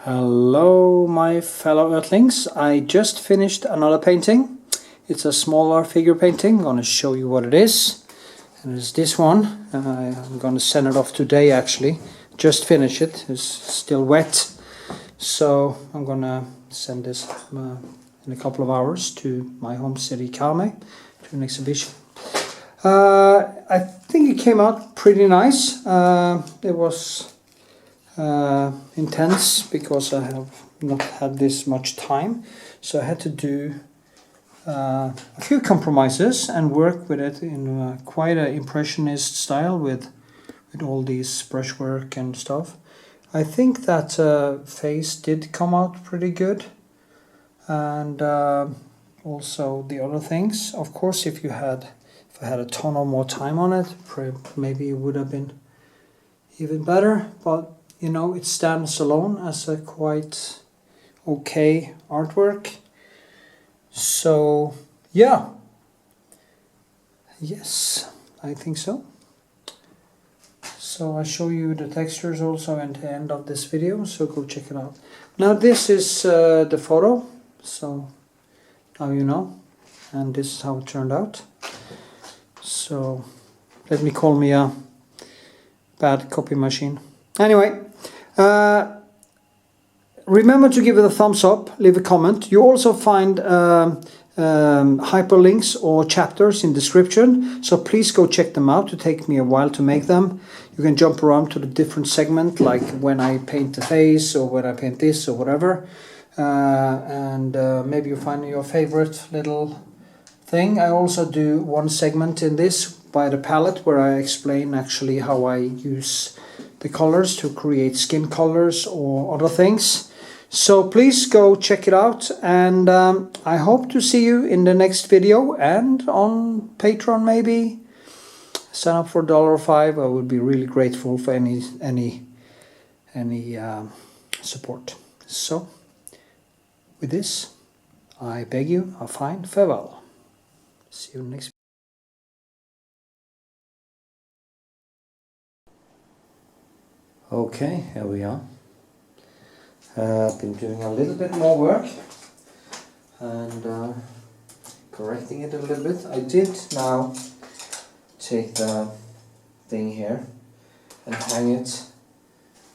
Hello my fellow Earthlings, I just finished another painting. It's a smaller figure painting. I'm going to show you what it is. And it's this one. I'm going to send it off today actually. Just finished it. It's still wet. So I'm going to send this in a couple of hours to my home city Kalmar to an exhibition. I think it came out pretty nice. It was intense because I have not had this much time, so I had to do a few compromises and work with it in quite an impressionist style with all these brushwork and stuff. I think that face did come out pretty good, and also the other things. Of course, if I had a ton of more time on it, maybe it would have been even better, but you know, it stands alone as a quite okay artwork. So yeah, yes, I think so. So I'll show you the textures also at the end of this video, so go check it out. Now this is the photo, so now you know, and this is how it turned out. So let me call me a bad copy machine. Anyway, remember to give it a thumbs up, leave a comment. You also find hyperlinks or chapters in description, so please go check them out. It takes me a while to make them. You can jump around to the different segment, like when I paint the face or when I paint this or whatever, and maybe you find your favorite little thing. I also do one segment in this by the palette where I explain actually how I use the colors to create skin colors or other things. So please go check it out, and I hope to see you in the next video and on Patreon maybe. Sign up for $1.05. I would be really grateful for any support. So with this, I beg you a fine farewell. See you next. Okay, here we are. I've been doing a little bit more work and correcting it a little bit. I did now take the thing here and hang it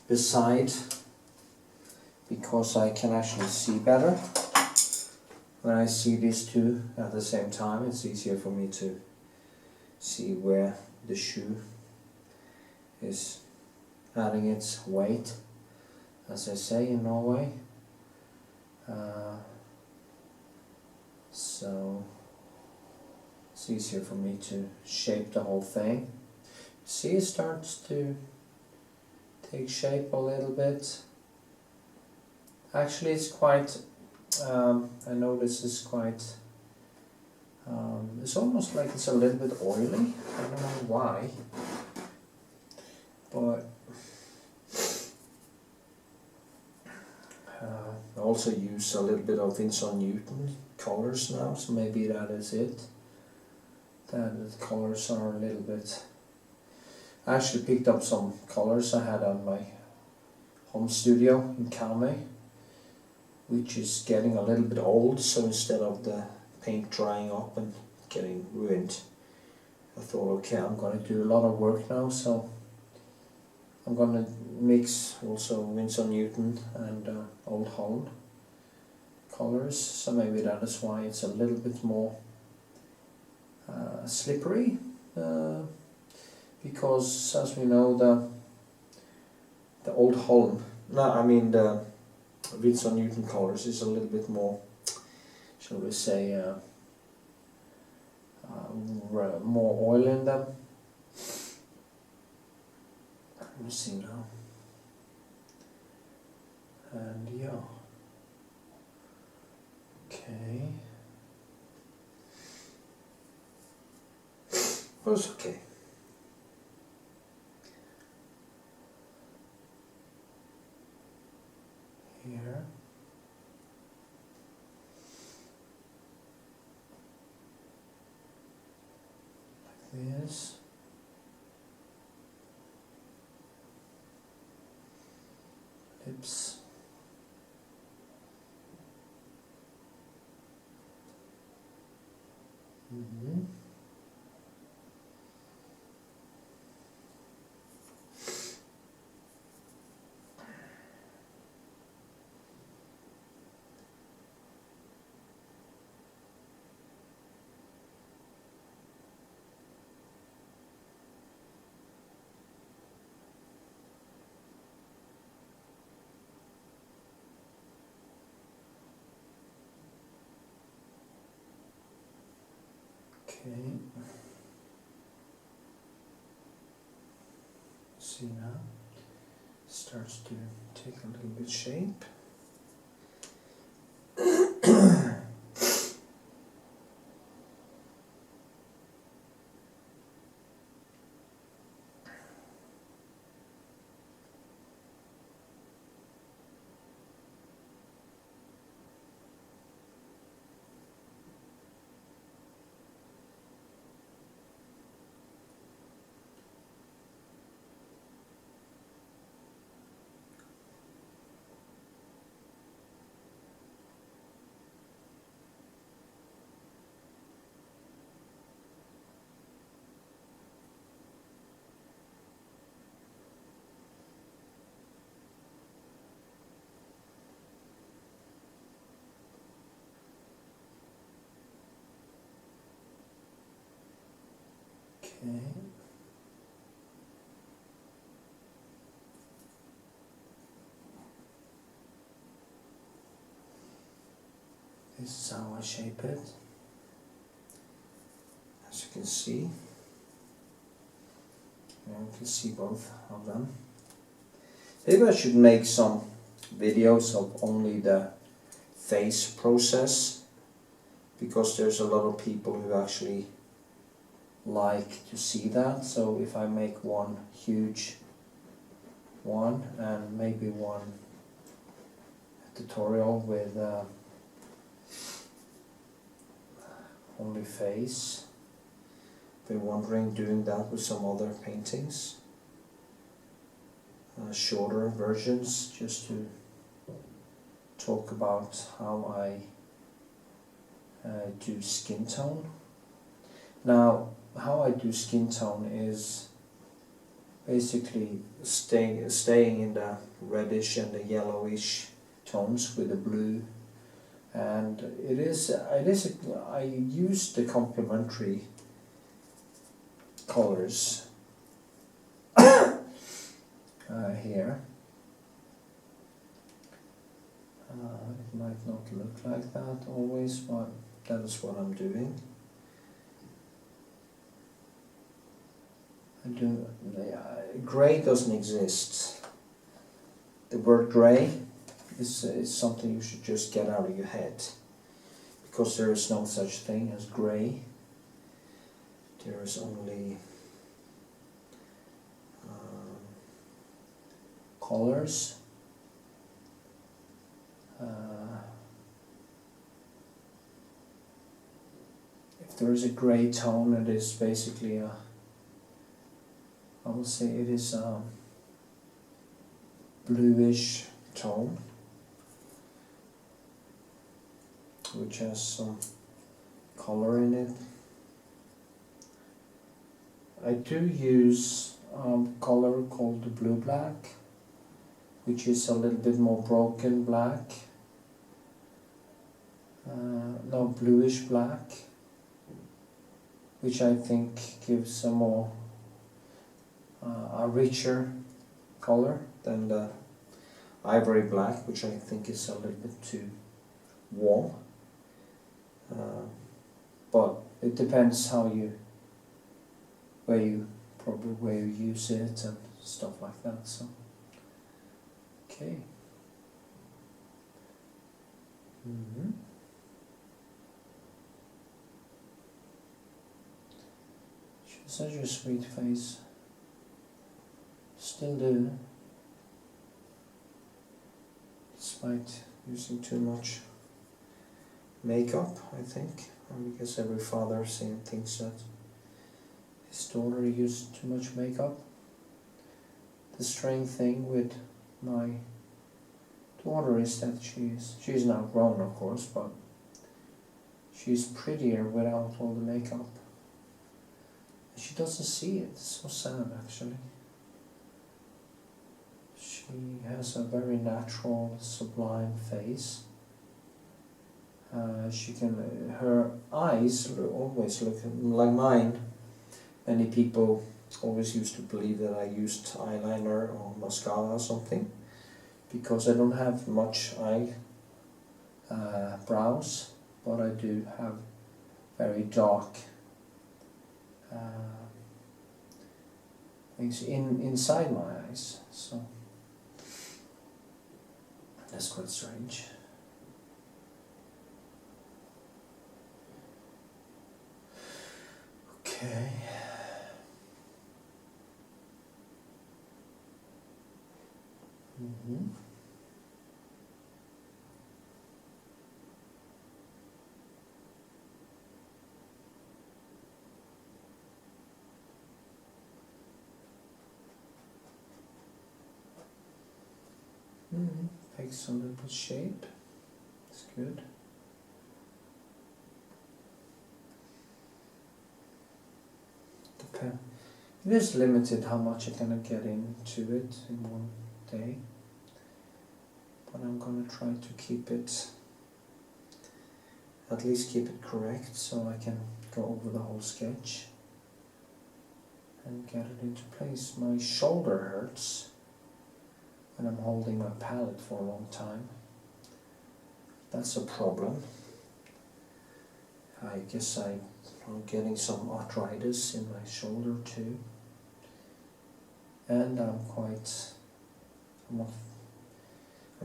beside, because I can actually see better. When I see these two at the same time, it's easier for me to see where the shoe is adding its weight, as I say in Norway. So it's easier for me to shape the whole thing. See, it starts to take shape a little bit. Actually, it's quite, I know this is quite, it's almost like it's a little bit oily. I don't know why, but I also use a little bit of Winsor Newton colors now, so maybe that is it. That the colors are a little bit... I actually picked up some colors I had on my home studio in Kalmar, which is getting a little bit old, so instead of the paint drying up and getting ruined, I thought, okay, I'm going to do a lot of work now, so I'm going to mix also Winsor Newton and Old Holland colors, so maybe that is why it's a little bit more slippery, because as we know, the Old Holland, no, I mean the Winsor Newton colors is a little bit more, shall we say, more oil in them. Let me see now. And yeah. Okay. But it's okay. Here. Like this. Lips. Mm-hmm. Okay. See now, starts to take a little bit shape. Okay. This is how I shape it. As you can see, you can see both of them. Maybe I should make some videos of only the face process, because there's a lot of people who actually like to see that. So if I make one huge one and maybe one tutorial with only face, been wondering doing that with some other paintings, shorter versions, just to talk about how I do skin tone. Now, how I do skin tone is basically staying in the reddish and the yellowish tones with the blue, and I use the complementary colors here. It might not look like that always, but that is what I'm doing. Grey doesn't exist. The word grey is something you should just get out of your head, because there is no such thing as grey. There is only colors. If there is a grey tone, it is basically a, I will say it is a bluish tone, which has some color in it. I do use color called the blue black, which is a little bit more broken black, no, bluish black, which I think gives a more a richer color than the ivory black, which I think is a little bit too warm. But it depends where you use it and stuff like that. So okay. She's such a sweet face. Still do, despite using too much makeup, I think. I guess every father thinks that his daughter used too much makeup. The strange thing with my daughter is that she's now grown, of course, but She's prettier without all the makeup. She doesn't see it. It's so sad, actually. She has a very natural, sublime face. Her eyes always look like mine. Many people always used to believe that I used eyeliner or mascara or something, because I don't have much brows, but I do have very dark things inside my eyes, so that's quite strange. Okay. Mm-hmm. Takes a little shape. It's good. It is limited how much I can get into it in one day, but I'm gonna try to keep it, at least keep it correct, so I can go over the whole sketch and get it into place. My shoulder hurts when I'm holding my palette for a long time. That's a problem. I guess I'm getting some arthritis in my shoulder too. And I've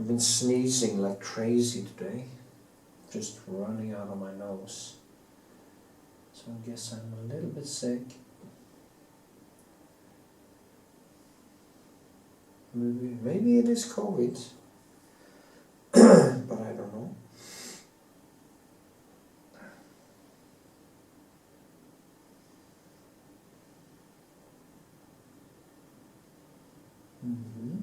been sneezing like crazy today, just running out of my nose. So I guess I'm a little bit sick. Maybe it is COVID, but I don't know. Mm-hmm.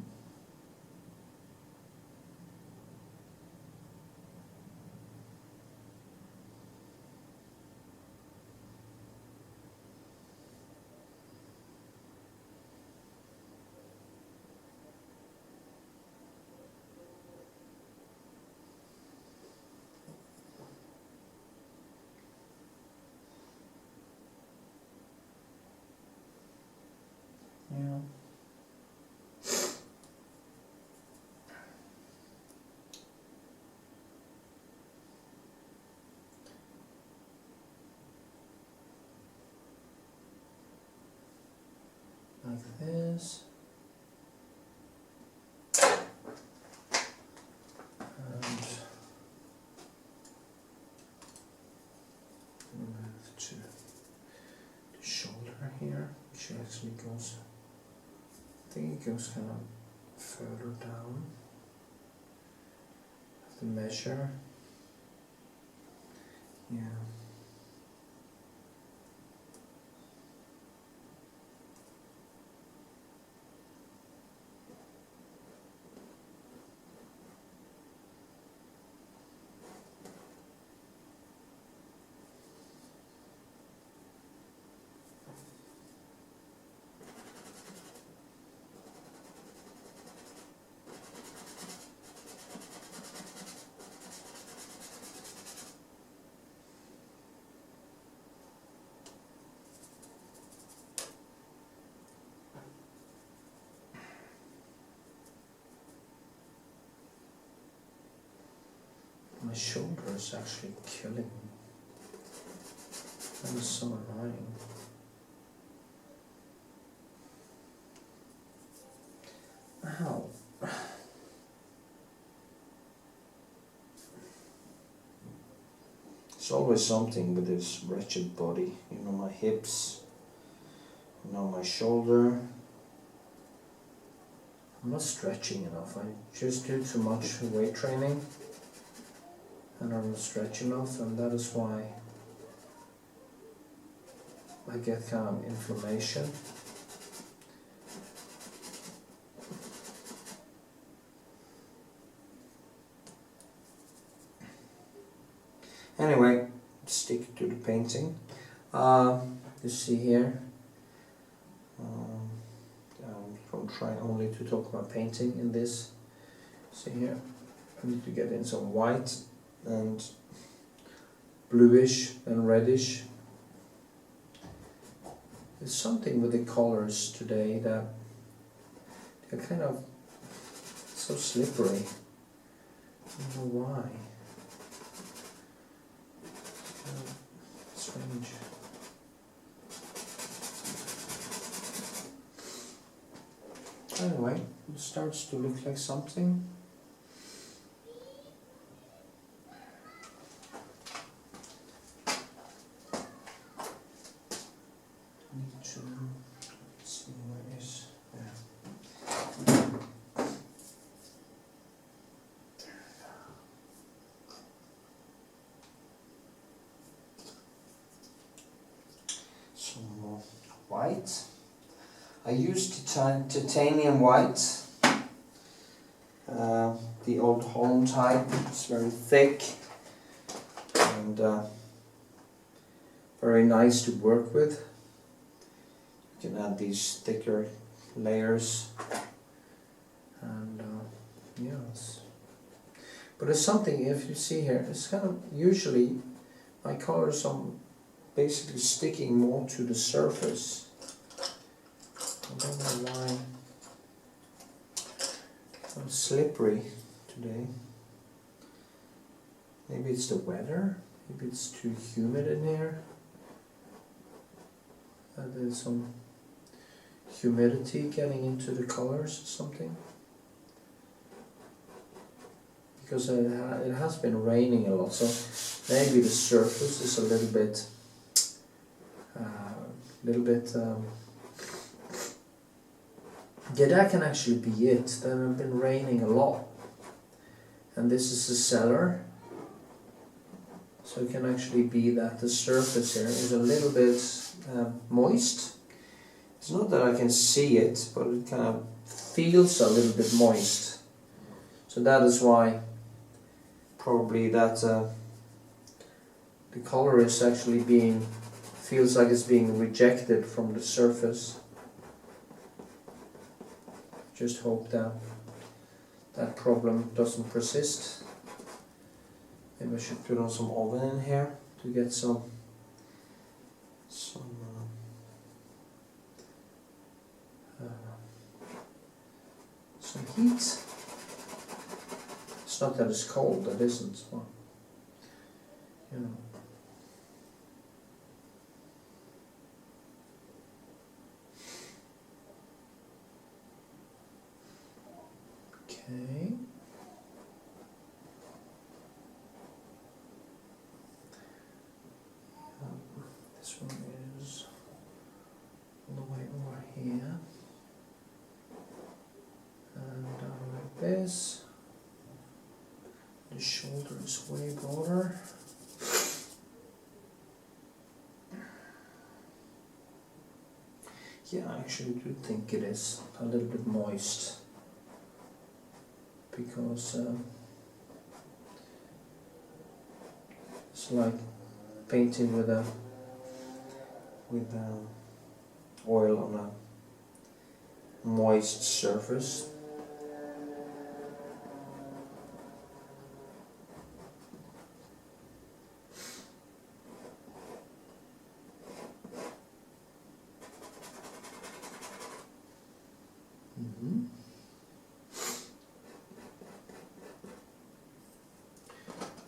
Yeah. Like this. And move to the shoulder here, which actually goes, I think it goes kind of further down. Have to measure. Yeah. My shoulder is actually killing me. That is so annoying. Ow. It's always something with this wretched body. You know, my hips, you know, my shoulder. I'm not stretching enough. I just do too much weight training. And I don't stretch enough, and that is why I get kind of inflammation. Anyway, You see here, I'm trying only to talk about painting in this. See here, I need to get in some white and bluish and reddish. There's something with the colors today that they're kind of so slippery. I don't know why. Strange. Anyway, it starts to look like something. Need to see where it is. Yeah. Some more white. I used titanium white, the old Holland type. It's very thick and very nice to work with. You can add these thicker layers, and yes. But it's something, if you see here, it's kind of, usually my colors are basically sticking more to the surface. I don't know why I'm slippery today. Maybe it's the weather, maybe it's too humid in here. There's some humidity getting into the colors or something. Because it has been raining a lot, so maybe the surface is a little bit yeah, that can actually be it. There have been raining a lot, and this is the cellar, so it can actually be that the surface here is a little bit moist. It's not that I can see it, but it kind of feels a little bit moist. So that is why probably that the color is actually feels like it's being rejected from the surface. Just hope that that problem doesn't persist. Maybe I should put on some oven in here to get some heat. It's not that it's cold, that isn't. Well, you know. Okay. This one is all the way over here, and down like this. The shoulder is way broader. Yeah, I actually do think it is a little bit moist, because it's like painting with oil on a moist surface.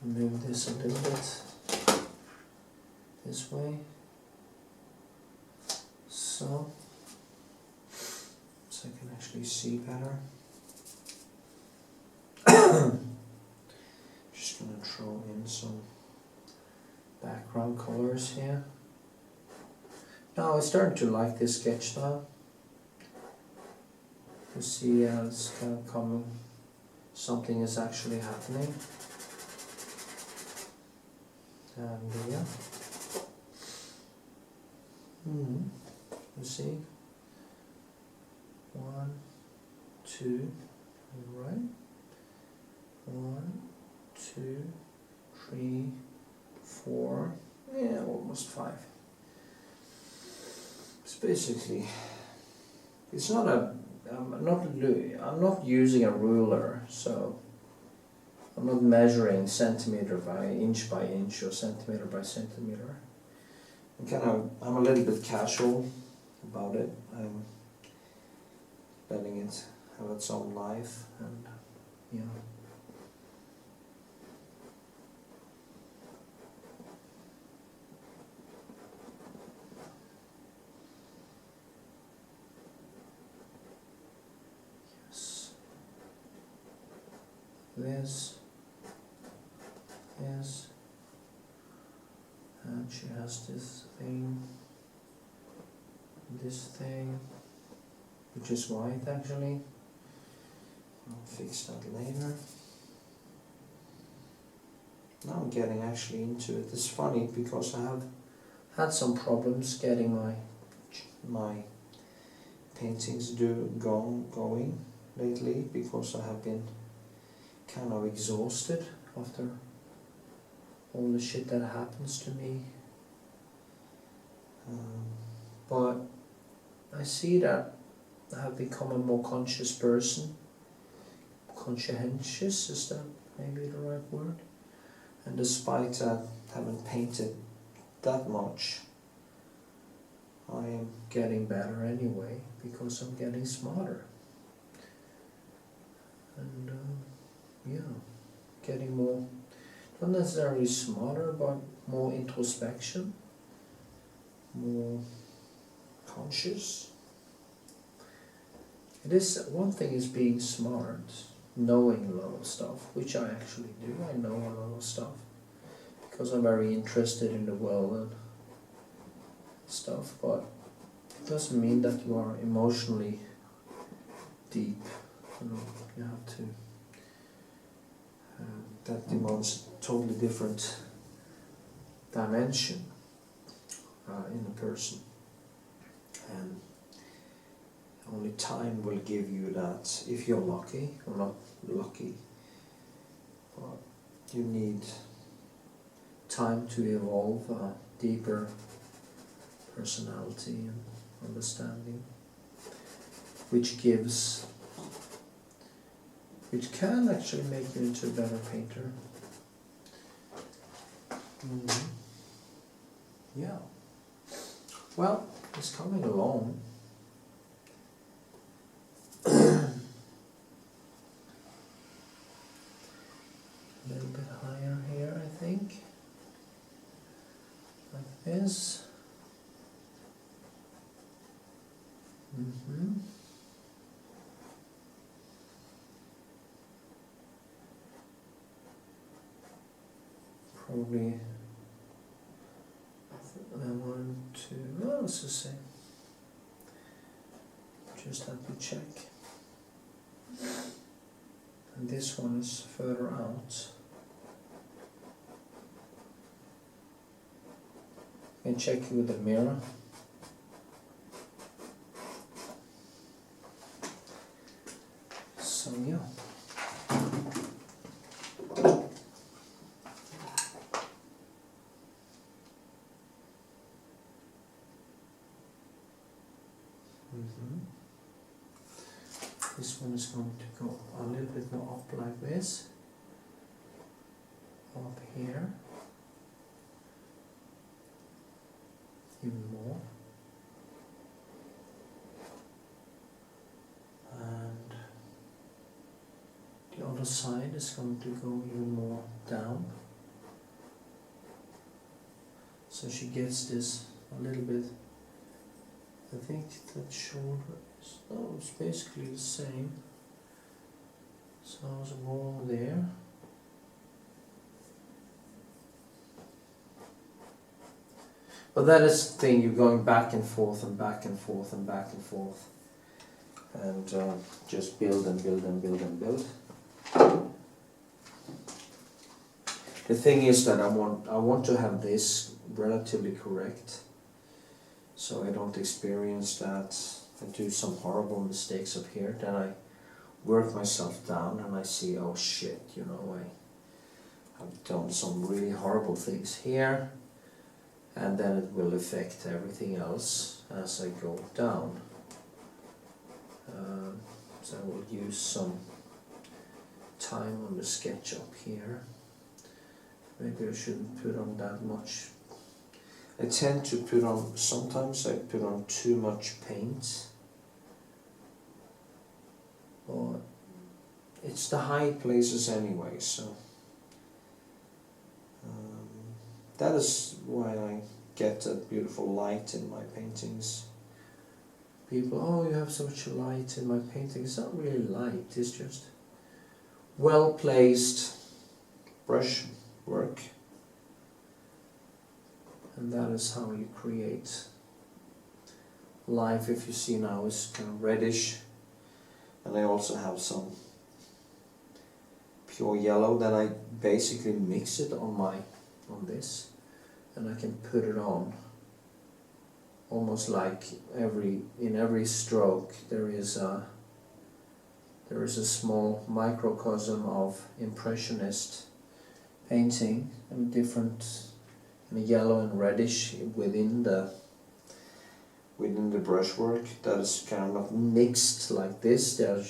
Move this a little bit this way, so I can actually see better. Just gonna throw in some background colors here. Now I'm starting to like this sketch now. You see how it's kind of coming, something is actually happening. And yeah, you see, 1, 2, right, 1, 2, 3, 4, yeah, almost 5. basically, it's not a, I'm not using a ruler, so I'm not measuring centimeter by inch or centimeter by centimeter. I'm a little bit casual about it. I'm letting it have its own life, and yeah. Yes. Yes. And she has this thing, which is white actually. I'll fix that later. Now I'm getting actually into it. It's funny because I have had some problems getting my paintings going lately, because I have been kind of exhausted after all the shit that happens to me. But I see that I have become a more conscious person. Conscientious, is that maybe the right word? And despite I haven't painted that much, I am getting better anyway, because I'm getting smarter. And yeah, getting more, not necessarily smarter, but more introspection, more conscious. It is, one thing is being smart, knowing a lot of stuff, which I actually do. I know a lot of stuff because I'm very interested in the world and stuff, but it doesn't mean that you are emotionally deep. You know, you have to, that demands a totally different dimension in a person, and only time will give you that, if you're lucky or not lucky. But you need time to evolve a deeper personality and understanding, which can actually make you into a better painter. Yeah. Well, it's coming along. A little bit higher here, I think. Like this. Probably I want to, well, it's the same. Just have to check. And this one is further out. You can check with the mirror. So yeah. This one is going to go a little bit more up like this, up here, even more, and the other side is going to go even more down, so she gets this a little bit. I think that shoulder is, no, it's basically the same. So I was wrong there. But that is the thing, you're going back and forth and back and forth and back and forth. And just build and build and build and build. The thing is that I want to have this relatively correct, so I don't experience that I do some horrible mistakes up here. Then I work myself down and I see, oh shit, you know, I have done some really horrible things here, and then it will affect everything else as I go down. So I will use some time on the SketchUp here. Maybe I shouldn't put on that much. I tend to put on, sometimes I put on too much paint. But it's the high places anyway, so that is why I get that beautiful light in my paintings. People, oh, you have so much light in my painting. It's not really light, it's just well placed brush work, and that is how you create life. If you see now, it's kind of reddish, and I also have some pure yellow that I basically mix it on this, and I can put it on almost like in every stroke there is a small microcosm of impressionist painting, and different yellow and reddish within the brushwork that is kind of not mixed like this. They're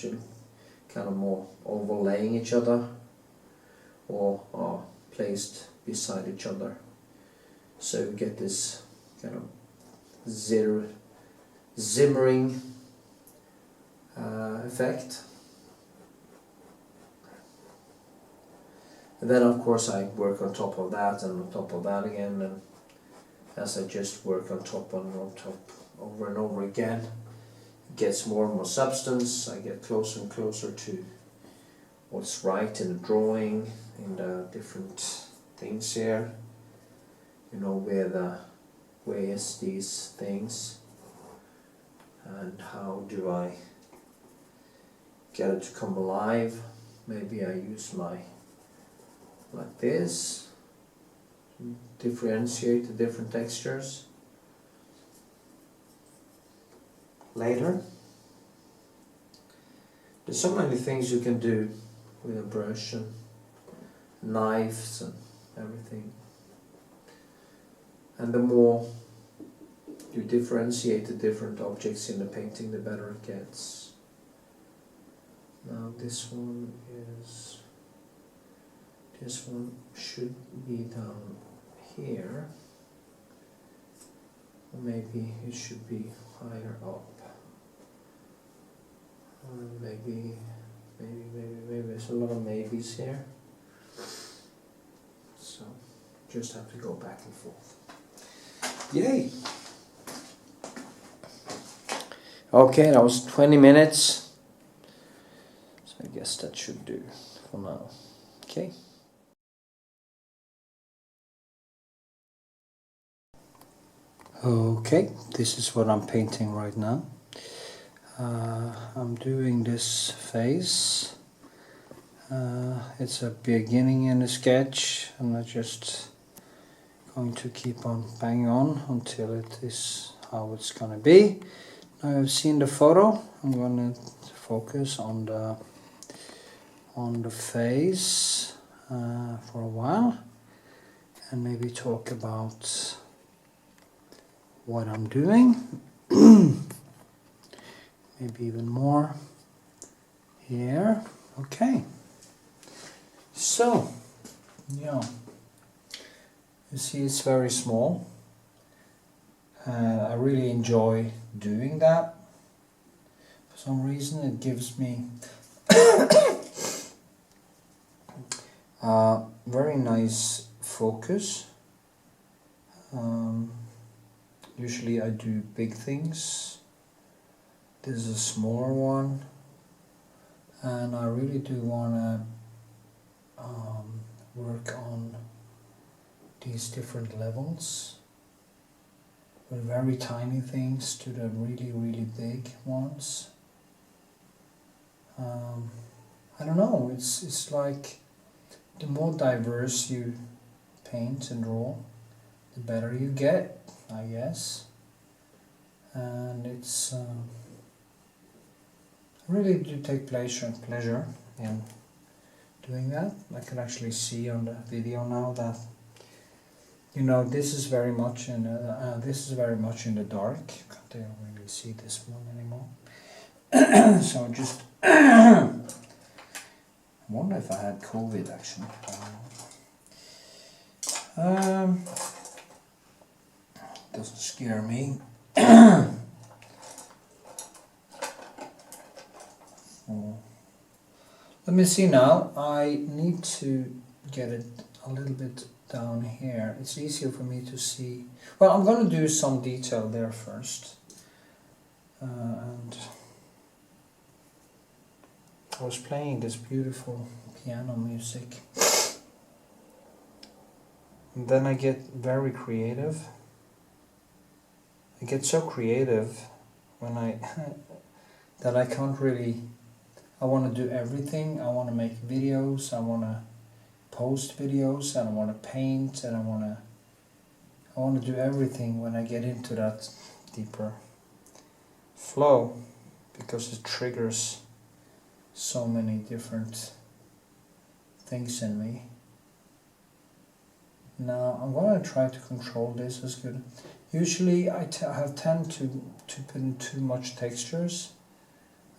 kind of more overlaying each other or are placed beside each other, so you get this kind of zimmering effect. And then of course I work on top of that and on top of that again, and as I just work on top over and over again, it gets more and more substance. I get closer and closer to what's right in the drawing, in the different things here. You know, where is these things, and how do I get it to come alive? Maybe I use like this, differentiate the different textures. Later, there's so many things you can do with a brush and knives and everything. And the more you differentiate the different objects in the painting, the better it gets. Now this one should be down here. Or maybe it should be higher up. Maybe there's a lot of maybes here. So just have to go back and forth. Yay! Okay, that was 20 minutes. So I guess that should do for now. Okay. Okay, this is what I'm painting right now. I'm doing this face. It's a beginning in the sketch, and I'm just going to keep on banging on until it is how it's gonna be. Now I've seen the photo. I'm gonna focus on the face for a while, and maybe talk about what I'm doing. Maybe even more here. Okay. So, yeah, you see it's very small. I really enjoy doing that. For some reason it gives me very nice focus. Usually I do big things. This is a smaller one, and I really do want to work on these different levels, with very tiny things to the really, really big ones. I don't know, it's like the more diverse you paint and draw, the better you get, I guess. And it's I really do take pleasure in doing that. I can actually see on the video now that you know, this is very much in the dark. Can't really see this one anymore. So just I wonder if I had COVID actually. Doesn't scare me. Let me see now. I need to get it a little bit down here. It's easier for me to see. Well, I'm going to do some detail there first. And I was playing this beautiful piano music. And then I get very creative. I get so creative when that I can't really. I want to do everything. I want to make videos. I want to post videos, and I want to paint, and I want to do everything when I get into that deeper flow, because it triggers so many different things in me. Now I'm going to try to control this as good. Usually I tend to put in too much textures,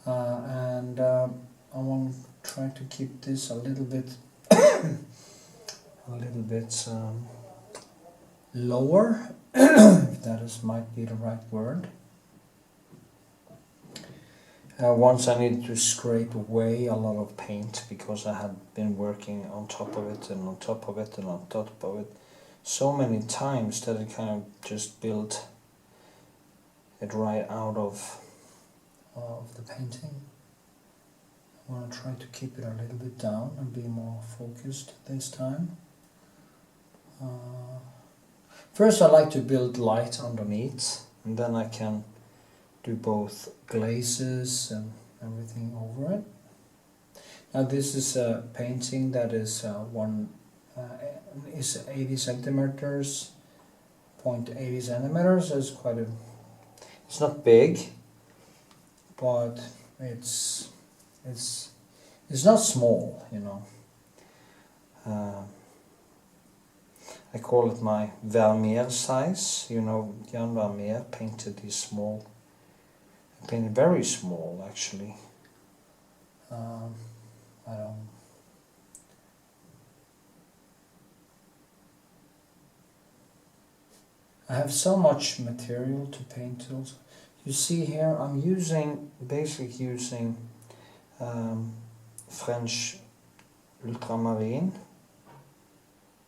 and I want to try to keep this a little bit lower, if that might be the right word. Once I needed to scrape away a lot of paint because I had been working on top of it and on top of it and on top of it so many times that it kind of just built it right out of the painting. I want to try to keep it a little bit down and be more focused this time. First I like to build light underneath, and then I can do both glazes and everything over it. Now this is a painting that is 80 centimeters, 0.80 centimeters. Is quite a. It's not big, but it's not small, you know. I call it my Vermeer size. You know, Jan Vermeer painted these small. He painted very small, actually. I have so much material to paint tools. You see here, I'm basically using French ultramarine,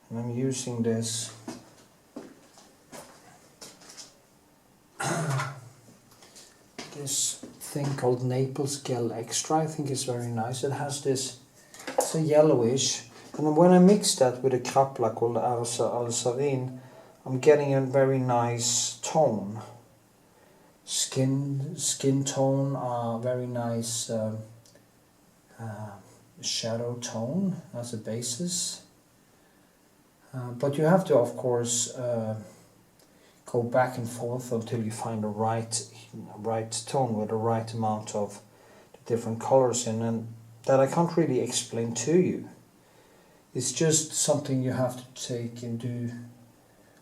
and I'm using this thing called Naples Gel Extra. I think it's very nice. It has this, it's a yellowish, and when I mix that with a krapla called Alsarin, I'm getting a very nice tone. Skin tone, very nice shadow tone as a basis. But you have to, of course, go back and forth until you find the right tone with the right amount of the different colors in, and that I can't really explain to you. It's just something you have to take and do.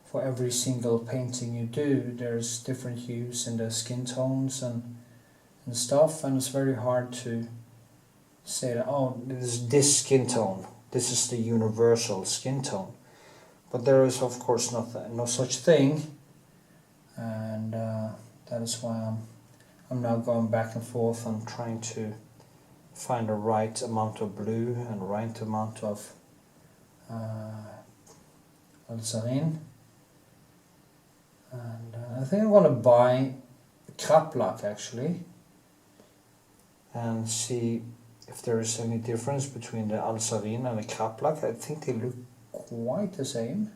For every single painting you do, there's different hues in the skin tones and stuff, and it's very hard to say that, oh, this skin tone, this is the universal skin tone. But there is, of course, no such thing, and that is why I'm now going back and forth and trying to find the right amount of blue and the right amount of Alsarin. And I think I'm going to buy Kraplak actually, and see if there is any difference between the Alsarin and the Kraplak. I think they look quite the same,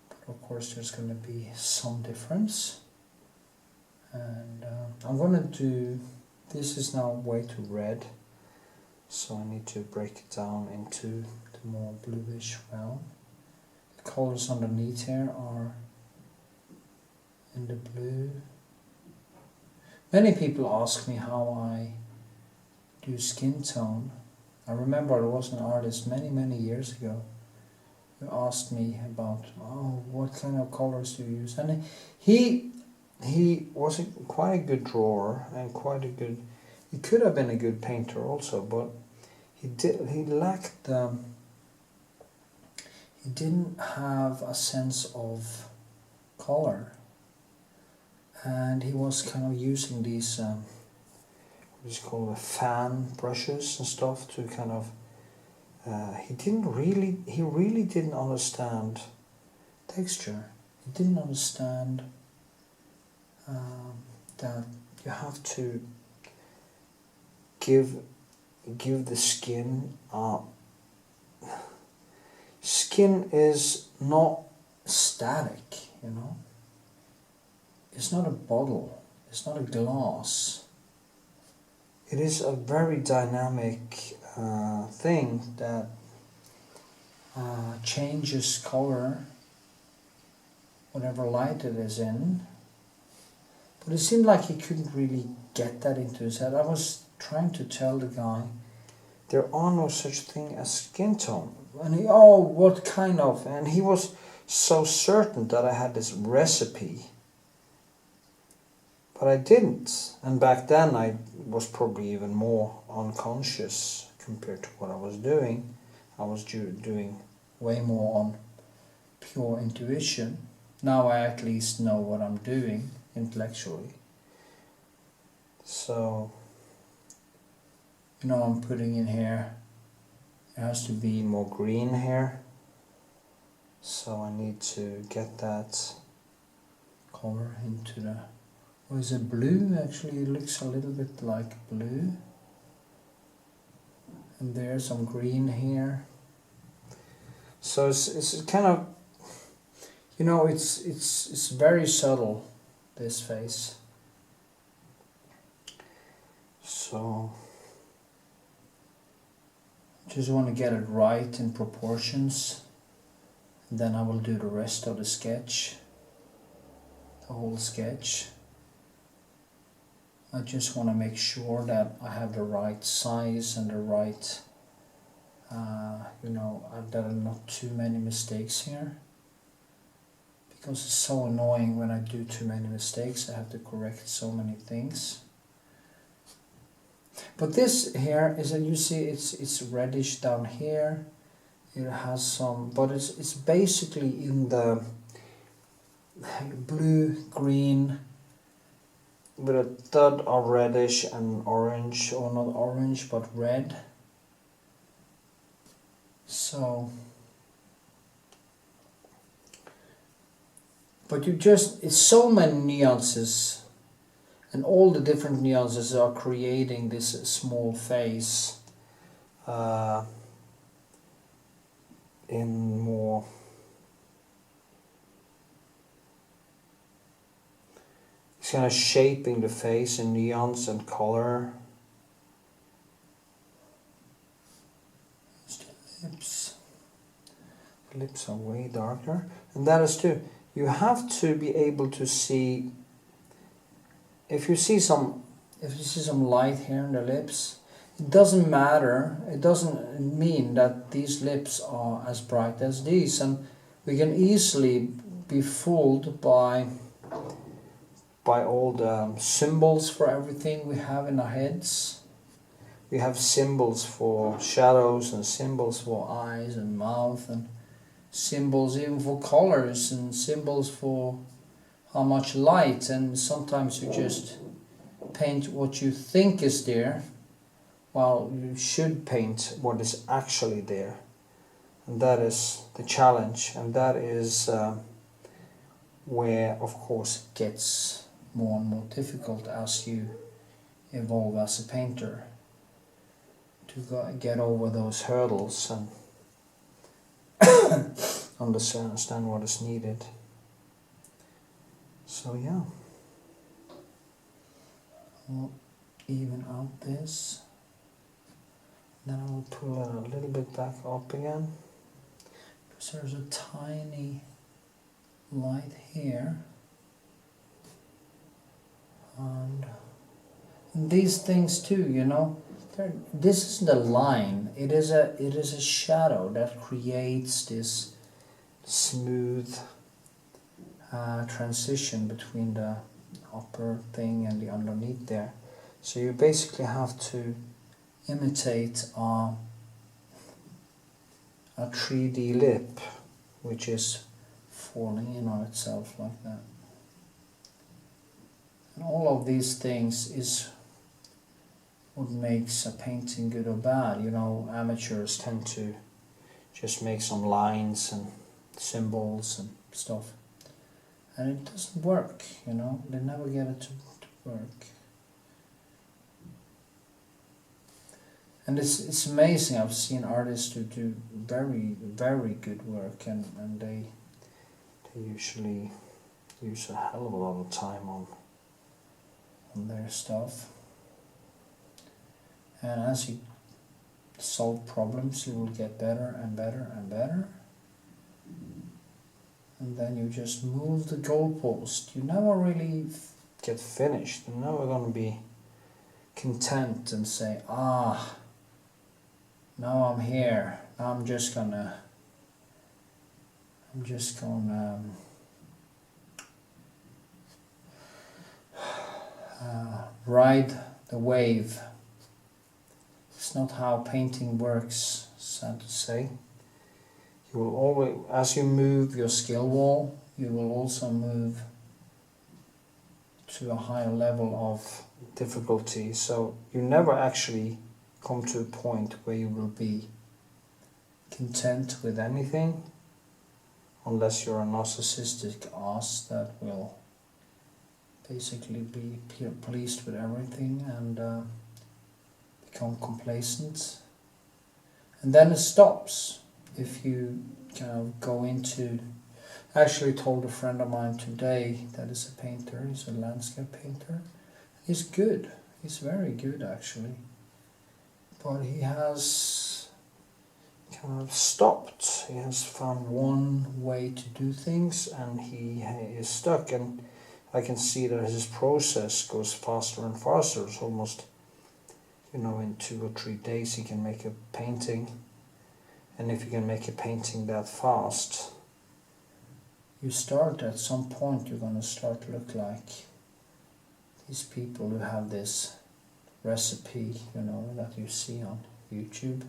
but of course there's going to be some difference. And I'm going to do, this is now way too red, so I need to break it down into the more bluish brown. The colors underneath here are in the blue. Many people ask me how I do skin tone. I remember there was an artist many years ago who asked me about, oh, what kind of colors do you use? And he was quite a good drawer and quite a good. He could have been a good painter also, but he lacked the. He didn't have a sense of color, and he was kind of using these what is called fan brushes and stuff to kind of. He really didn't understand texture. He didn't understand that you have to give the skin. Skin is not static, you know. It's not a bottle. It's not a glass. It is a very dynamic thing that changes color, whatever light it is in. But it seemed like he couldn't really get that into his head. I was trying to tell the guy, there are no such thing as skin tone. And he, oh, what kind of? And he was so certain that I had this recipe. But I didn't. And back then I was probably even more unconscious compared to what I was doing. I was doing way more on pure intuition. Now I at least know what I'm doing intellectually. So, you know, I'm putting in here, it has to be more green here. So I need to get that color into the, or is it blue? Actually it looks a little bit like blue. And there's some green here. So it's kind of, you know, it's very subtle, this face. So just want to get it right in proportions, and then I will do the rest of the sketch, the whole sketch. I just want to make sure that I have the right size and the right, you know, there are not too many mistakes here. Because it's so annoying when I do too many mistakes, I have to correct so many things. But this here is, you see, it's reddish down here. It has some, but it's basically in the blue, green, with a third of reddish and orange, or not orange but red. So, but you just, it's so many nuances, and all the different nuances are creating this small face in more. It's kind of shaping the face in nuance and color. The lips. The lips are way darker, and that is too. You have to be able to see. If you see some light here in the lips, it doesn't matter. It doesn't mean that these lips are as bright as these, and we can easily be fooled by all the symbols for everything we have in our heads. We have symbols for shadows and symbols for eyes and mouth, and symbols even for colors, and symbols for how much light, and sometimes you just paint what you think is there, while you should paint what is actually there. And that is the challenge, and that is where, of course, it gets more and more difficult as you evolve as a painter, to get over those hurdles and understand what is needed. So yeah, I'll even out this, then I will pull it a little bit back up again, because there's a tiny light here, and these things too, you know, this isn't a line, it is a shadow that creates this smooth transition between the upper thing and the underneath there. So you basically have to imitate a 3D lip, which is falling in on itself like that. And all of these things is what makes a painting good or bad. You know, amateurs tend to just make some lines and symbols and stuff, and it doesn't work, you know, they never get it to work. And it's amazing. I've seen artists who do very, very good work, and they usually use a hell of a lot of time on their stuff. And as you solve problems, you will get better and better and better. And then you just move the goalpost. You never really get finished. You're never going to be content and say, ah, now I'm here. Now I'm just gonna ride the wave. It's not how painting works, sad to say. You will always, as you move your skill wall, you will also move to a higher level of difficulty. So you never actually come to a point where you will be content with anything, unless you're a narcissistic ass that will basically be pleased with everything and become complacent. And then it stops. If you kind of go into, I actually told a friend of mine today that is a painter, he's a landscape painter. He's good, he's very good actually. But he has kind of stopped. He has found one way to do things and he is stuck. And I can see that his process goes faster and faster. It's almost, you know, in 2 or 3 days he can make a painting. And if you can make a painting that fast, you start at some point, you're going to start to look like these people who have this recipe, you know, that you see on YouTube,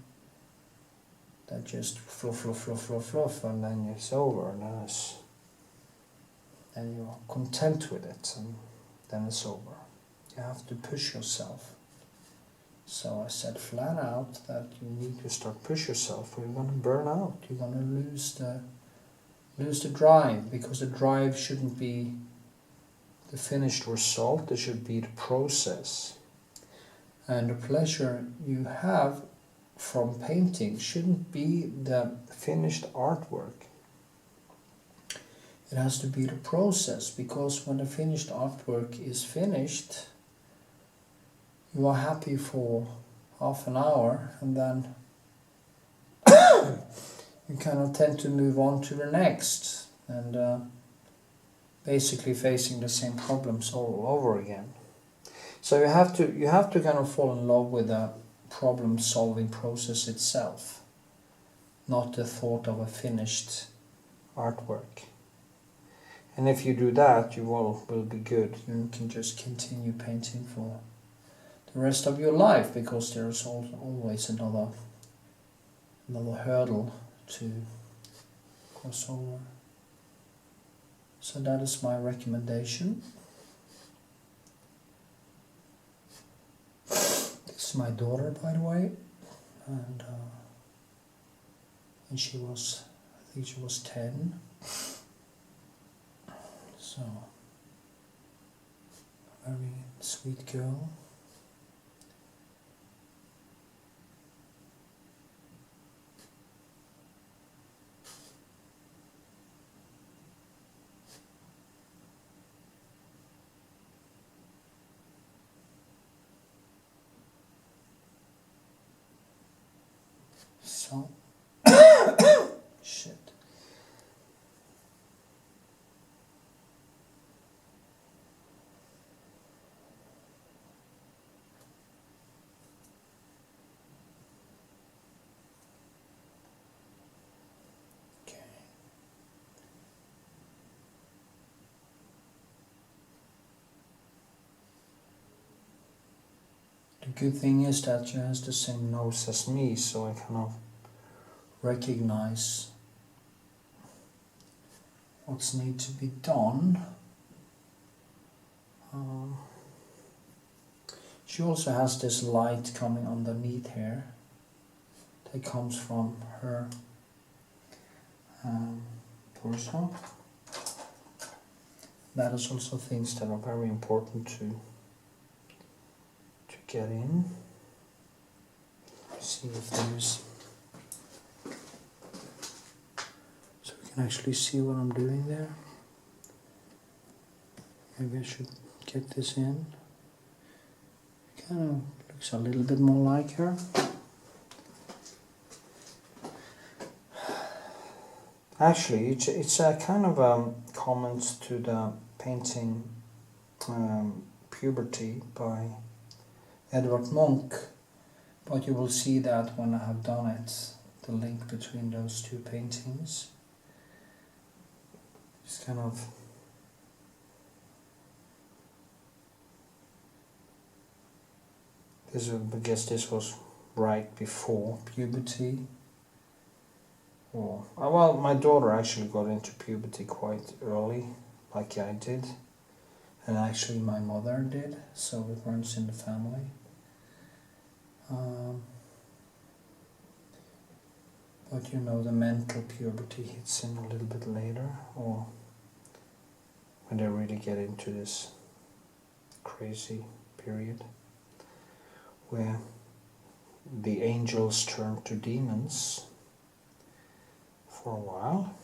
that just fluff, and then it's over, and then you're content with it, and then it's over. You have to push yourself. So I said flat out that you need to start push yourself, or you're going to burn out. You're going to lose the drive, because the drive shouldn't be the finished result. It should be the process. And the pleasure you have from painting shouldn't be the finished artwork. It has to be the process, because when the finished artwork is finished, you are happy for half an hour, and then you kind of tend to move on to the next, and basically facing the same problems all over again. So you have to kind of fall in love with the problem-solving process itself, not the thought of a finished artwork. And if you do that, you will be good. You can just continue painting for the rest of your life, because there's always another hurdle to cross over. So that is my recommendation. This is my daughter, by the way, and she was, I think she was 10. So, a very sweet girl. So, shit. Okay. good thing is that she has the same nose as me, so I kind of recognize what's need to be done. She also has this light coming underneath here that comes from her torso. That is also things that are very important to get in. See if there's, so we can actually see what I'm doing there. Maybe I should get this in. Kind of looks a little bit more like her. Actually, it's a kind of a comment to the painting Puberty by Edvard Munch, but you will see that when I have done it, the link between those two paintings. It's kind of this. I guess this was right before puberty. Or well, my daughter actually got into puberty quite early, like I did, and actually my mother did. So it runs in the family. But you know, the mental puberty hits in a little bit later, or when they really get into this crazy period where the angels turn to demons for a while.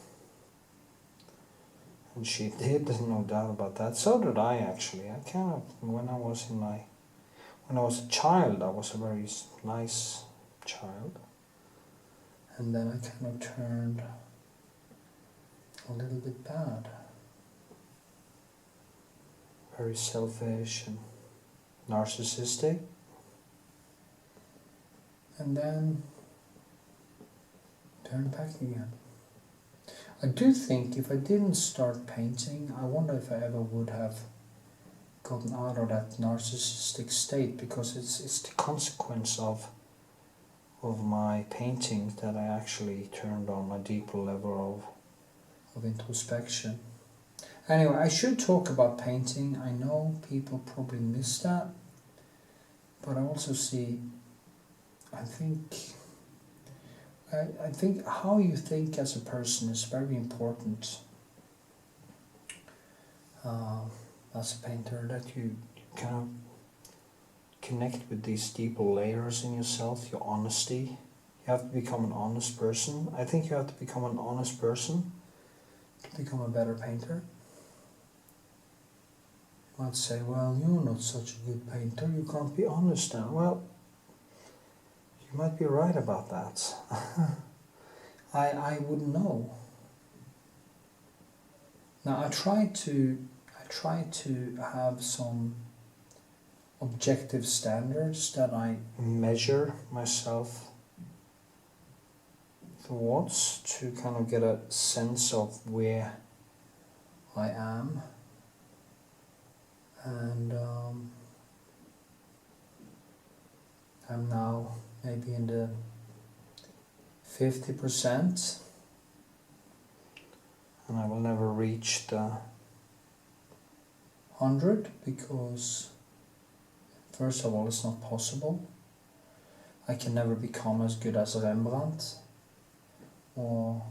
And she did, no doubt about that. So did I actually. I kind of, when I was a child, I was a very nice child. And then I kind of turned a little bit bad. Very selfish and narcissistic. And then turned back again. I do think if I didn't start painting, I wonder if I ever would have gotten out of that narcissistic state, because it's the consequence of my painting that I actually turned on a deeper level of introspection. Anyway, I should talk about painting. I know people probably miss that, but I also see, I think how you think as a person is very important as a painter, that you kind of connect with these deeper layers in yourself, your honesty. You have to become an honest person. I think you have to become an honest person to become a better painter. You might say, well, you're not such a good painter, you can't be honest then. Well, you might be right about that. I wouldn't know. Now I try to have some objective standards that I measure myself towards, to kind of get a sense of where I am. And I'm now maybe in the 50%, and I will never reach the 100, because first of all, it's not possible. I can never become as good as Rembrandt or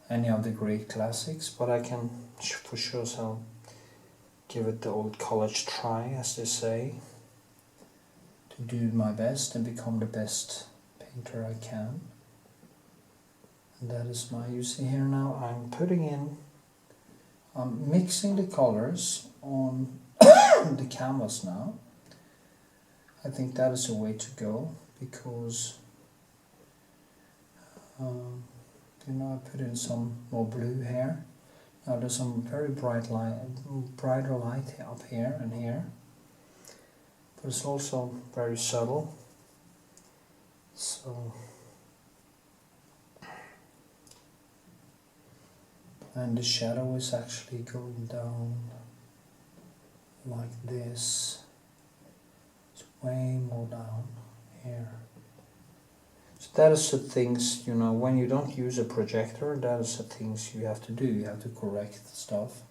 any of the Greek classics, but I can for sure so give it the old college try, as they say, to do my best and become the best painter I can. And that is you see here now, I'm mixing the colors on the canvas now. I think that is a way to go, because I put in some more blue here. Now there's some very brighter light up here and here, but it's also very subtle. So, and the shadow is actually going down like this. So way more down here. So that is the things, you know, when you don't use a projector, that is the things you have to do. You have to correct stuff.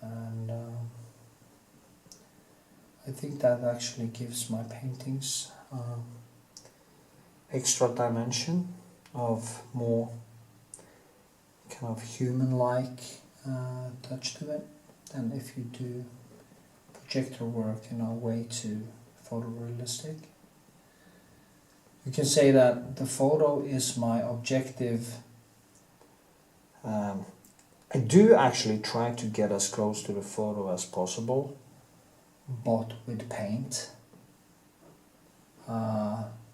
And I think that actually gives my paintings extra dimension of more kind of human-like touch to it than if you do projector work in a way too photorealistic. You can say that the photo is my objective. I do actually try to get as close to the photo as possible, but with paint.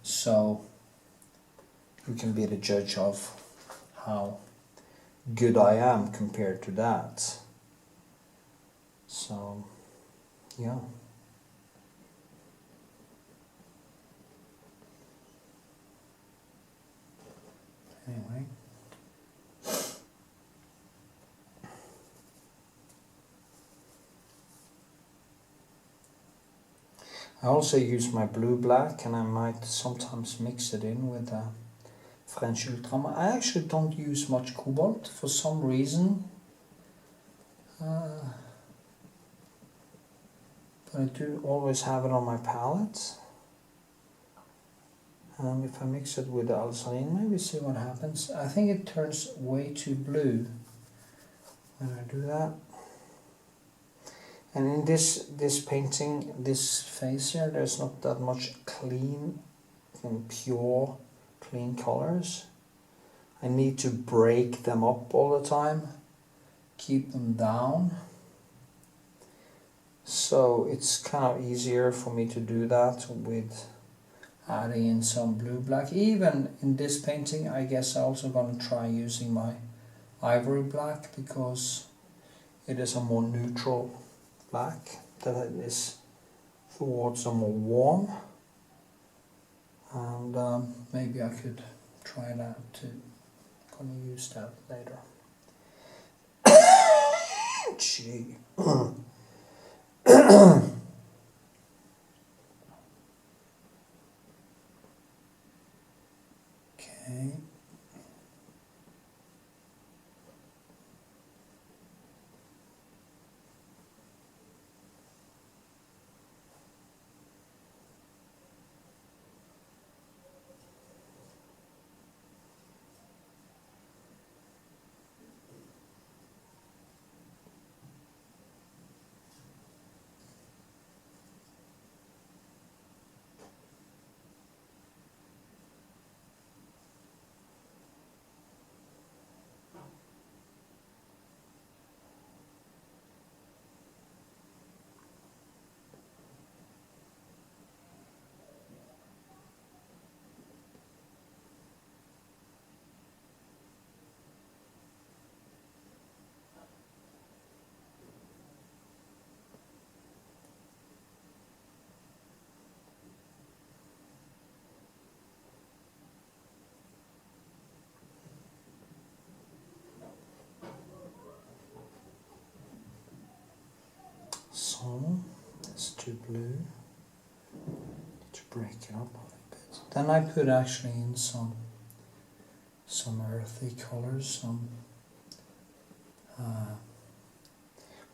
So you can be the judge of how good I am compared to that. So, yeah. Anyway. I also use my blue black, and I might sometimes mix it in with a French Ultramarine. I actually don't use much cobalt for some reason. But I do always have it on my palette. If I mix it with the Alzarine, maybe see what happens. I think it turns way too blue when I do that. And in this painting, this face here, there's not that much clean and pure, clean colors. I need to break them up all the time, keep them down. So it's kind of easier for me to do that with adding in some blue black. Even in this painting, I guess I'm also going to try using my ivory black, because it is a more neutral black that is towards a more warm. And maybe I could try that too. I'm going to use that later. Gee. Okay. So, that's too blue. Need to break it up a little bit. Then I put actually in some earthy colors.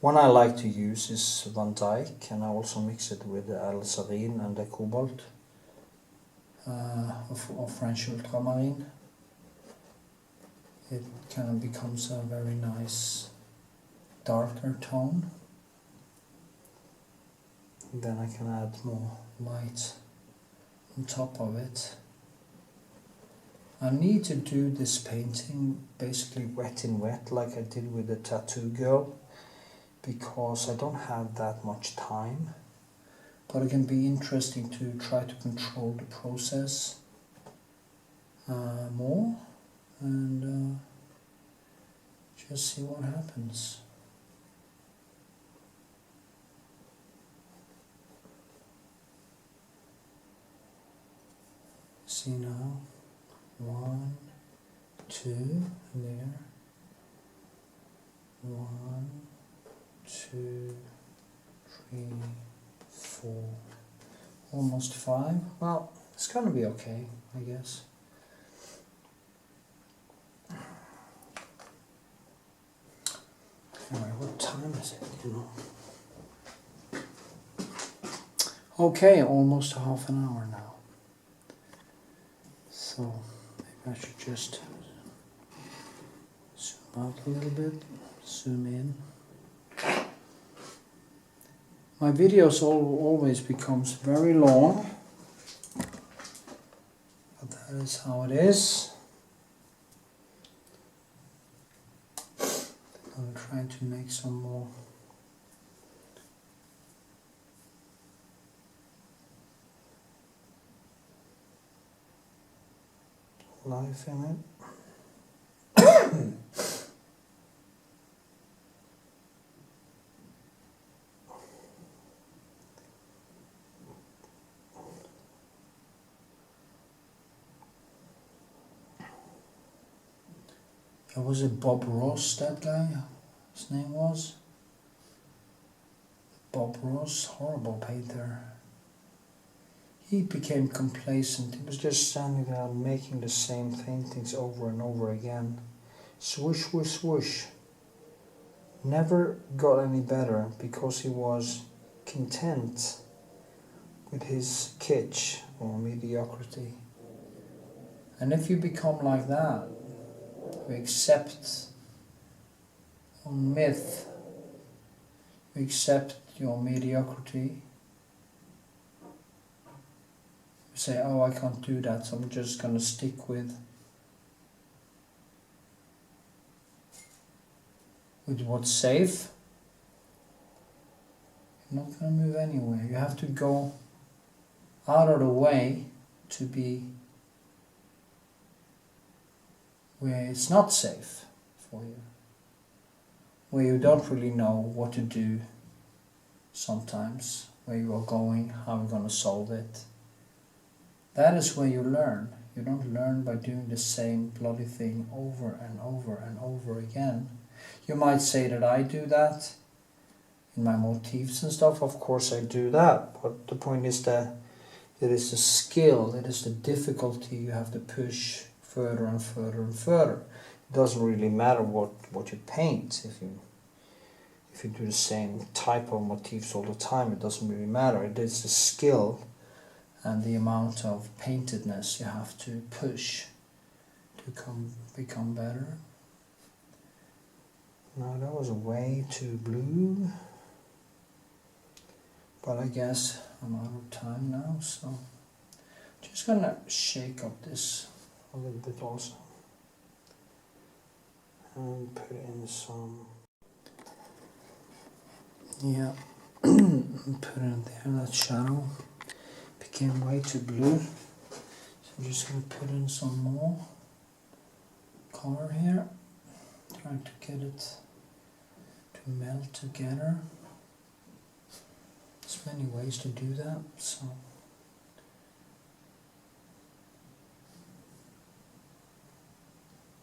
One I like to use is Van Dyke, and I also mix it with the Alzarine and the Cobalt of French Ultramarine. It kind of becomes a very nice darker tone. Then I can add more light on top of it. I need to do this painting basically wet in wet, like I did with the tattoo girl, because I don't have that much time. But it can be interesting to try to control the process more, and just see what happens. See now, 1, 2, there, 1, 2, 3, 4, almost 5. Well, it's gonna be okay, I guess. Anyway, what time is it, you know? Okay, almost half an hour now. So maybe I should just zoom out a little bit, zoom in. My videos always becomes very long, but that is how it is. I'm trying to make some more life in it. Was it Bob Ross, that guy? His name was? Bob Ross, horrible painter. He became complacent. He was just standing there making the same paintings over and over again. Swoosh, swoosh, swoosh. Never got any better because he was content with his kitsch or mediocrity. And if you become like that, you accept on myth, you accept your mediocrity. You say, oh, I can't do that, so I'm just going to stick with what's safe. You're not going to move anywhere. You have to go out of the way to be where it's not safe for you, where you don't really know what to do sometimes, where you are going, how you're going to solve it. That is where you learn. You don't learn by doing the same bloody thing over and over and over again. You might say that I do that in my motifs and stuff. Of course I do that, but the point is that it is the skill, it is the difficulty you have to push further and further and further. It doesn't really matter what you paint. If you do the same type of motifs all the time, it doesn't really matter. It is the skill and the amount of paintedness you have to push to become better. Now that was way too blue, but I guess I'm out of time now, so just gonna shake up this a little bit also and put in some, yeah, put in there, that shadow became way too blue, so I'm just going to put in some more color here, trying to get it to melt together. There's many ways to do that, so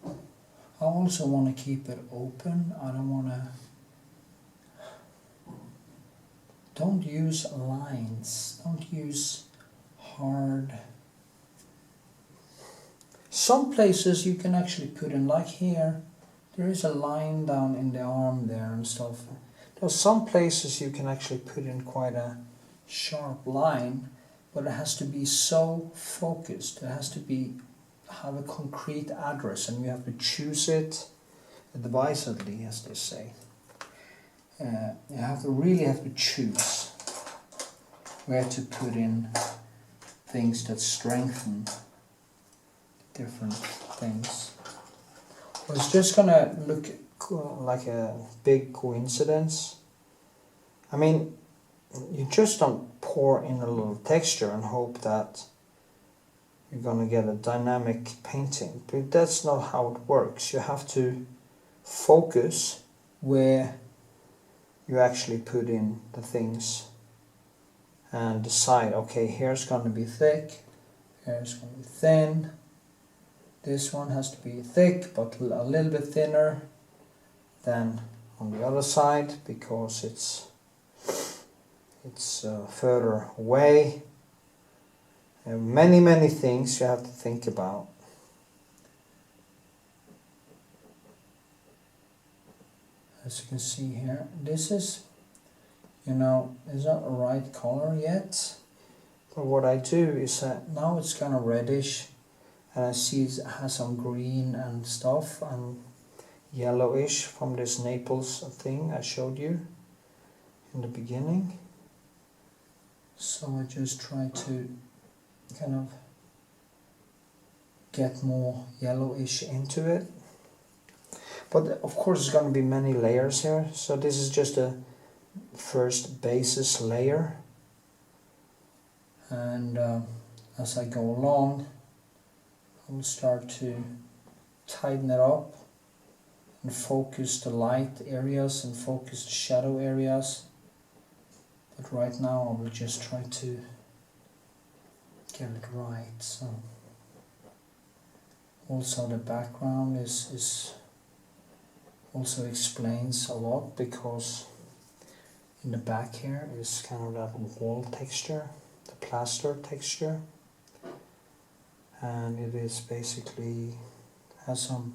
I also want to keep it open. I don't want to, don't use lines, don't use hard. Some places you can actually put in, like here, there is a line down in the arm there and stuff. There's some places you can actually put in quite a sharp line, but it has to be so focused. It has to be have a concrete address, and you have to choose it advisedly, as they say. You really have to choose where to put in things that strengthen different things. It's just gonna look like a big coincidence. I mean, you just don't pour in a little texture and hope that you're gonna get a dynamic painting. But that's not how it works. You have to focus where you actually put in the things and decide, okay, here's gonna be thick, here's gonna be thin, this one has to be thick but a little bit thinner than on the other side because it's further away, There are many things you have to think about. As you can see here, this is, it's not the right color yet. But what I do is that now it's kind of reddish, and I see it has some green and stuff and yellowish from this Naples thing I showed you in the beginning. So I just try to kind of get more yellowish into it. But of course there's going to be many layers here, so this is just a first basis layer. And as I go along, I will start to tighten it up and focus the light areas and focus the shadow areas. But right now I will just try to get it right. So also the background is also explains a lot, because in the back here is kind of that wall texture, the plaster texture, and it is basically has some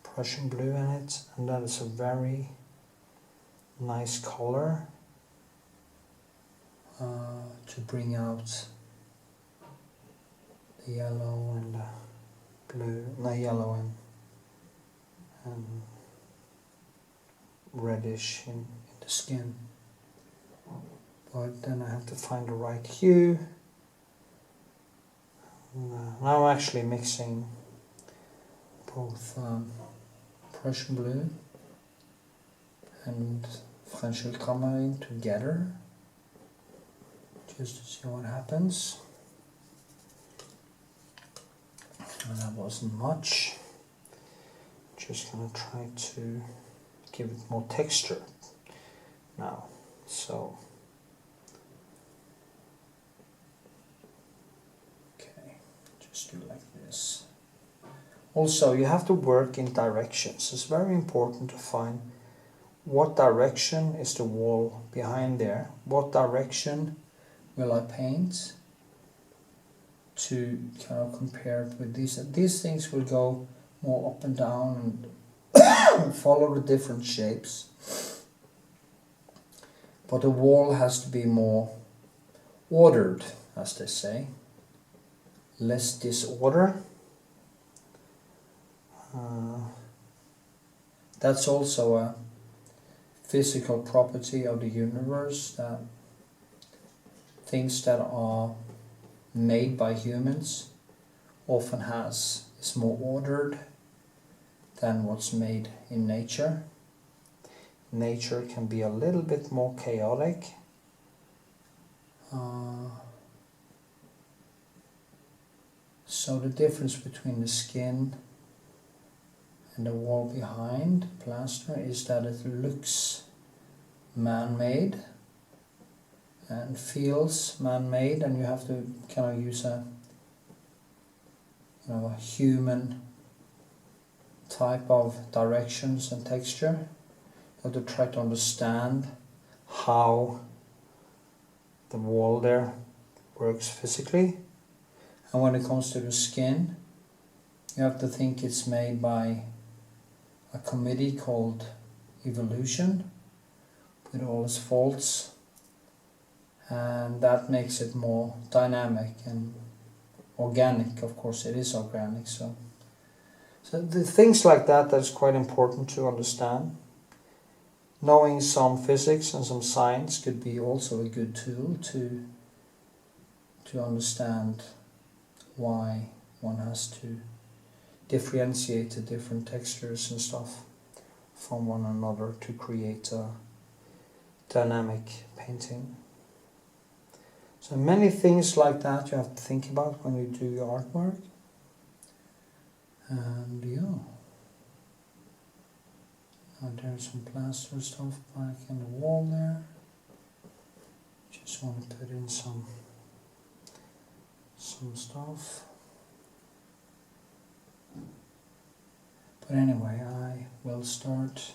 Prussian blue in it, and that is a very nice color to bring out the yellow and the blue, no, yellow and reddish in the skin. But then I have to find the right hue. Now I'm actually mixing both Prussian blue and French ultramarine together, just to see what happens. And that wasn't much. Just gonna try to give it more texture now. So okay, just do like this. Also, you have to work in directions. It's very important to find what direction is the wall behind there, what direction will I paint, to kind of compare it with these. These things will go more up and down and follow the different shapes. But the wall has to be more ordered, as they say. Less disorder. That's also a physical property of the universe, that things that are made by humans often is more ordered than what's made in nature. Nature can be a little bit more chaotic. So the difference between the skin and the wall behind plaster is that it looks man-made and feels man-made, and you have to kind of use a human type of directions and texture. You have to try to understand how the wall there works physically. And when it comes to the skin, you have to think it's made by a committee called evolution, with all its faults, and that makes it more dynamic and organic. Of course it is organic, so the things like that's quite important to understand. Knowing some physics and some science could be also a good tool to understand why one has to differentiate the different textures and stuff from one another to create a dynamic painting. So many things like that you have to think about when you do your artwork. And yeah, and there's some plaster stuff back in the wall there. Just want to put in some stuff. But anyway, I will start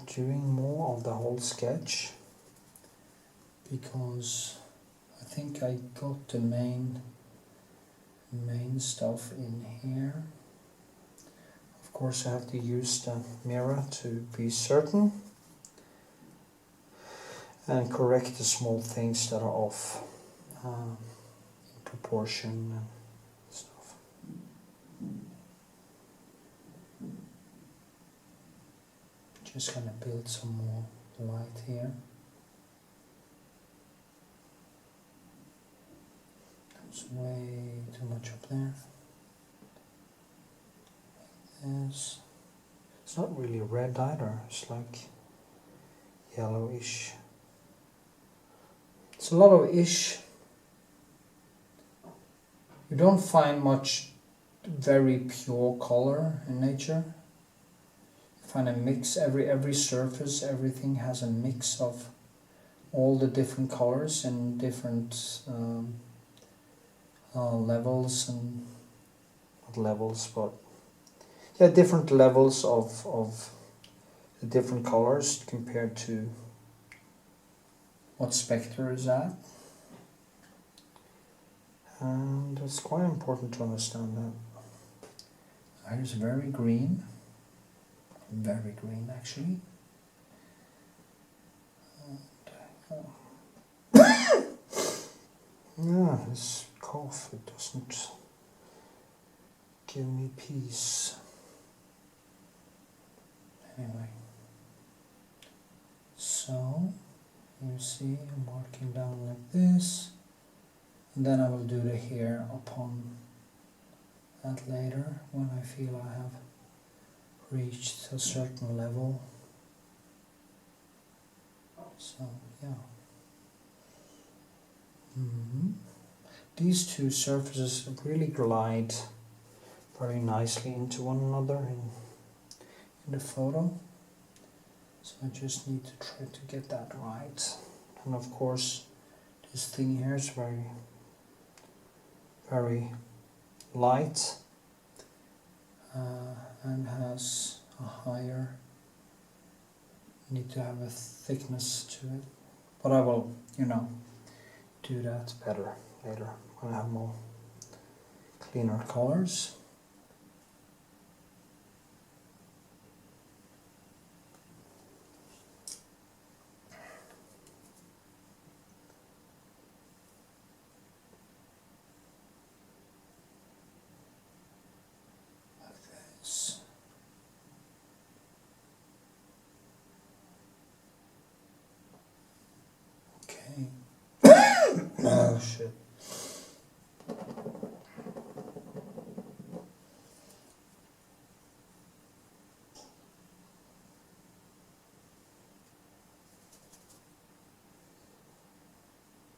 doing more of the whole sketch, because I think I got the main stuff in here. Of course I have to use the mirror to be certain and correct the small things that are off in proportion and stuff. Just gonna build some more light here. There's way too much up there. Like this. It's not really red either, it's like yellowish. It's a lot of ish. You don't find much very pure color in nature. You find a mix, every surface, everything has a mix of all the different colors and different levels, and not levels, but yeah, different levels of the different colors compared to what Spectre is at. And it's quite important to understand that. Iris is very green actually. And, yeah, this cough, it doesn't give me peace. Anyway, so you see I'm working down like this, and then I will do the hair upon that later when I feel I have reached a certain level. So yeah. These two surfaces really glide very nicely into one another in the photo. So I just need to try to get that right. And of course this thing here is very, very light and has a higher, need to have a thickness to it. But I will, do that better later when I have more cleaner colors. Oh shit.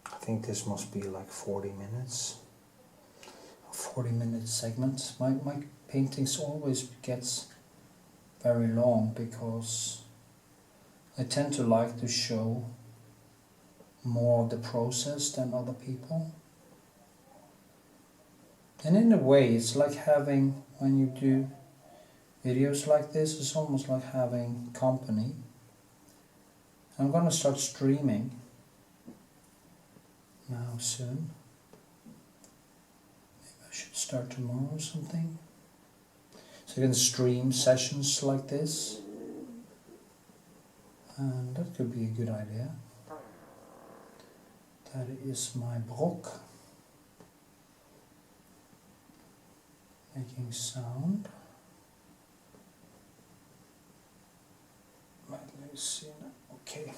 I think this must be like 40 minutes. A 40-minute segment. My paintings always gets very long because I tend to like to show more of the process than other people. And in a way it's like having, when you do videos like this, it's almost like having company. I'm gonna start streaming now soon. Maybe I should start tomorrow or something. So you can stream sessions like this. And that could be a good idea. That is my Brock. Making sound. Right, let's see now. Okay.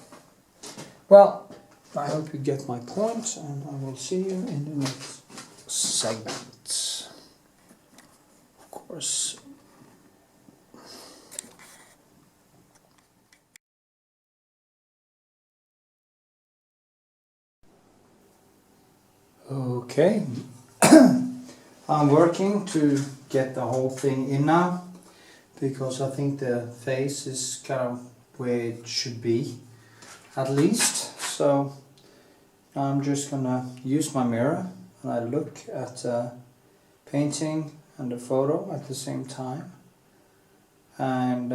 Well, I hope you get my point, and I will see you in the next segment. Of course. Okay. I'm working to get the whole thing in now, because I think the face is kind of where it should be, at least. So I'm just gonna use my mirror and I look at the painting and the photo at the same time, and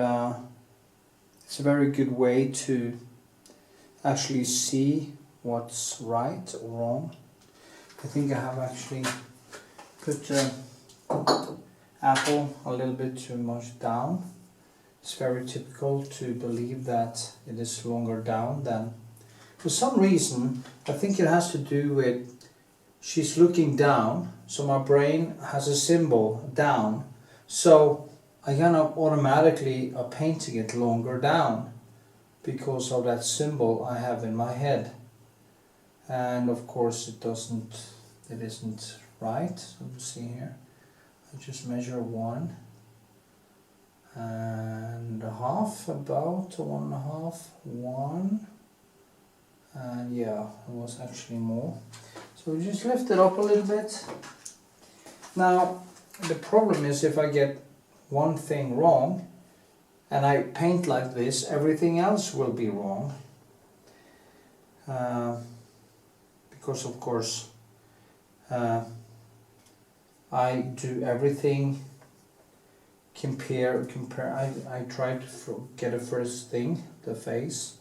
it's a very good way to actually see what's right or wrong I think I have actually put the apple a little bit too much down. It's very typical to believe that it is longer down than... For some reason, I think it has to do with she's looking down, so my brain has a symbol down. So I kind of automatically are painting it longer down because of that symbol I have in my head. And of course it isn't right. So we'll see here. I just measure 1.5, about 1.5, 1, and yeah, it was actually more. So we just lift it up a little bit. Now the problem is if I get one thing wrong and I paint like this, everything else will be wrong. Because of course I do everything compare. I try to get a first thing, the face,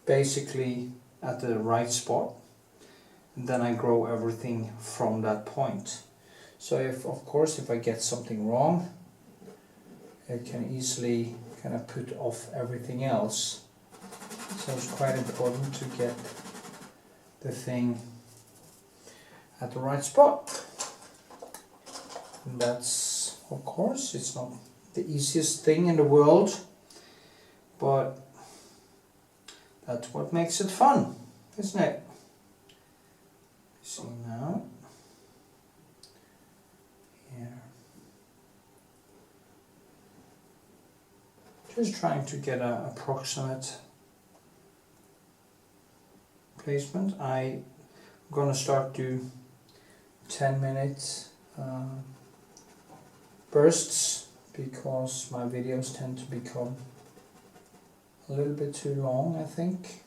basically at the right spot, and then I grow everything from that point. So if I get something wrong, it can easily kind of put off everything else. So it's quite important to get the thing at the right spot. And that's, of course, it's not the easiest thing in the world, but that's what makes it fun, isn't it? See now, here, just trying to get an approximate placement. I'm gonna start do 10-minute bursts because my videos tend to become a little bit too long, I think.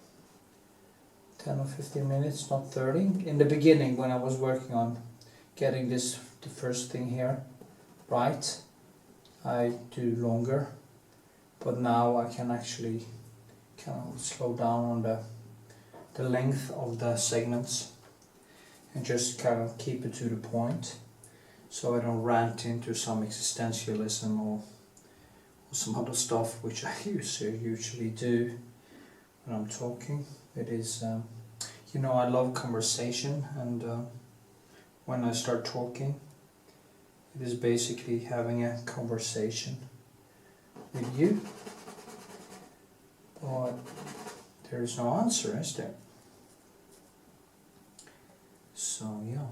10 or 15 minutes, not 30. In the beginning, when I was working on getting the first thing here right, I do longer, but now I can actually kind of slow down on the length of the segments and just kind of keep it to the point, so I don't rant into some existentialism or some other stuff, which I usually do when I'm talking. It is, you know, I love conversation, and when I start talking, it is basically having a conversation with you, but there is no answer, is there? So yeah.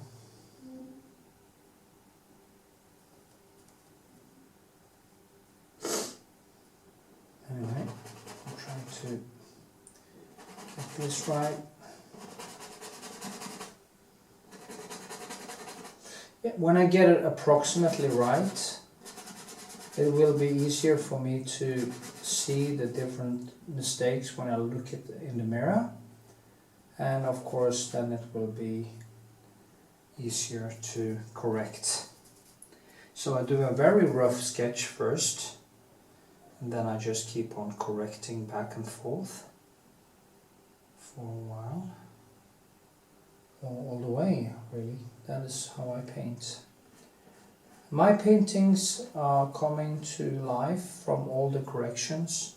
Anyway, I'm trying to get this right. Yeah, when I get it approximately right, it will be easier for me to see the different mistakes when I look at in the mirror, and of course then it will be easier to correct. So I do a very rough sketch first, and then I just keep on correcting back and forth for a while, all the way really. That is how I paint. My paintings are coming to life from all the corrections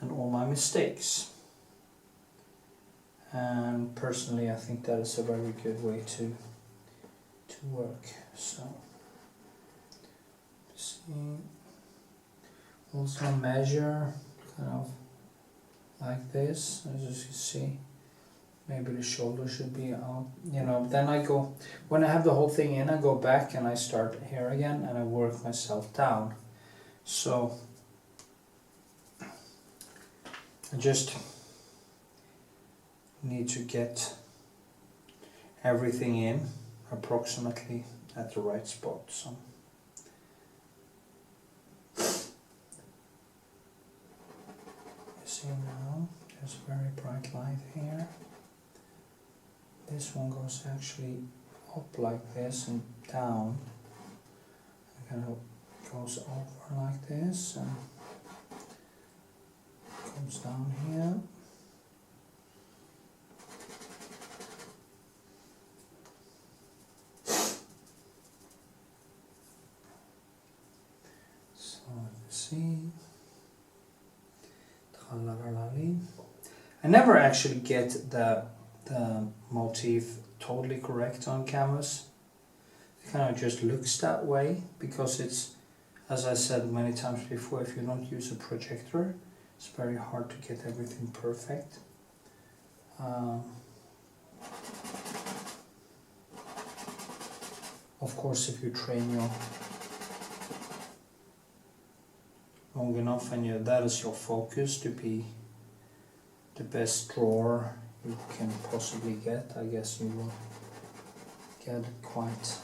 and all my mistakes, and personally I think that is a very good way to work. So see, also measure kind of like this, as you see. Maybe the shoulder should be out, you know. Then I go, when I have the whole thing in, I go back and I start here again and I work myself down. So I just need to get everything in approximately at the right spot. So you see now, there's a very bright light here. This one goes actually up like this and down. It kind of goes over like this and comes down here. I never actually get the motif totally correct on canvas. It kind of just looks that way because it's, as I said many times before, if you don't use a projector, it's very hard to get everything perfect. Of course, if you train your long enough and that is your focus to be the best drawer you can possibly get, I guess you will get it quite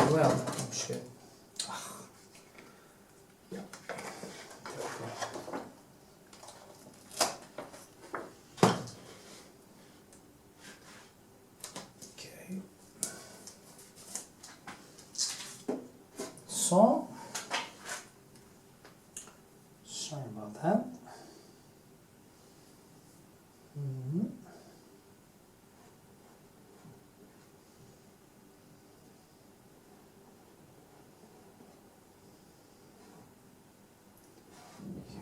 well. Oh shit. Yeah. Okay. So, sorry about that.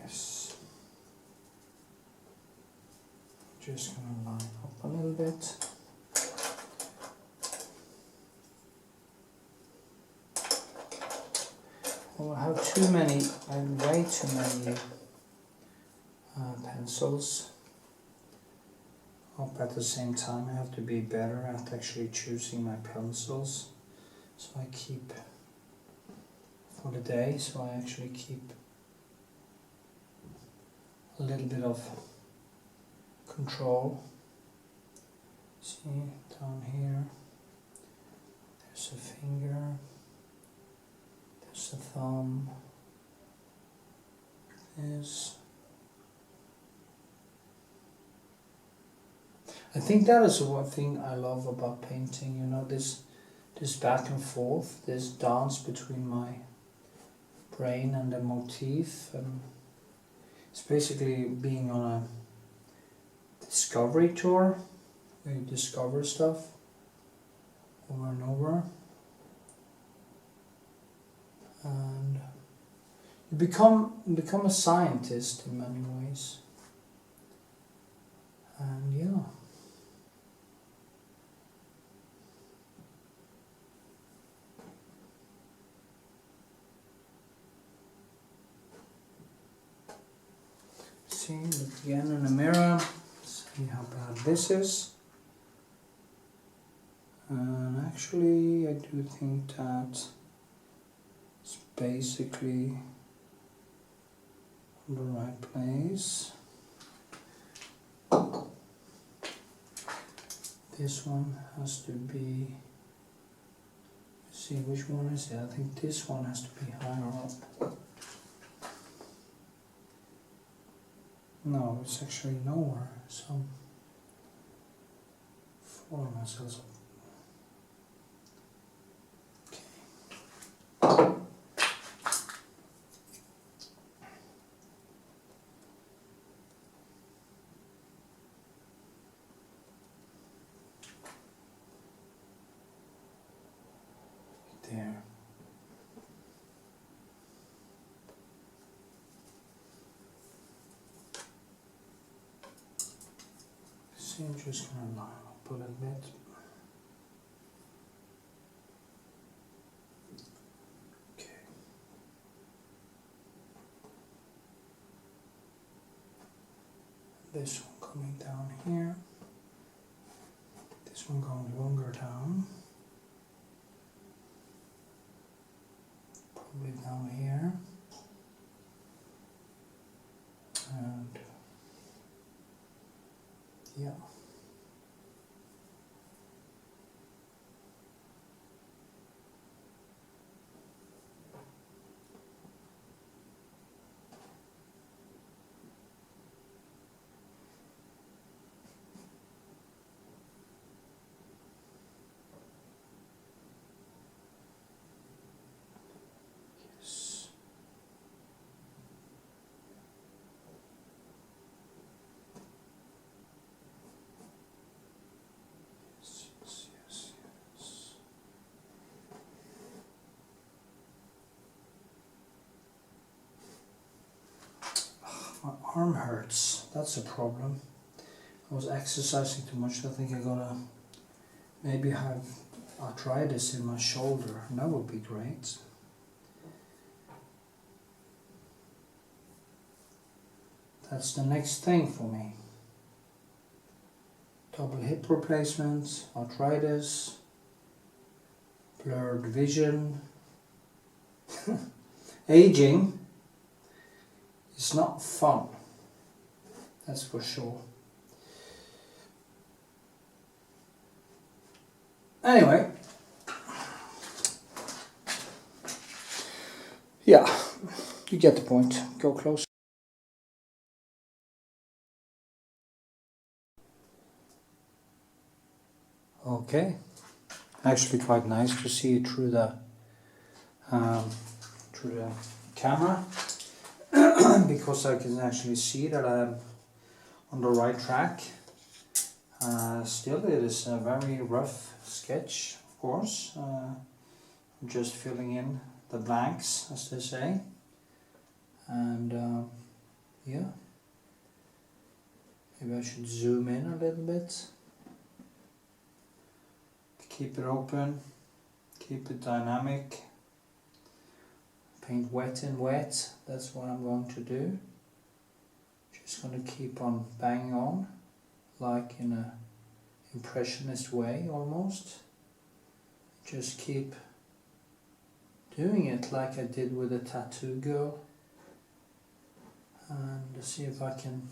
Yes. Just gonna line up a little bit. Oh, I have way too many pencils up at the same time. I have to be better at actually choosing my pencils. So I keep, for the day, so I actually keep a little bit of control. See, down here, there's a finger, there's a thumb, this. I think that is one thing I love about painting, you know, this back and forth, this dance between my brain and the motif. It's basically being on a discovery tour where you discover stuff over and over, and you become a scientist in many ways. And yeah. See, look again in the mirror, see how bad this is. And actually I do think that it's basically in the right place. This one has to be, let's see which one is it? I think this one has to be higher up. No, it's actually nowhere, so for myself. Okay. There. See, I'm just gonna line up a little bit. Okay. This one coming down here. This one going longer down. Probably down here. And yeah. Yes. arm hurts. That's a problem. I was exercising too much. I think I gotta maybe have arthritis in my shoulder. That would be great. That's the next thing for me. Double hip replacements, arthritis, blurred vision. Aging is not fun, that's for sure. Anyway, yeah, you get the point. Go close. Okay, actually quite nice to see it through the camera because I can actually see that I'm on the right track. Still, it is a very rough sketch, of course. I'm just filling in the blanks, as they say, and yeah, maybe I should zoom in a little bit. Keep it open, keep it dynamic, paint wet in wet, that's what I'm going to do. Just going to keep on banging on, like in a impressionist way almost. Just keep doing it like I did with the tattoo girl, and see if I can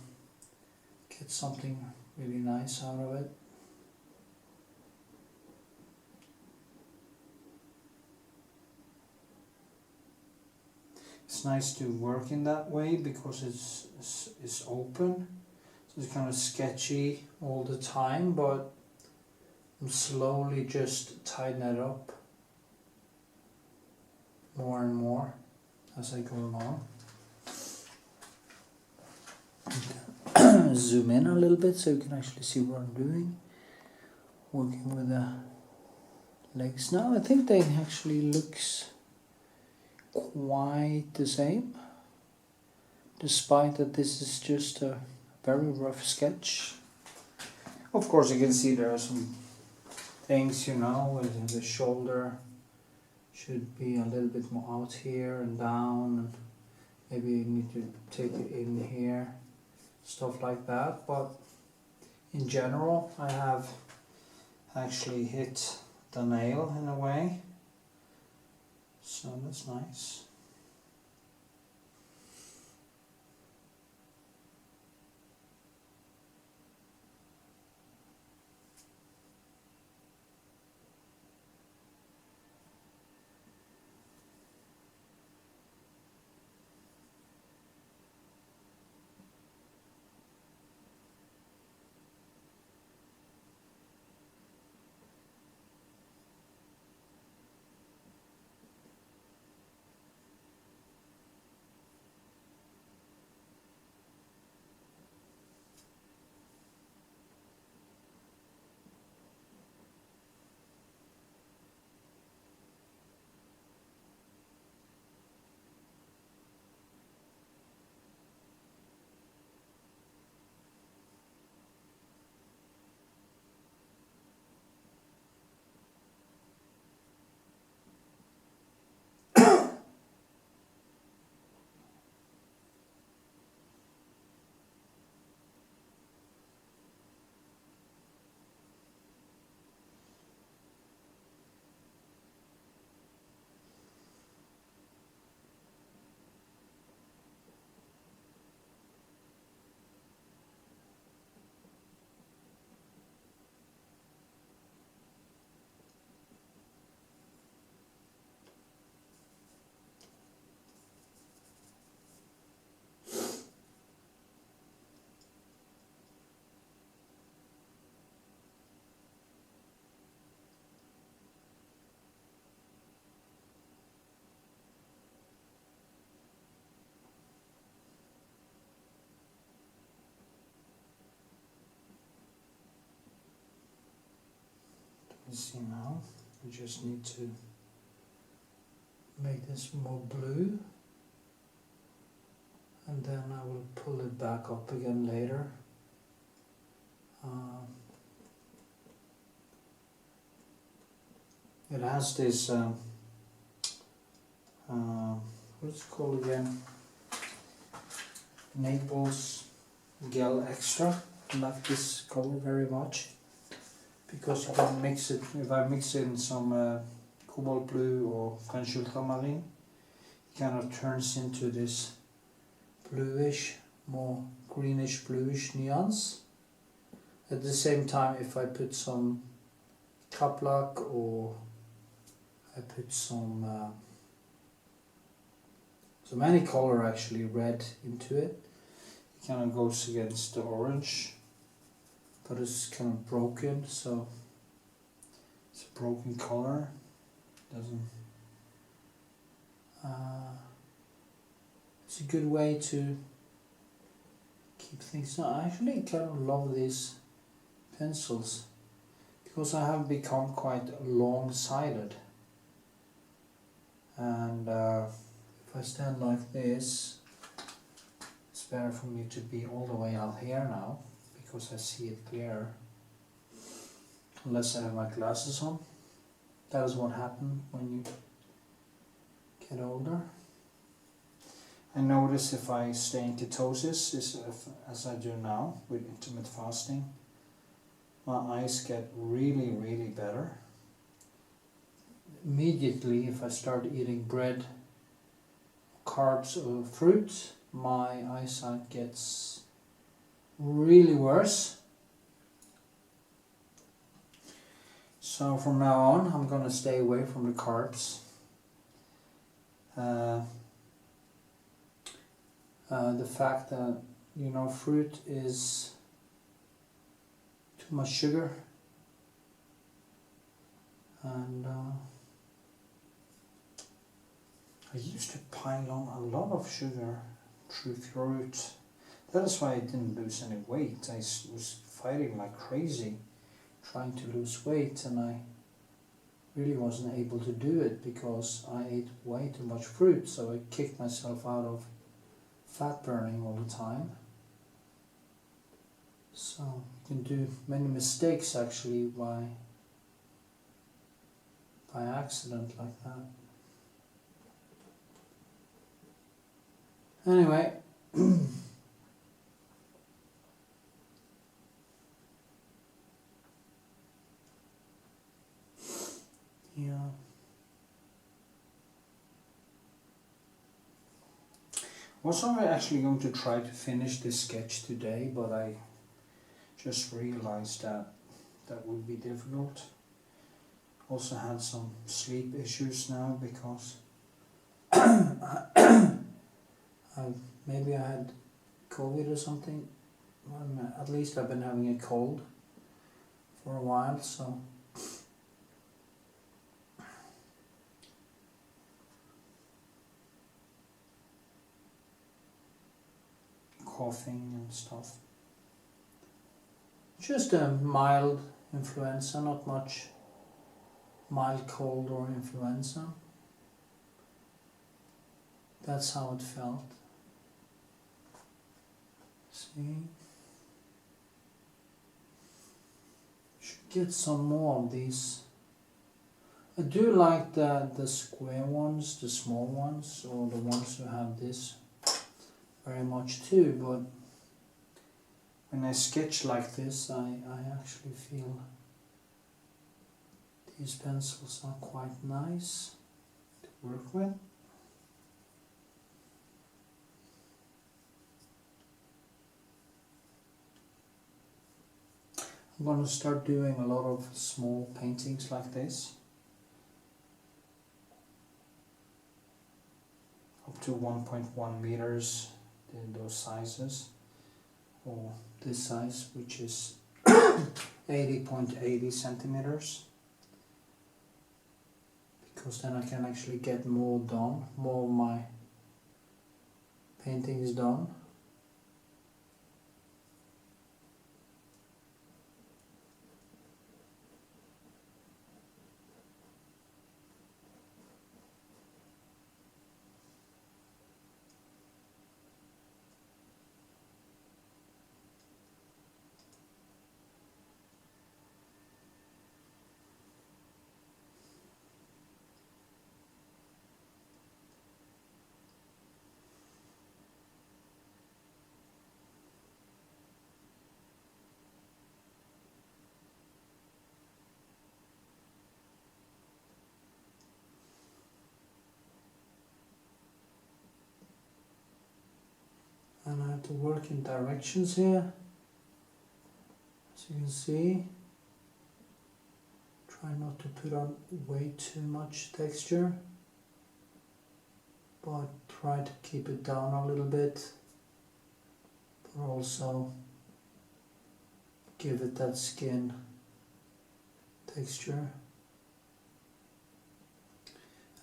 get something really nice out of it. It's nice to work in that way because it's open, so it's kind of sketchy all the time, but I'm slowly just tightening it up more and more as I go along. Zoom in a little bit so you can actually see what I'm doing. Working with the legs now. I think they actually looks quite the same, despite that this is just a very rough sketch. Of course you can see there are some things, you know, with the shoulder should be a little bit more out here and down, and maybe you need to take it in here, stuff like that, but in general I have actually hit the nail in a way. So that's nice. You see now, we just need to make this more blue and then I will pull it back up again later. It has this what's it called again? Naples Gel Extra. I like this color very much because you can mix it. If I mix in some cobalt blue or French ultramarine, it kind of turns into this bluish, more greenish bluish nuance. At the same time, if I put some Kaplak or I put some any color, actually red, into it, it kind of goes against the orange, but it's kind of broken, so it's a broken color. Doesn't it's a good way to keep things. I actually kind of love these pencils because I have become quite long-sighted, and if I stand like this, it's better for me to be all the way out here now because I see it clearer, unless I have my glasses on. That is what happens when you get older. I notice if I stay in ketosis, as I do now with intermittent fasting, my eyes get really, really better. Immediately, if I start eating bread, carbs or fruit, my eyesight gets really worse. So from now on, I'm going to stay away from the carbs. The fact that, you know, fruit is too much sugar, and I used to pile on a lot of sugar through fruit. That is why I didn't lose any weight. I was fighting like crazy trying to lose weight, and I really wasn't able to do it because I ate way too much fruit, so I kicked myself out of fat burning all the time. So you can do many mistakes actually by accident like that. Anyway, yeah. Was I actually going to try to finish this sketch today, but I just realized that that would be difficult. Also had some sleep issues now because maybe I had COVID or something. At least I've been having a cold for a while, so coughing and stuff. Just a mild influenza, not much mild cold or influenza. That's how it felt. See? Should get some more of these. I do like the square ones, the small ones, or the ones who have this very much too, but when I sketch like this, I actually feel these pencils are quite nice to work with. I'm going to start doing a lot of small paintings like this, up to 1.1 meters, in those sizes, or this size, which is 80.80 centimeters, because then I can actually get more done, more of my paintings done. to work in directions here, as you can see. Try not to put on way too much texture, but try to keep it down a little bit, but also give it that skin texture.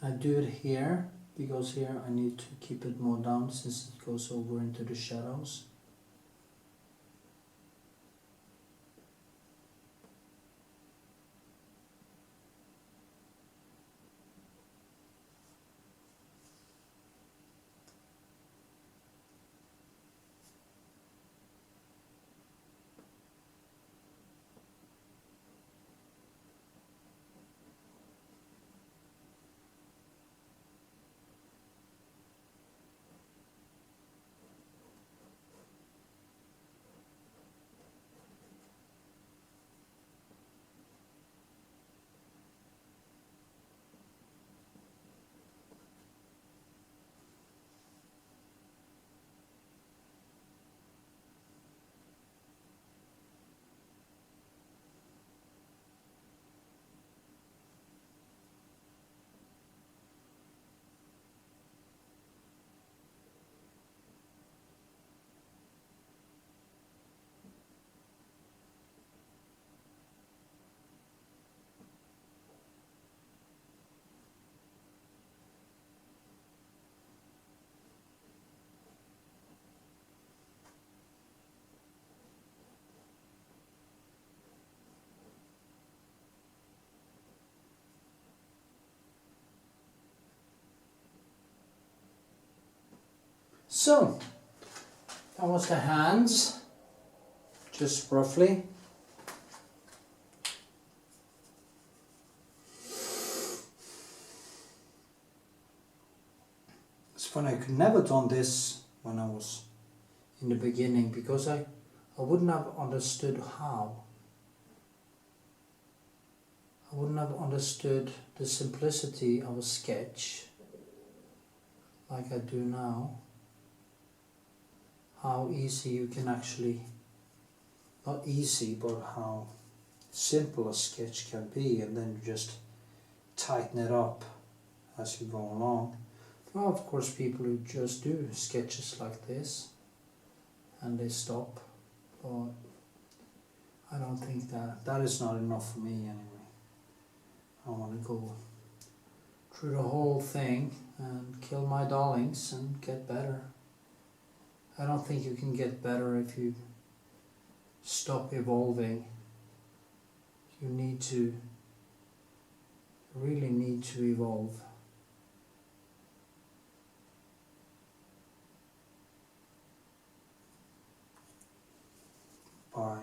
I do it here because here I need to keep it more down since it goes over into the shadows. So, that was the hands, just roughly. It's funny, I could never done this when I was in the beginning because I wouldn't have understood how. I wouldn't have understood the simplicity of a sketch like I do now. How easy you can actually, not easy, but how simple a sketch can be, and then you just tighten it up as you go along. There are of course people who just do sketches like this and they stop, but I don't think that is not enough for me anyway. I want to go through the whole thing and kill my darlings and get better. I don't think you can get better if you stop evolving. You really need to evolve. By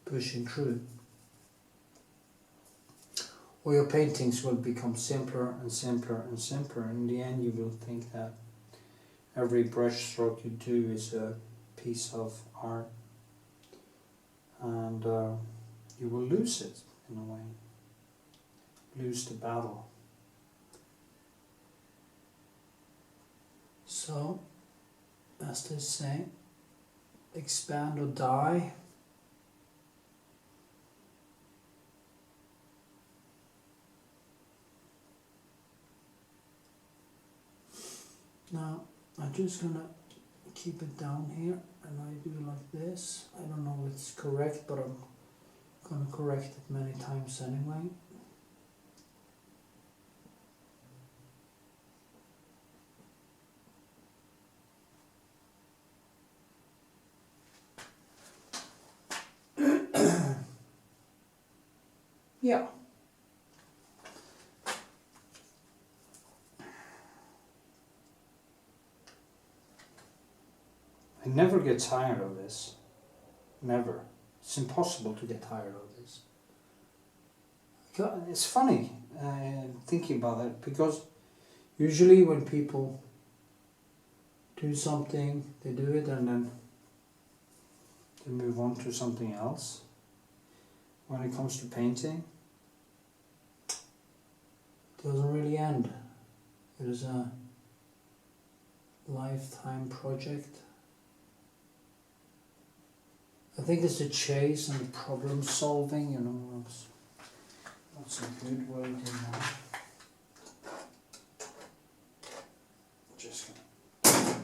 pushing through. Or your paintings will become simpler and simpler and simpler. In the end you will think that every brush stroke you do is a piece of art, and you will lose it in a way, lose the battle. So, as they say, expand or die. Now, I'm just gonna keep it down here, and I do like this. I don't know if it's correct, but I'm gonna correct it many times anyway. Yeah. I never get tired of this. Never. It's impossible to get tired of this. It's funny thinking about it, because usually when people do something, they do it and then they move on to something else. When it comes to painting, it doesn't really end. It is a lifetime project. I think it's the chase and the problem solving, you know, that's a good way to know. Just gonna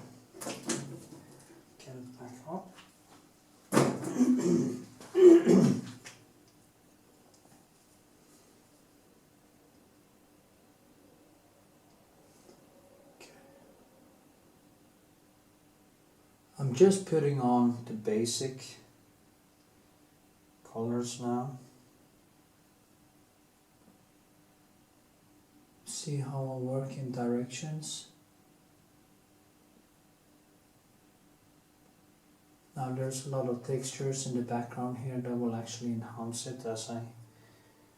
get it back up. I'm just putting on the basic colors now. See how I work in directions. Now there's a lot of textures in the background here that will actually enhance it as I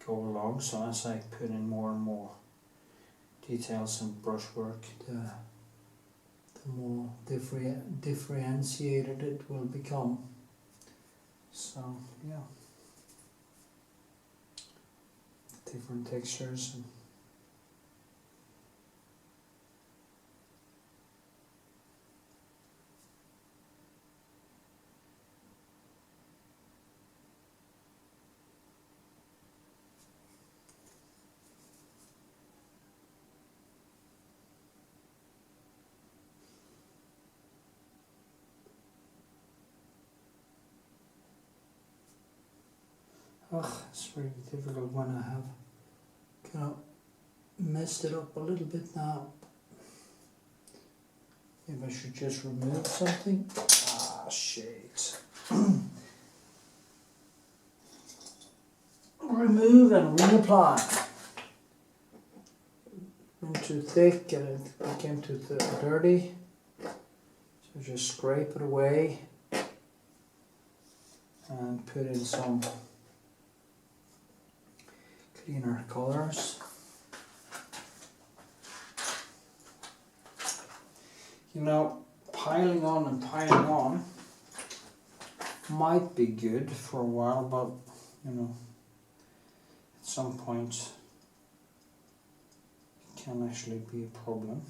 go along. So as I put in more and more details and brushwork, the more differentiated it will become. So yeah, different textures. And it's really difficult when I have kind of messed it up a little bit now. Maybe I should just remove something. Ah, shit. Remove and reapply. Went too thick and it became too dirty. So just scrape it away and put in some cleaner colors. You know, piling on and piling on might be good for a while, but you know, at some point it can actually be a problem.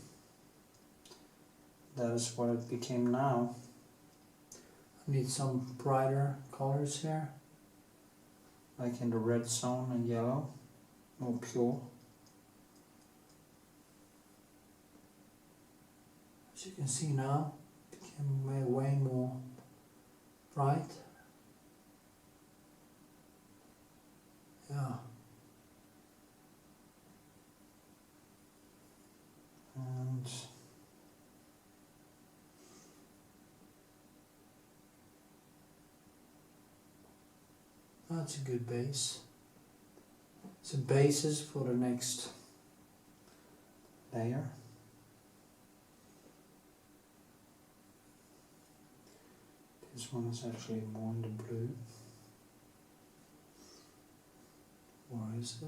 That is what it became now. I need some brighter colors here, like in the red zone and yellow, more pure. As you can see now, it became way more bright. Yeah. And that's a good base. It's a basis for the next layer. This one is actually more in the blue. Or is it?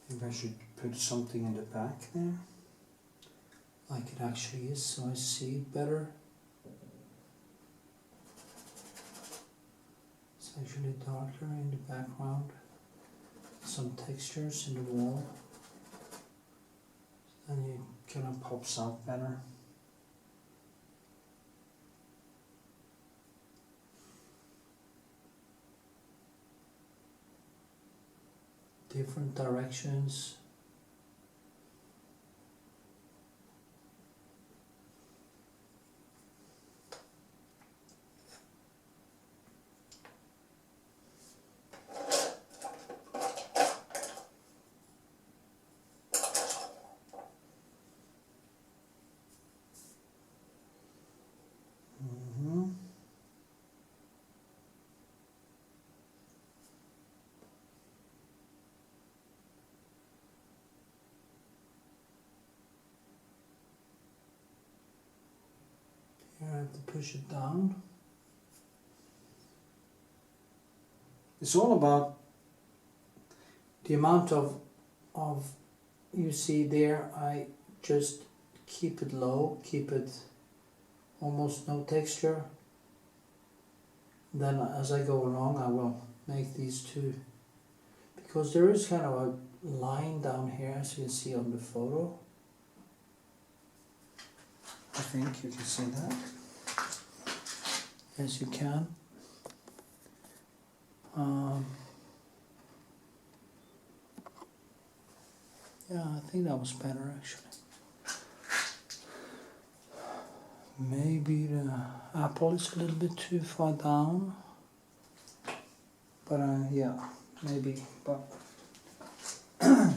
Maybe I should put something in the back there, like it actually is, so I see it better. It's actually darker in the background. Some textures in the wall. And it kind of pops out better. Different directions. Here I have to push it down. It's all about the amount of you see there. I just keep it low, keep it almost no texture. Then as I go along I will make these two, because there is kind of a line down here as you can see on the photo. I think you can see that. Yes, you can. Yeah, I think that was better actually. Maybe the apple is a little bit too far down, but yeah, maybe. But okay,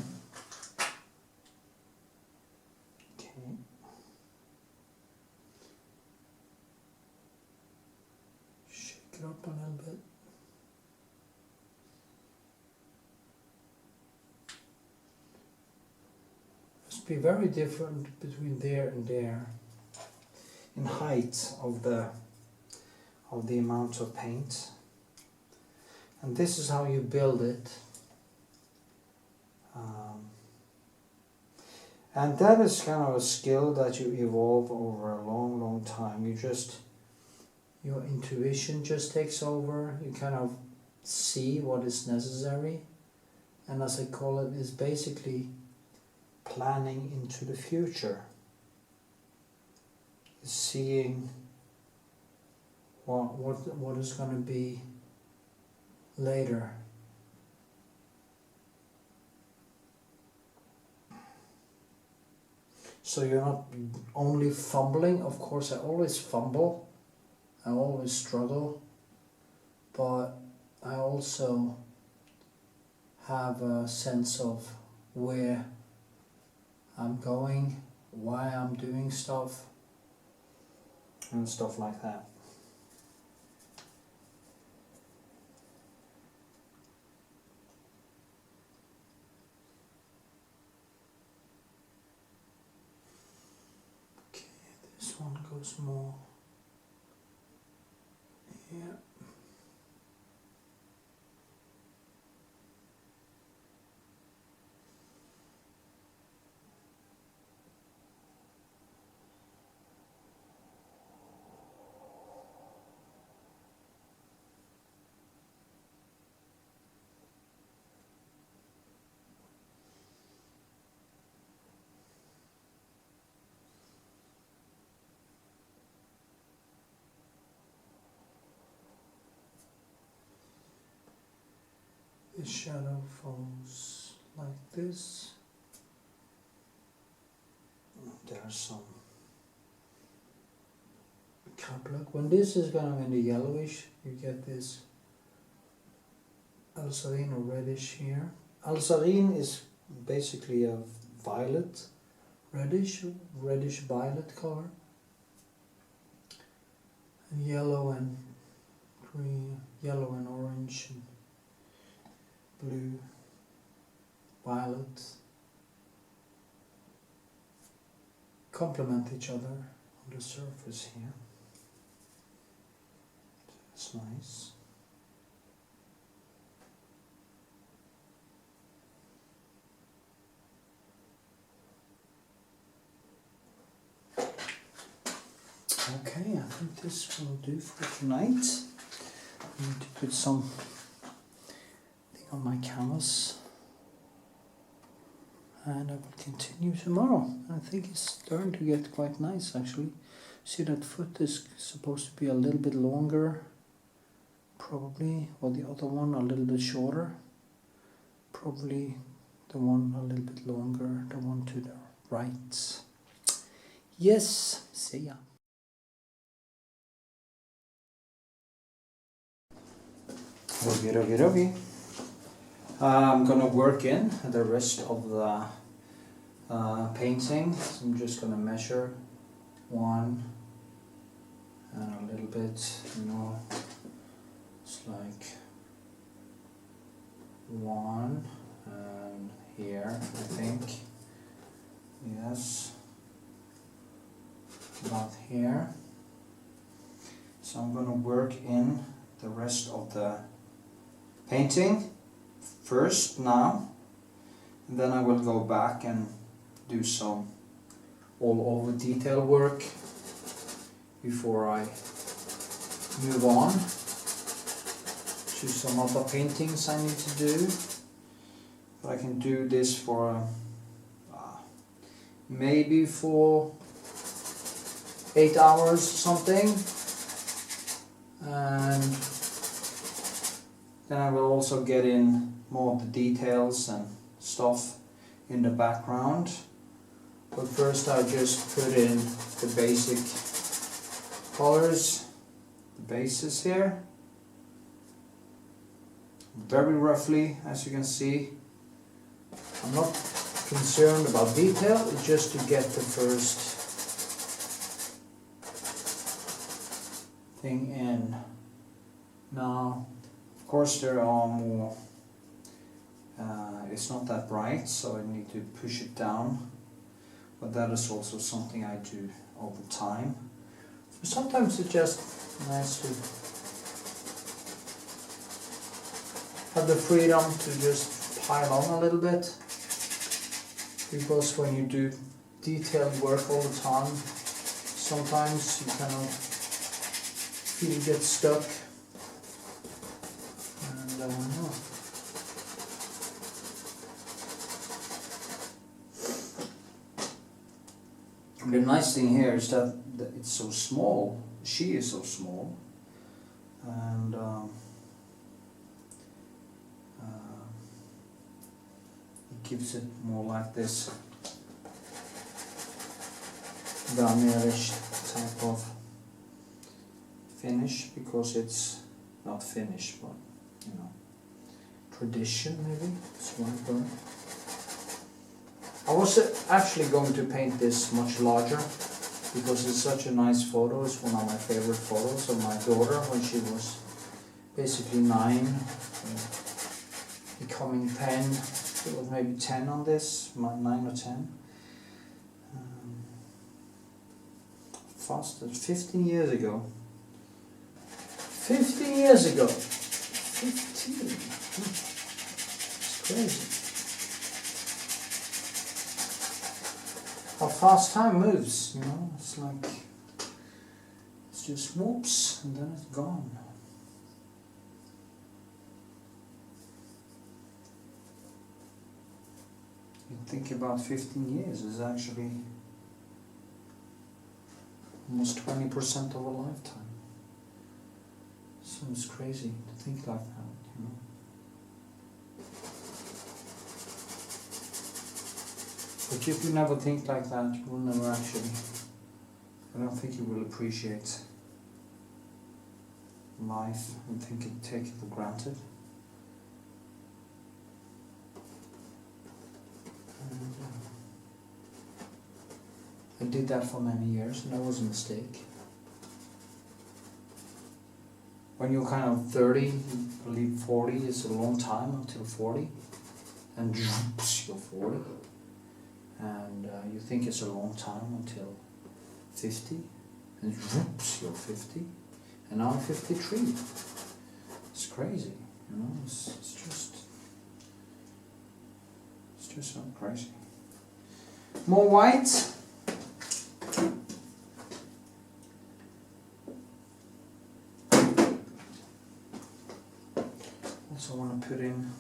shake it up a little bit. Must be very different between there and there in height of the amount of paint, and this is how you build it, and that is kind of a skill that you evolve over a long time. Your intuition just takes over. You kind of see what is necessary, and as I call it, is basically planning into the future. Seeing what is going to be later. So you're not only fumbling. Of course I always fumble, I always struggle, but I also have a sense of where I'm going, why I'm doing stuff, and stuff like that. Okay, this one goes more here. The shadow falls like this. There's some cap look. When this is kind of in the yellowish, you get this alzarine or reddish here. Alzarine is basically a violet, reddish violet color. And yellow and green, yellow and orange and blue, violet complement each other on the surface here. That's nice. Okay, I think this will do for tonight. I need to put something on my canvas, and I will continue tomorrow. I think it's starting to get quite nice actually. See, that foot is supposed to be a little bit longer, probably, or the other one a little bit shorter. Probably the one a little bit longer, the one to the right. Yes, see ya. Okay. I'm gonna work in the rest of the painting. So I'm just gonna measure one and a little bit, it's like one and here, I think. Yes, about here. So I'm gonna work in the rest of the painting first now, and then I will go back and do some all over detail work before I move on to some other paintings I need to do. But I can do this for maybe for 8 hours or something, and then I will also get in more of the details and stuff in the background. But first I just put in the basic colors, the bases here, very roughly, as you can see. I'm not concerned about detail, it's just to get the first thing in. Now, of course, there are more, it's not that bright, so I need to push it down, but that is also something I do over time. Sometimes it's just nice to have the freedom to just pile on a little bit, because when you do detailed work all the time, sometimes you kind of feel you get stuck, and yeah. The nice thing here is that it's so small, she is so small, and it gives it more like this Varnish type of finish, because it's not finished, but you know, tradition maybe, it's one word. I was actually going to paint this much larger, because it's such a nice photo. It's one of my favorite photos of my daughter when she was basically 9, becoming 10. It was maybe 10 on this, 9 or 10. Fast, 15 years ago. 15 years ago! 15! It's crazy. How fast time moves, you know, it's like, it's just whoops, and then it's gone. You think about 15 years is actually almost 20% of a lifetime. Sounds crazy to think like that, you know. But if you never think like that, you will never actually, I don't think you will appreciate life and take it for granted. And, I did that for many years, and that was a mistake. When you're kind of 30, you believe 40 is a long time until 40, and you're 40. And you think it's a long time until 50, and whoops, you're 50, and now I'm 53. It's crazy, you know. It's just so crazy. More white. Also want to put in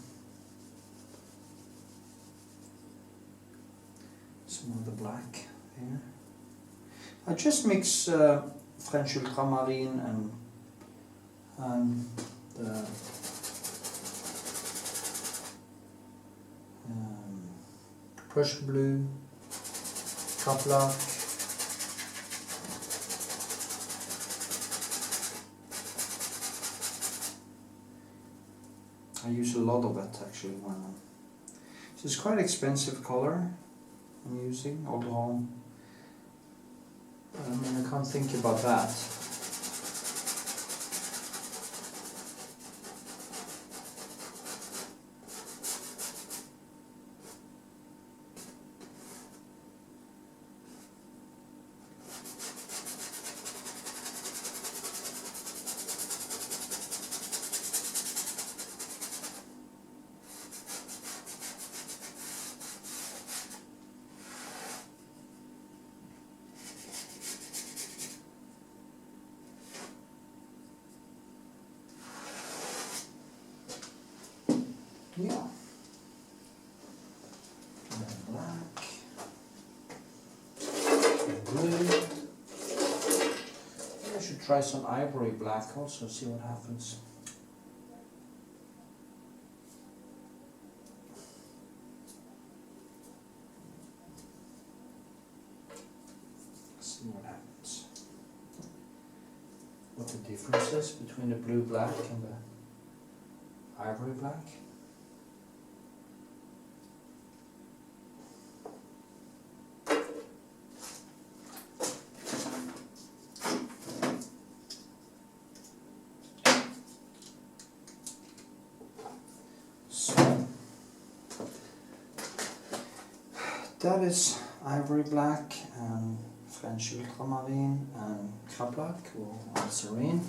some of the black here. I just mix French ultramarine and the brush blue, Kaplan. I use a lot of it actually when so it's quite expensive color I'm using, although I mean I can't think about that. try some ivory black also, see what happens. See what happens. What the difference is between the blue black and the ivory black. That is ivory black and French ultramarine and crablac or ulcerine.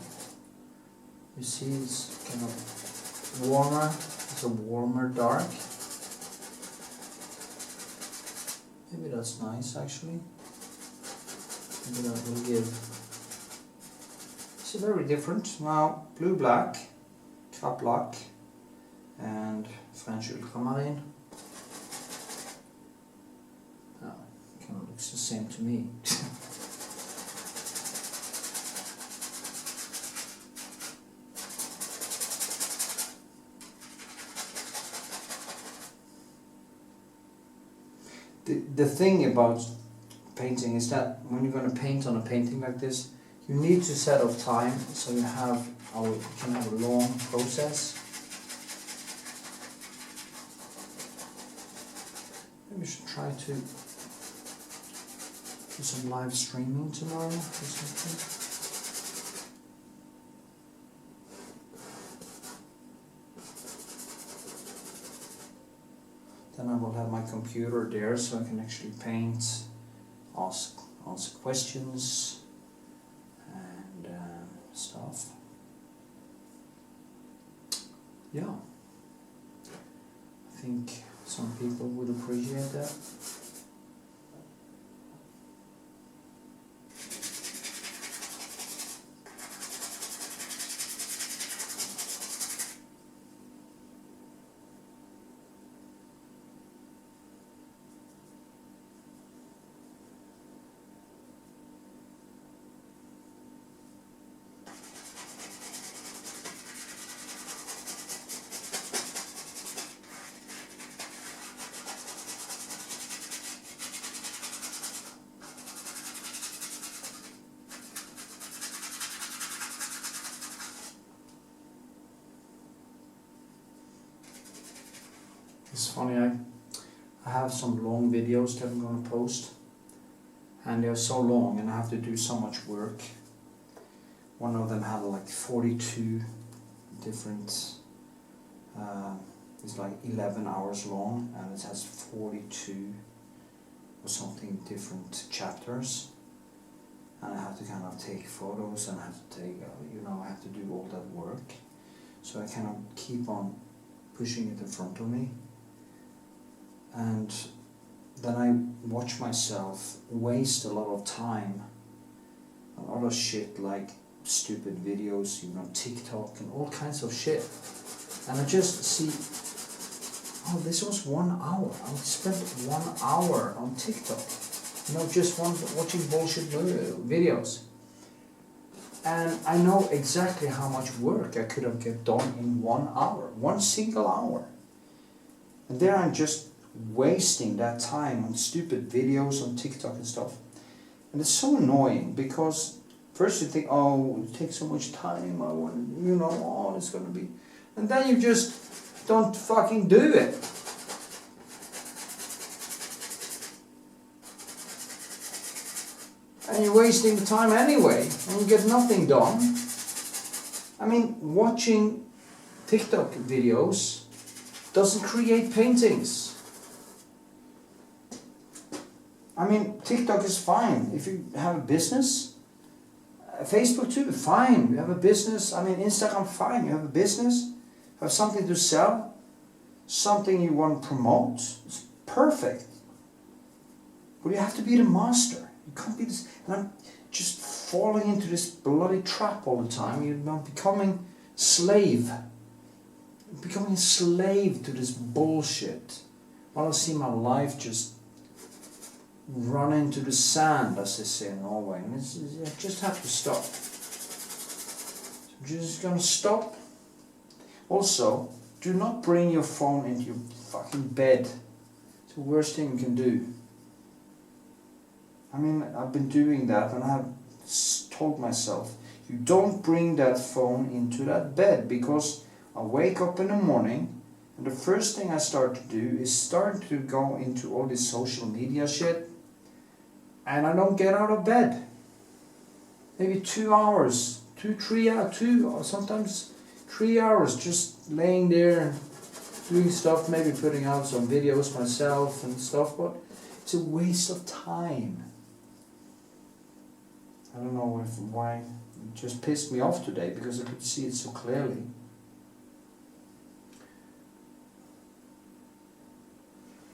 You see it's kind of warmer, it's a warmer dark. Maybe that's nice actually. Maybe that will give. It's very different. Now blue black, crablac and French ultramarine. Looks the same to me. The thing about painting is that when you're going to paint on a painting like this, you need to set off time so you can have a long process. Maybe we should try to do some live streaming tomorrow or something. Then I will have my computer there so I can actually paint, ask questions and stuff. Yeah, I think some people would appreciate that. It's funny, I have some long videos that I'm going to post and they're so long and I have to do so much work. One of them had like 42 different, it's like 11 hours long and it has 42 or something different chapters, and I have to kind of take photos and I have to take, I have to do all that work. So I kind of keep on pushing it in front of me. And then I watch myself waste a lot of time, a lot of shit like stupid videos, TikTok and all kinds of shit. And I just see, oh, this was 1 hour. I spent 1 hour on TikTok, just watching bullshit videos. And I know exactly how much work I could have get done in 1 hour, 1 single hour. And there I'm just wasting that time on stupid videos on TikTok and stuff. And it's so annoying because first you think, oh, it takes so much time, I want, it's gonna be, and then you just don't fucking do it. And you're wasting the time anyway, and you get nothing done. I mean, watching TikTok videos doesn't create paintings. I mean, TikTok is fine if you have a business. Facebook too, fine, you have a business. I mean, Instagram, fine, you have a business. Have something to sell, something you want to promote. It's perfect. But you have to be the master. You can't be this. And I'm just falling into this bloody trap all the time. You're becoming slave. Becoming a slave to this bullshit. While I see my life just run into the sand, as they say in Norway. And I just have to stop. just gonna stop. Also, do not bring your phone into your fucking bed. It's the worst thing you can do. I mean, I've been doing that and I have told myself, you don't bring that phone into that bed, because I wake up in the morning and the first thing I start to do is start to go into all this social media shit, and I don't get out of bed. Maybe 2 hours, 3 hours, sometimes 3 hours just laying there doing stuff, maybe putting out some videos myself and stuff, but it's a waste of time. I don't know why it just pissed me off today, because I could see it so clearly.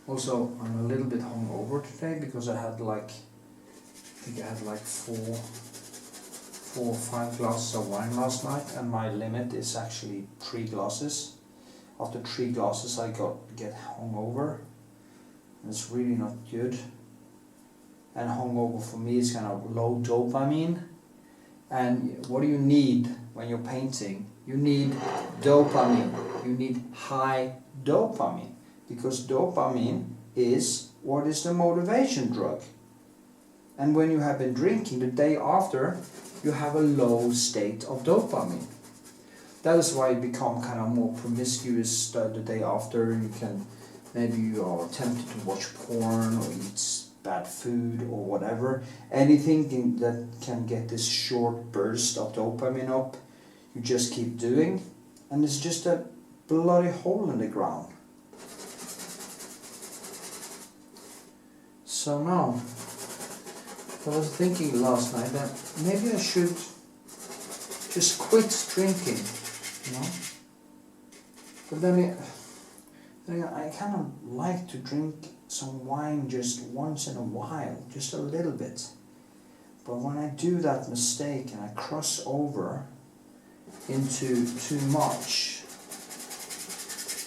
Also, I'm a little bit hungover today because I had like, I think I had like four or five glasses of wine last night, and my limit is actually 3 glasses. After 3 glasses I get hungover, and it's really not good. And hungover for me is kind of low dopamine. And what do you need when you're painting? You need dopamine. You need high dopamine, because dopamine is what is the motivation drug. And when you have been drinking the day after, you have a low state of dopamine. That is why you become kind of more promiscuous the day after. You can, maybe you are tempted to watch porn or eat bad food or whatever. Anything that can get this short burst of dopamine up, you just keep doing, and it's just a bloody hole in the ground. So now, I was thinking last night that maybe I should just quit drinking, you know? But then I kind of like to drink some wine just once in a while, just a little bit. But when I do that mistake and I cross over into too much,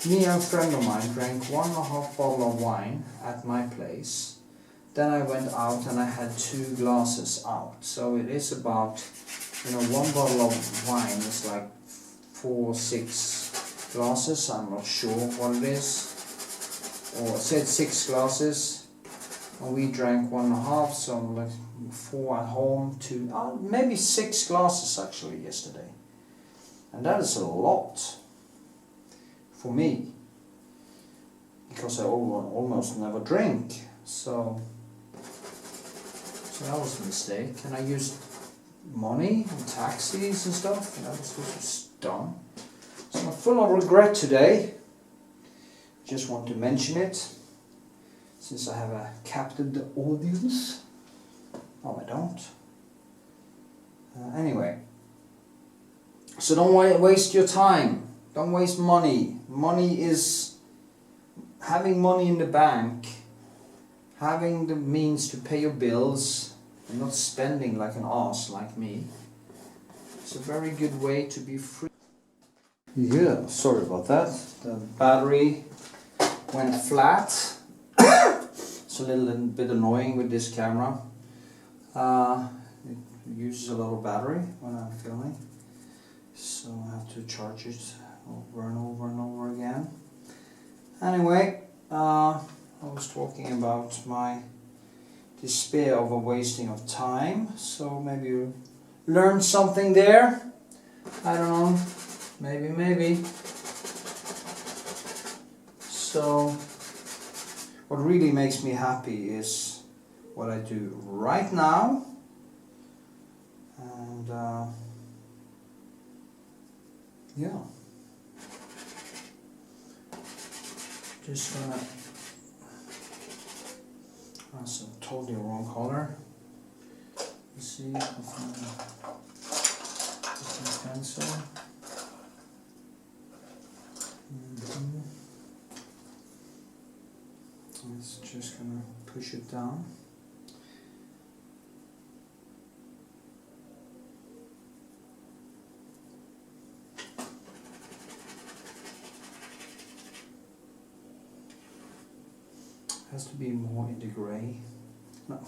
me and a friend of mine drank 1.5 bottle of wine at my place. Then I went out and I had 2 glasses out. So it is about, 1 bottle of wine is like 4 or 6 glasses. I'm not sure what it is. Or I said 6 glasses. And we drank 1.5, so like 4 at home, 2, maybe 6 glasses actually yesterday. And that is a lot for me, because I almost never drink. So that was a mistake, and I used money and taxis and stuff, and that was just dumb. So I'm full of regret today. Just want to mention it, since I have a captive audience. No, I don't. Anyway, so don't waste your time. Don't waste money. Money is having money in the bank, having the means to pay your bills, and not spending like an ass like me. It's a very good way to be free. Yeah, sorry about that. The battery went flat. It's a little bit annoying with this camera. It uses a lot of battery when I'm filming, so I have to charge it over and over and over again. Anyway, I was talking about my despair of a wasting of time, so maybe you learned something there. I don't know, maybe. So what really makes me happy is what I do right now, and yeah, just gonna, that's a totally wrong color. Let's see if I find a pencil. It's just gonna push it down. Has to be more in the gray. No,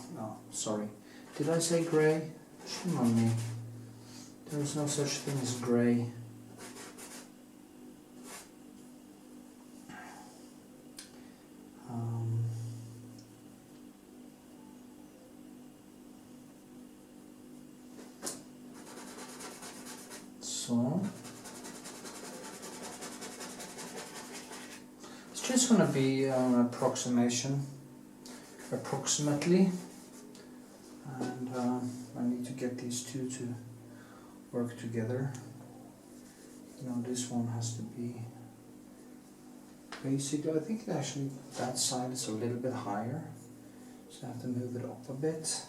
sorry. Did I say gray? Shame on me. There's no such thing as grey. So it's just going to be an approximation, approximately, and I need to get these two to work together. You know, this one has to be basically, I think actually that side is a little bit higher, so I have to move it up a bit.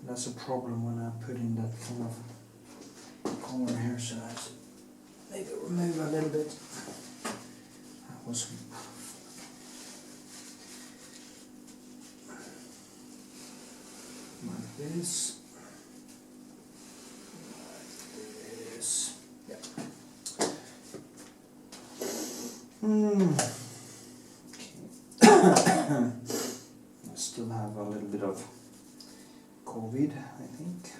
And that's a problem when I put in that kind of corner here, so I have to maybe remove a little bit. That was like this. Like this. Yeah. Okay. I still have a little bit of COVID, I think.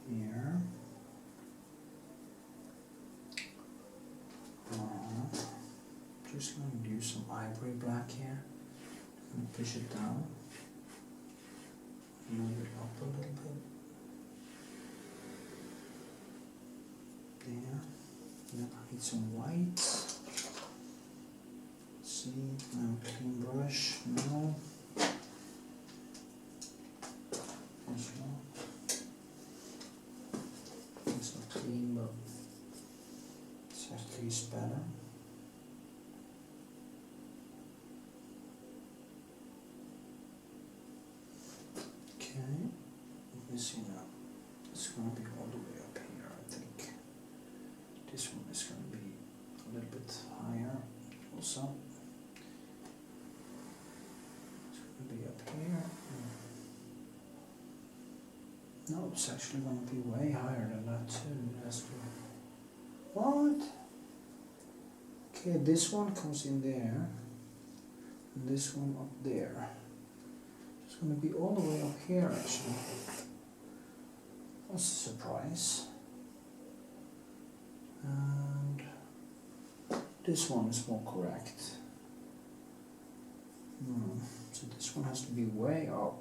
Here. Just going to do some ivory black here. I'm going to push it down. Move it up a little bit. There. Then I need some white. Let's see, now clean brush. No. As well. It's not clean, but it's at least better. Okay, let me see now. It's going to be all the way up here, I think. This one is going to be a little bit higher also. It's going to be up here. No, it's actually going to be way higher than that too. It has to. What? Okay, this one comes in there, and this one up there. It's going to be all the way up here actually. That's a surprise. And this one is more correct. So this one has to be way up.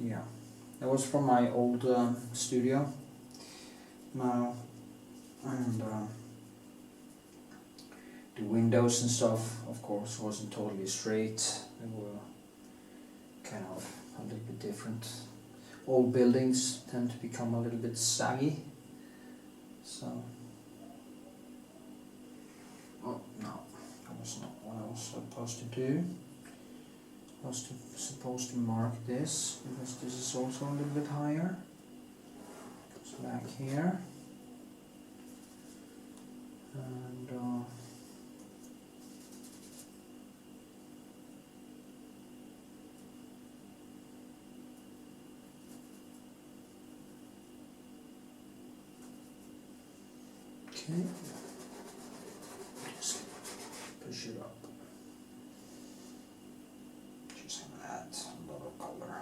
Yeah, that was from my old studio now, and the windows and stuff, of course, wasn't totally straight. They were kind of a little bit different. Old buildings tend to become a little bit saggy, so. Oh no, that was not what I was supposed to do. I was supposed to mark this, because this is also a little bit higher. Goes back here. And okay. Just push it up. Just gonna add a lot of color.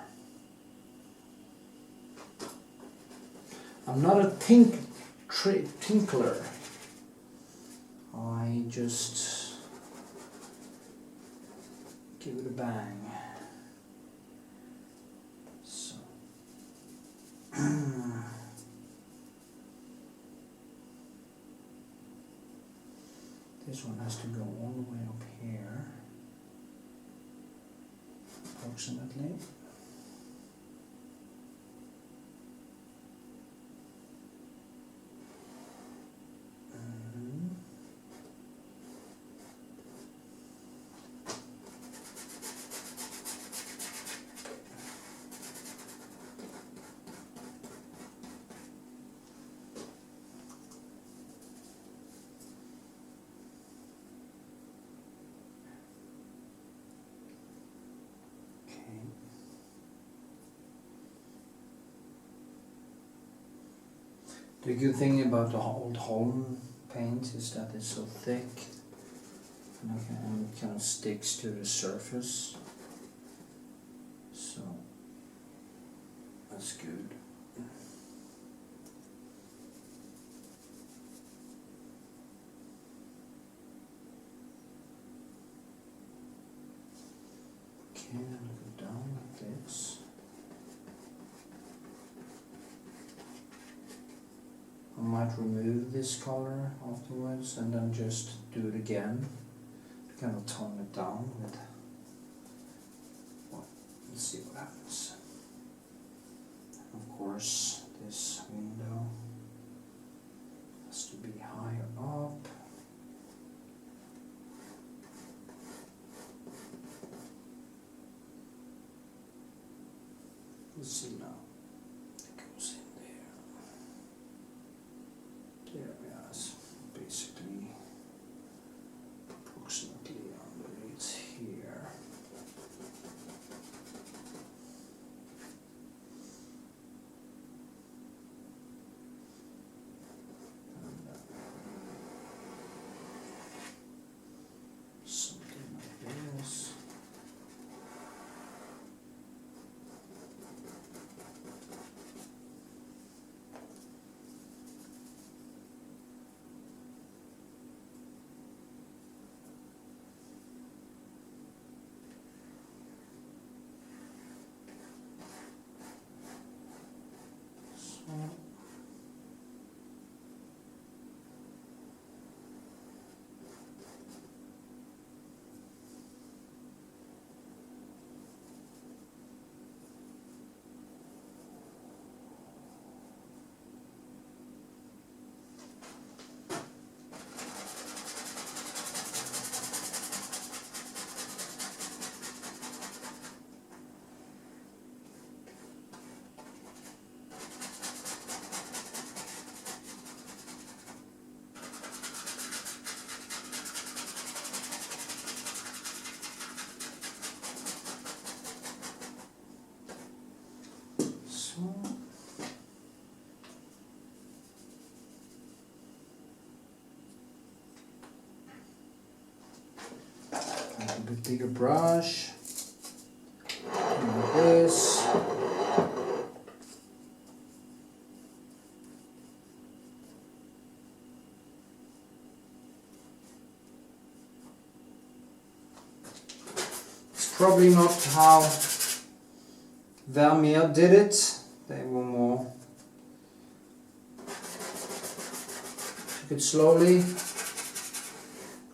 I'm not a tinkler. I just give it a bang. So this one has to go all the way up here, approximately. The good thing about the old Holm paint is that it's so thick and it kind of sticks to the surface. So that's good. Okay, I'll go down like this. I might remove this color afterwards and then just do it again to kind of tone it down with what. Let's see what happens. Of course, this window has to be higher up. Let's see now. It goes in there. There we are. It's basically approximately underneath here. And something like this. A bit bigger brush, like this. It's probably not how Vermeer did it. They were more, took it slowly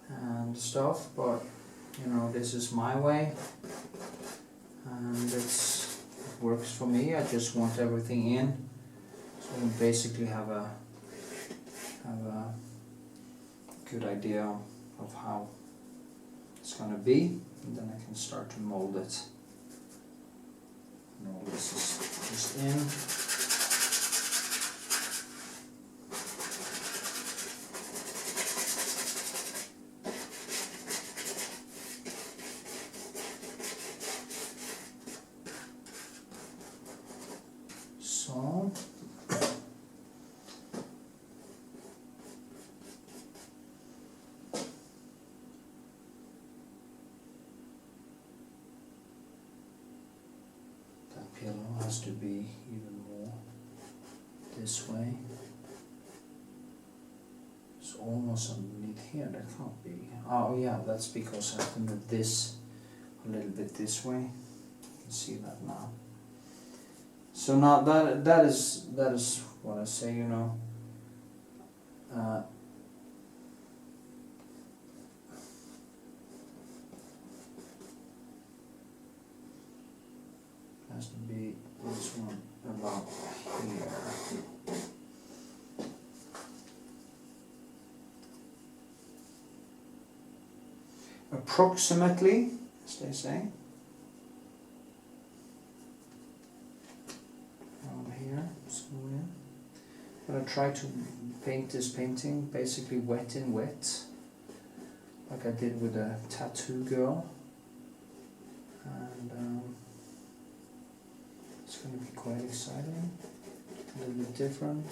and stuff, but you know, this is my way, and it works for me. I just want everything in, so I basically have a good idea of how it's gonna be, and then I can start to mold it. And all this is just in. So that pillow has to be even more this way. It's almost underneath here. That can't be. Oh yeah, that's because I have to move this a little bit this way. You can see that now. So now that is what I say, you know. Has to be this one about here. Approximately, as they say. Somewhere. But I try to paint this painting basically wet in wet, like I did with a tattoo girl, and it's going to be quite exciting, a little bit different.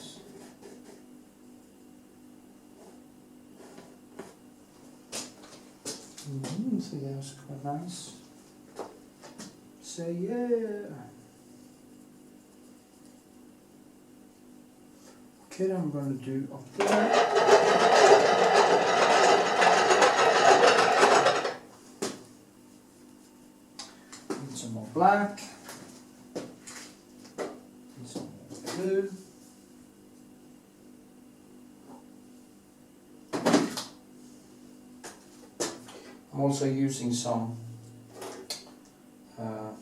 So yeah, it's quite nice. So yeah. Okay, then I'm going to do up there. Need some more black. Need some more blue. I'm also using some I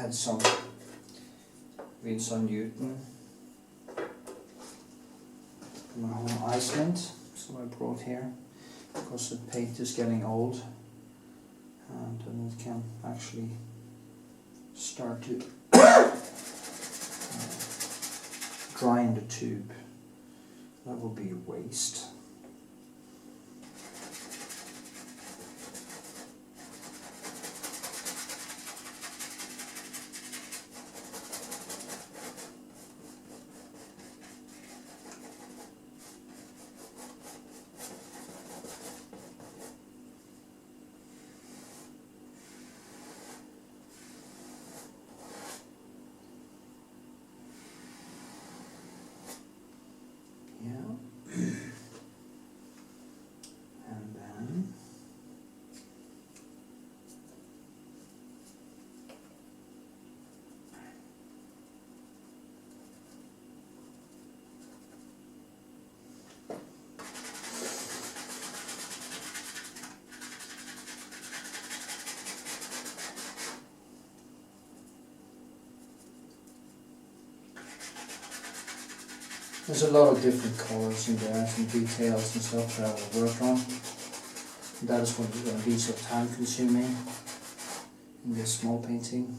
had some Winsor Newton from my home Iceland, so I brought here because the paint is getting old and then it can actually start to dry in the tube. That will be a waste. And then there's a lot of different colors in there, some details and stuff that I will work on. That is what is going to be so time consuming in this small painting.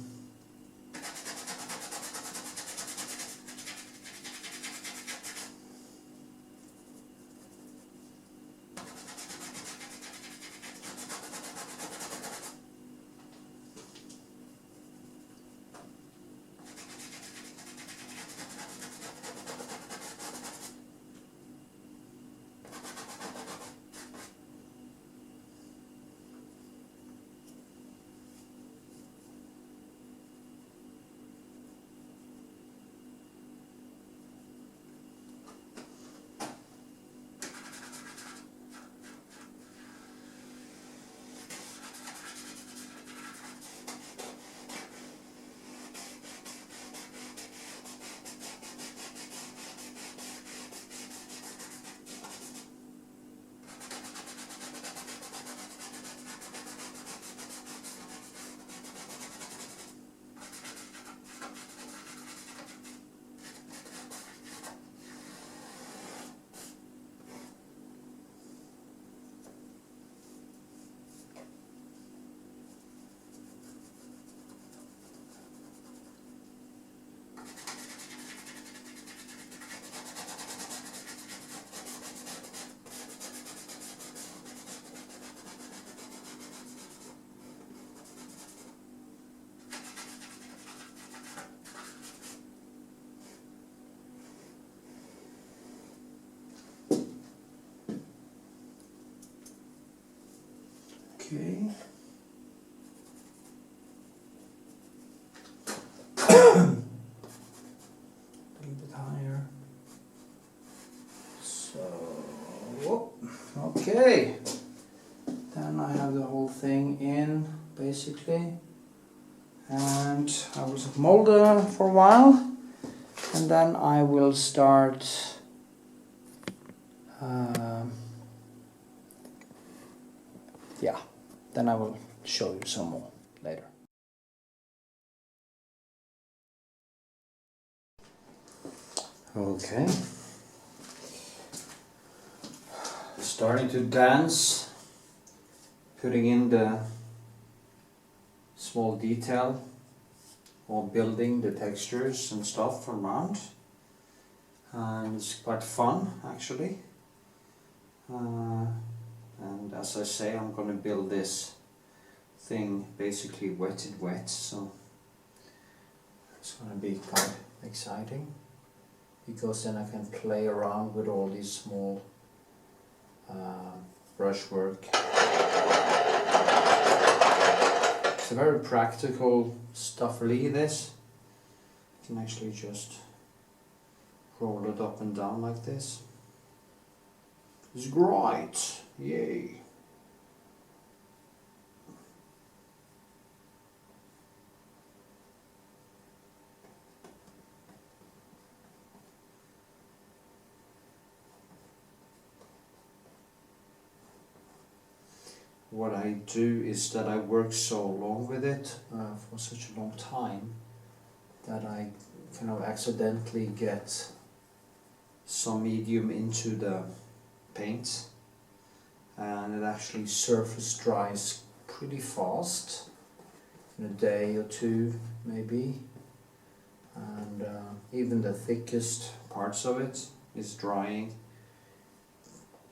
Okay. A little bit higher. So, whoop. Okay. Then I have the whole thing in basically. And I will mold for a while. And then I will start yeah, then I will show you some more later. Okay. Starting to dance, putting in the small detail or building the textures and stuff around. And it's quite fun actually. And as I say, I'm going to build this thing basically wet, so it's going to be quite exciting because then I can play around with all these small brushwork. It's a very practical stuff really, this. You can actually just roll it up and down like this. It's great! Yay! What I do is that I work so long with it, for such a long time, that I kind of accidentally get some medium into the paint, and it actually surface dries pretty fast, in a day or two maybe, and even the thickest parts of it is drying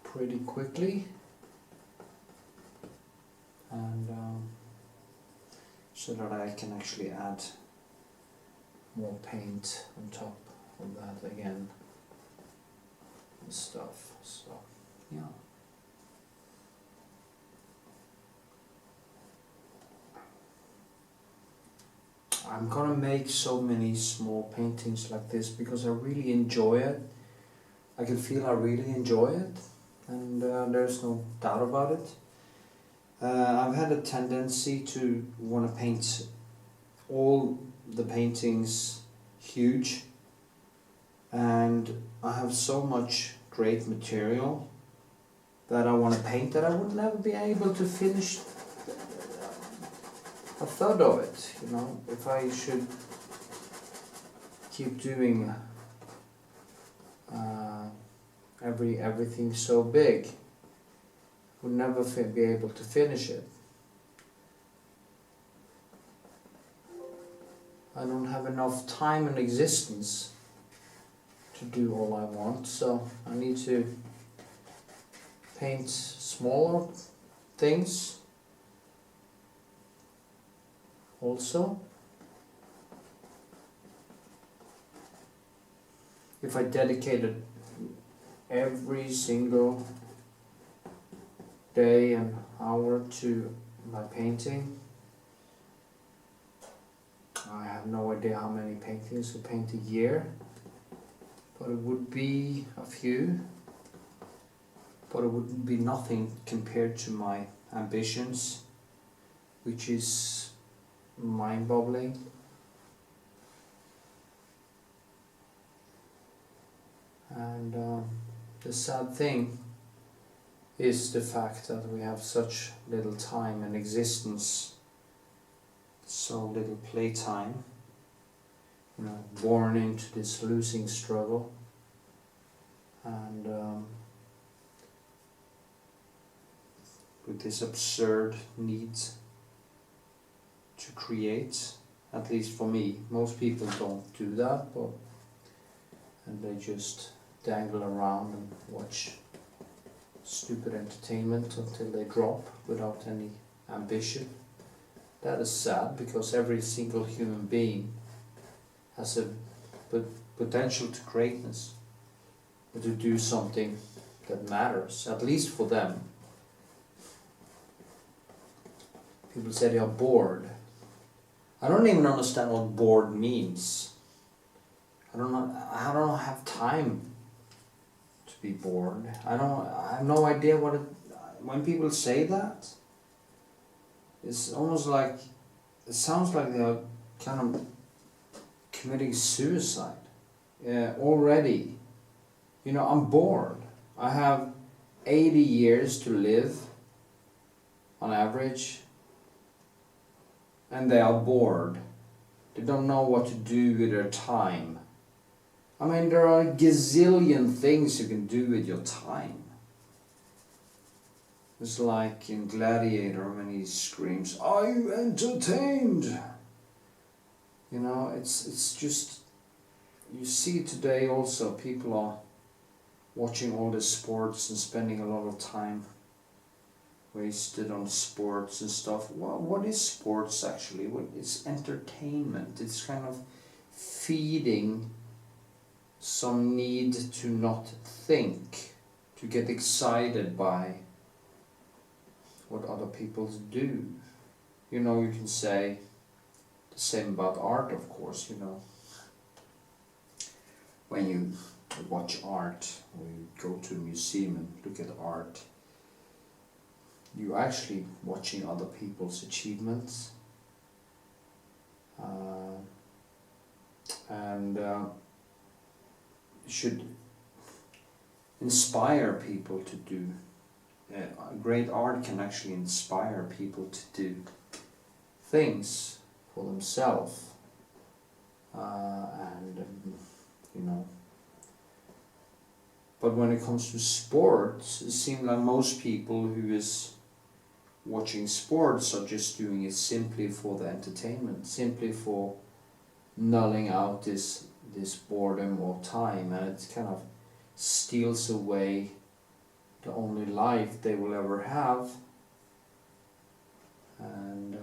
pretty quickly. And so that I can actually add more paint on top of that again and stuff. So yeah. I'm gonna make so many small paintings like this because I really enjoy it. I can feel I really enjoy it, and there's no doubt about it. I've had a tendency to want to paint all the paintings huge, and I have so much great material that I want to paint that I would never be able to finish a third of it, you know. If I should keep doing everything so big, would never be able to finish it. I don't have enough time and existence to do all I want, so I need to paint smaller things also. If I dedicated every single day and hour to my painting, I have no idea how many paintings I paint a year, but it would be a few, but it would be nothing compared to my ambitions, which is mind-boggling. And the sad thing is the fact that we have such little time and existence, so little playtime, you know, born into this losing struggle, and with this absurd need to create. At least for me, most people don't do that, and they just dangle around and watch stupid entertainment until they drop without any ambition. That is sad, because every single human being has a potential to greatness, or to do something that matters, at least for them. People say they are bored. I don't even understand what bored means. I don't have time to be bored. I have no idea what it, when people say that, it's almost like, it sounds like they are kind of committing suicide already. You know, I'm bored. I have 80 years to live on average, and they are bored. They don't know what to do with their time. I mean, there are a gazillion things you can do with your time. It's like in Gladiator when he screams, "Are you entertained?" You know, it's just, you see today also, people are watching all the sports and spending a lot of time wasted on sports and stuff. Well, what is sports actually? It's entertainment. It's kind of feeding some need to not think, to get excited by what other people do. You know, you can say the same about art, of course, you know. When you watch art, or you go to a museum and look at art, you're actually watching other people's achievements. And should inspire people to do. Great art can actually inspire people to do things for themselves. You know. But when it comes to sports, it seems like most people who is watching sports are just doing it simply for the entertainment, simply for nulling out this boredom or time, and it kind of steals away the only life they will ever have. And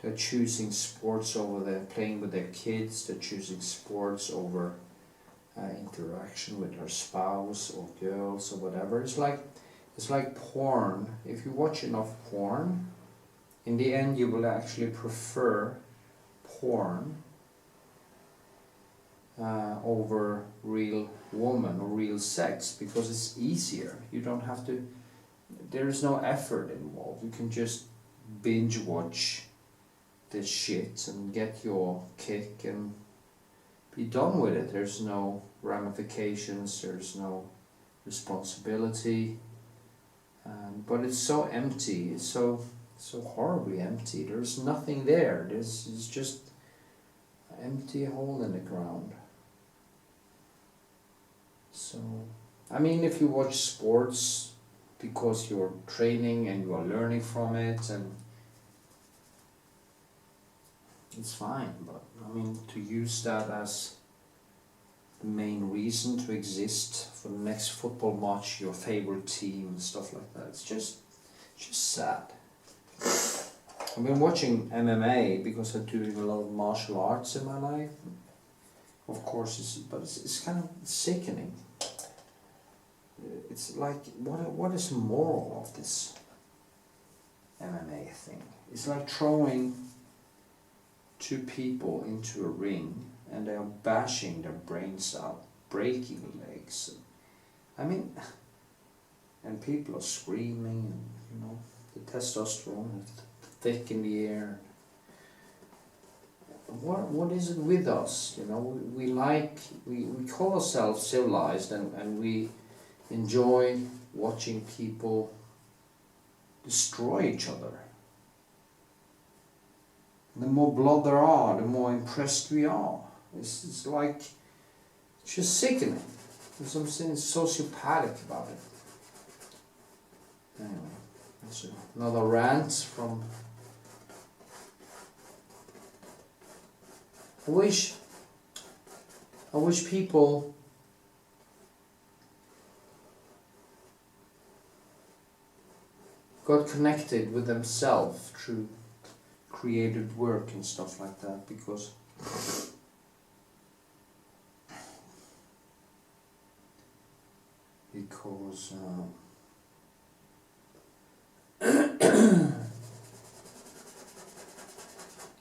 they're choosing sports over their playing with their kids, they're choosing sports over interaction with their spouse or girls or whatever. It's like porn. If you watch enough porn, in the end you will actually prefer porn over real woman or real sex, because it's easier. You don't have to, there is no effort involved. You can just binge watch this shit and get your kick and be done with it. There's no ramifications, there's no responsibility, but it's so empty, it's so horribly empty. There's nothing there. It's just an empty hole in the ground. So, I mean, if you watch sports because you're training and you are learning from it, and it's fine, but I mean, to use that as the main reason to exist for the next football match, your favorite team and stuff like that, it's just sad. I've been watching MMA because I'm doing a lot of martial arts in my life. Of course, it's kind of sickening. It's like, what is the moral of this MMA thing? It's like throwing two people into a ring and they are bashing their brains out, breaking legs. I mean, and people are screaming, and you know, the testosterone is thick in the air. What is it with us? You know, we call ourselves civilized, and we enjoy watching people destroy each other. The more blood there are, the more impressed we are. It's like, it's just sickening. There's something sociopathic about it. Anyway, that's another rant from. I wish people got connected with themselves through creative work and stuff like that, because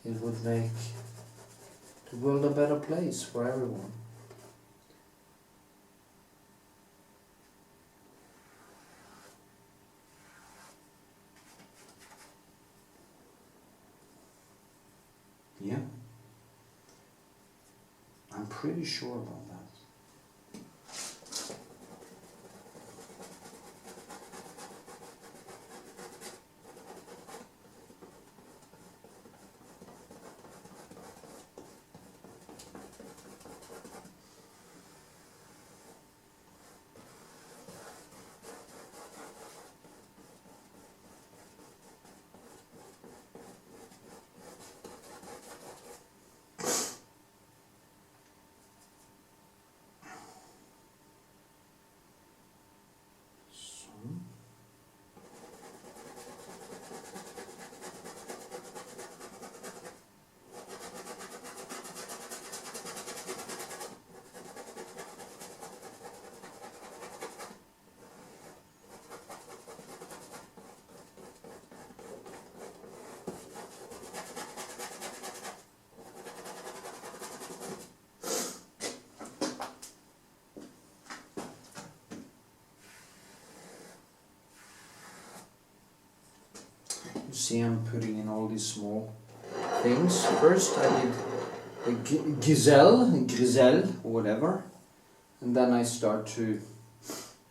it would make the world a better place for everyone. Yeah, I'm pretty sure about that. see I'm putting in all these small things. First I did a griselle, or whatever, and then I start to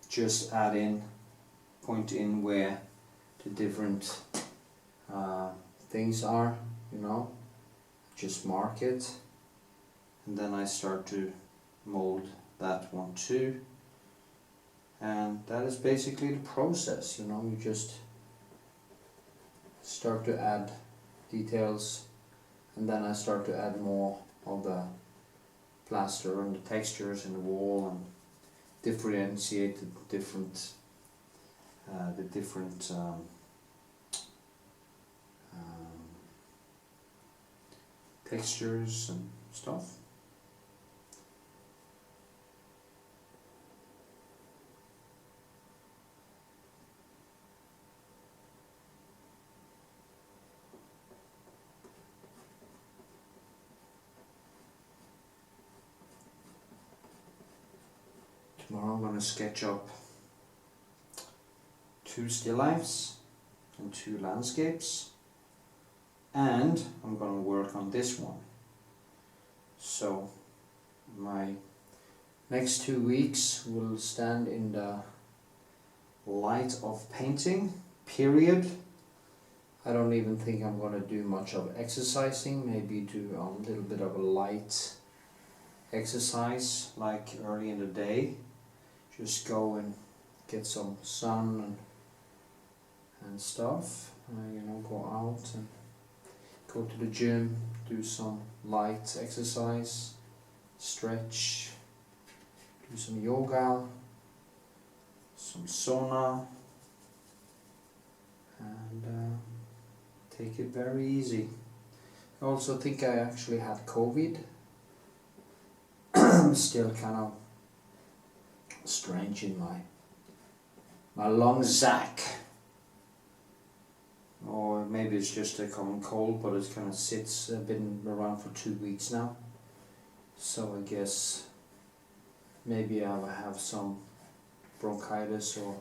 just add in, point in where the different things are, you know, just mark it, and then I start to mold that one too. And that is basically the process, you know. You just start to add details, and then I start to add more of the plaster and the textures in the wall, and differentiate the different textures and stuff. Tomorrow I'm going to sketch up 2 still lifes and 2 landscapes, and I'm going to work on this one. So my next 2 weeks will stand in the light of painting, period. I don't even think I'm going to do much of exercising, maybe do a little bit of a light exercise like early in the day. Just go and get some sun and stuff, you know, go out and go to the gym, do some light exercise, stretch, do some yoga, some sauna, and take it very easy. I also think I actually had COVID. I'm still kind of strange in my lung sac, or maybe it's just a common cold, but it kind of sits, been around for 2 weeks now, so I guess maybe I will have some bronchitis or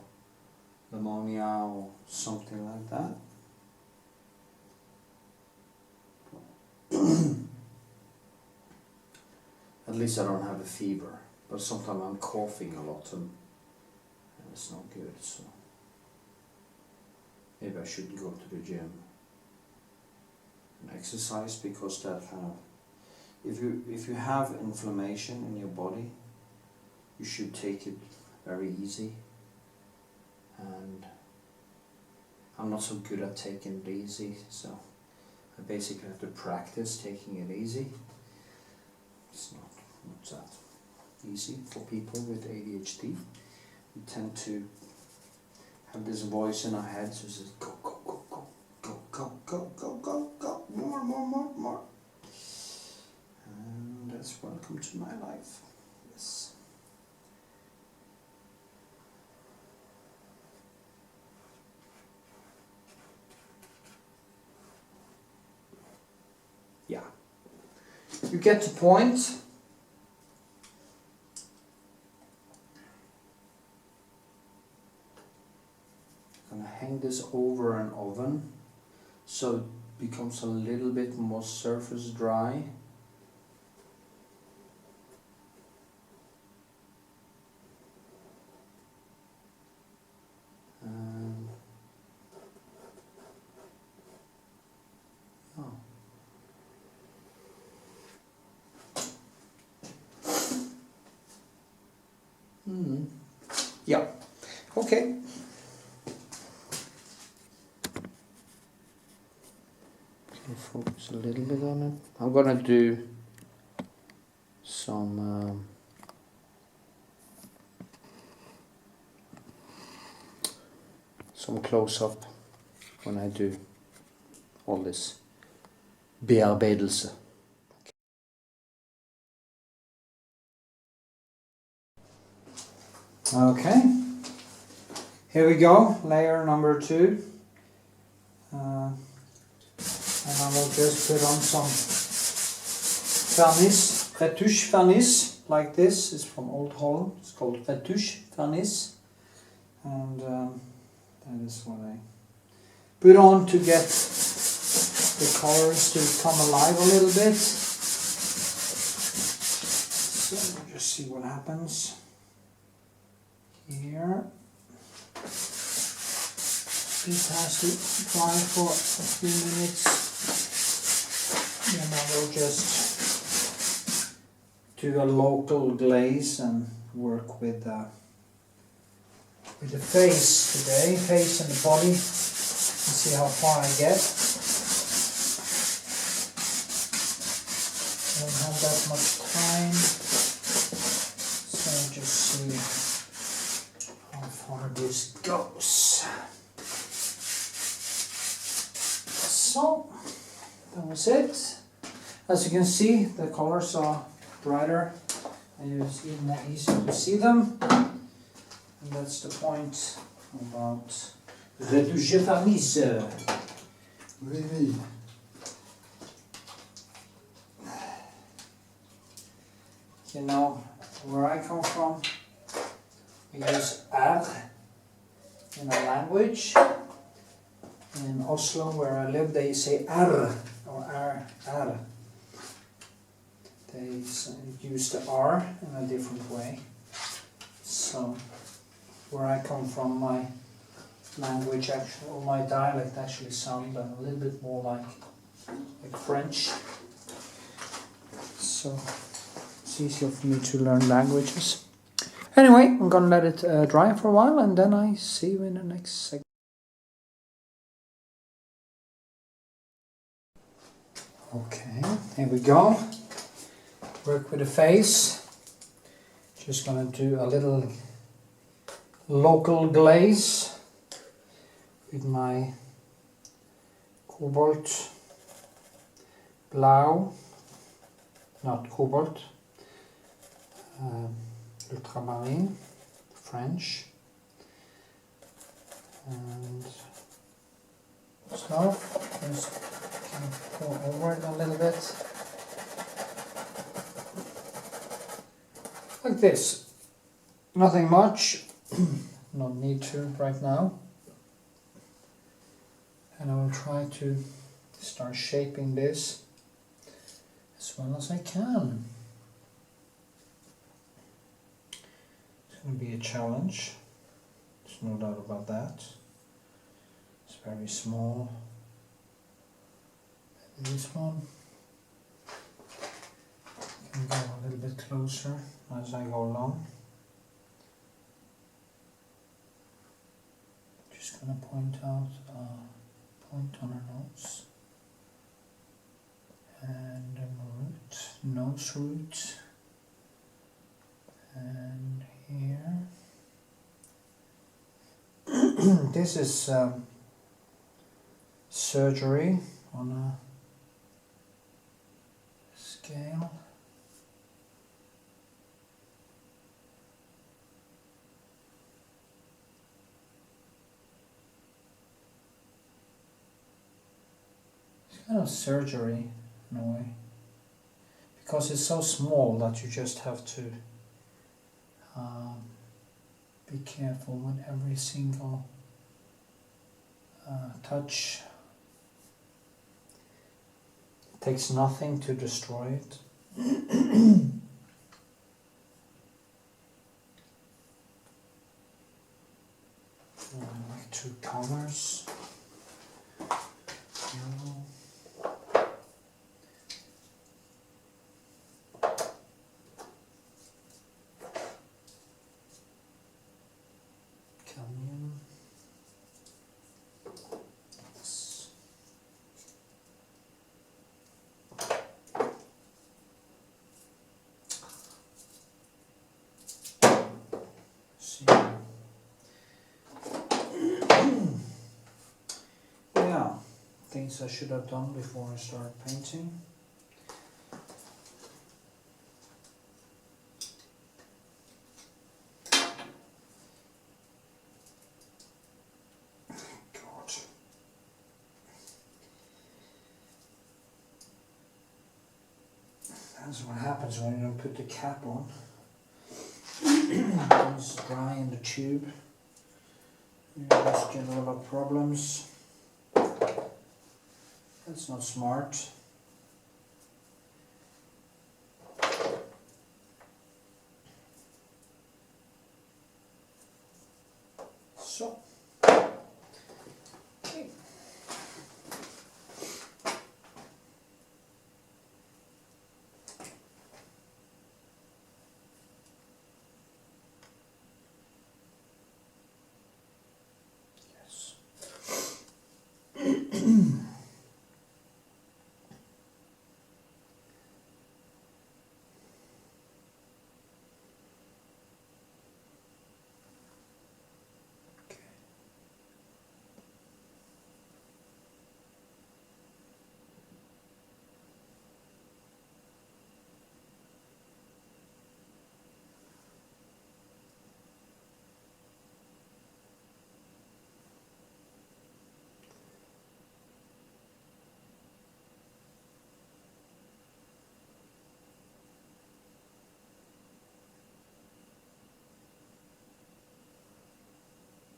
pneumonia or something like that. At least I don't have a fever, but sometimes I'm coughing a lot and it's not good, so maybe I shouldn't go to the gym and exercise, because that kind of, if you have inflammation in your body, you should take it very easy, and I'm not so good at taking it easy, so I basically have to practice taking it easy. It's not that easy for people with ADHD. We tend to have this voice in our heads who says, go, go, go, go, go, go, go, go, go, go, more. And that's welcome to my life. Yes. Yeah. You get the point. I'm gonna hang this over an oven so it becomes a little bit more surface dry. Yeah, okay. Can focus a little bit on it. I'm gonna do some close-up when I do all this bearbeidelse. Okay, here we go, layer number 2, and I will just put on some vernish, retouche vernish, like this. It's from Old Holland, it's called retouche vernish, and that is what I put on to get the colors to come alive a little bit. So we'll just see what happens here. This has to dry for a few minutes. Then I will just do a local glaze and work with the face today, face and the body, and see how far I get. I don't have that much time, so I'll just see how far this goes. So, that was it. As you can see, the colors are brighter and it's even more easy to see them. And that's the point about retoucher Varnish. You know where I come from, we use R in our language. In Oslo, where I live, they say R or R. They use the R in a different way. So, where I come from, my language actually, or my dialect actually sounds a little bit more like French. So, it's easier for me to learn languages. Anyway, I'm gonna let it dry for a while, and then I see you in the next segment. Okay, here we go. Work with the face. Just gonna do a little local glaze with my cobalt blau, not cobalt, ultramarine, French, and stuff. Just kind of pour over it a little bit. Like this. Nothing much. No need to right now. And I will try to start shaping this as well as I can. It's going to be a challenge. There's no doubt about that. It's very small. Maybe this one. Can go a little bit closer as I go along. Just gonna point out point on her nose and a root, nose root, and here. This is surgery on a scale. Kind of surgery in a way, because it's so small that you just have to be careful with every single touch. It takes nothing to destroy it. Like two colors. Yellow. Yeah, things I should have done before I start painting. God. That's what happens when you don't put the cap on. It's dry in the tube. You just get a lot of problems. That's not smart. So. Okay. Yes.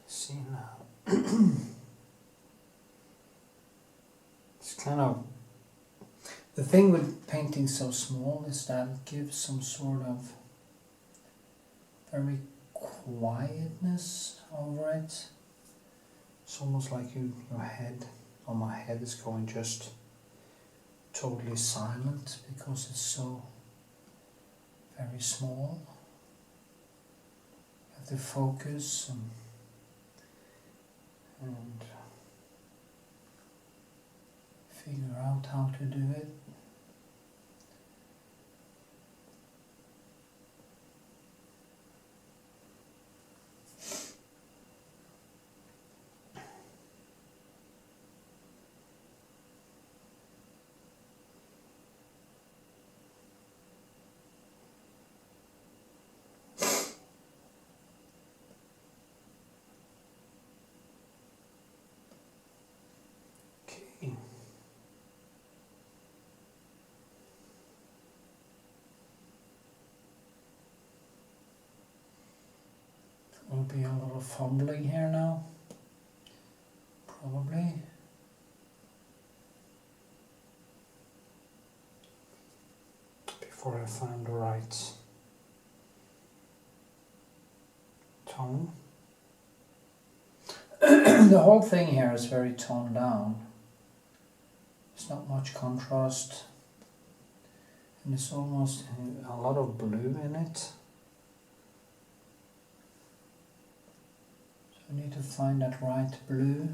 See now. It's kind of the thing with painting so small is that it gives some sort of very quietness over it. It's almost like your head, or my head is going just totally silent because it's so very small. You have to focus and figure out how to do it. Okay. Will be a little fumbling here now, probably. Before I find the right tone. The whole thing here is very toned down. There's not much contrast, and there's almost a lot of blue in it. I need to find that right blue.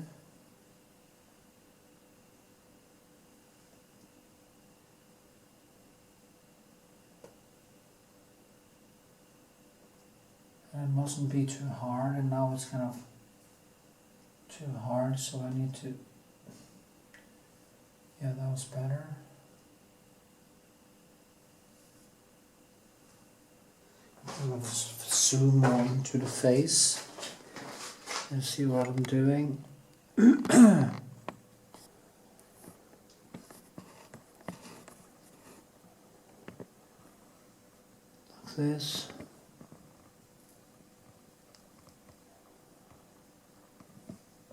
And it mustn't be too hard, and now it's kind of too hard, so I need to, yeah, that was better. I'm going to zoom more into the face and see what I'm doing. Like this.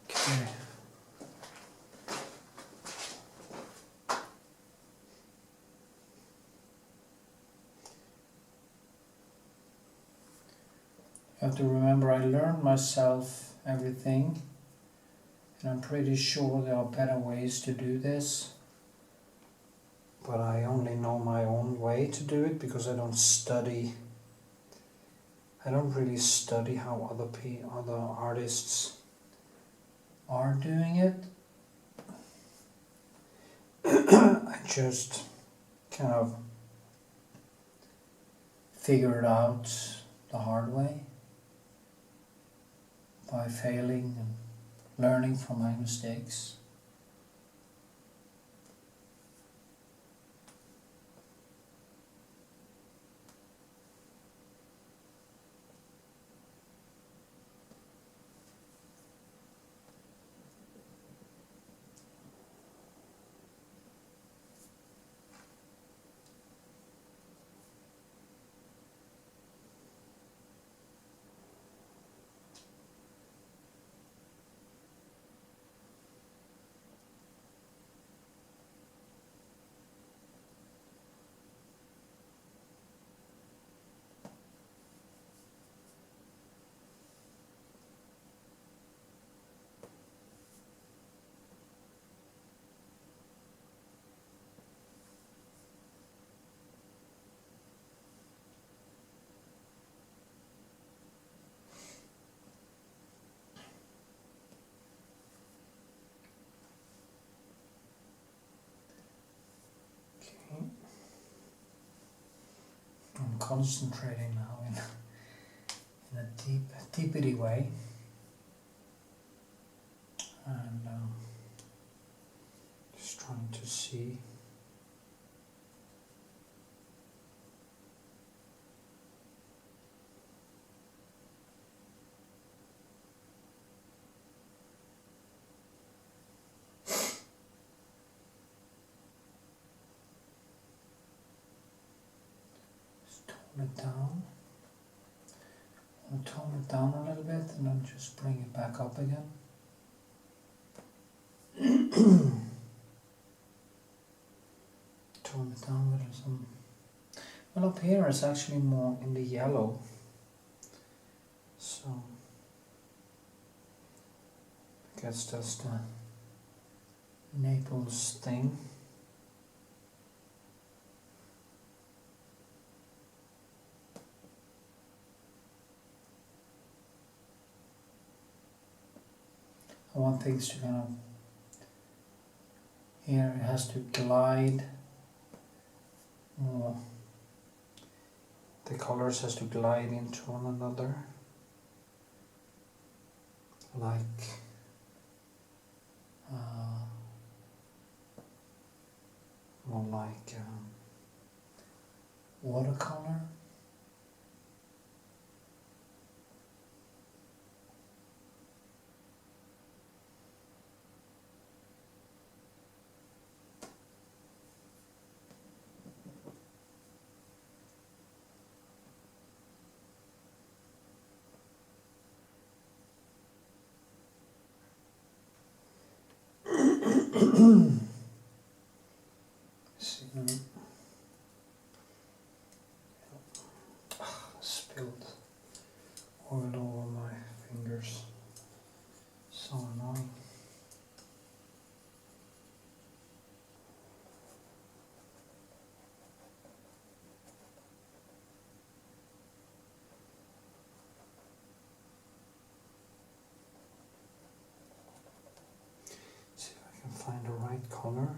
Okay. You have to remember I learned myself everything, and I'm pretty sure there are better ways to do this, but I only know my own way to do it because I don't really study how other artists are doing it. I just kind of figure it out the hard way by failing and learning from my mistakes. concentrating now in a deepity way, and just trying to see. It down. I'll tone it down a little bit and then just bring it back up again. Tone it down with some. Well, up here it's actually more in the yellow. So I guess that's the Naples thing. I want things to kind of, here it has to glide more. The colors has to glide into one another, like more like watercolor. See, spilled oil over my fingers. So annoying. See if I can find the right color.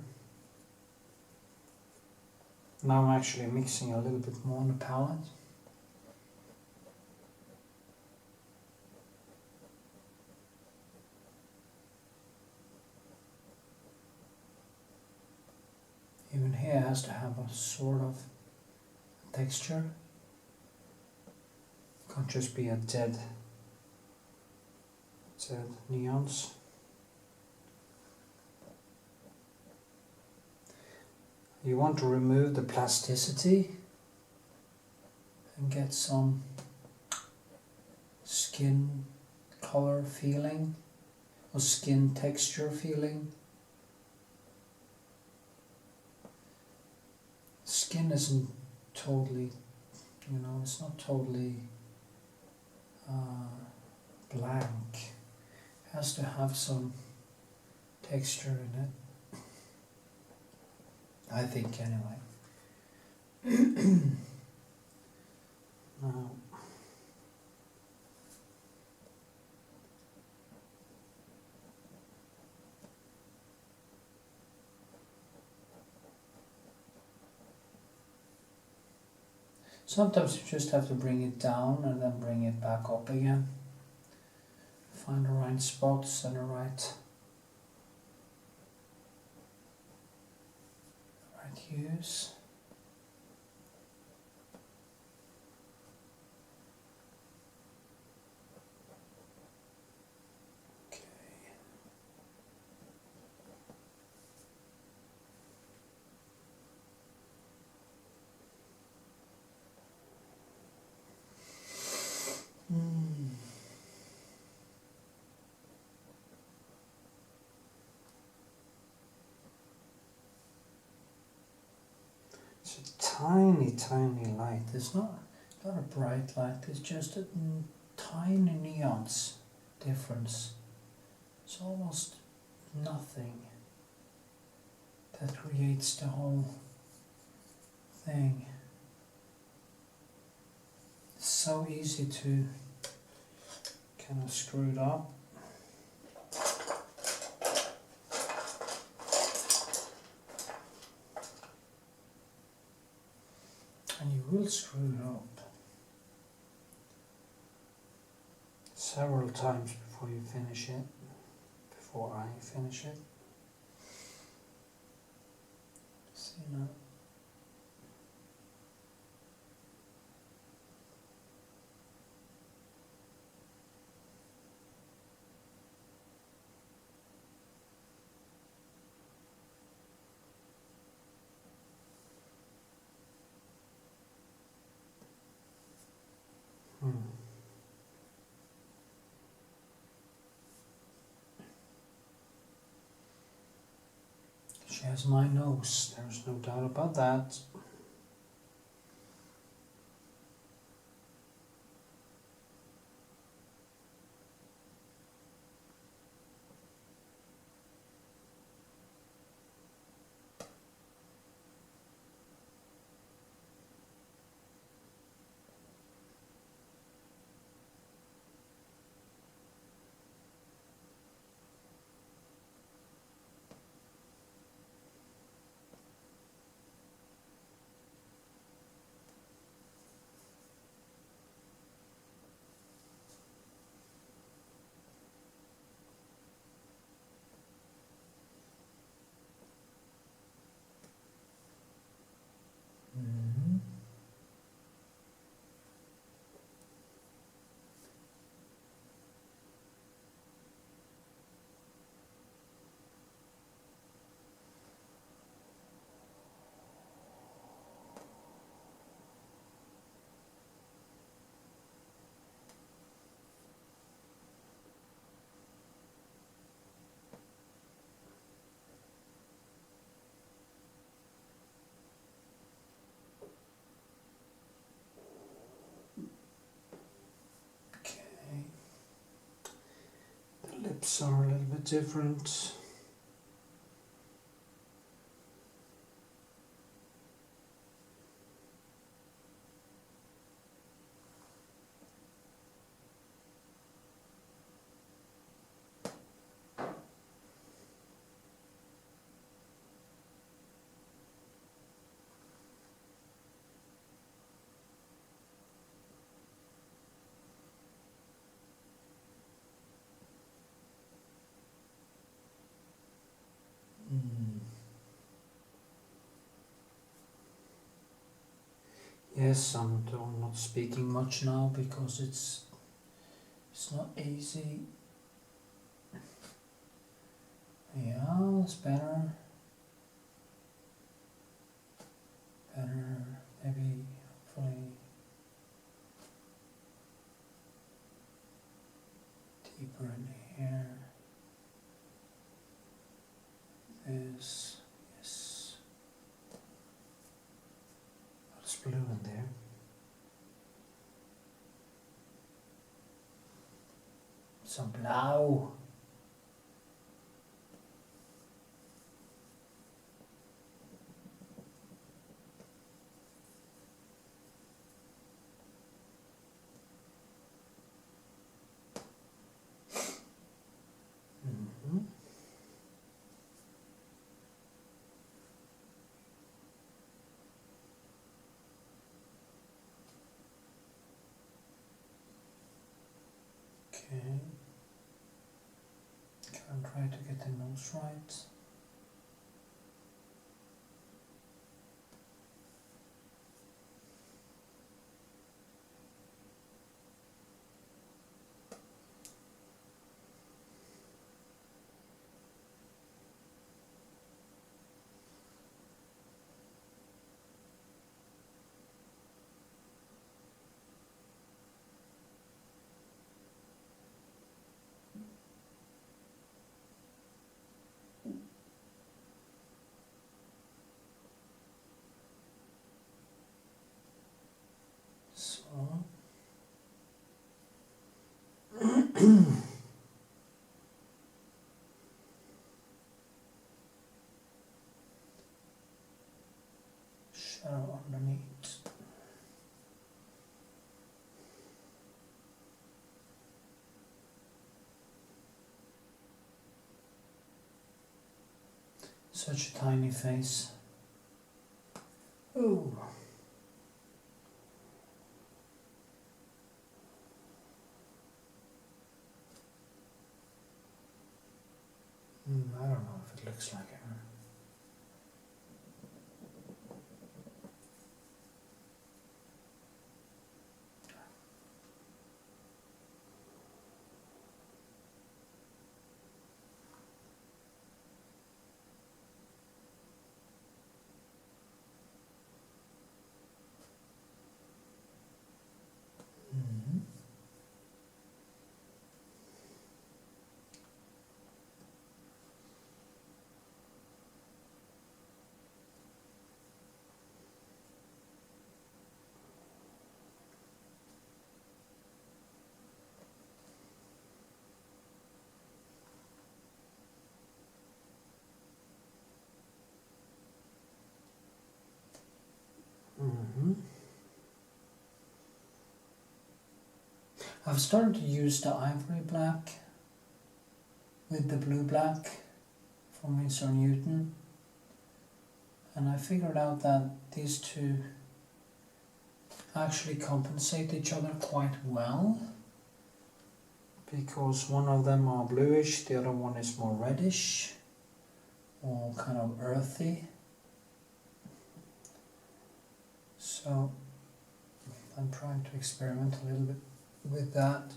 Now I'm actually mixing a little bit more on the palette. Even here has to have a sort of texture. Can't just be a dead neons. You want to remove the plasticity and get some skin color feeling or skin texture feeling. Skin isn't totally, it's not totally blank. It has to have some texture in it. I think anyway. Now, sometimes you just have to bring it down and then bring it back up again. Find the right spots and the right hues. Okay. It's a tiny light. It's not a bright light, it's just a tiny neons difference. It's almost nothing that creates the whole thing. It's so easy to kind of screw it up. And you will screw it up several times before you finish it, before I finish it. See now? She has my nose, there's no doubt about that. Lips are a little bit different. Yes, I'm not speaking much now because it's not easy. Yeah, it's better. Better, maybe, hopefully. Deeper in here. This, yes. There's blue in there. Some blau. Okay. Can try to get the nose right. So. Shadow underneath. Such a tiny face. Ooh. looks like. I've started to use the ivory black with the blue black from Winsor Newton, and I figured out that these two actually compensate each other quite well, because one of them are bluish, the other one is more reddish or kind of earthy. So I'm trying to experiment a little bit with that.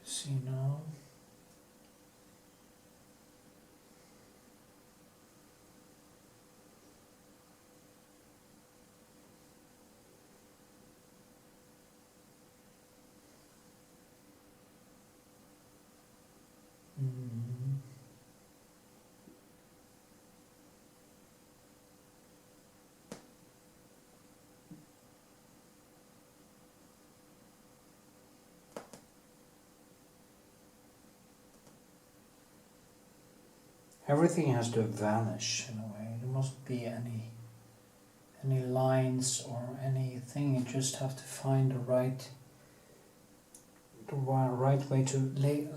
See now. Everything has to vanish in a way. There mustn't be any lines or anything. You just have to find the right way to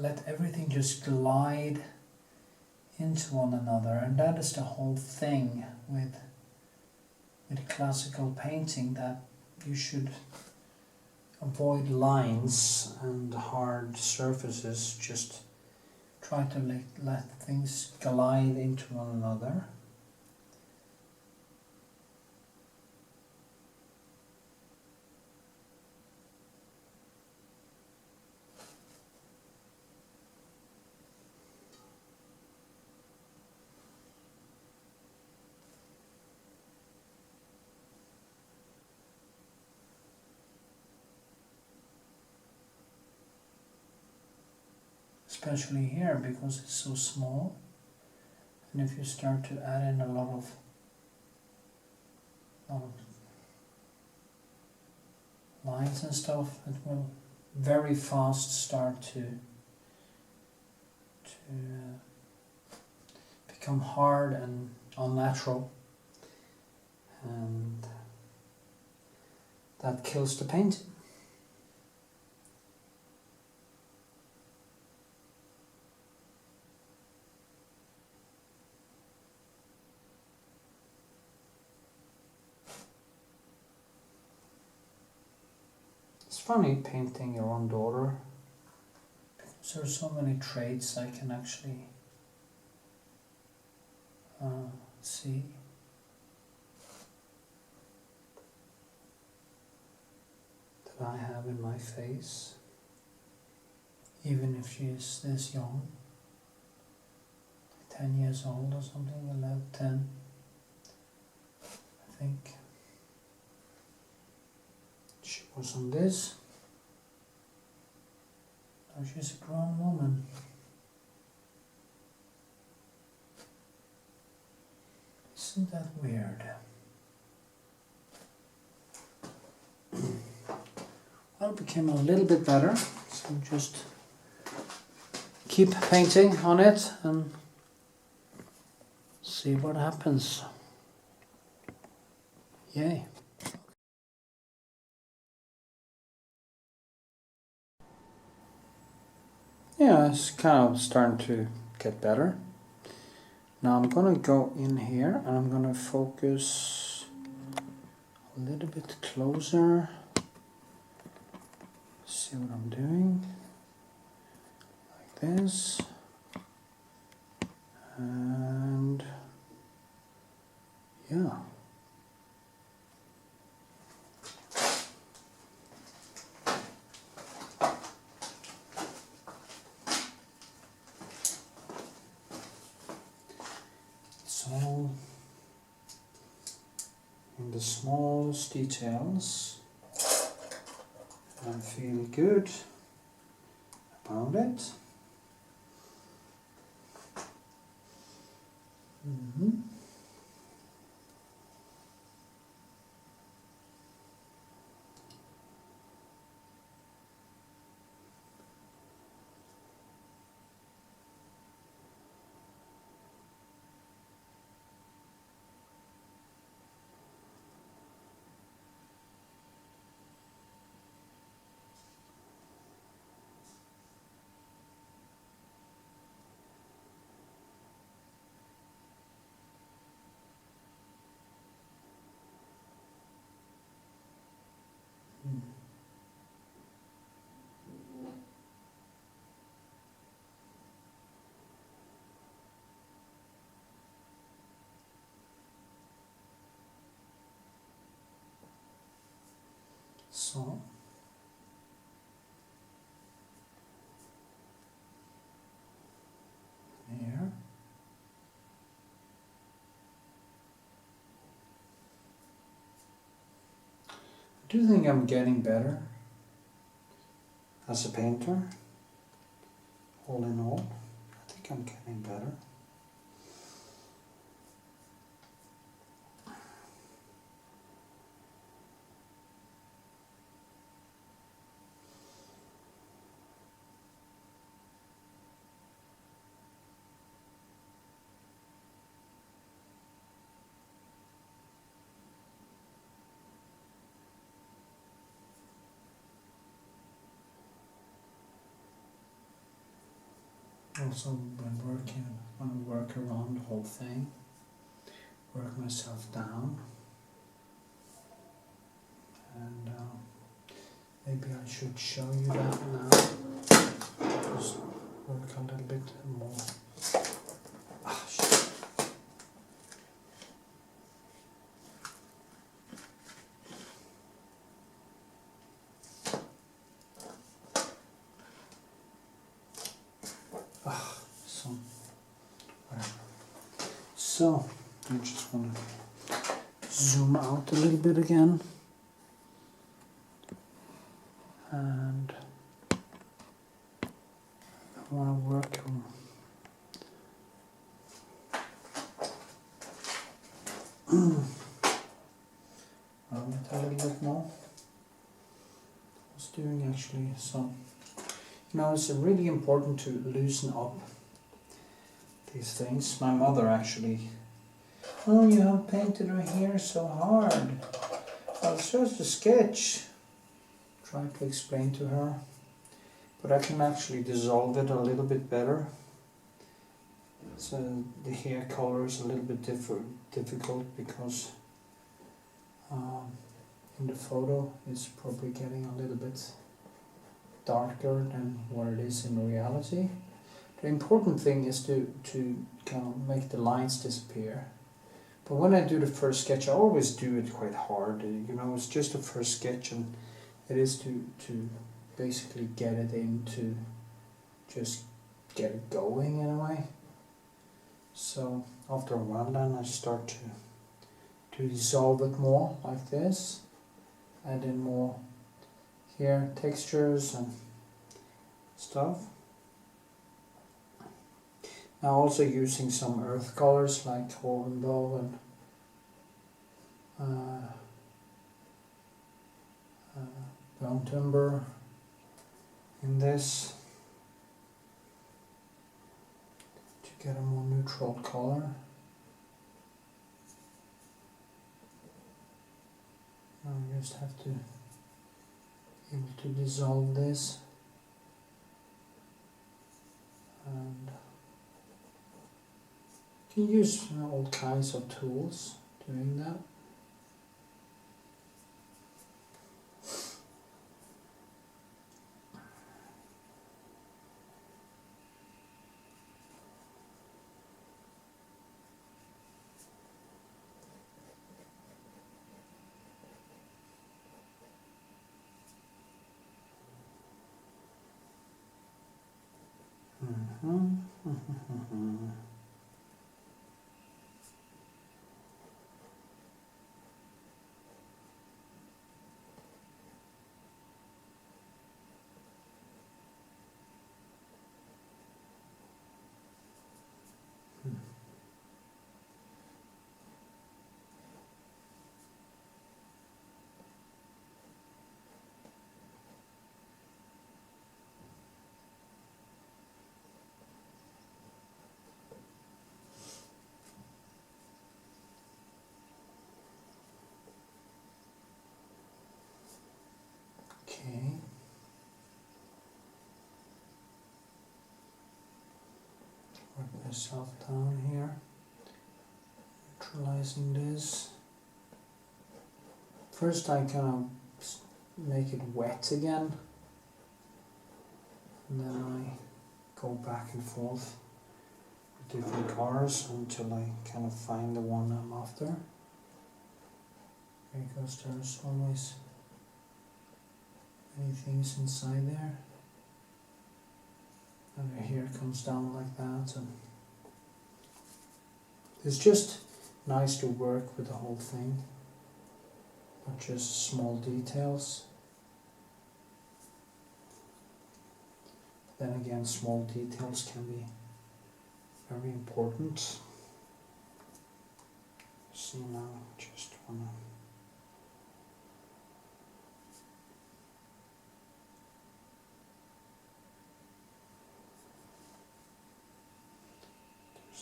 let everything just glide into one another, and that is the whole thing with classical painting, that you should avoid lines and hard surfaces. Just try to let things glide into one another. Especially here, because it's so small, and if you start to add in a lot of lines and stuff, it will very fast start to become hard and unnatural, and that kills the painting. It's funny painting your own daughter, because there are so many traits I can actually see. That I have in my face, even if she is this young, 10 years old or something, 11, 10, I think. She was on this. Now she's a grown woman. Isn't that weird? Well, it became a little bit better, so just keep painting on it and see what happens. Yay. Yeah, it's kind of starting to get better. Now I'm gonna go in here and I'm gonna focus a little bit closer. See what I'm doing. Like this. And yeah. It's all in the smallest details. I feel good about it. So here. I do think I'm getting better as a painter. All in all, I think I'm getting better. Also, when working, I want to work around the whole thing, work myself down, and maybe I should show you that now. Just work a little bit more. Ah, shit. So, I just want to zoom out a little bit again, and I want to work around it a little bit more. I was doing actually some, it's really important to loosen up these things. My mother actually, oh, you have painted her hair so hard. Well, it's just a sketch. Try to explain to her. But I can actually dissolve it a little bit better. So the hair color is a little bit difficult because in the photo it's probably getting a little bit darker than what it is in reality. The important thing is to kind of make the lines disappear. But when I do the first sketch, I always do it quite hard. It's just the first sketch, and it is to basically get it into, just get it going in a way. So after a while then I start to dissolve it more like this, add in more here textures and stuff. Now also using some earth colors like Hornbow and brown timber in this to get a more neutral color. Now I just have to be able to dissolve this, and you can use all kinds of tools doing that. Okay. Work myself down here, neutralizing this. First I kind of make it wet again, and then I go back and forth with different colors until I kind of find the one I'm after. Because there's always many things inside there. And the hair comes down like that, and it's just nice to work with the whole thing, not just small details. Then again, small details can be very important. See now, just wanna.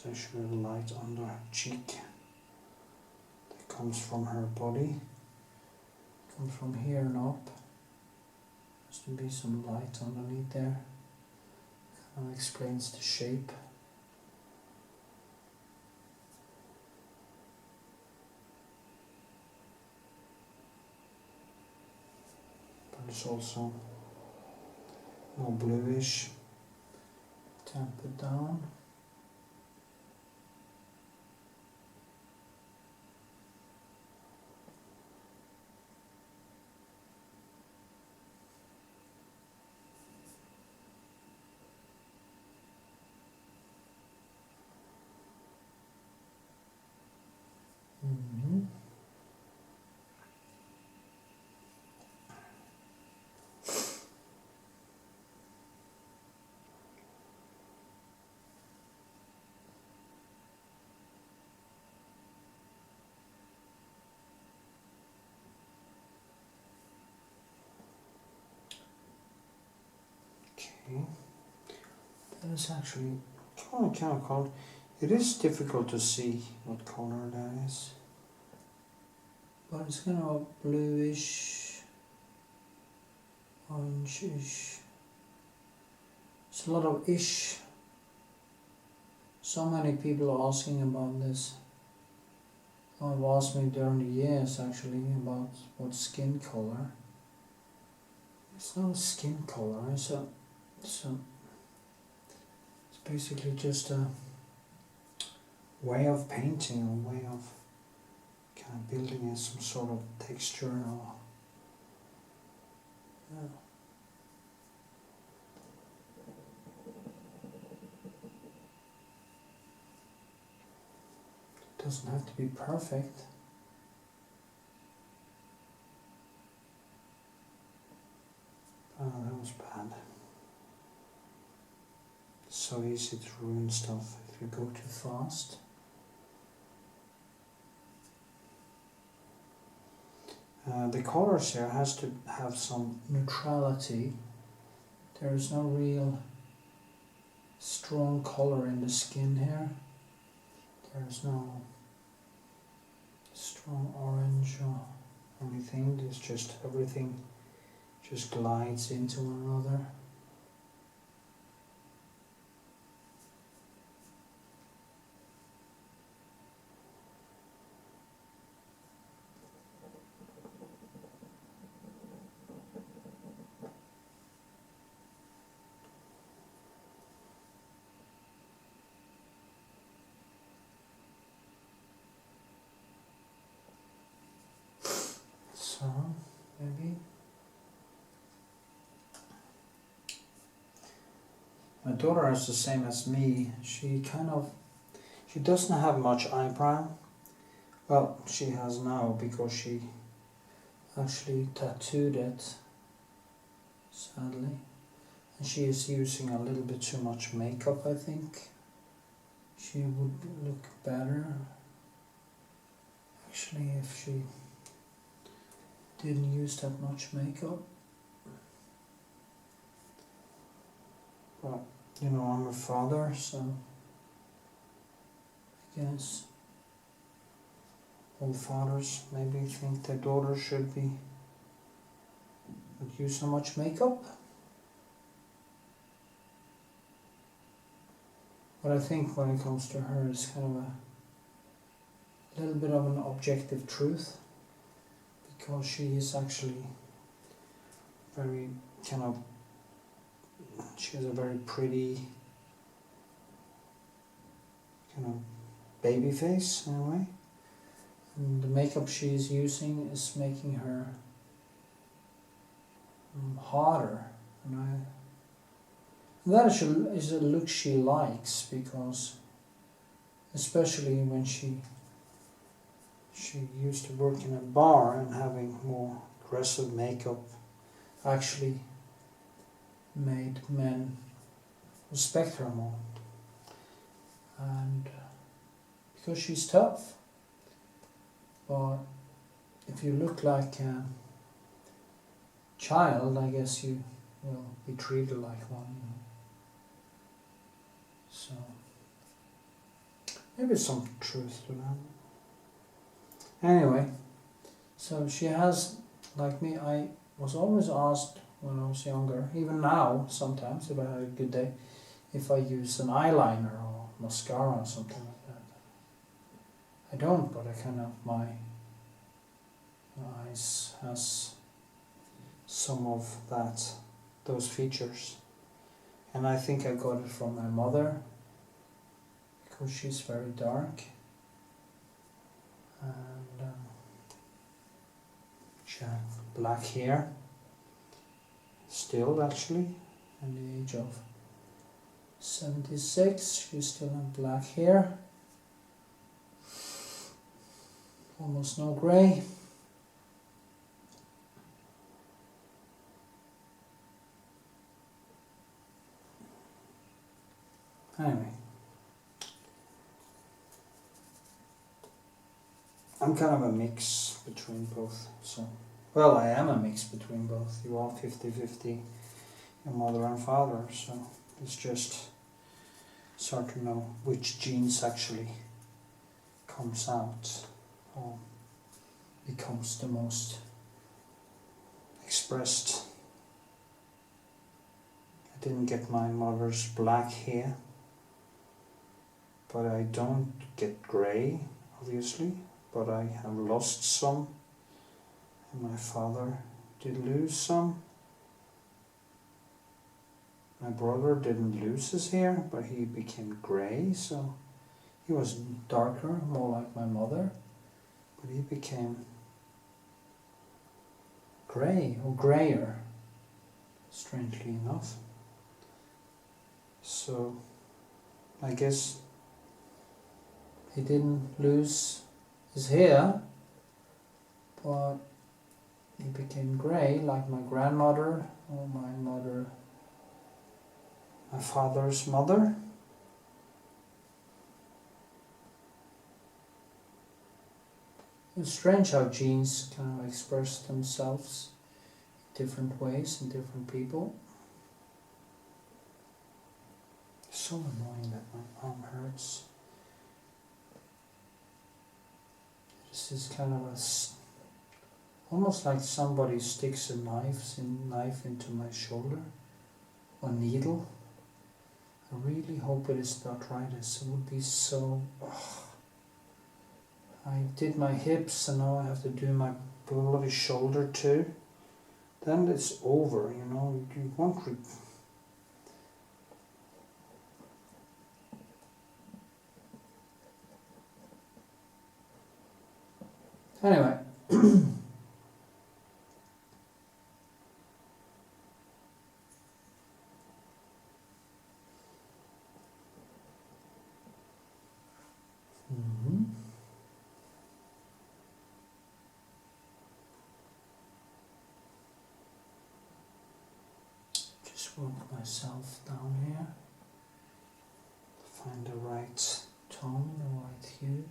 There's actually a light under her cheek that comes from her body. Comes from here and up. Has to be some light underneath there. Kind of explains the shape. But it's also more bluish. Tamp it down. Okay, that is actually kind of cold. It is difficult to see what color that is, but it's kind of bluish, orange-ish. It's a lot of ish. So many people are asking about this. Have asked me during the years actually about what skin color. It's not a skin color, it's basically just a way of painting, a way of kind of building in some sort of texture or yeah. It doesn't have to be perfect. Oh, that was bad. It's so easy to ruin stuff if you go too fast. The colors here has to have some neutrality. There is no real strong color in the skin here. There is no strong orange or anything. There's just everything just glides into one another. So, maybe My daughter is the same as me. She doesn't have much eyebrow. Well, she has now because she actually tattooed it, sadly. And she is using a little bit too much makeup, I think. She would look better, actually, if she didn't use that much makeup. But, you know, I'm a father, so I guess all fathers maybe think their daughter should be not use so much makeup. But I think when it comes to her, it's kind of a little bit of an objective truth, because she is actually very kind of, she has a very pretty kind of baby face in a way. And the makeup she is using is making her hotter, and that is a look she likes, because especially when she used to work in a bar and having more aggressive makeup actually made men respect her more, and because she's tough. But if you look like a child, I guess you will be treated like one, you know. So maybe some truth to that. Anyway, so she has, like me, I was always asked when I was younger, even now sometimes if I had a good day, if I use an eyeliner or mascara or something like that. I don't, but I kind of, my eyes has some of those features. And I think I got it from my mother, because she's very dark. And she had black hair, still actually, at the age of 76, she still had black hair. Almost no grey. Anyway, I'm kind of a mix between both. So, well, I am a mix between both. You are 50-50, your mother and father. So it's just hard to know which genes actually comes out or becomes the most expressed. I didn't get my mother's black hair, but I don't get grey, obviously, but I have lost some, and my father did lose some. My brother didn't lose his hair, but he became grey, so he was darker, more like my mother, but he became grey, or greyer, strangely enough. So I guess he didn't lose his hair, but he became grey like my grandmother or my mother, my father's mother. It's strange how genes kind of express themselves in different ways in different people. It's so annoying that my arm hurts. This is kind of almost like somebody sticks a knife into my shoulder, or needle. I really hope it is arthritis. It would be so. I did my hips and now I have to do my bloody shoulder too. Then it's over, you know. You won't. Anyway. brushwork myself down here. Find the right tone, the right hue.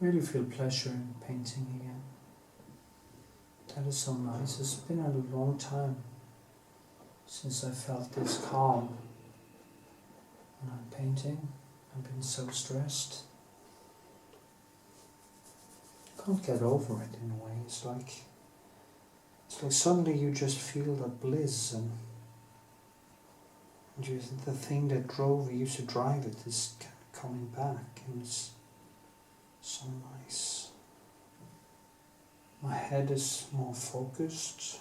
Really feel pleasure in painting again. That is so nice. It's been a long time since I felt this calm when I'm painting. I've been so stressed. Can't get over it in a way. It's like suddenly you just feel that bliss, and just the thing that drove you to drive it is coming back, and it's so nice. My head is more focused.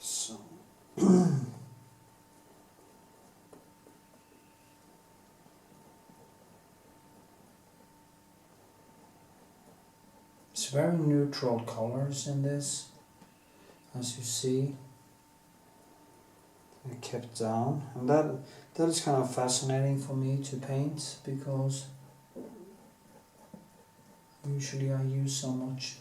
So it's very neutral colors in this, as you see. They're kept down, and that is kind of fascinating for me to paint, because usually I use so much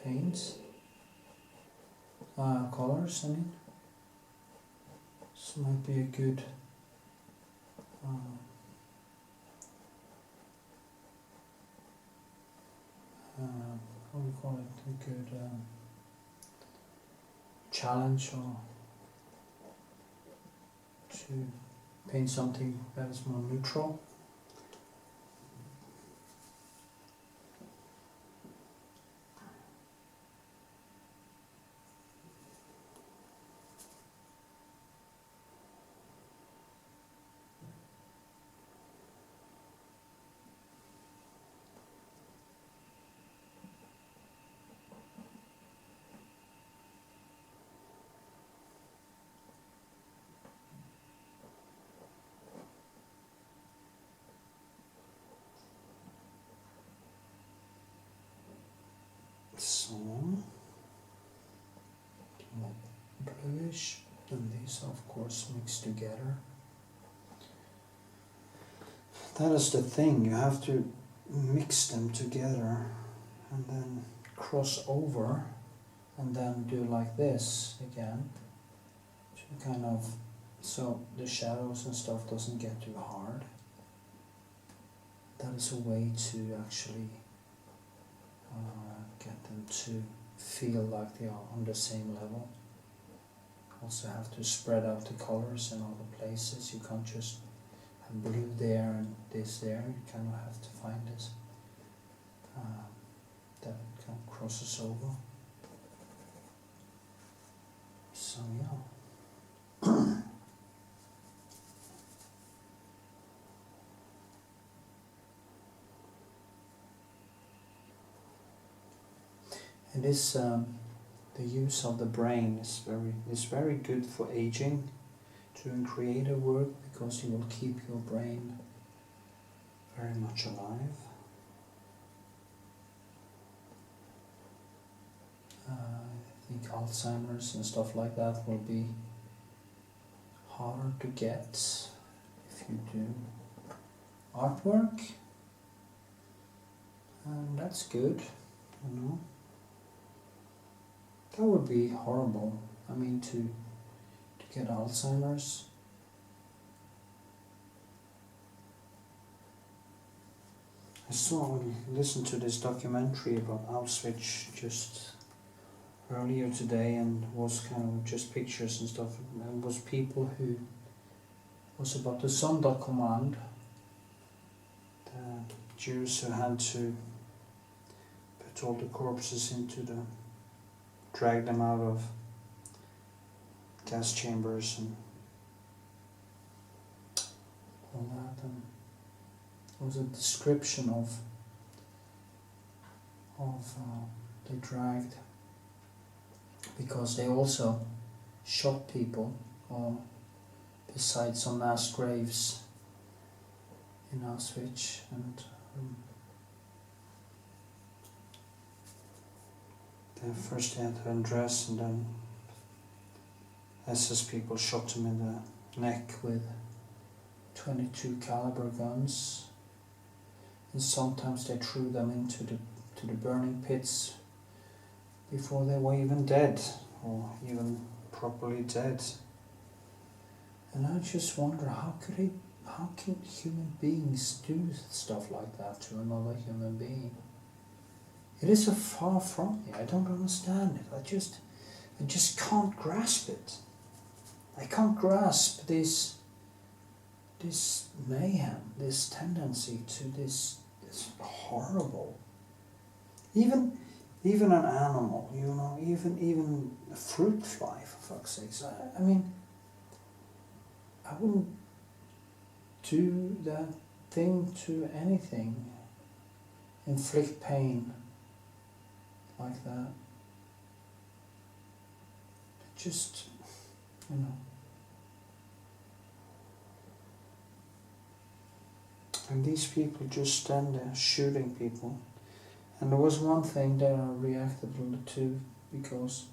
paint, colors. I mean, this might be a good what do we call it? A good challenge, or to paint something that is more neutral. So, bluish, and these are of course mixed together. That is the thing, you have to mix them together and then cross over and then do like this again to kind of, so the shadows and stuff doesn't get too hard. That is a way to actually get them to feel like they are on the same level. Also have to spread out the colors in other places. You can't just have blue there and this there. You kind of have to find it that kind of crosses over. So yeah. It is the use of the brain is very good for aging, doing creative work, because you will keep your brain very much alive. I think Alzheimer's and stuff like that will be harder to get if you do artwork, and that's good, you know. That would be horrible. I mean, to get Alzheimer's. I listened to this documentary about Auschwitz just earlier today, and was kind of just pictures and stuff, and it was people who was about the Sonderkommand, the Jews who had to put all the corpses drag them out of gas chambers and all that, and it was a description of they dragged, because they also shot people beside some mass graves in Auschwitz, and first they had to undress, and then SS people shot them in the neck with 22 caliber guns, and sometimes they threw them into the burning pits before they were even dead, or even properly dead. And I just wonder, how can human beings do stuff like that to another human being? It is so far from me. I don't understand it. I just can't grasp it. I can't grasp this mayhem, this tendency to this horrible. Even an animal, even a fruit fly, for fuck's sakes. I mean, I wouldn't do that thing to anything, inflict pain like that. Just, And these people just stand there shooting people. And there was one thing that I reacted to, because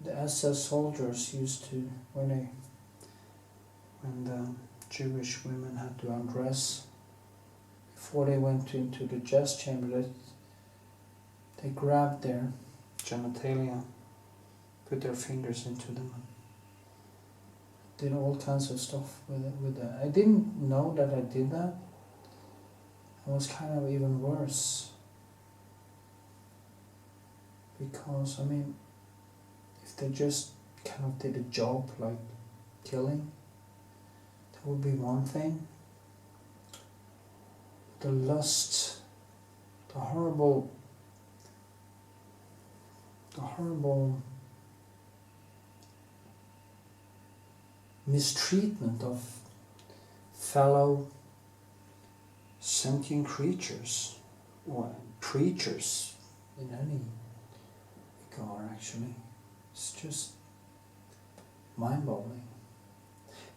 the SS soldiers used to, when the Jewish women had to undress before they went into the gas chamber, they grabbed their genitalia, put their fingers into them, and did all kinds of stuff with that. I didn't know that I did that. It was kind of even worse. Because, if they just kind of did a job like killing, that would be one thing. The lust, the horrible mistreatment of fellow sentient creatures, or creatures in any regard, actually. It's just mind-boggling.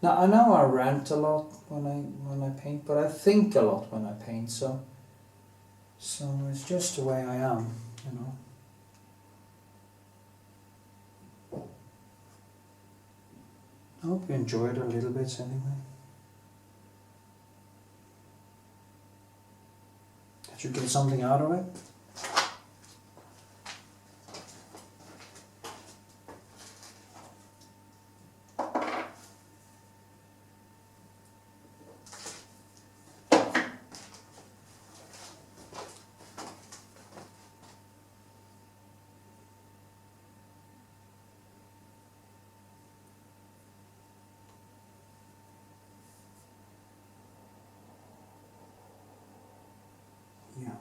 Now, I know I rant a lot when I paint, but I think a lot when I paint, so it's just the way I am, I hope you enjoyed it a little bit anyway. Did you get something out of it? Yeah.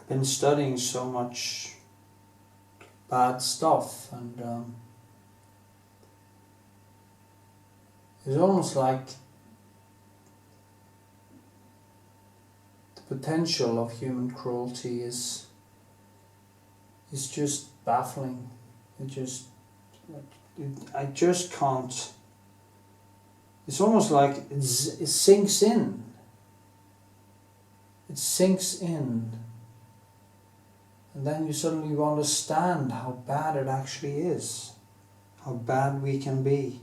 I've been studying so much bad stuff, and it's almost like the potential of human cruelty is just baffling. I just can't. It's almost like it sinks in. It sinks in. And then you suddenly understand how bad it actually is. How bad we can be.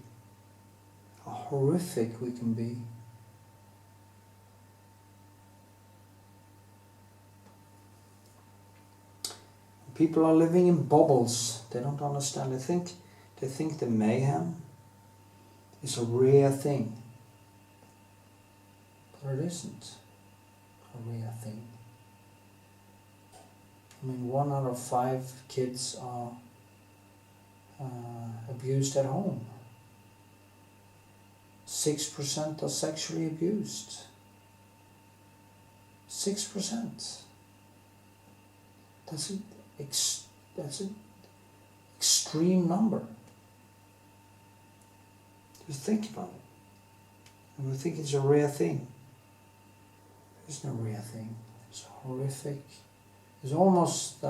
How horrific we can be. People are living in bubbles. They don't understand. They think the mayhem is a rare thing. But it isn't a rare thing. I mean, 1 out of 5 kids are abused at home. 6% are sexually abused. 6%. That's an extreme number. Just think about it. And we think it's a rare thing. It's no rare thing. It's horrific. It's almost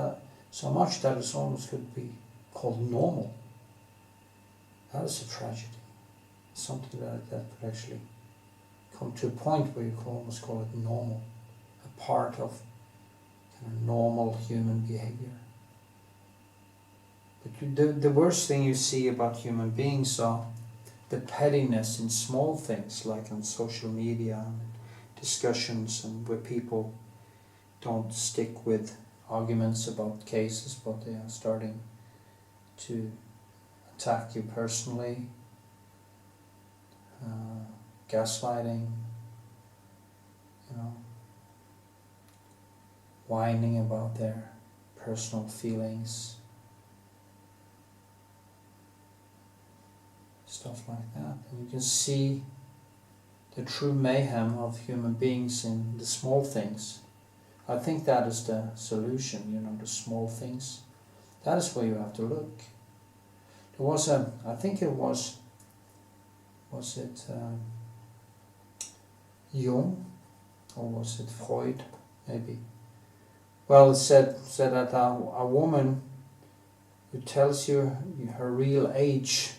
so much that it almost could be called normal. That is a tragedy. Something that could actually come to a point where you could almost call it normal, a part of kind of normal human behavior. But the worst thing you see about human beings are the pettiness in small things, like on social media and discussions, and where people don't stick with arguments about cases, but they are starting to attack you personally. Gaslighting, whining about their personal feelings, stuff like that. And you can see the true mayhem of human beings in the small things. I think that is the solution, the small things. That is where you have to look. There was I think it was it Jung, or was it Freud, maybe? Well, it said that a woman who tells you her real age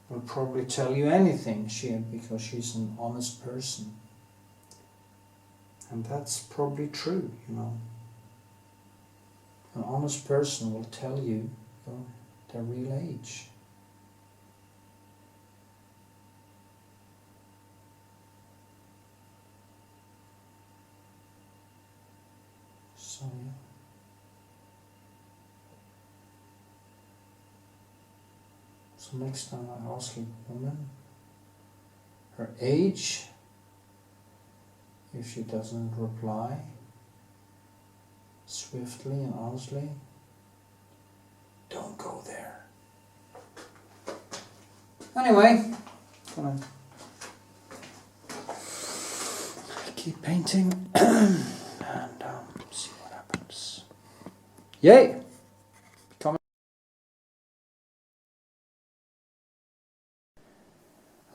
will probably tell you anything, because she's an honest person. And that's probably true, An honest person will tell you their real age. So, yeah. So next time I ask a woman her age, if she doesn't reply swiftly and honestly, don't go there. Anyway, gonna keep painting and see what happens. Yay!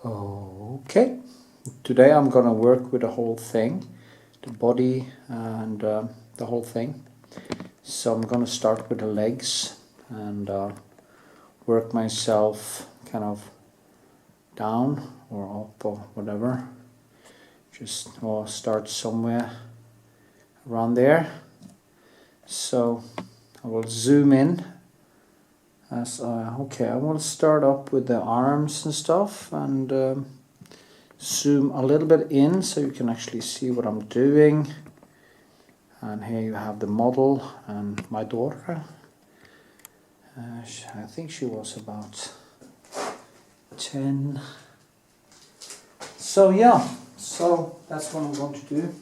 Okay, today I'm gonna work with the whole thing, the body and the whole thing. So I'm gonna start with the legs and work myself kind of down or up or whatever. Just start somewhere around there. So I will zoom in. Okay, I will start up with the arms and stuff and zoom a little bit in so you can actually see what I'm doing. And here you have the model and my daughter. I think she was about 10. So yeah, so that's what I'm going to do.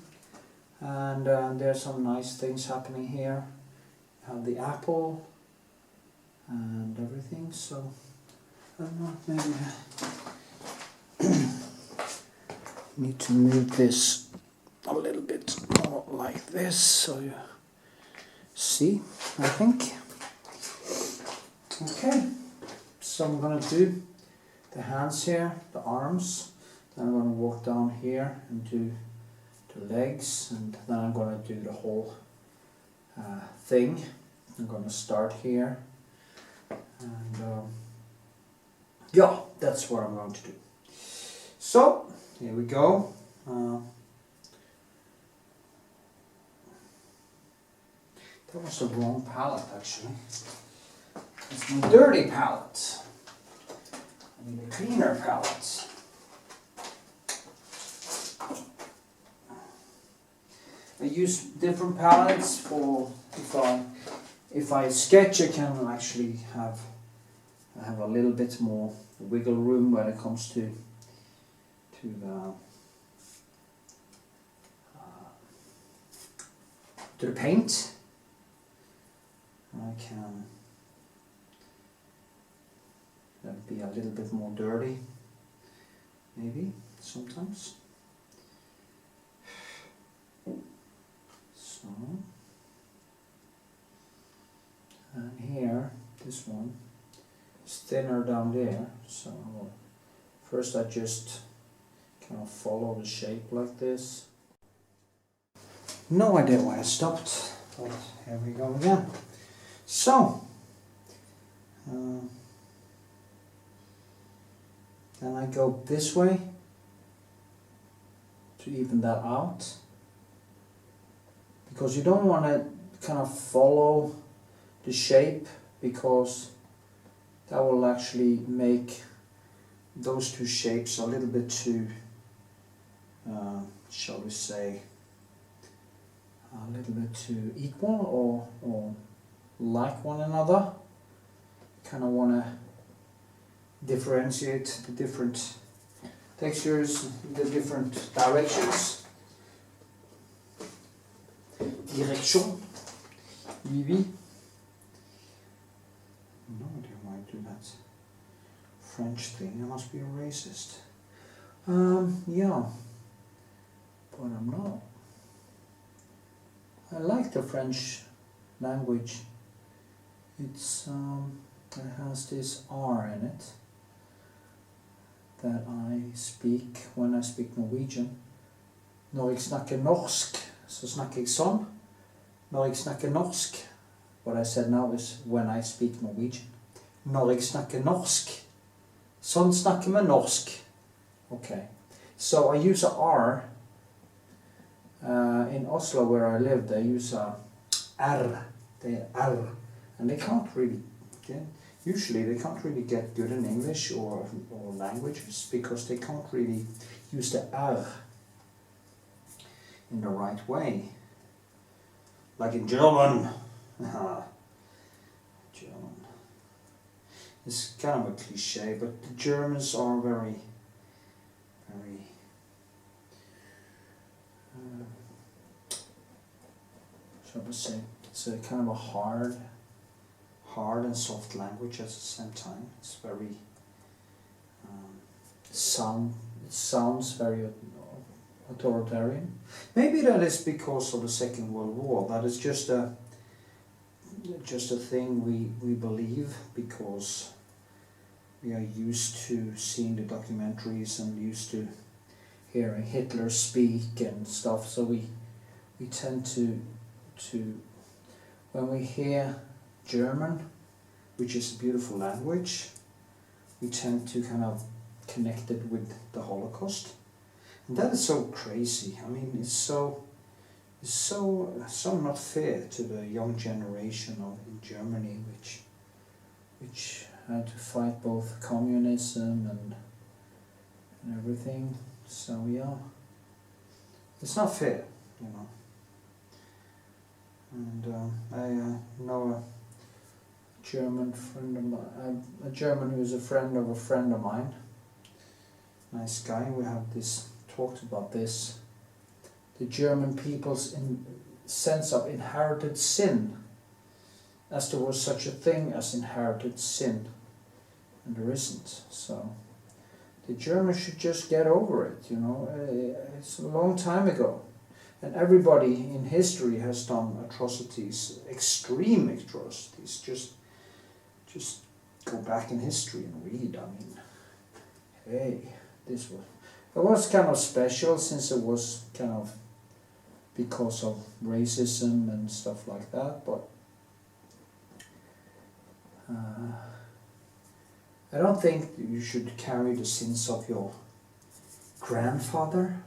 And there's some nice things happening here. You have the apple and everything, so I don't know, maybe I need to move this a little bit more like this so you see, I think. Okay, so I'm gonna do the hands here, the arms, then I'm gonna walk down here and do the legs, and then I'm gonna do the whole thing. I'm gonna start here. And yeah, that's what I'm going to do. So, here we go. That was the wrong palette, actually. It's my dirty palette. I need a cleaner palette. I use different palettes for if I sketch, I can actually have a little bit more wiggle room when it comes to the paint. can let it be a little bit more dirty, maybe sometimes. So, and here, this one is thinner down there, so first I just kind of follow the shape like this. No idea why I stopped, but here we go again. So, then I go this way to even that out, because you don't want to kind of follow the shape, because that will actually make those two shapes a little bit too, shall we say, a little bit too equal or like one another. Kind of want to differentiate the different textures, the different directions. Direction. Oui. No idea why I do that French thing. I must be a racist. Yeah, but I'm not. I like the French language. It's it has this R in it that I speak when I speak Norwegian. Når jeg snakker norsk, så snakker jeg sånn. Når jeg snakker norsk, what I said now is when I speak Norwegian. Når jeg snakker norsk, sånn snakker vi norsk. Okay, so I use a R. In Oslo, where I live, they use a R. They R, and they can't really. Usually, they can't really get good in English or languages because they can't really use the R in the right way. Like in German. German. It's kind of a cliche, but the Germans are very shall we say, it's a kind of a hard and soft language at the same time. It's very it sounds very authoritarian. Maybe that is because of the Second World War. That is just a thing we believe because we are used to seeing the documentaries and used to hearing Hitler speak and stuff. So we tend to when we hear German, which is a beautiful language, we tend to kind of connect it with the Holocaust. And that is so crazy. I mean, it's so not fair to the young generation in Germany, which had to fight both communism and everything. So yeah, it's not fair, you know. And I know a German friend of mine, a German who is a friend of mine. Nice guy. We have talked about this. The German people's sense of inherited sin, as there was such a thing as inherited sin, and there isn't. So the Germans should just get over it. You know, it's a long time ago. And everybody in history has done atrocities, extreme atrocities. Just go back in history and read. I mean, hey, it was kind of special since it was kind of because of racism and stuff like that. But I don't think you should carry the sins of your grandfather.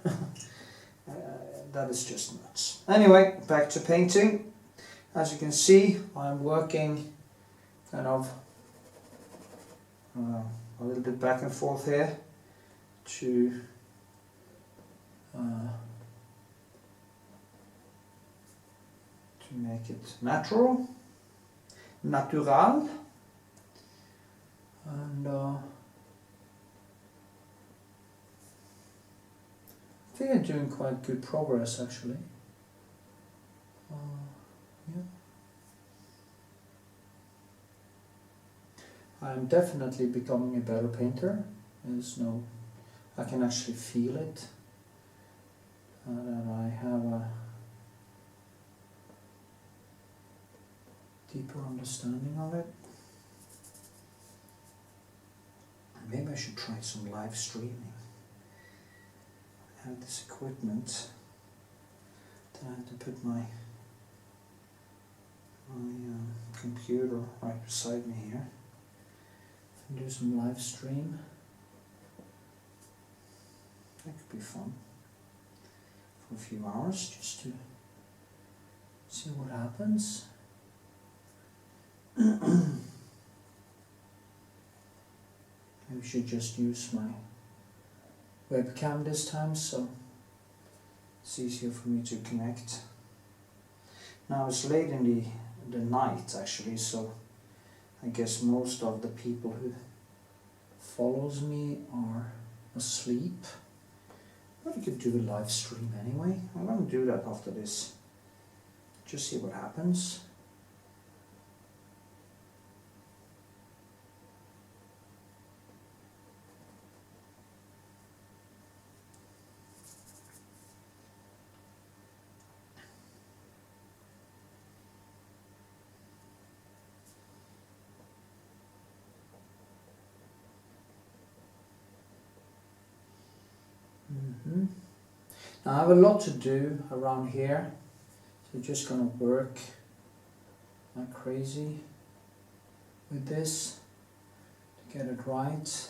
That is just nuts. Anyway, back to painting. As you can see, I'm working kind of a little bit back and forth here to make it natural, and I think I'm doing quite good progress actually. Yeah. I'm definitely becoming a better painter. There's no, I can actually feel it, that I have a deeper understanding of it. Maybe I should try some live streaming. I have this equipment, then I have to put my computer right beside me here and do some live stream. That could be fun for a few hours, just to see what happens. Maybe I should just use my webcam this time, so it's easier for me to connect. Now it's late in the night actually, so I guess most of the people who follows me are asleep. But I could do a live stream anyway. I'm going to do that after this. Just see what happens. Now I have a lot to do around here, so just gonna work like crazy with this to get it right,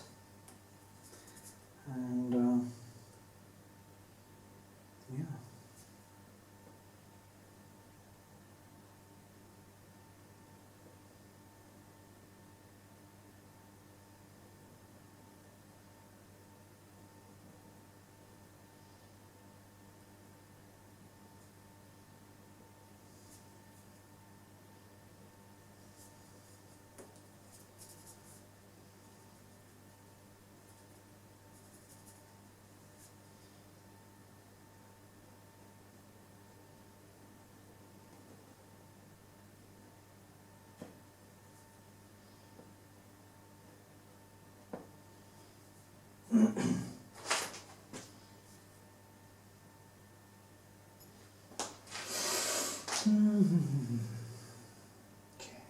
and yeah. Okay.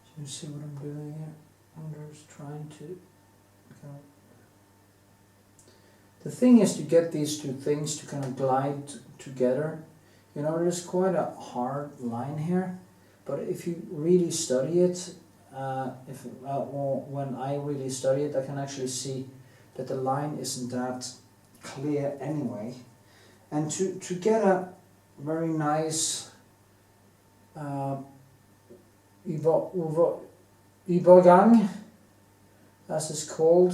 So you see what I'm doing here? I'm just trying to kind of. The thing is to get these two things to kind of glide together. You know, there's quite a hard line here, but if you really study it, when I really study it, I can actually see that the line isn't that clear anyway. And to get a very nice übergang, as it's called,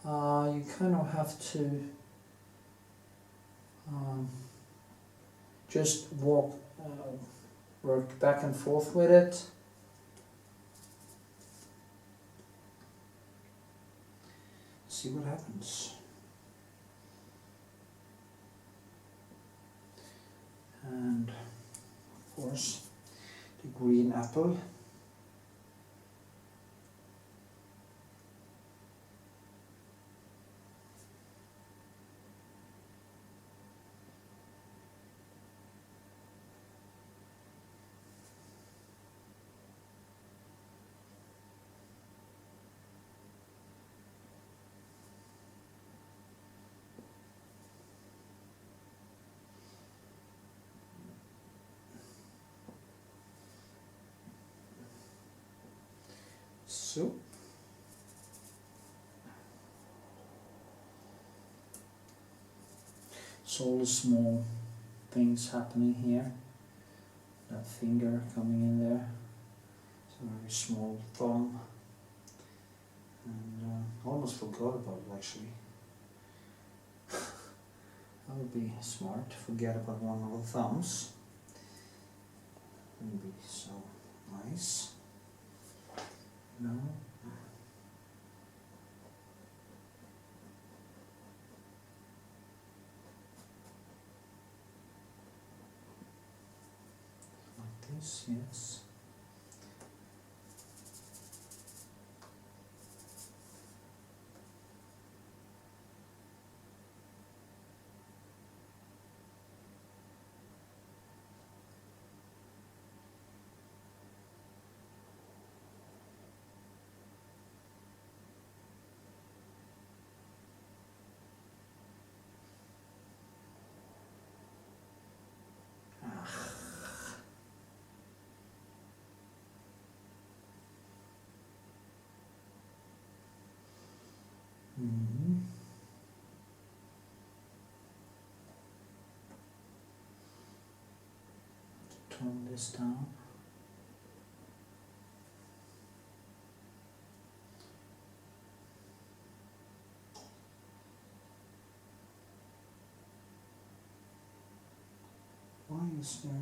you kind of have to just work back and forth with it. See what happens. And of course the green apple. So it's all the small things happening here. That finger coming in there. It's a very small thumb. And I almost forgot about it actually. That would be smart to forget about one of the thumbs. Wouldn't be so nice. No. Like this, yes. Mm-hmm. Tone this down. Why is there?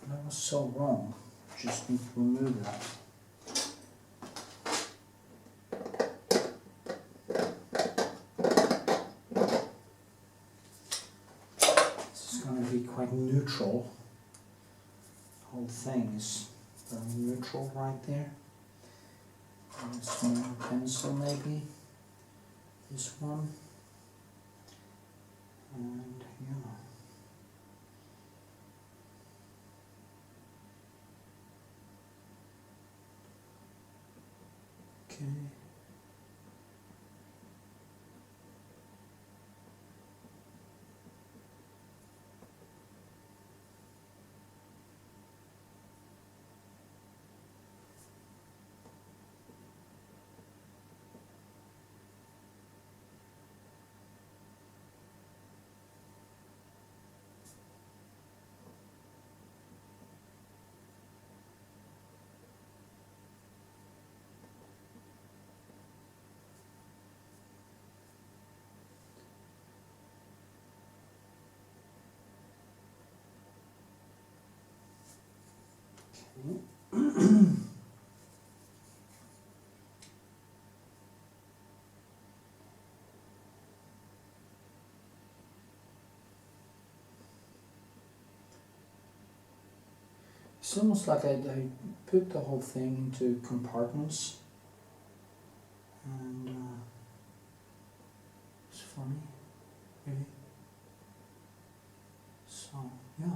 That was so wrong. Just need to remove that. This is going to be quite neutral. The whole thing is very neutral right there. And a small pencil maybe. This one. And yeah. Okay. It's almost like I put the whole thing into compartments, and it's funny, really. So, yeah.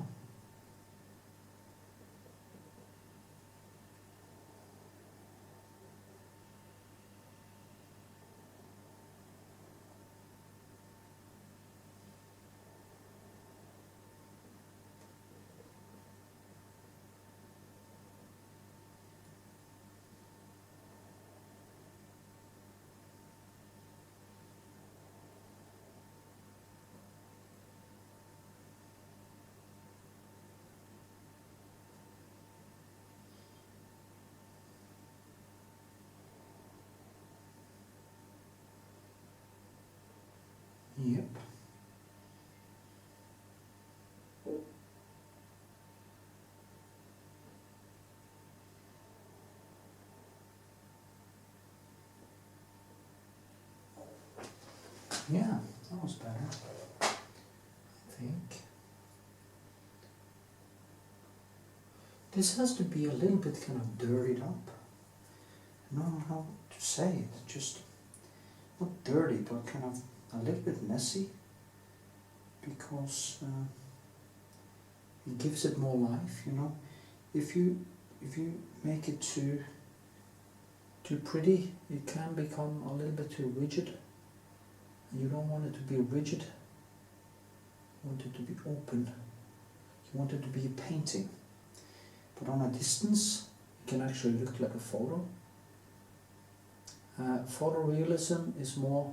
Yep. Yeah, that was better, I think. This has to be a little bit kind of dirtied up. I don't know how to say it, just not dirty, but kind of a little bit messy, because it gives it more life, you know. If you make it too pretty, it can become a little bit too rigid. You don't want it to be rigid. You want it to be open. You want it to be a painting. But on a distance, it can actually look like a photo. Photorealism is more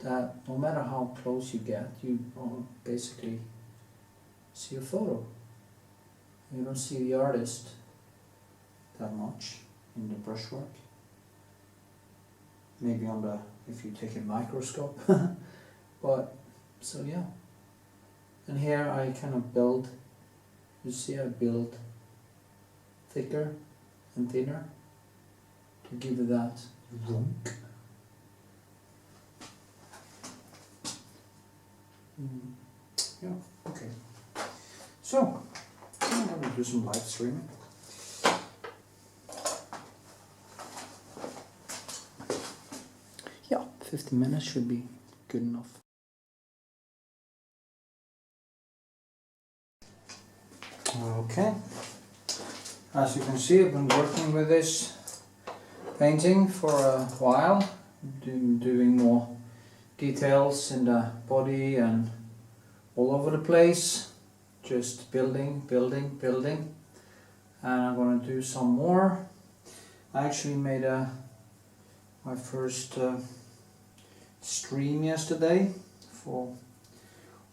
that no matter how close you get, you basically see a photo. You don't see the artist that much in the brushwork. maybe on the, if you take a microscope. But so yeah, and here I kind of build, you see I build thicker and thinner to give it that runk. Yeah, okay. So I'm going to do some live streaming. Yeah, 50 minutes should be good enough. Okay, as you can see, I've been working with this painting for a while, doing more details in the body and all over the place, just building, and I'm going to do some more. I actually made my first stream yesterday for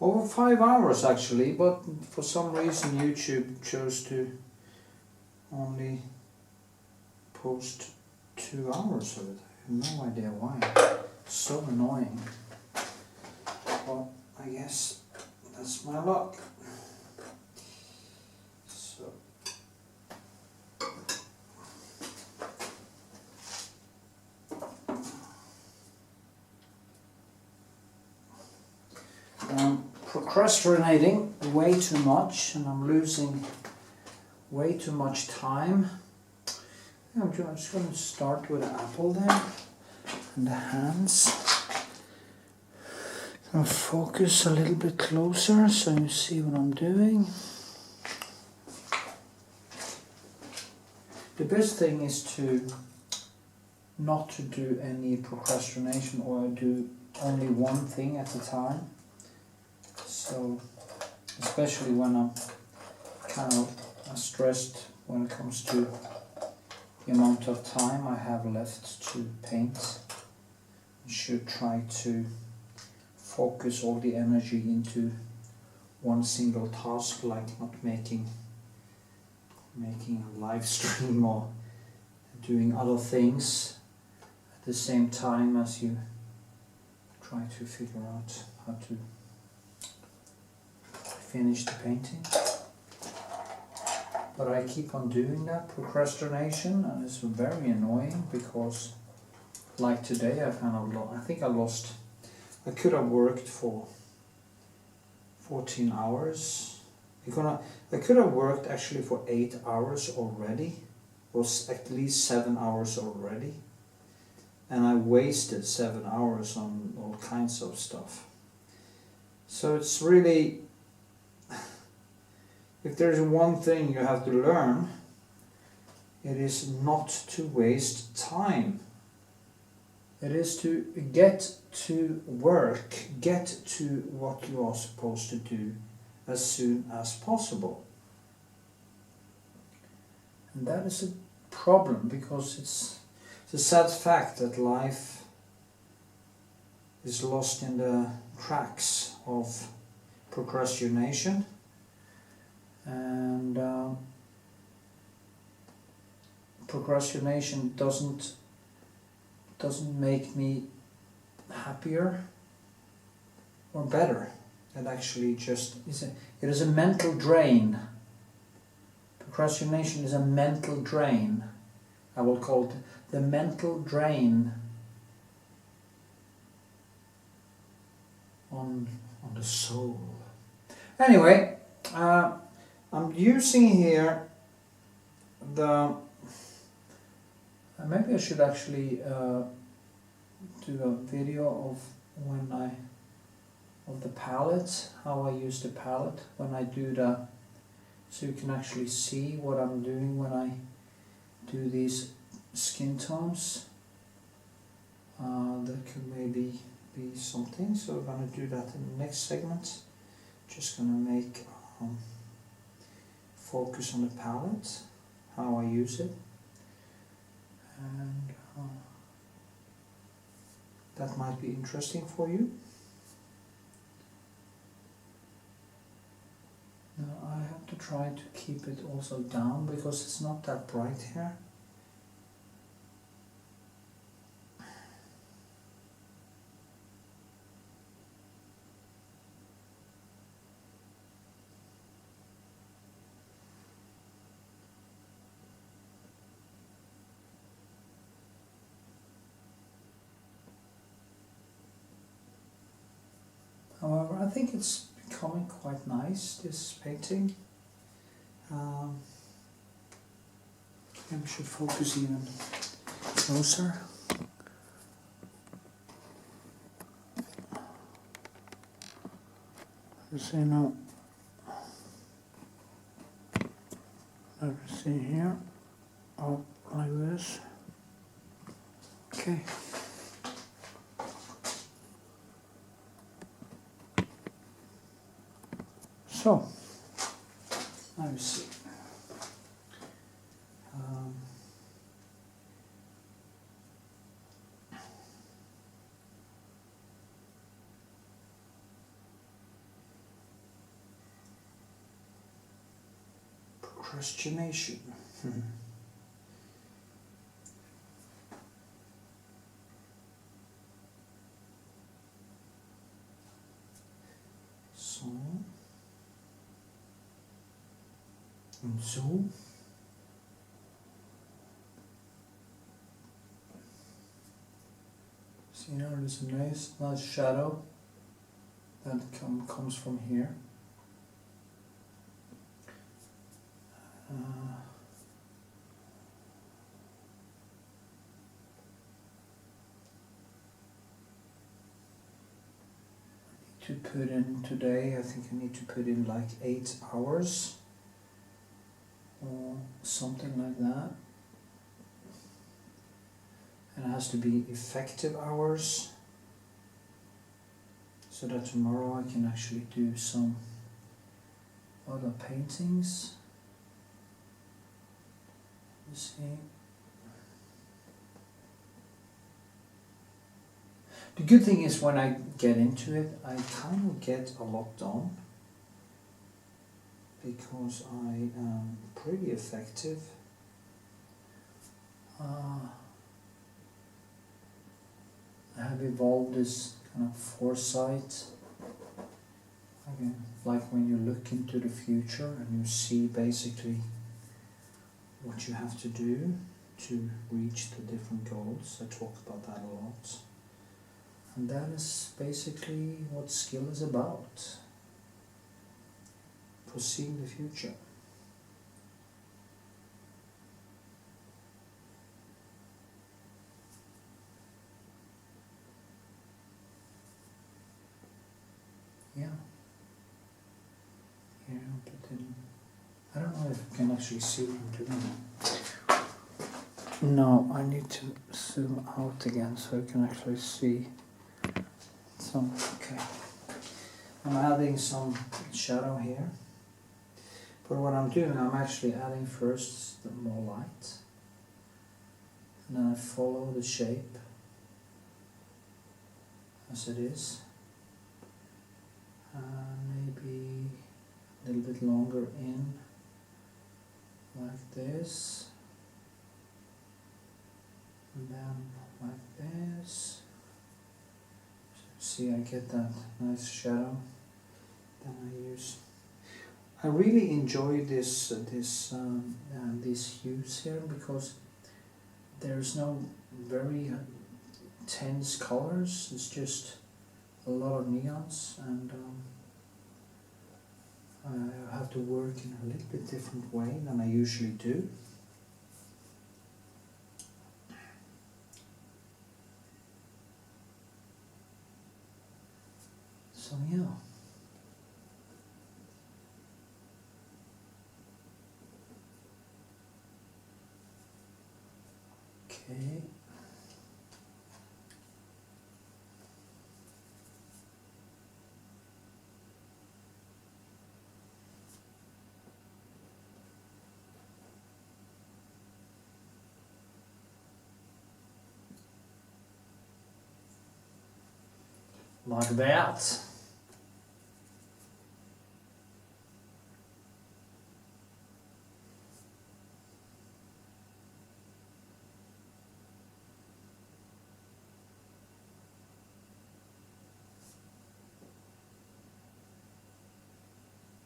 over 5 hours actually, but for some reason YouTube chose to only post 2 hours of it. I have no idea why. So annoying. Well, I guess that's my luck. So I'm procrastinating way too much, and I'm losing way too much time. I'm just going to start with the apple there and the hands. I'll focus a little bit closer so you see what I'm doing. The best thing is to not to do any procrastination or do only one thing at a time. So, especially when I'm kind of stressed when it comes to the amount of time I have left to paint, you should try to focus all the energy into one single task, like not making a live stream or doing other things at the same time as you try to figure out how to finish the painting. But I keep on doing that procrastination, and it's very annoying because, like today, I could have worked for 14 hours. I could have worked actually for 8 hours already, was at least 7 hours already, and I wasted 7 hours on all kinds of stuff. So it's really, if there's one thing you have to learn, it is not to waste time. It is to get to work, get to what you are supposed to do as soon as possible. And that is a problem, because it's a sad fact that life is lost in the cracks of procrastination. And procrastination doesn't make me happier or better. It actually just is a mental drain. Procrastination is a mental drain. I will call it the mental drain on the soul. Anyway, I'm using here the, maybe I should actually do a video of the palette, how I use the palette when I do so you can actually see what I'm doing when I do these skin tones. That could maybe be something, so we're going to do that in the next segment. Just going to make focus on the palette, how I use it, and that might be interesting for you. Now I have to try to keep it also down because it's not that bright here. I think it's becoming quite nice, this painting. Maybe we should focus even closer. Just you know, let me see here, up like this. Okay. So, let me see. Procrastination. So and so. See now there's a nice shadow that comes from here. To put in today, I think I need to put in like 8 hours or something like that, and it has to be effective hours so that tomorrow I can actually do some other paintings. You see. The good thing is when I get into it, I kind of get a lot done because I am pretty effective. I have evolved this kind of foresight, again, like when you look into the future and you see basically what you have to do to reach the different goals. I talk about that a lot. And that is basically what skill is about. Foreseeing the future. Yeah. Here I'll put in. I don't know if you can actually see what I'm doing. No, I need to zoom out again so you can actually see. Okay, I'm adding some shadow here, but what I'm doing, I'm actually adding first the more light, and then I follow the shape as it is, maybe a little bit longer in, like this, and then like this. See, I get that nice shadow. Then I use. I really enjoy these hues here because there's no very tense colors. It's just a lot of neons, and I have to work in a little bit different way than I usually do. So yeah. Okay. Like that.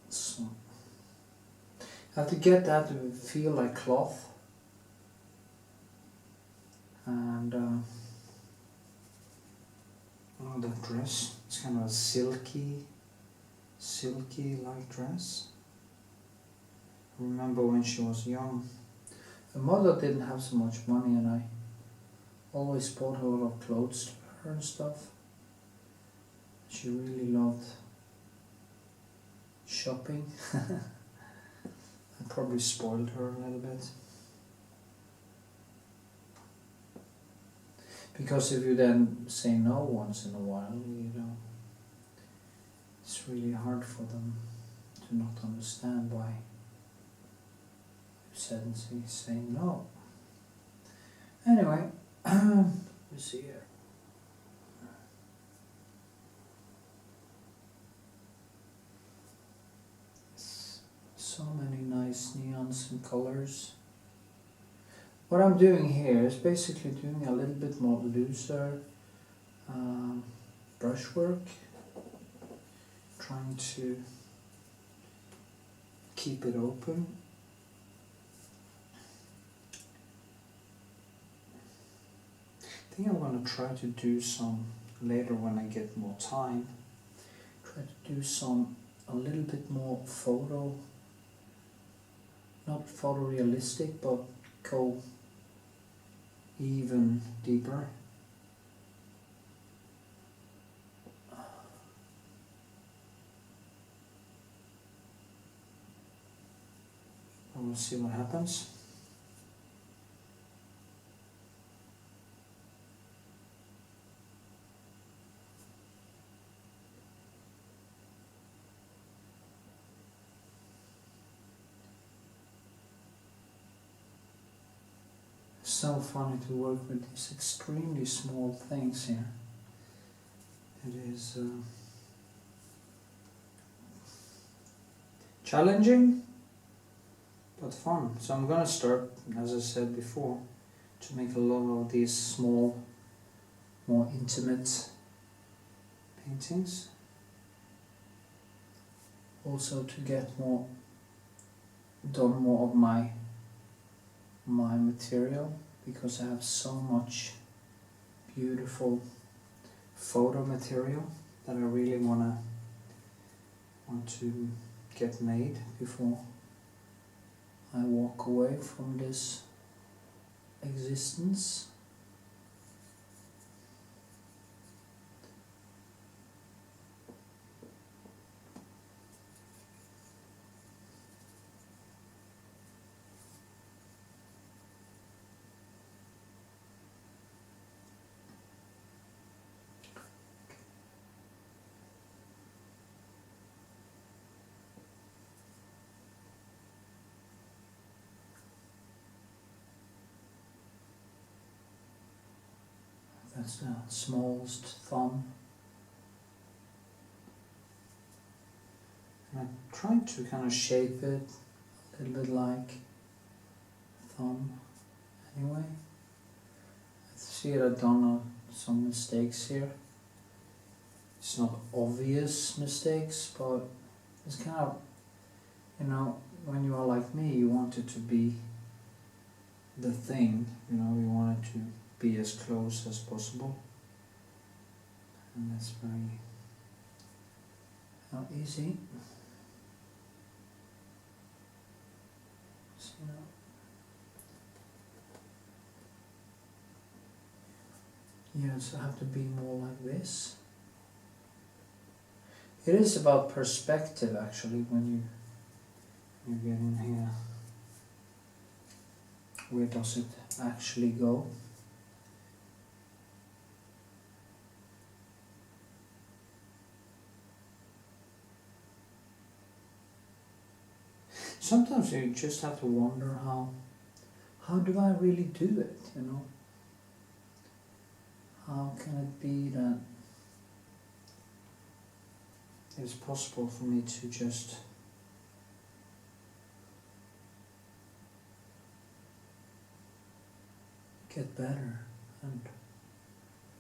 So, I have to get that to feel like cloth, and oh, that dress, it's kind of silky, silky like dress. I remember when she was young. Her mother didn't have so much money and I always bought a lot of clothes to her and stuff. She really loved shopping. I probably spoiled her a little bit. Because if you then say no once in a while, you know, it's really hard for them to not understand why you said say no. Anyway, we see here. So many nice neons and colors. What I'm doing here is basically doing a little bit more looser brushwork, trying to keep it open. I think I'm going to try to do some later when I get more time. Try to do some a little bit more not photorealistic, but go even deeper. And we'll see what happens. So funny to work with these extremely small things here. It is challenging but fun. So I'm gonna start, as I said before, to make a lot of these small, more intimate paintings. Also to get done more of my material, because I have so much beautiful photo material that I really want to get made before I walk away from this existence. That's the smallest thumb. And I'm trying to kind of shape it a little bit like thumb anyway. I see that I've done some mistakes here. It's not obvious mistakes, but it's kind of, you know, when you are like me, you want it to be the thing, you know, you want it to be as close as possible, and that's very not easy. So, yes, I have to be more like this. It is about perspective actually when you get in here. Where does it actually go? Sometimes you just have to wonder how do I really do it, you know? How can it be that it's possible for me to just get better and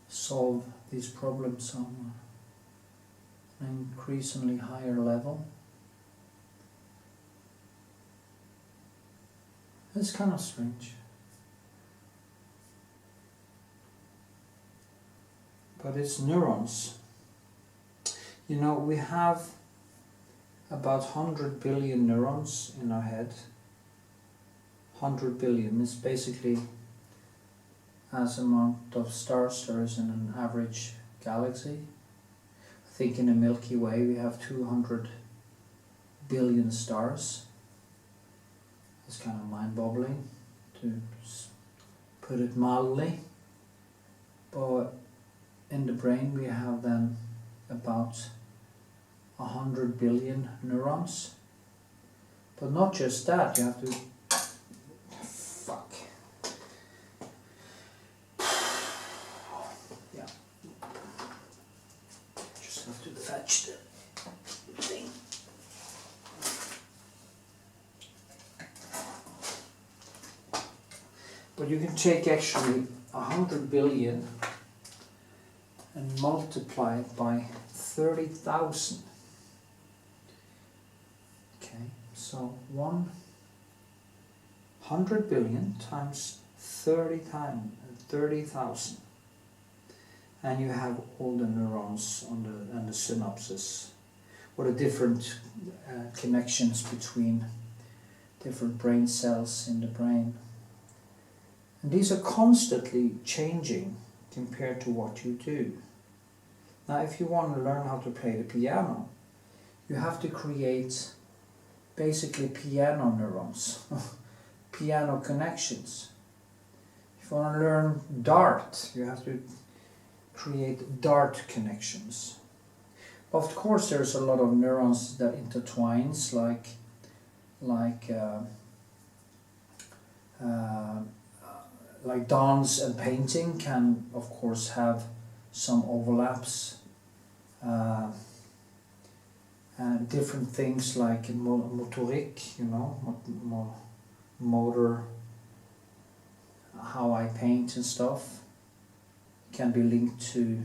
solve these problems on an increasingly higher level? It's kind of strange. But it's neurons. You know, we have about 100 billion neurons in our head. 100 billion is basically as amount of stars there is in an average galaxy. I think in the Milky Way we have 200 billion stars. It's kind of mind-boggling to put it mildly. But in the brain we have then about 100 billion neurons. But not just that, you have to... Fuck. Yeah. Just have to fetch the thing. But you can take actually 100 billion and multiply it by 30,000. Okay, so 100 billion times 30,000, and you have all the neurons on and the synapses, or the different connections between different brain cells in the brain. And these are constantly changing compared to what you do. Now, if you want to learn how to play the piano, you have to create basically piano neurons, piano connections. If you want to learn dart, you have to create dart connections. Of course, there's a lot of neurons that intertwines, like dance and painting can, of course, have some overlaps. And different things like motoric, you know, motor, how I paint and stuff, can be linked to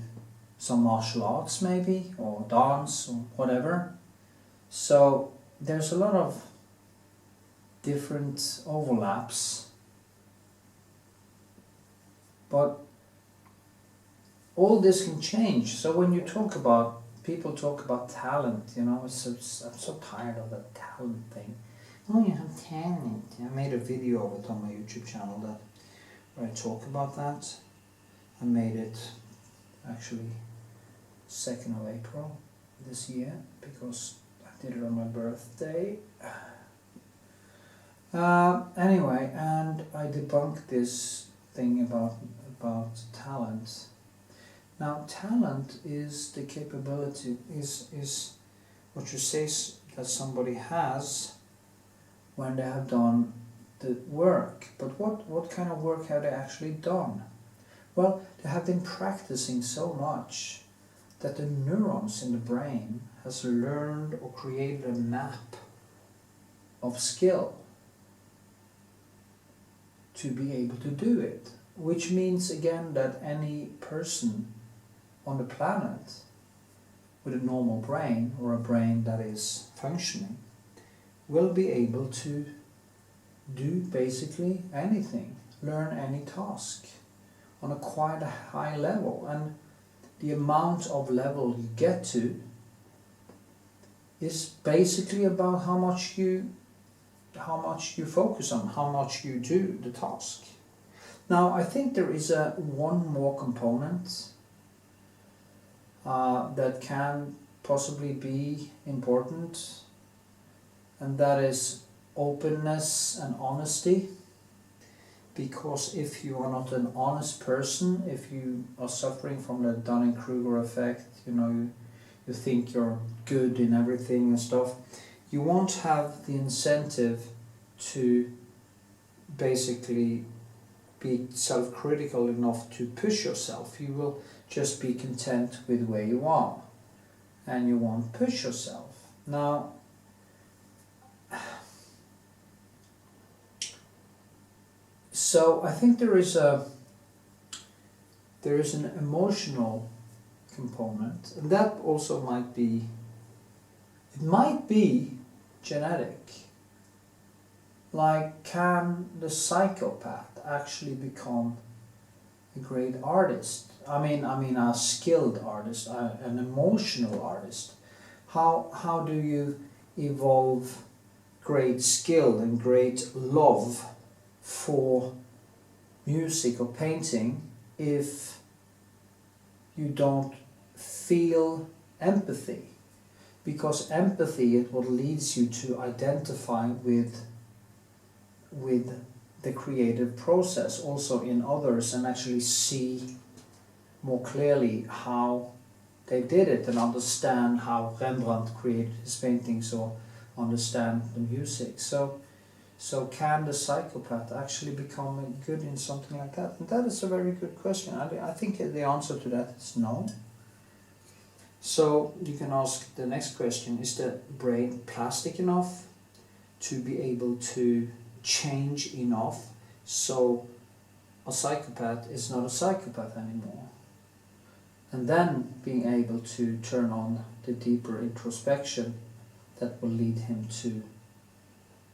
some martial arts maybe, or dance, or whatever. So there's a lot of different overlaps. But all this can change. So when you talk about, people talk about talent, you know, I'm so tired of that talent thing. Oh, you have talent. I made a video of it on my YouTube channel where I talk about that. I made it actually 2nd of April this year because I did it on my birthday. Anyway, and I debunked this thing about talent. Now, talent is the capability, is what you say that somebody has when they have done the work. But what kind of work have they actually done? Well, they have been practicing so much that the neurons in the brain has learned or created a map of skill to be able to do it. Which means again that any person on the planet with a normal brain, or a brain that is functioning, will be able to do basically anything, learn any task on a quite a high level. And the amount of level you get to is basically about how much you focus on, how much you do the task. Now, I think there is one more component that can possibly be important, and that is openness and honesty. Because if you are not an honest person, if you are suffering from the Dunning-Kruger effect, you know, you think you're good in everything and stuff, you won't have the incentive to basically be self-critical enough to push yourself. You will just be content with where you are, and you won't push yourself. Now, so I think there is an emotional component, and that also might be genetic. Like, can the psychopath actually become a great artist? I mean a skilled artist, an emotional artist. How do you evolve great skill and great love for music or painting if you don't feel empathy. Because empathy is what leads you to identify with the creative process also in others, and actually see more clearly how they did it, and understand how Rembrandt created his paintings, or understand the music. So can the psychopath actually become good in something like that? And that is a very good question. I think the answer to that is no. So you can ask the next question: is the brain plastic enough to be able to change enough so a psychopath is not a psychopath anymore? And then being able to turn on the deeper introspection that will lead him to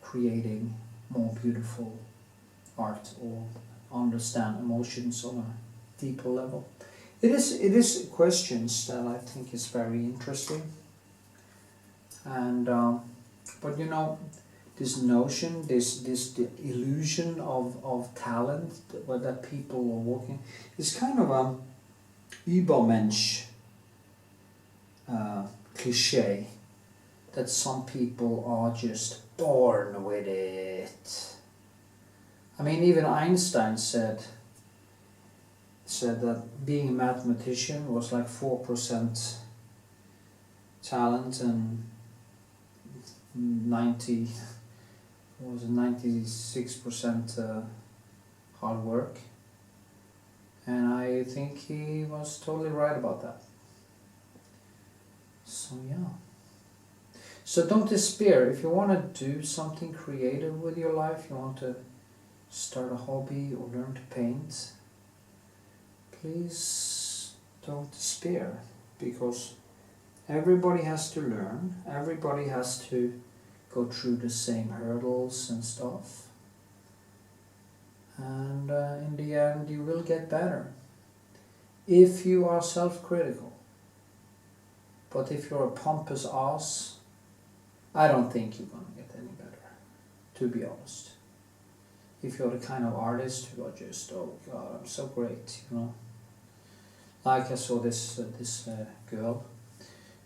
creating more beautiful art, or understand emotions on a deeper level. It is questions that I think is very interesting. And but you know, this notion, the illusion of talent that people are walking, is kind of a Übermensch cliche, that some people are just born with it. I mean, even Einstein said that being a mathematician was like 4% talent and 96% hard work. And I think he was totally right about that. So yeah. So don't despair. If you want to do something creative with your life, you want to start a hobby or learn to paint, please don't despair, because everybody has to learn, everybody has to go through the same hurdles and stuff. And in the end you will get better if you are self-critical. But if you're a pompous ass, I don't think you're gonna get any better, to be honest. If you're the kind of artist who are just, oh god, I'm so great, you know. Like I saw this girl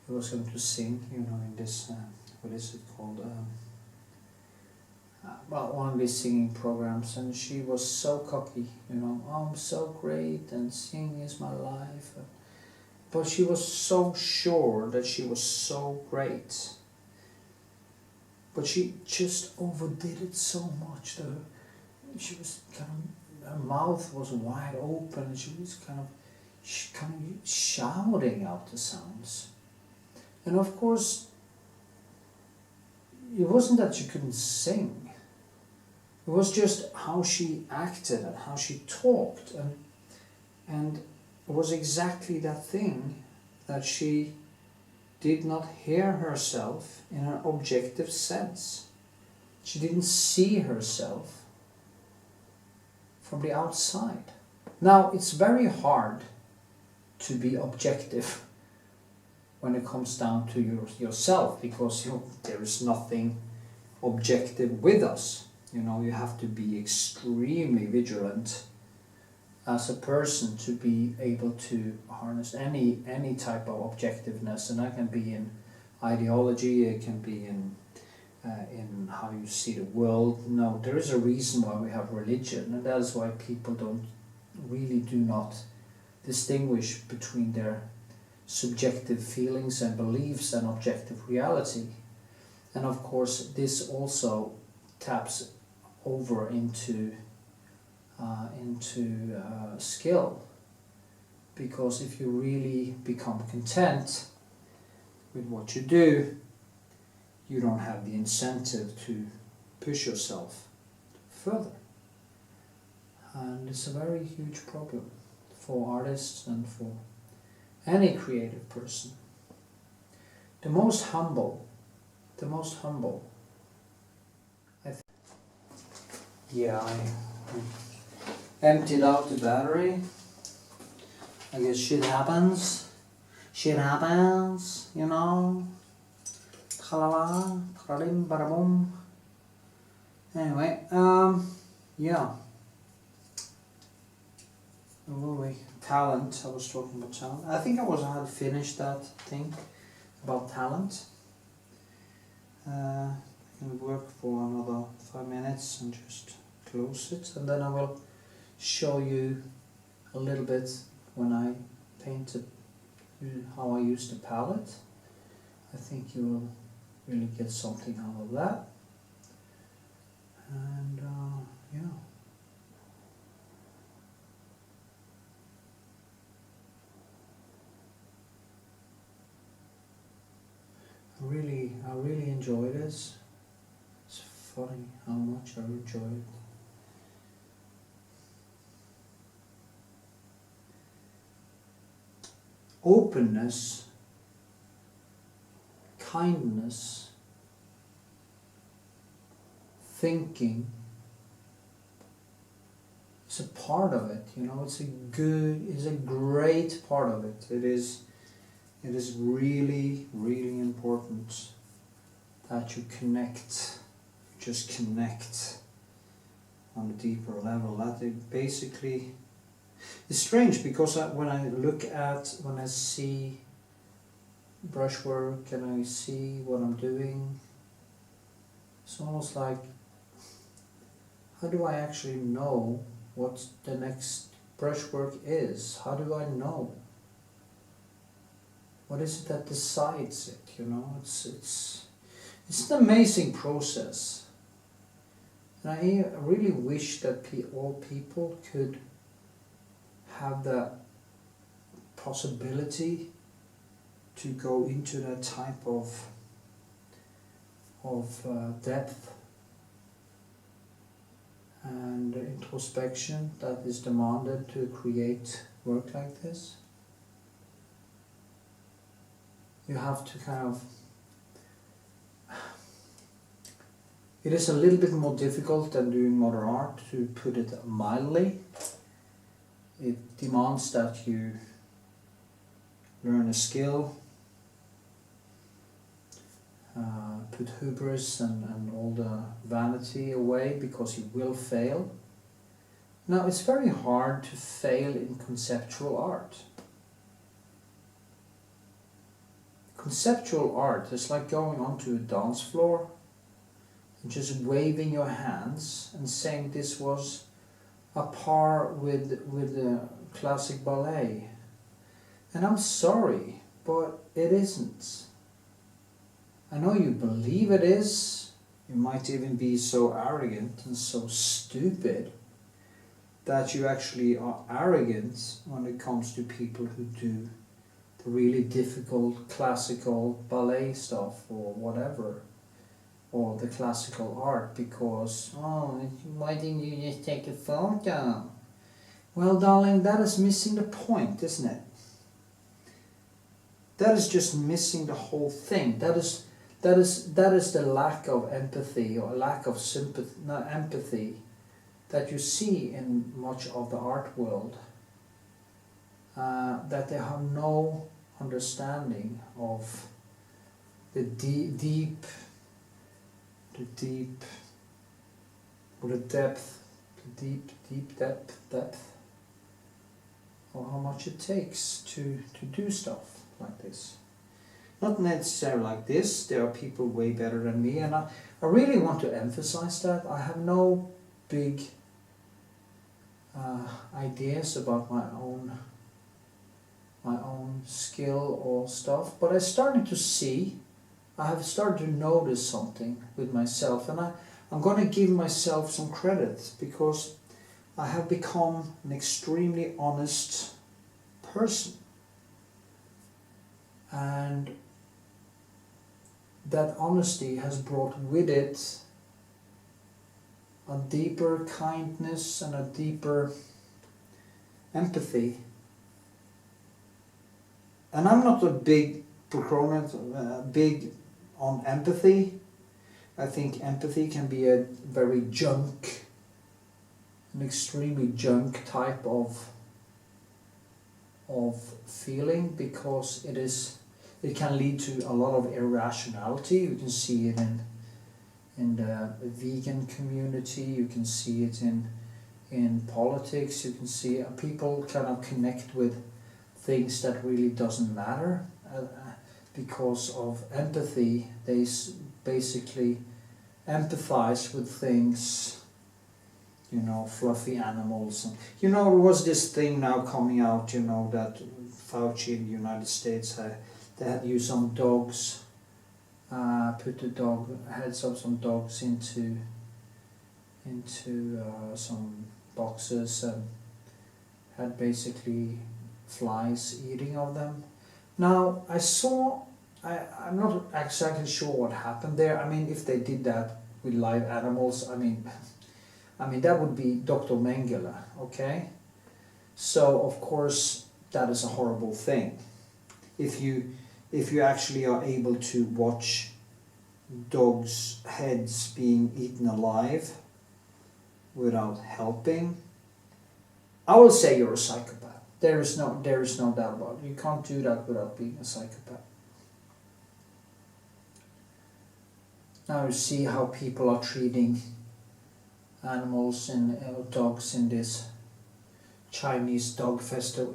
who was going to sing, you know, in this, what is it called? Well, one of these singing programs, and she was so cocky, you know, oh, I'm so great and singing is my life. But she was so sure that she was so great. But she just overdid it so much that she was kind of, her mouth was wide open, and she was kind of shouting out the sounds. And of course, it wasn't that she couldn't sing. It was just how she acted and how she talked, and it was exactly that thing that she did not hear herself in an objective sense. She didn't see herself from the outside. Now, it's very hard to be objective when it comes down to yourself, because there is nothing objective with us. You know, you have to be extremely vigilant as a person to be able to harness any type of objectiveness, and that can be in ideology, it can be in how you see the world. No, there is a reason why we have religion, and that is why people do not distinguish between their subjective feelings and beliefs and objective reality. And of course, this also taps over into skill, because if you really become content with what you do, you don't have the incentive to push yourself further. And it's a very huge problem for artists and for any creative person. The most humble, I emptied out the battery. I guess shit happens, you know. Halala, paradim, baramum. Anyway, yeah. Where were we? Talent. I was talking about talent. I think I had finished that thing about talent. I can work for another 5 minutes and just close it, and then I will show you a little bit when I painted how I use the palette. I think you will really get something out of that. And yeah. I really enjoy this. It's funny how much I enjoy it. Openness, kindness, thinking is a part of it, you know. It's a great part of it. It is really, really important that you connect, just connect on a deeper level. That it basically, it's strange because when I see brushwork and I see what I'm doing, it's almost like, how do I actually know what the next brushwork is? How do I know? What is it that decides it? You know, it's an amazing process. And I really wish that all people could have that possibility to go into that type of depth and introspection that is demanded to create work like this. You have to kind of, it is a little bit more difficult than doing modern art, to put it mildly. It demands that you learn a skill, put hubris and all the vanity away, because you will fail. Now, it's very hard to fail in conceptual art. Conceptual art is like going onto a dance floor and just waving your hands and saying this was a par with the classic ballet. And I'm sorry, but it isn't. I know you believe it is. You might even be so arrogant and so stupid that you actually are arrogant when it comes to people who do the really difficult classical ballet stuff or whatever, or the classical art, because, oh, why didn't you just take a photo? Well, darling, that is missing the point, isn't it? That is just missing the whole thing. That is the lack of empathy, or lack of sympathy, not empathy, that you see in much of the art world. That they have no understanding of the deep, or the depth, depth, or how much it takes to do stuff like this. Not necessarily like this. There are people way better than me, and I really want to emphasize that. I have no big ideas about my own skill or stuff, but I have started to notice something with myself, and I'm going to give myself some credit, because I have become an extremely honest person, and that honesty has brought with it a deeper kindness and a deeper empathy. And I'm not a big proponent, big on empathy. I think empathy can be a very an extremely junk type of feeling, because it is It can lead to a lot of irrationality. You can see it in the vegan community. You can see it in politics. You can see people kind of connect with things that really doesn't matter because of empathy. They basically empathize with things, you know, fluffy animals. And, you know, there was this thing now coming out, you know, that Fauci in the United States, they had used some dogs, put the heads of some dogs into some boxes and had basically flies eating of them. Now I'm not exactly sure what happened there. I mean, if they did that with live animals, I mean that would be Dr. Mengele, okay? So of course that is a horrible thing. If you actually are able to watch dogs' heads being eaten alive without helping, I will say you're a psychopath. There is no doubt about it. You can't do that without being a psychopath. Now you see how people are treating animals and dogs in this Chinese dog festival,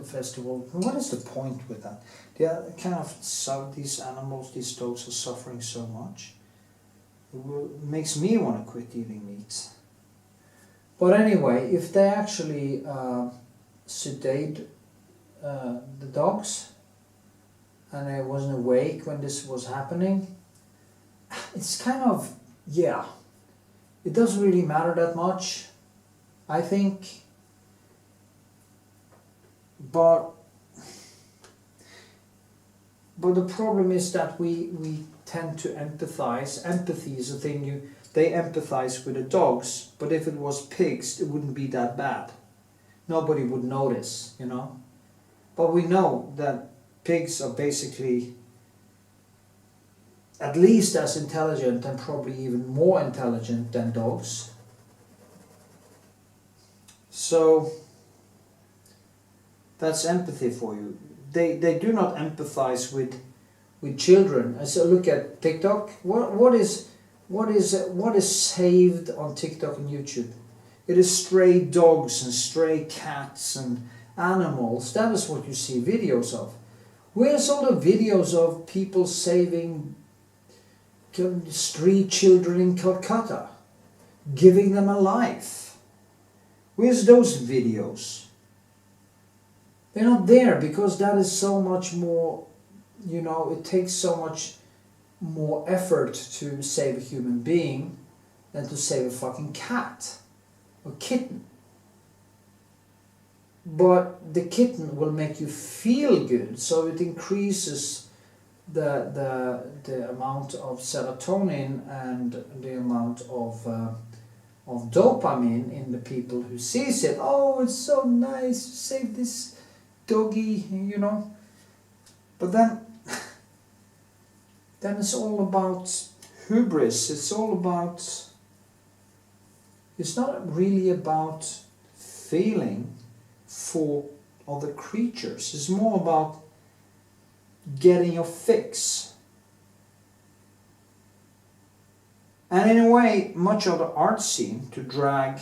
festival. What is the point with that? They are kind of these animals, these dogs are suffering so much. It makes me want to quit eating meat. But anyway, if they actually sedate the dogs and I wasn't awake when this was happening, it's kind of, yeah, it doesn't really matter that much, I think. But the problem is that we tend to empathize. Empathy is a thing they empathize with the dogs, but if it was pigs, it wouldn't be that bad. Nobody would notice, you know. But we know that pigs are basically at least as intelligent and probably even more intelligent than dogs. So that's empathy for you. They do not empathize with children. So look at TikTok. What is saved on TikTok and YouTube? It is stray dogs and stray cats and animals. That is what you see videos of. Where's all the videos of people saving street children in Calcutta, giving them a life? Where's those videos? They're not there because that is so much more, you know, it takes so much more effort to save a human being than to save a fucking cat or kitten. But the kitten will make you feel good, so it increases the amount of serotonin and the amount of dopamine in the people who sees it. Oh, it's so nice to save this doggy, you know. But then it's all about hubris. It's not really about feeling for other creatures. It's more about getting your fix. And in a way, much of the art scene, to drag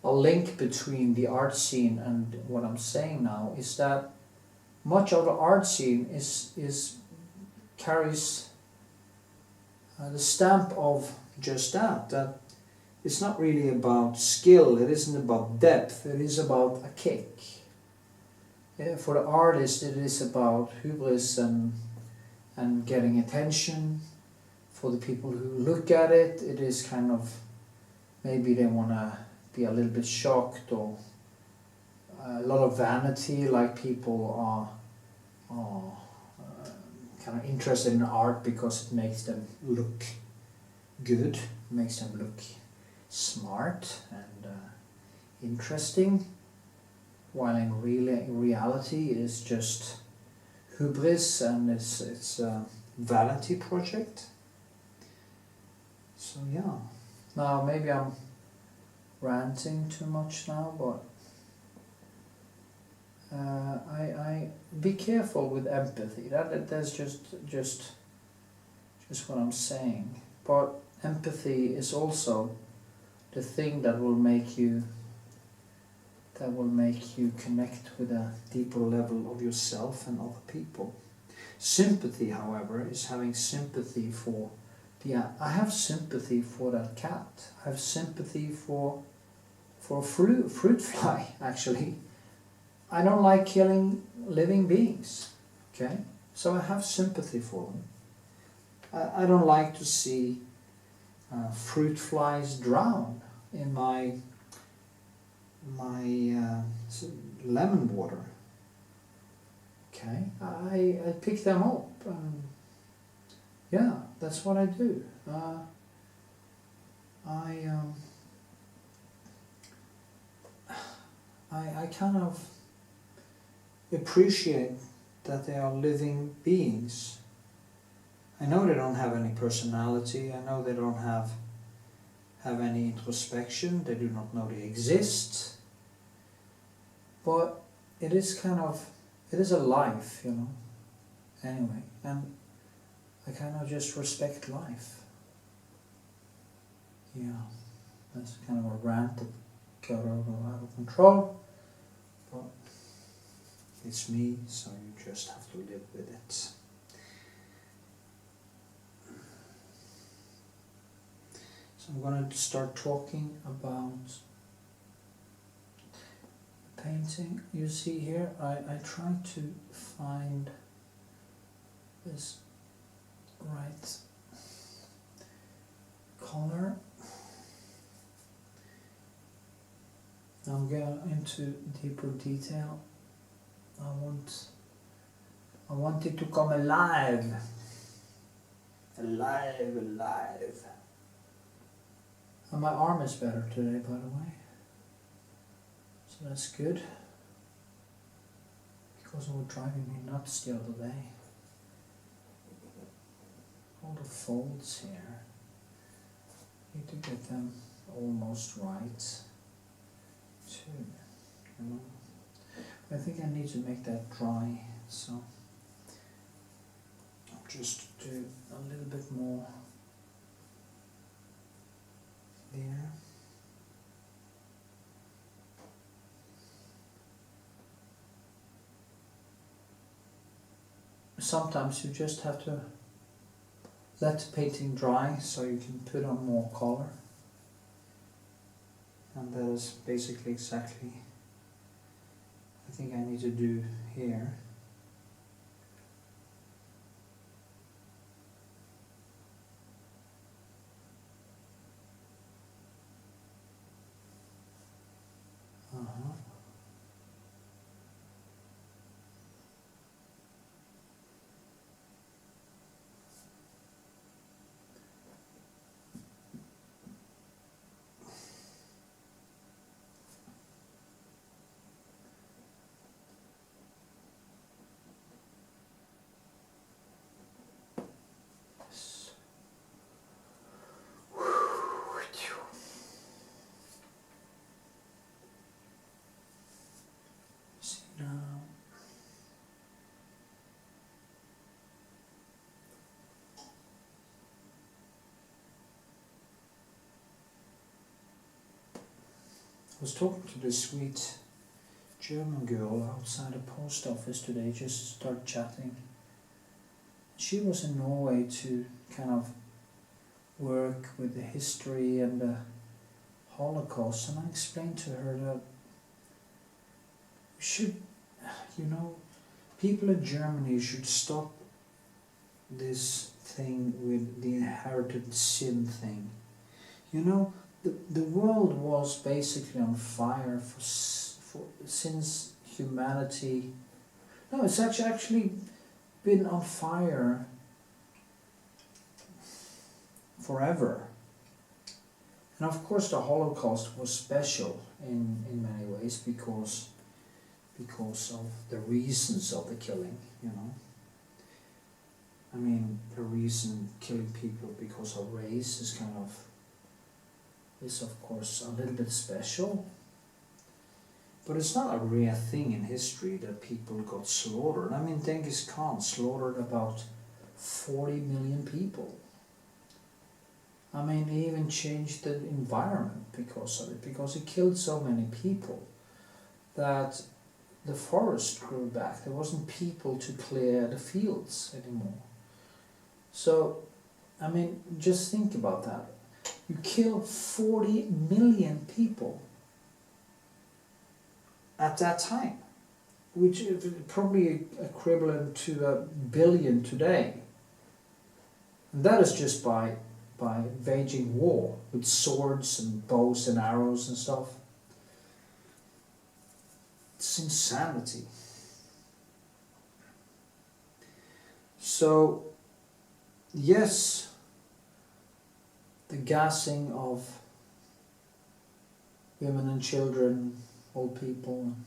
a link between the art scene and what I'm saying now, is that much of the art scene carries the stamp of just that it's not really about skill, it isn't about depth, it is about a kick. For the artist, it is about hubris and getting attention. For the people who look at it, it is kind of, maybe they want to be a little bit shocked, or a lot of vanity, like people are kind of interested in art because it makes them look good, makes them look smart and interesting, while in reality it is just hubris and it's a vanity project. So yeah, now maybe I'm ranting too much now, but I be careful with empathy. That's just what I'm saying. But empathy is also the thing that will make you connect with a deeper level of yourself and other people. Sympathy, however, is having sympathy for I have sympathy for that cat. I have sympathy for a fruit fly, actually. I don't like killing living beings, okay? So I have sympathy for them. I don't like to see fruit flies drown in my lemon water. Okay, I pick them up. Yeah, that's what I do. I kind of appreciate that they are living beings. I know they don't have any personality. I know they don't have any introspection. They do not know they exist. But it is a life, you know. Anyway, and I kind of just respect life. Yeah, that's kind of a rant that got out of control. But it's me, so you just have to live with it. So I'm going to start talking about painting. You see here, I try to find this right color. Now I'm going into deeper detail. I want it to come alive. Alive. And my arm is better today, by the way. So that's good. Because it was driving me nuts the other day. All the folds here. Need to get them almost right. Too, you know. I think I need to make that dry, so I'll just do a little bit more there. Sometimes you just have to let the painting dry so you can put on more color. And that is basically exactly I think I need to do here. I was talking to this sweet German girl outside the post office today, just to start chatting. She was in Norway to kind of work with the history and the Holocaust, and I explained to her that people in Germany should stop this thing with the inherited sin thing. The world was basically on fire since humanity. No, it's actually been on fire forever. And of course the Holocaust was special in many ways because of the reasons of the killing, I mean, the reason killing people because of race is of course a little bit special. But it's not a rare thing in history that people got slaughtered. I mean, Genghis Khan slaughtered about 40 million people. I mean, he even changed the environment because of it, because he killed so many people that the forest grew back. There wasn't people to clear the fields anymore. So, I mean, just think about that. You kill 40 million people at that time, which is probably equivalent to 1 billion today. And that is just by waging war with swords and bows and arrows and stuff. It's insanity. So, yes, the gassing of women and children, old people, and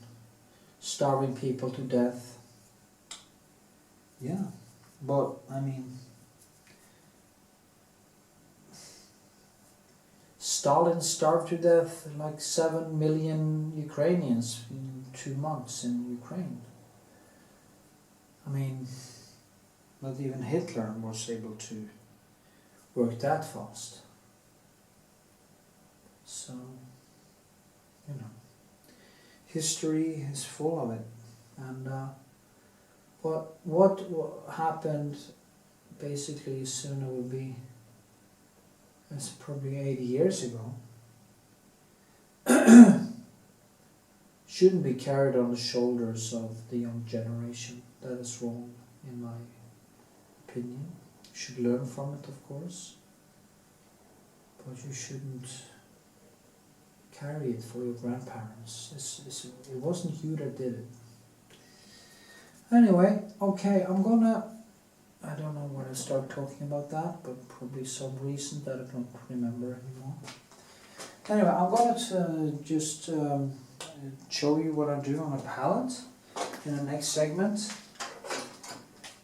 starving people to death. Yeah, but I mean, Stalin starved to death like 7 million Ukrainians in 2 months in Ukraine. I mean, not even Hitler was able to work that fast. So, you know, history is full of it. And what happened basically soon it will be, it's probably 80 years ago, shouldn't be carried on the shoulders of the young generation. That is wrong, in my opinion. You should learn from it, of course, but you shouldn't carry it for your grandparents. It wasn't you that did it. Anyway, okay, I don't know when I start talking about that, but probably some reason that I don't remember anymore. Anyway, I'm going to just show you what I do on a palette in the next segment.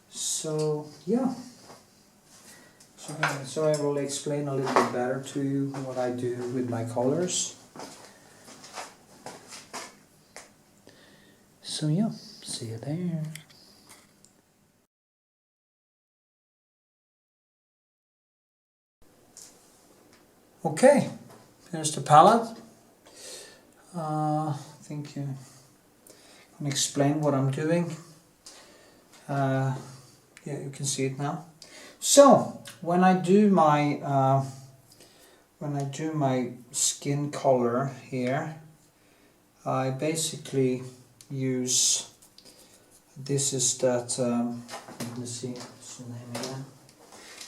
So, yeah. So I will explain a little bit better to you what I do with my colors. So yeah, see you there. Okay, here's the palette. I think you can explain what I'm doing. Yeah, you can see it now. So when I do my skin color here, I basically use, this is that, let me see, what's the name again?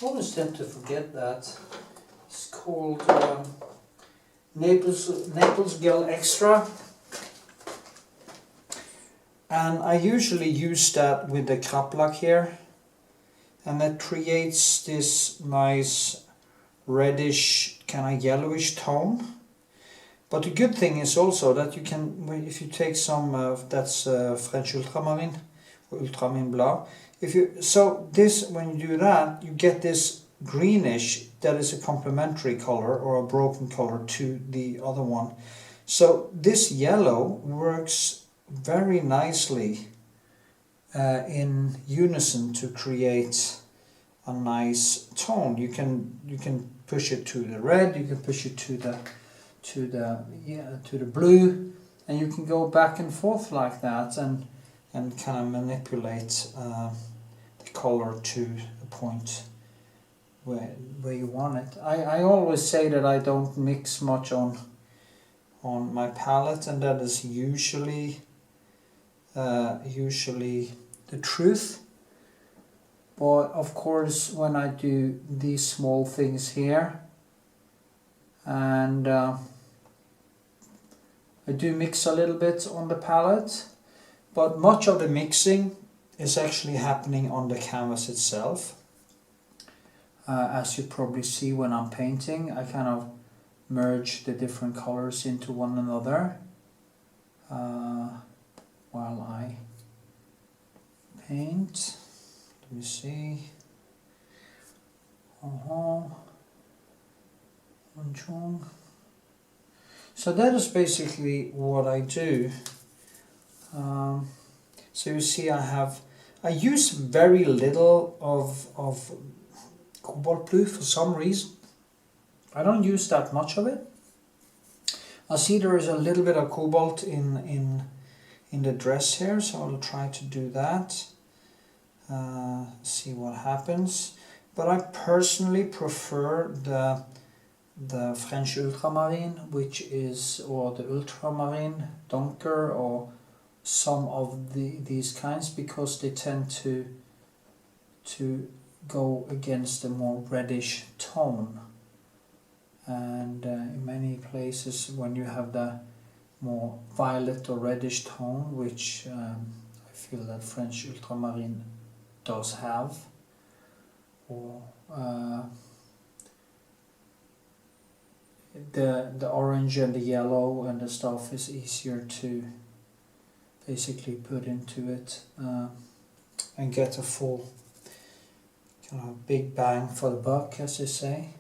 I always tend to forget that. It's called Naples Gel Extra. And I usually use that with the Kraplak here. And that creates this nice reddish, kind of yellowish tone. But the good thing is also that you can, if you take some, that's French ultramarine, or ultramarine blanc. So this, when you do that, you get this greenish that is a complementary color or a broken color to the other one. So this yellow works very nicely in unison to create a nice tone. You can push it to the red, you can push it to the blue, and you can go back and forth like that and kind of manipulate the color to a point where you want it. I always say that I don't mix much on my palette, and that is usually the truth. But of course, when I do these small things here, and I do mix a little bit on the palette, but much of the mixing is actually happening on the canvas itself. As you probably see when I'm painting, I kind of merge the different colors into one another while I paint. Let me see. So that is basically what I do So you see I use very little of cobalt blue for some reason. I don't use that much of it. I see there is a little bit of cobalt in the dress here, so I'll try to do that. See what happens. But I personally prefer the French ultramarine, which is, or the ultramarine Dunker, or some of these kinds, because they tend to go against a more reddish tone. And in many places, when you have the more violet or reddish tone, which I feel that French ultramarine does have, or the orange and the yellow and the stuff is easier to basically put into it and get a full kind of big bang for the buck, as they say.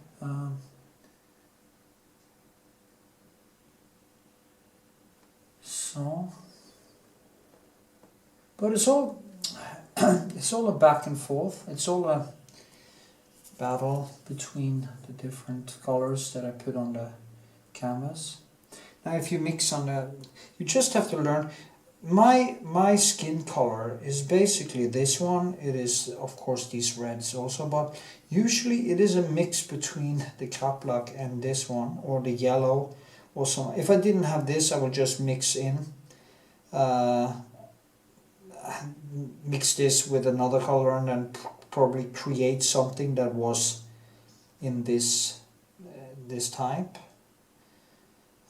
So, but it's all it's all a back and forth. It's all a battle between the different colors that I put on the canvas. Now, if you mix on you just have to learn. My skin color is basically this one. It is, of course, these reds also, but usually it is a mix between the Kraplak and this one, or the yellow, or some. If I didn't have this, I would just mix this with another color, and then probably create something that was in this type.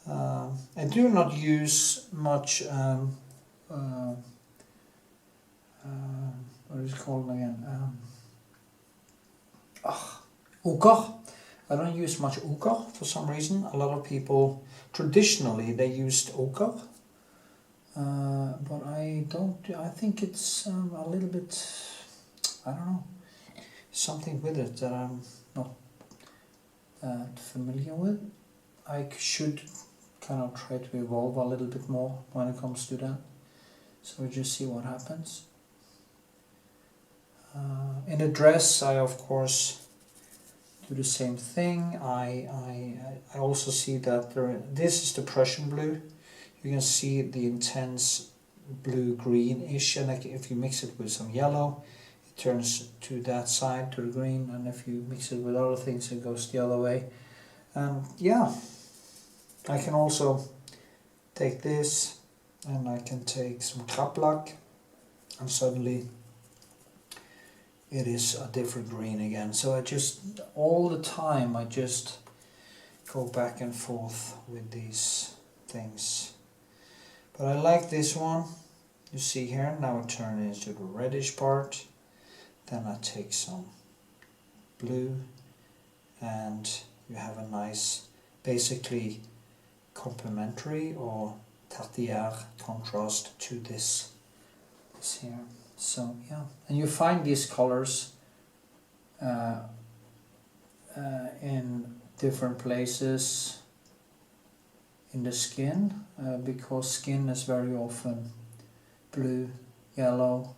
I do not use much. What is it called again? Ochre. I don't use much ochre for some reason. A lot of people traditionally they used ochre, but I don't. I think it's a little bit. I don't know. Something with it that I'm not that familiar with. I should kind of try to evolve a little bit more when it comes to that. So we just see what happens. In the dress, I of course do the same thing. I also see that this is the Prussian blue. You can see the intense blue-greenish, and if you mix it with some yellow, it turns to that side, to the green, and if you mix it with other things, it goes the other way. Yeah, I can also take this, and I can take some Kraplak, and suddenly it is a different green again. So I just, all the time, I just go back and forth with these things. But I like this one, you see here, now I turn it into the reddish part. Then I take some blue, and you have a nice, basically complementary or tertiary contrast to this here. So yeah, and you find these colors in different places in the skin, because skin is very often blue, yellow,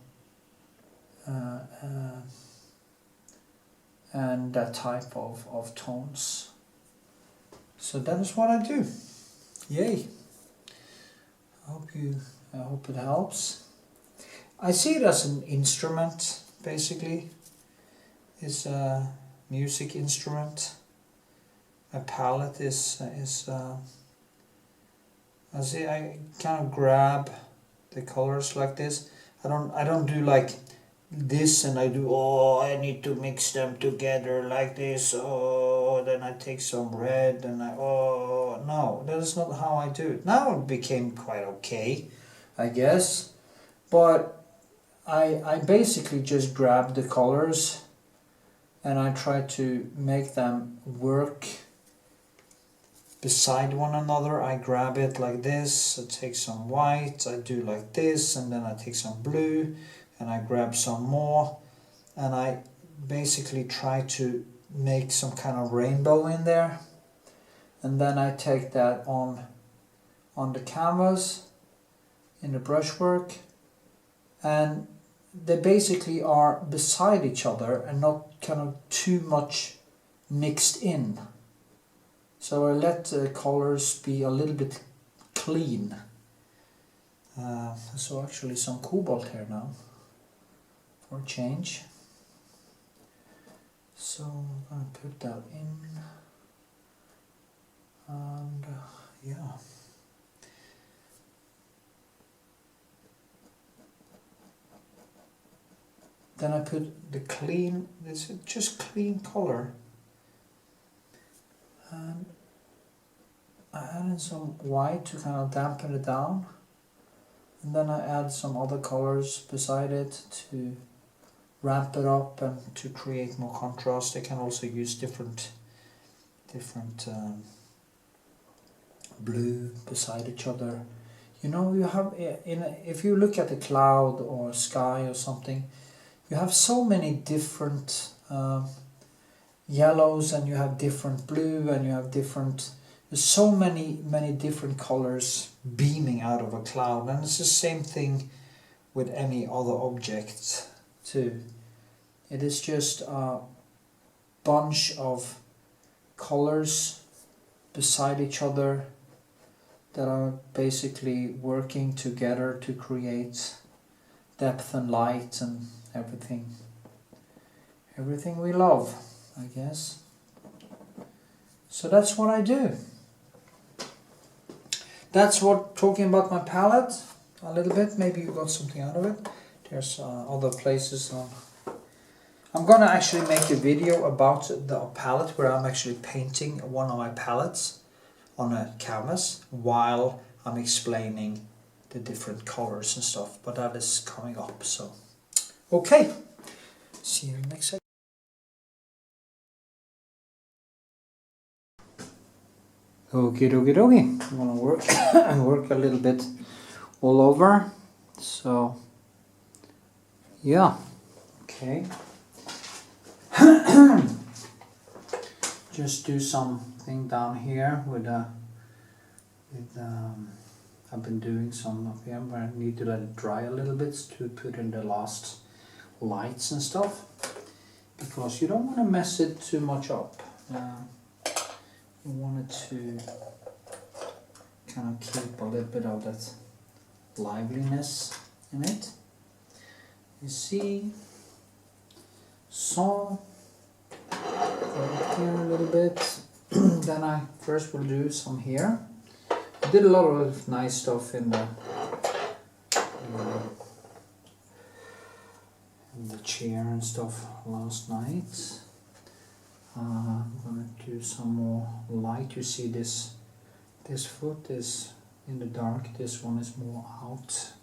and that type of tones. So that is what I do. Yay! I hope it helps. I see it as an instrument, basically. It's a music instrument. A palette is I kind of grab the colors like this. I don't do like this and I do, oh, I need to mix them together like this, oh, then I take some red and no, that is not how I do it. Now it became quite okay, I guess, but I basically just grab the colors and I try to make them work beside one another. I grab it like this, I take some white, I do like this, and then I take some blue and I grab some more, and I basically try to make some kind of rainbow in there, and then I take that on the canvas in the brushwork, and they basically are beside each other and not kind of too much mixed in. So I let the colors be a little bit clean. So actually some cobalt here now for a change. So I'm going to put that in, and yeah. Then I put the clean, this is just clean color, and I added some white to kind of dampen it down, and then I add some other colors beside it to ramp it up and to create more contrast. I can also use different blue beside each other. You know, you have if you look at a cloud or sky or something, you have so many different yellows, and you have different blue, and you have different. There's so many different colors beaming out of a cloud, and it's the same thing with any other object too. It is just a bunch of colors beside each other that are basically working together to create depth and light and everything we love, I guess. So that's what I do. That's what, talking about my palette a little bit, maybe you got something out of it. There's other places on. I'm gonna actually make a video about the palette where I'm actually painting one of my palettes on a canvas while I'm explaining the different colors and stuff, but that is coming up. So okay, see you in the next section. Okie dokie dokie, I'm gonna work and work a little bit all over. So yeah, okay. Just do something down here with I've been doing some up here, but I need to let it dry a little bit to put in the last lights and stuff, because you don't want to mess it too much up. You want it to kind of keep a little bit of that liveliness in it. You see, so here a little bit. Then I first will do some here. I did a lot of nice stuff in the chair and stuff last night. I'm gonna do some more light. You see this foot is in the dark, this one is more out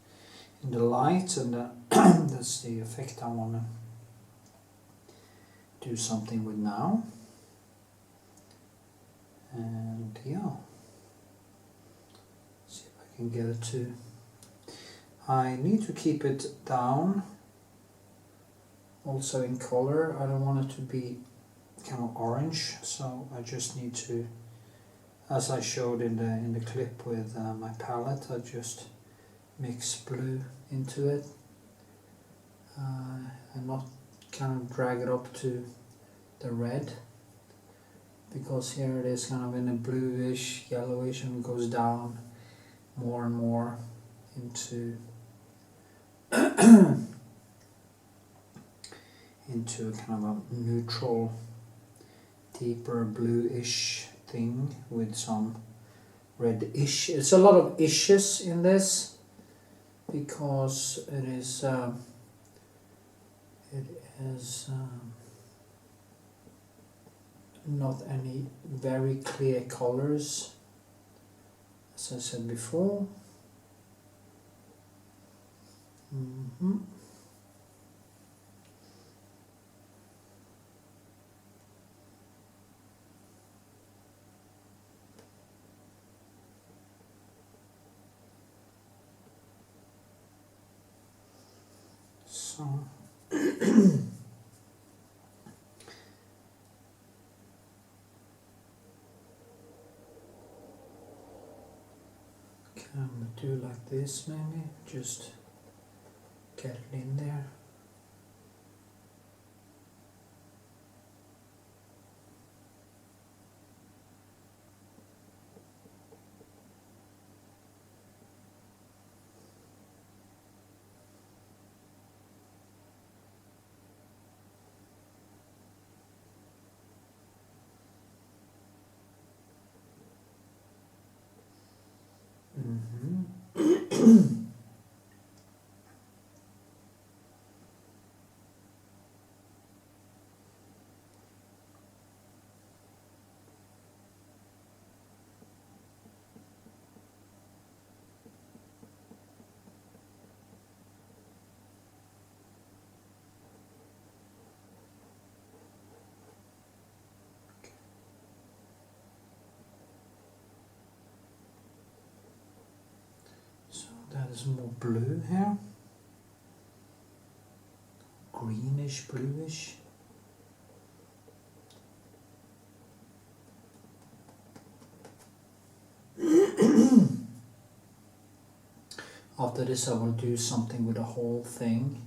in the light, and that's the effect I wanna do something with now. And yeah, see if I can get it to. I need to keep it down also in color. I don't want it to be kind of orange, so I just need to, as I showed in the clip with my palette, I just mix blue into it and not kind of drag it up to the red, because here it is kind of in a bluish, yellowish, and goes down more and more into into kind of a neutral, deeper bluish thing with some red-ish. It's a lot of ishes in this because it is not any very clear colors, as I said before. So I'm gonna do like this maybe, just get it in there. So that is more blue here, greenish, bluish. After this I will do something with the whole thing.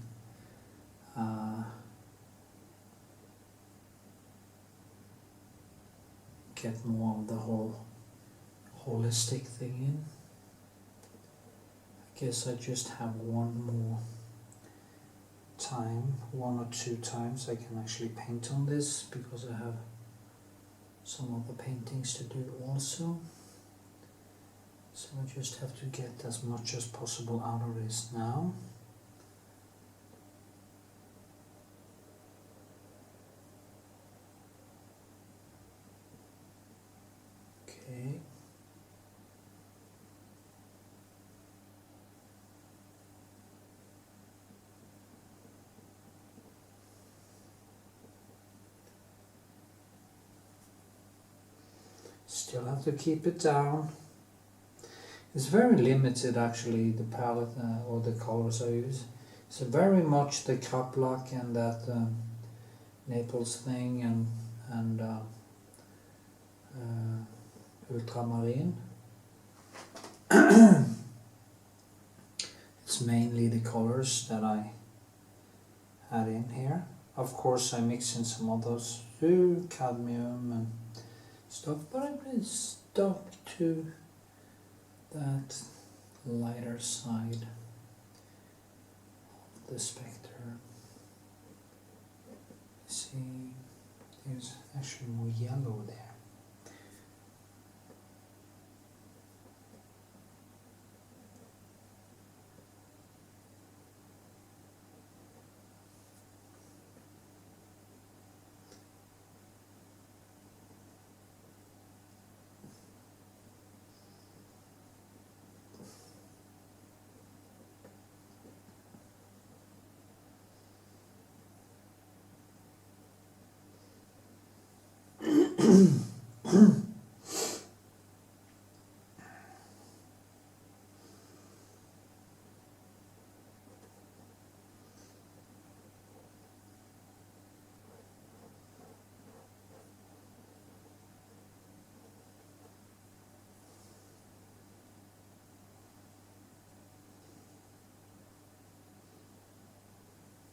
Get more of the whole holistic thing in. I guess I just have one more time, 1 or 2 times I can actually paint on this, because I have some other paintings to do also. So I just have to get as much as possible out of this now. Okay. Still have to keep it down. It's very limited actually, the palette or the colors I use. It's very much the Kraplak and that Naples thing and ultramarine. It's mainly the colors that I had in here. Of course I mix in some others too, cadmium and stuff, but I've been stuck to that lighter side of the spectre. See, there's actually more yellow there.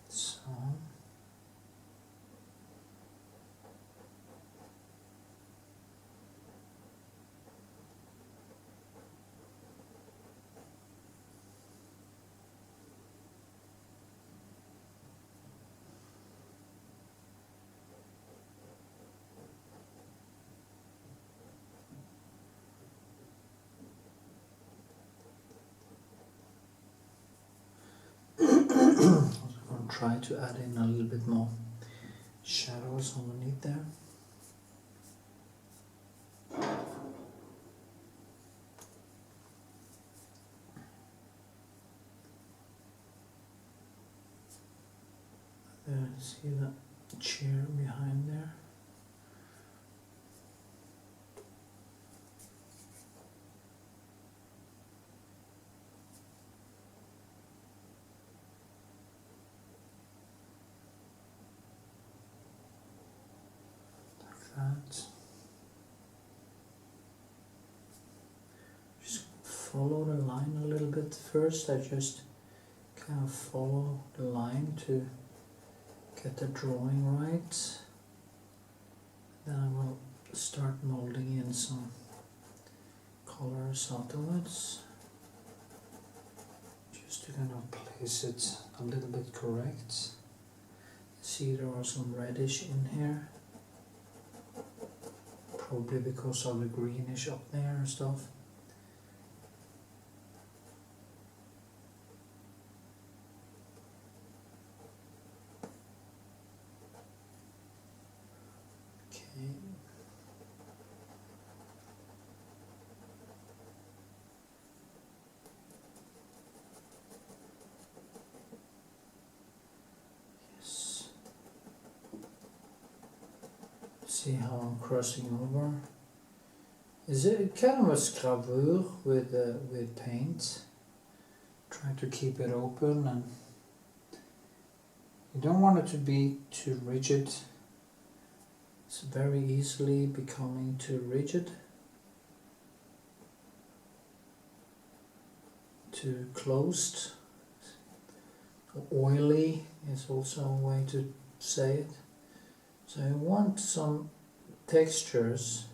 So I'm going to try to add in a little bit more shadows underneath there. There, see that chair behind there? That. Just follow the line a little bit first. I just kind of follow the line to get the drawing right. Then I will start molding in some colors afterwards, just to kind of place it a little bit correct. See, there are some reddish in here, probably because of the greenish up there and stuff. Okay. Yes. See how I'm crossing over? Is it kind of a gravure with paint? Try to keep it open, and you don't want it to be too rigid. It's very easily becoming too rigid, too closed. Oily is also a way to say it. So you want some textures,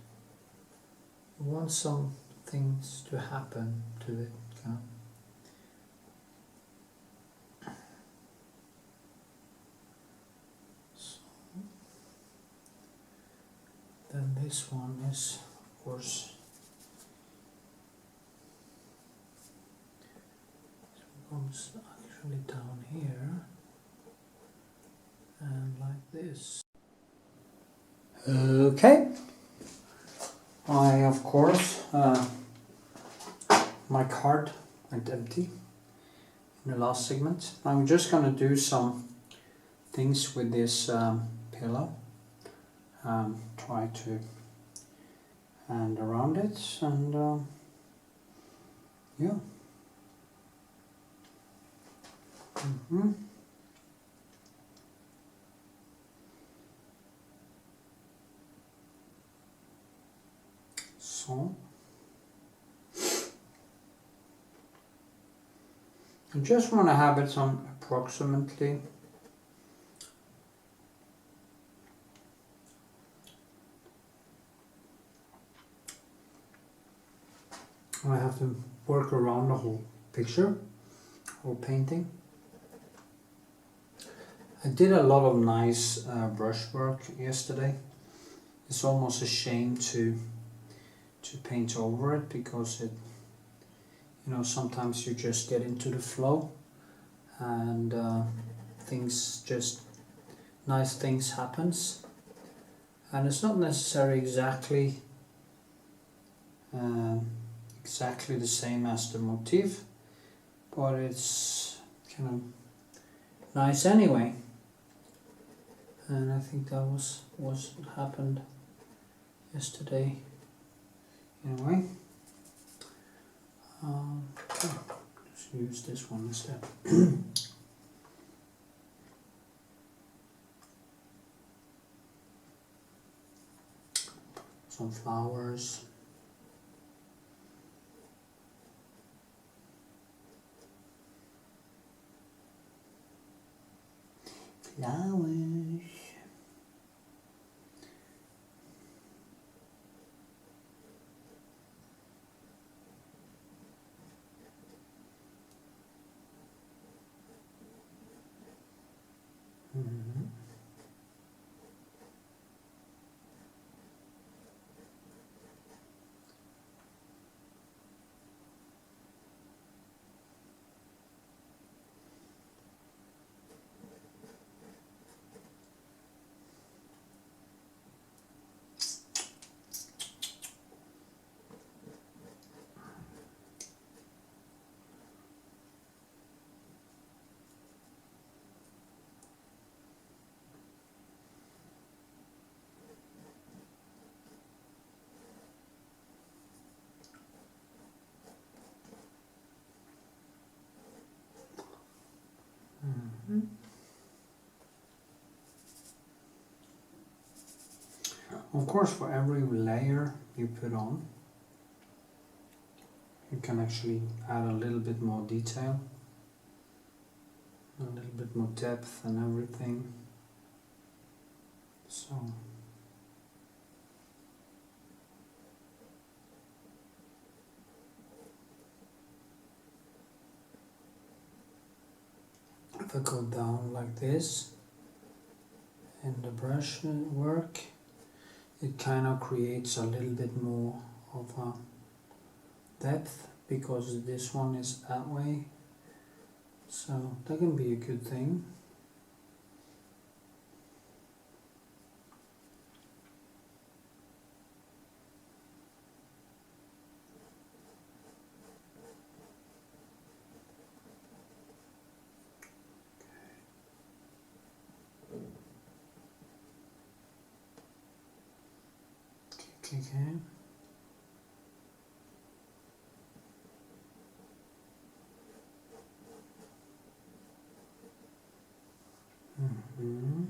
you want some things to happen to it. So then this one is, of course, comes actually down here and like this. Okay, I of course my card went empty in the last segment. I'm just gonna do some things with this pillow, try to hand around it, and yeah. So I just want to have it on approximately I have to work around the whole picture, whole painting. I did a lot of nice brushwork yesterday. It's almost a shame to paint over it, because it, you know, sometimes you just get into the flow and nice things happens, and it's not necessarily exactly the same as the motif, but it's kind of nice anyway. And I think that was what happened yesterday. Anyway, let's use this one instead. Some flowers. Flowers. Of course, for every layer you put on, You can actually add a little bit more detail, a little bit more depth and everything. So if I go down like this in the brush work, it kind of creates a little bit more of a depth because this one is that way, so that can be a good thing. Okay. Mm-hmm.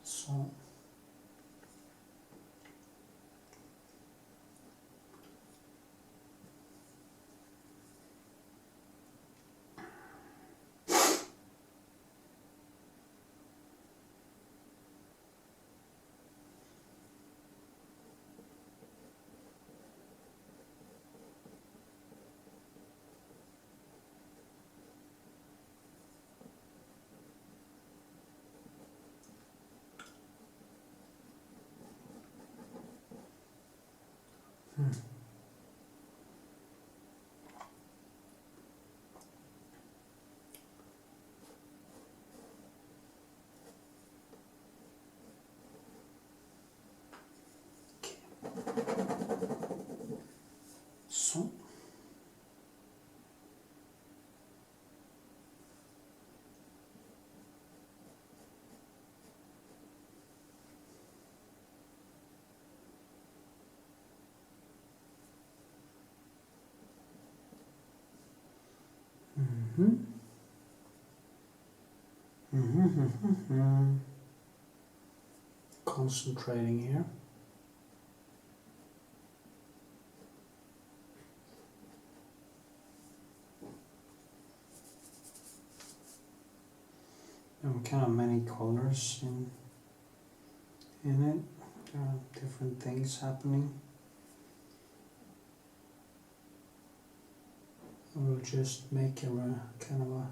So so concentrating here. There are kind of many colors in it. There are different things happening. I will just make a kind of a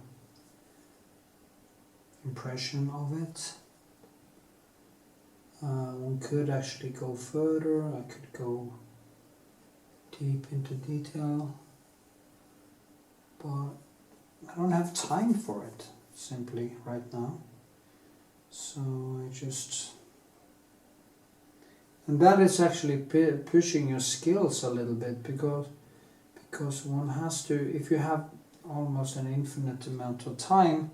impression of it. One could actually go further. I could go deep into detail, but I don't have time for it simply right now. So I just, and that is actually pushing your skills a little bit because one has to, if you have almost an infinite amount of time,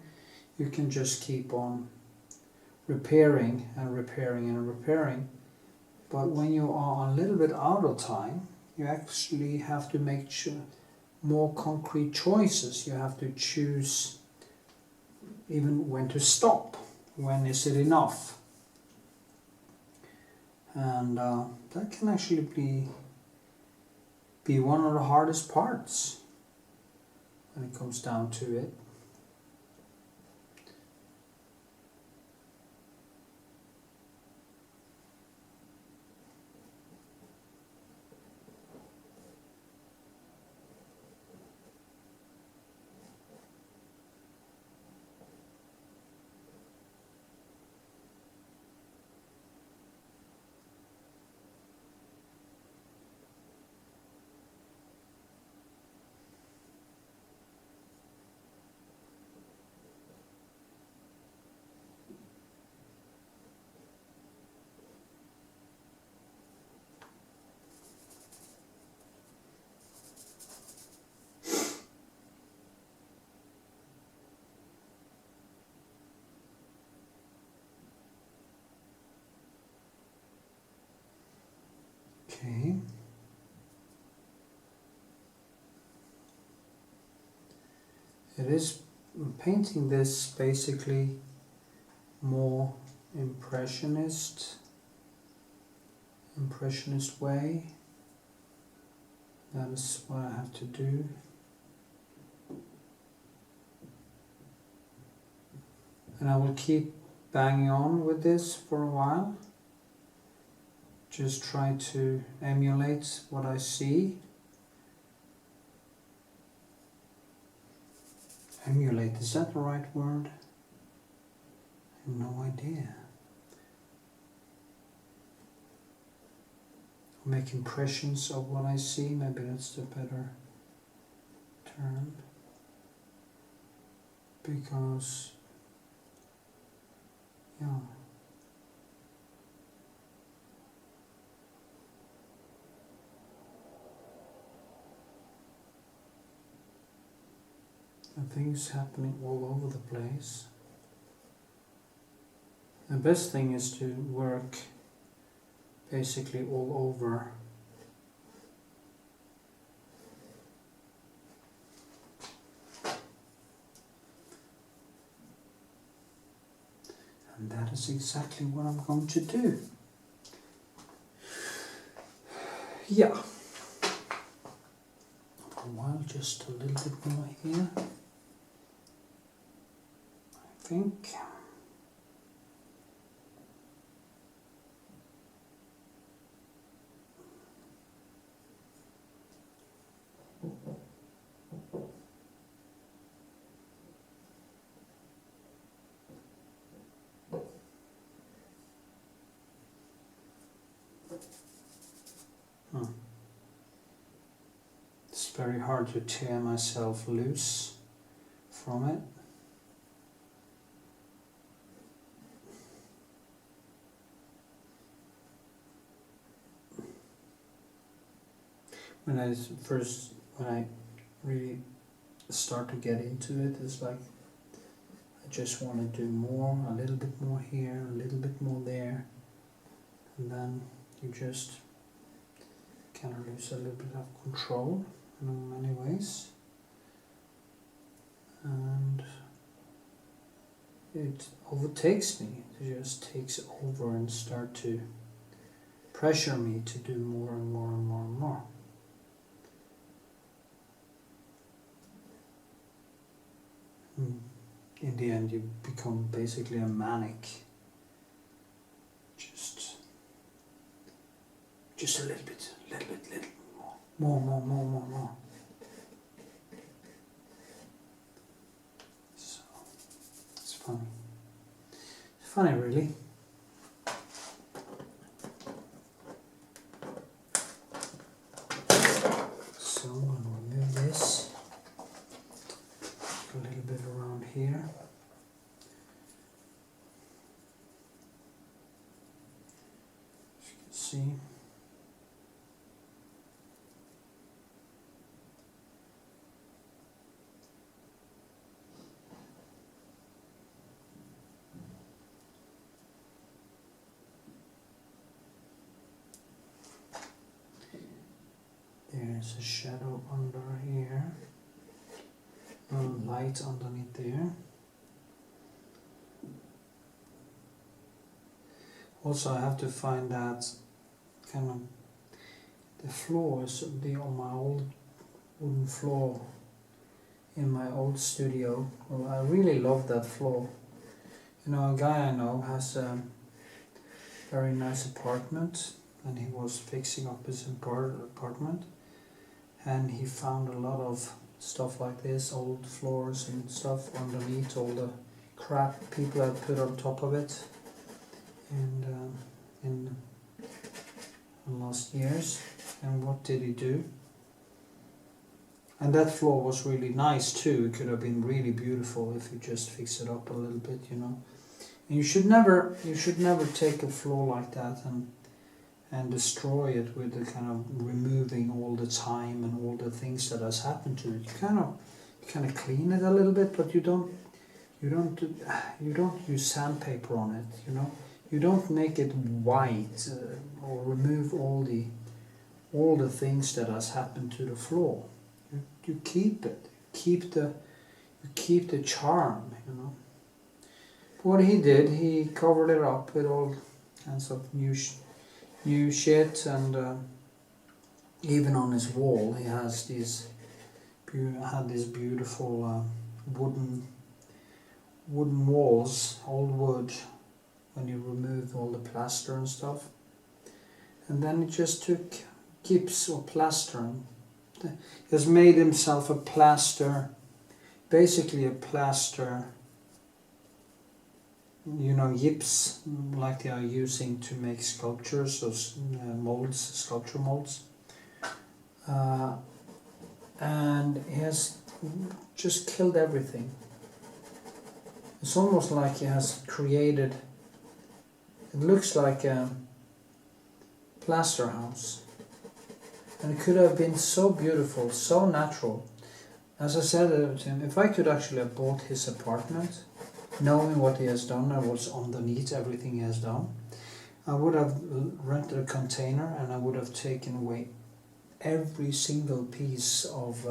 you can just keep on repairing and repairing and repairing. But when you are a little bit out of time, you actually have to make more concrete choices. You have to choose even when to stop, when is it enough. And that can actually be one of the hardest parts when it comes down to it. It is painting this basically more impressionist way. That is what I have to do. And I will keep banging on with this for a while. Just try to emulate what I see. Emulate, is that the right word? I have no idea. Make impressions of what I see, maybe that's the better term. Because, yeah. And things happening all over the place. The best thing is to work basically all over. And that is exactly what I'm going to do. Yeah. For a while, just a little bit more here. I think. It's very hard to tear myself loose from it. When I really start to get into it, it's like I just want to do more, a little bit more here, a little bit more there, and then you just kind of lose a little bit of control in many ways, and it overtakes me. It just takes over and start to pressure me to do more and more and more and more. In the end, you become basically a manic. Just a little bit more. So, it's funny. It's funny, really. So I'm going to remove this. A little bit around here. As you can see. There's a shadow under here. Light underneath there. Also, I have to find that kind of the floors on my old wooden floor in my old studio. Well, I really love that floor. You know, a guy I know has a very nice apartment, and he was fixing up his apartment, and he found a lot of stuff like this, old floors and stuff underneath, all the crap people had put on top of it, and in the last years. And what did he do? And that floor was really nice too. It could have been really beautiful if you just fix it up a little bit, you know. And you should never take a floor like that and destroy it with the kind of removing all the time and all the things that has happened to it. You kind of clean it a little bit, but you don't use sandpaper on it, you know. You don't make it white or remove all the things that has happened to the floor. You keep it. You you keep the charm, you know. What he did, he covered it up with all kinds of new shit, and even on his wall he has these beautiful wooden walls, all wood, when you remove all the plaster and stuff. And then he just took gyps or plaster and he has made himself a plaster, basically a plaster, you know, gyps, like they are using to make sculptures or molds, sculpture molds. And he has just killed everything. It's almost like he has created, it looks like a plaster house. And it could have been so beautiful, so natural. As I said to him, if I could actually have bought his apartment, knowing what he has done and what's underneath everything he has done, I would have rented a container and I would have taken away every single piece of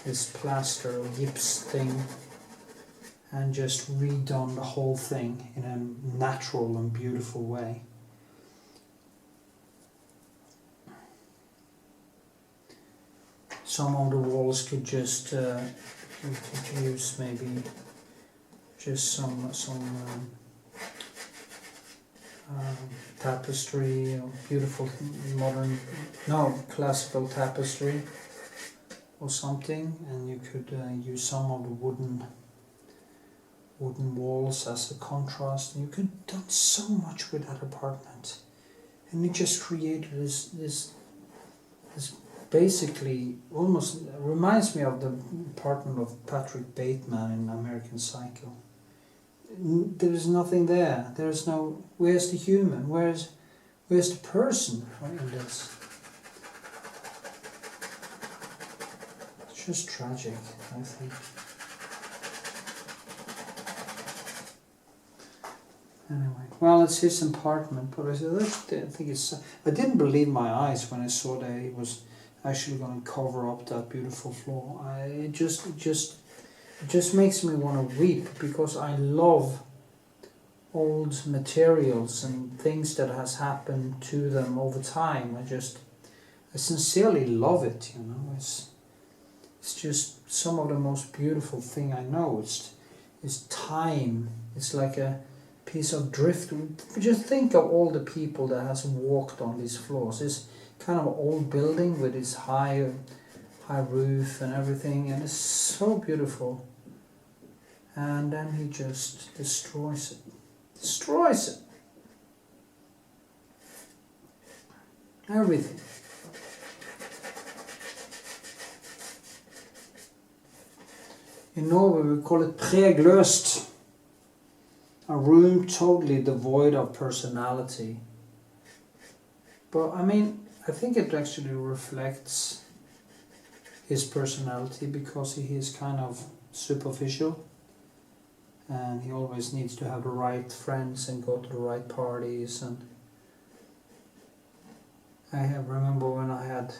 this plaster or gyps thing and just redone the whole thing in a natural and beautiful way. Some of the walls could just you could use maybe just some tapestry, or beautiful modern, no, classical tapestry or something, and you could use some of the wooden walls as a contrast. And you could have done so much with that apartment, and it just created this basically almost reminds me of the apartment of Patrick Bateman in American Psycho. There is nothing there. There is no. Where's the human? Where's the person in this? It's just tragic, I think. Anyway, well, it's his apartment, but I think it's. I didn't believe my eyes when I saw that he was actually going to cover up that beautiful floor. It just makes me want to weep, because I love old materials and things that has happened to them over time. I sincerely love it, you know. It's just some of the most beautiful thing I know. It's time. It's like a piece of driftwood. Just think of all the people that has walked on these floors. This kind of old building with its high roof and everything, and it's so beautiful. And then he just destroys it. Everything. In Norway we call it pregløst. A room totally devoid of personality. But I mean, I think it actually reflects his personality, because he is kind of superficial. And he always needs to have the right friends and go to the right parties. And I remember when I had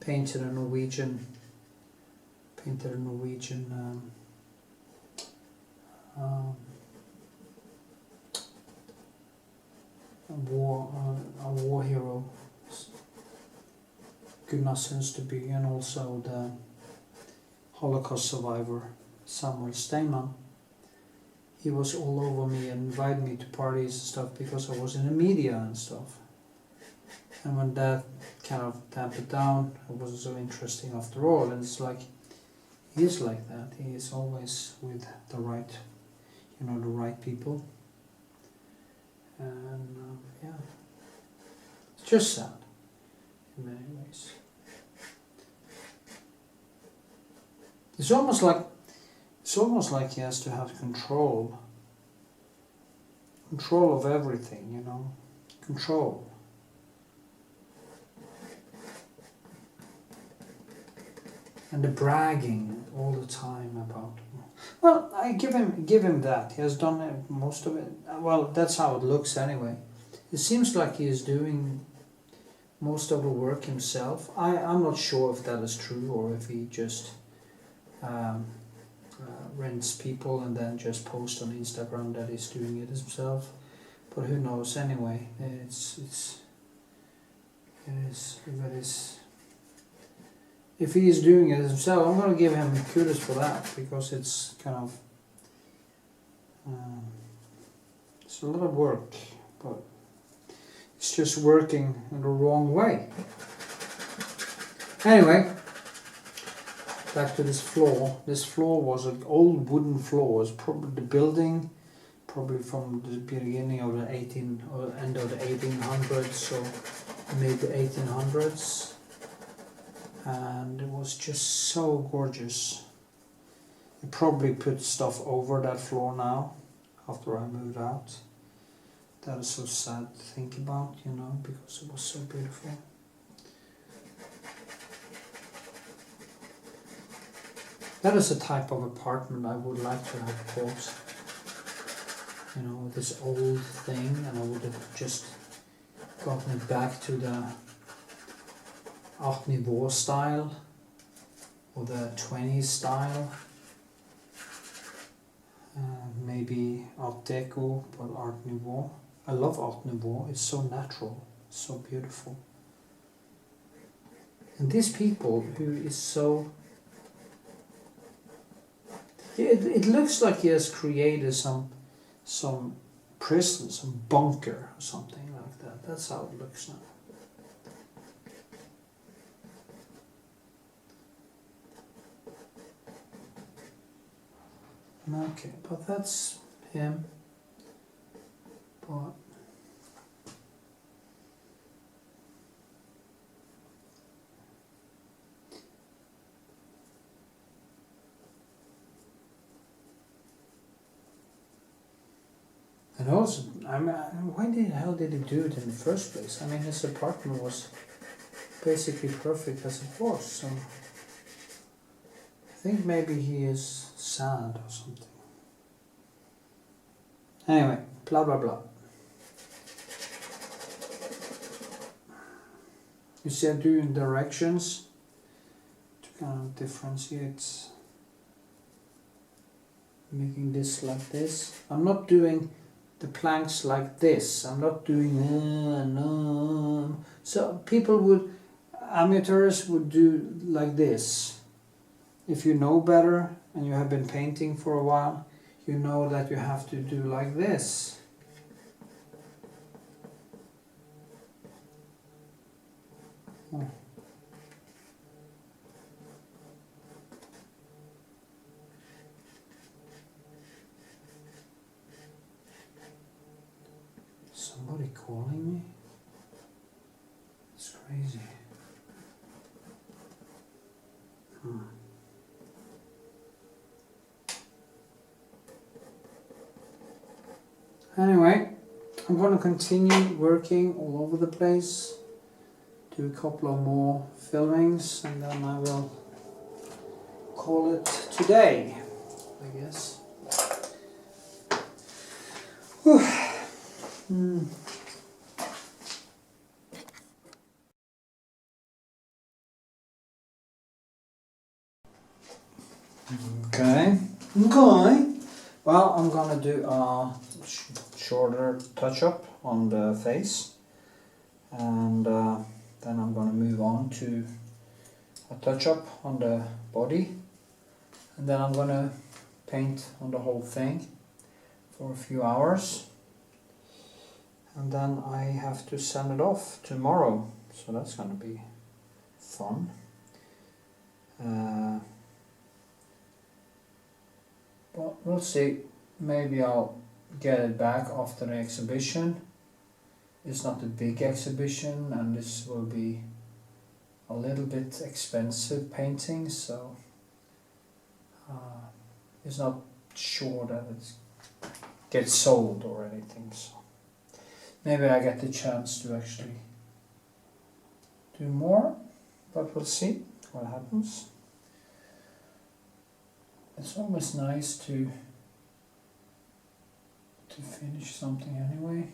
painted a Norwegian war hero, Gunnar Sønsteby, and also the Holocaust survivor Samuel Steinmann. He was all over me and invited me to parties and stuff because I was in the media and stuff. And when that kind of dampened down, it wasn't so interesting after all. And it's like, he is like that. He is always with the right, the right people. And yeah, it's just sad in many ways. It's almost like he has to have control of everything, control. And the bragging all the time about. Well, I give him that. He has done most of it. Well, that's how it looks anyway. It seems like he is doing most of the work himself. I'm not sure if that is true or if he just rents people and then just post on Instagram that he's doing it himself. But who knows anyway? It is. If he is doing it himself, I'm gonna give him kudos for that, because it's kind of it's a lot of work, but it's just working in the wrong way. Anyway, back to this floor. This floor was an old wooden floor. It's probably the building, probably from the beginning of the end of the 1800s, so mid 1800s, and it was just so gorgeous. I probably put stuff over that floor now after I moved out. That is so sad to think about, you know, because it was so beautiful. That is a type of apartment I would like to have bought. You know, this old thing, and I would have just gotten it back to the Art Nouveau style or the 20s style. Maybe Art Deco, but Art Nouveau. I love Art Nouveau. It's so natural, so beautiful. And these people who is so... It looks like he has created some prison, some bunker or something like that. That's how it looks now. Okay, but that's him. But and also, I mean, why the hell did he do it in the first place? I mean, his apartment was basically perfect as it was, so I think maybe he is sad or something. Anyway, blah blah blah. You see, I'm doing directions to kind of differentiate, making this like this. I'm not doing the planks like this. I'm not doing no. So amateurs would do like this. If you know better and you have been painting for a while, you know that you have to do like this. Oh. Somebody calling me? It's crazy. Anyway, I'm going to continue working all over the place, do a couple of more filmings, and then I will call it today, I guess. Whew. Okay. Well, I'm gonna do a shorter touch-up on the face, and then I'm gonna move on to a touch-up on the body, and then I'm gonna paint on the whole thing for a few hours, and then I have to send it off tomorrow, so that's gonna be fun. But we'll see. Maybe I'll get it back after the exhibition. It's not a big exhibition, and this will be a little bit expensive painting, so it's not sure that it gets sold or anything. So maybe I get the chance to actually do more, but we'll see what happens. It's always nice to finish something anyway,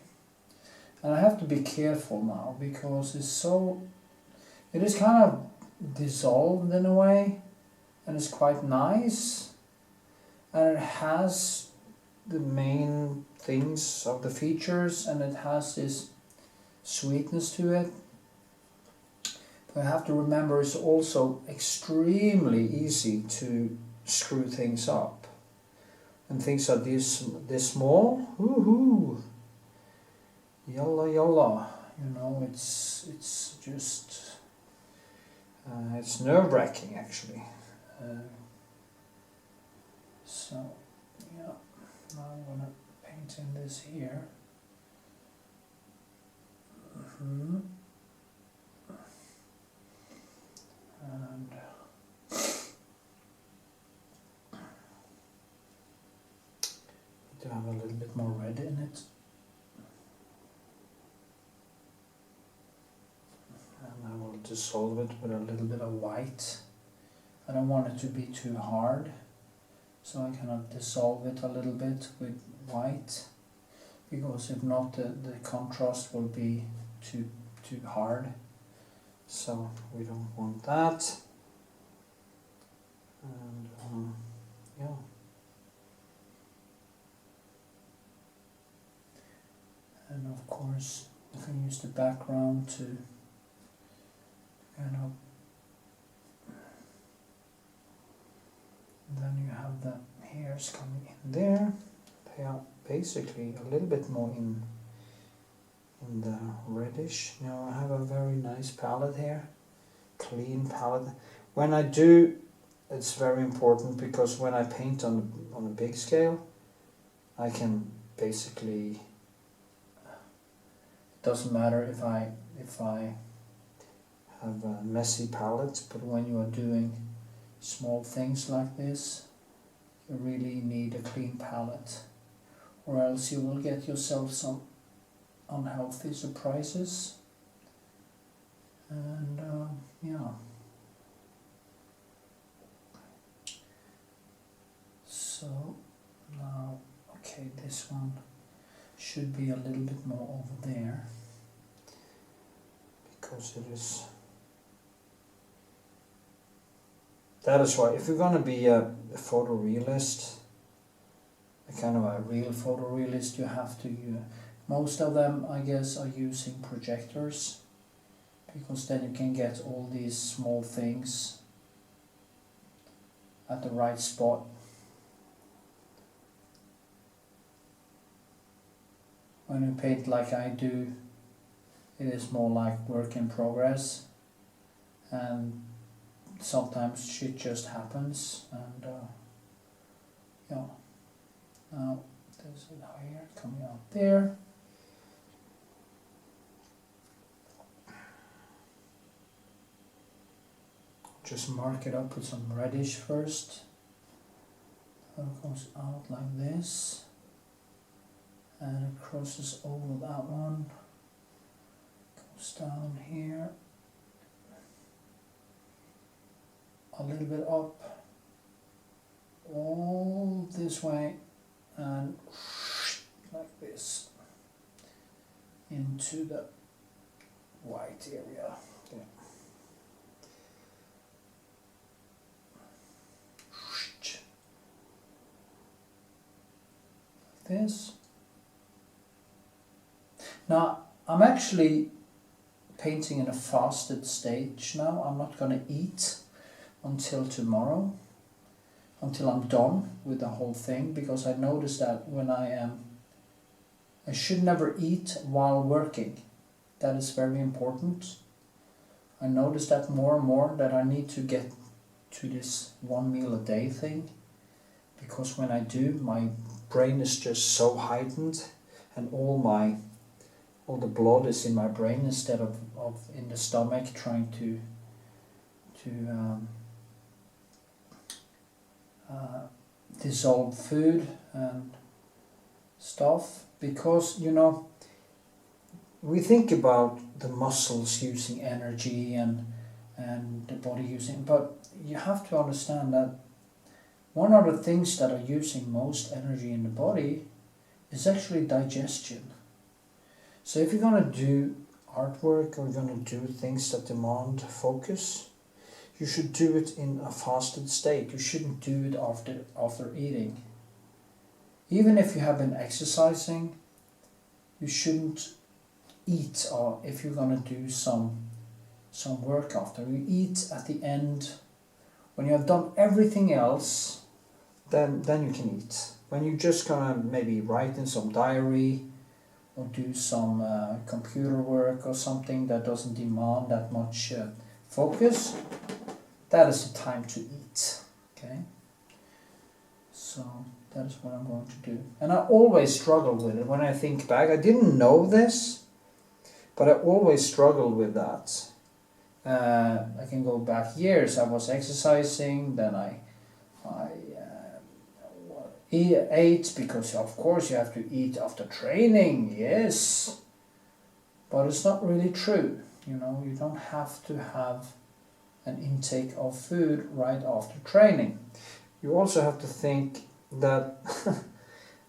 and I have to be careful now because it is kind of dissolved in a way, and it's quite nice, and it has the main things of the features, and it has this sweetness to it. But I have to remember it's also extremely easy to screw things up. And things are this small, woohoo, yalla yalla, you know, it's just, it's nerve-wracking actually. So, yeah, now I'm gonna paint in this here. And to have a little bit more red in it. And I will dissolve it with a little bit of white. I don't want it to be too hard, so I kind of dissolve it a little bit with white, because if not the contrast will be too hard. So we don't want that. And yeah. And of course I can use the background to kind of, and then you have the hairs coming in there. They are basically a little bit more in the reddish. Now I have a very nice palette here, clean palette. When I do, it's very important, because when I paint on a big scale, I can basically, it doesn't matter if I have a messy palette, but when you are doing small things like this, you really need a clean palette, or else you will get yourself some unhealthy surprises. And yeah, so now, okay, this one should be a little bit more over there, because it is, that is why, if you're gonna be a photorealist, a kind of a real photorealist, you have to most of them, I guess, are using projectors, because then you can get all these small things at the right spot. When you paint like I do, it is more like work in progress, and sometimes shit just happens. And yeah, now there's a hair coming out there. Just mark it up with some reddish first. It goes out like this, and it crosses over that one, goes down here, a little bit up, all this way, and like this into the white area. Yeah. This. Now I'm actually painting in a fasted stage now. I'm not going to eat until tomorrow, until I'm done with the whole thing, because I noticed that when I should never eat while working. That is very important. I noticed that more and more, that I need to get to this 1 meal a day thing, because when I do, my brain is just so heightened, and all the blood is in my brain instead of in the stomach, trying to dissolve food and stuff. Because, you know, we think about the muscles using energy and the body using, but you have to understand that one of the things that are using most energy in the body is actually digestion. So if you're going to do artwork, or you're going to do things that demand focus, you should do it in a fasted state. You shouldn't do it after eating. Even if you have been exercising, you shouldn't eat, or if you're gonna do some work after, you eat at the end. When you have done everything else, then you can eat. When you're just gonna maybe write in some diary or do some computer work or something that doesn't demand that much focus, that is the time to eat. Okay, so that is what I'm going to do. And I always struggle with it. When I think back, I didn't know this, but I always struggled with that. I can go back years. I was exercising, then I ate, because of course you have to eat after training, yes. But it's not really true. You don't have to have an intake of food right after training. You also have to think that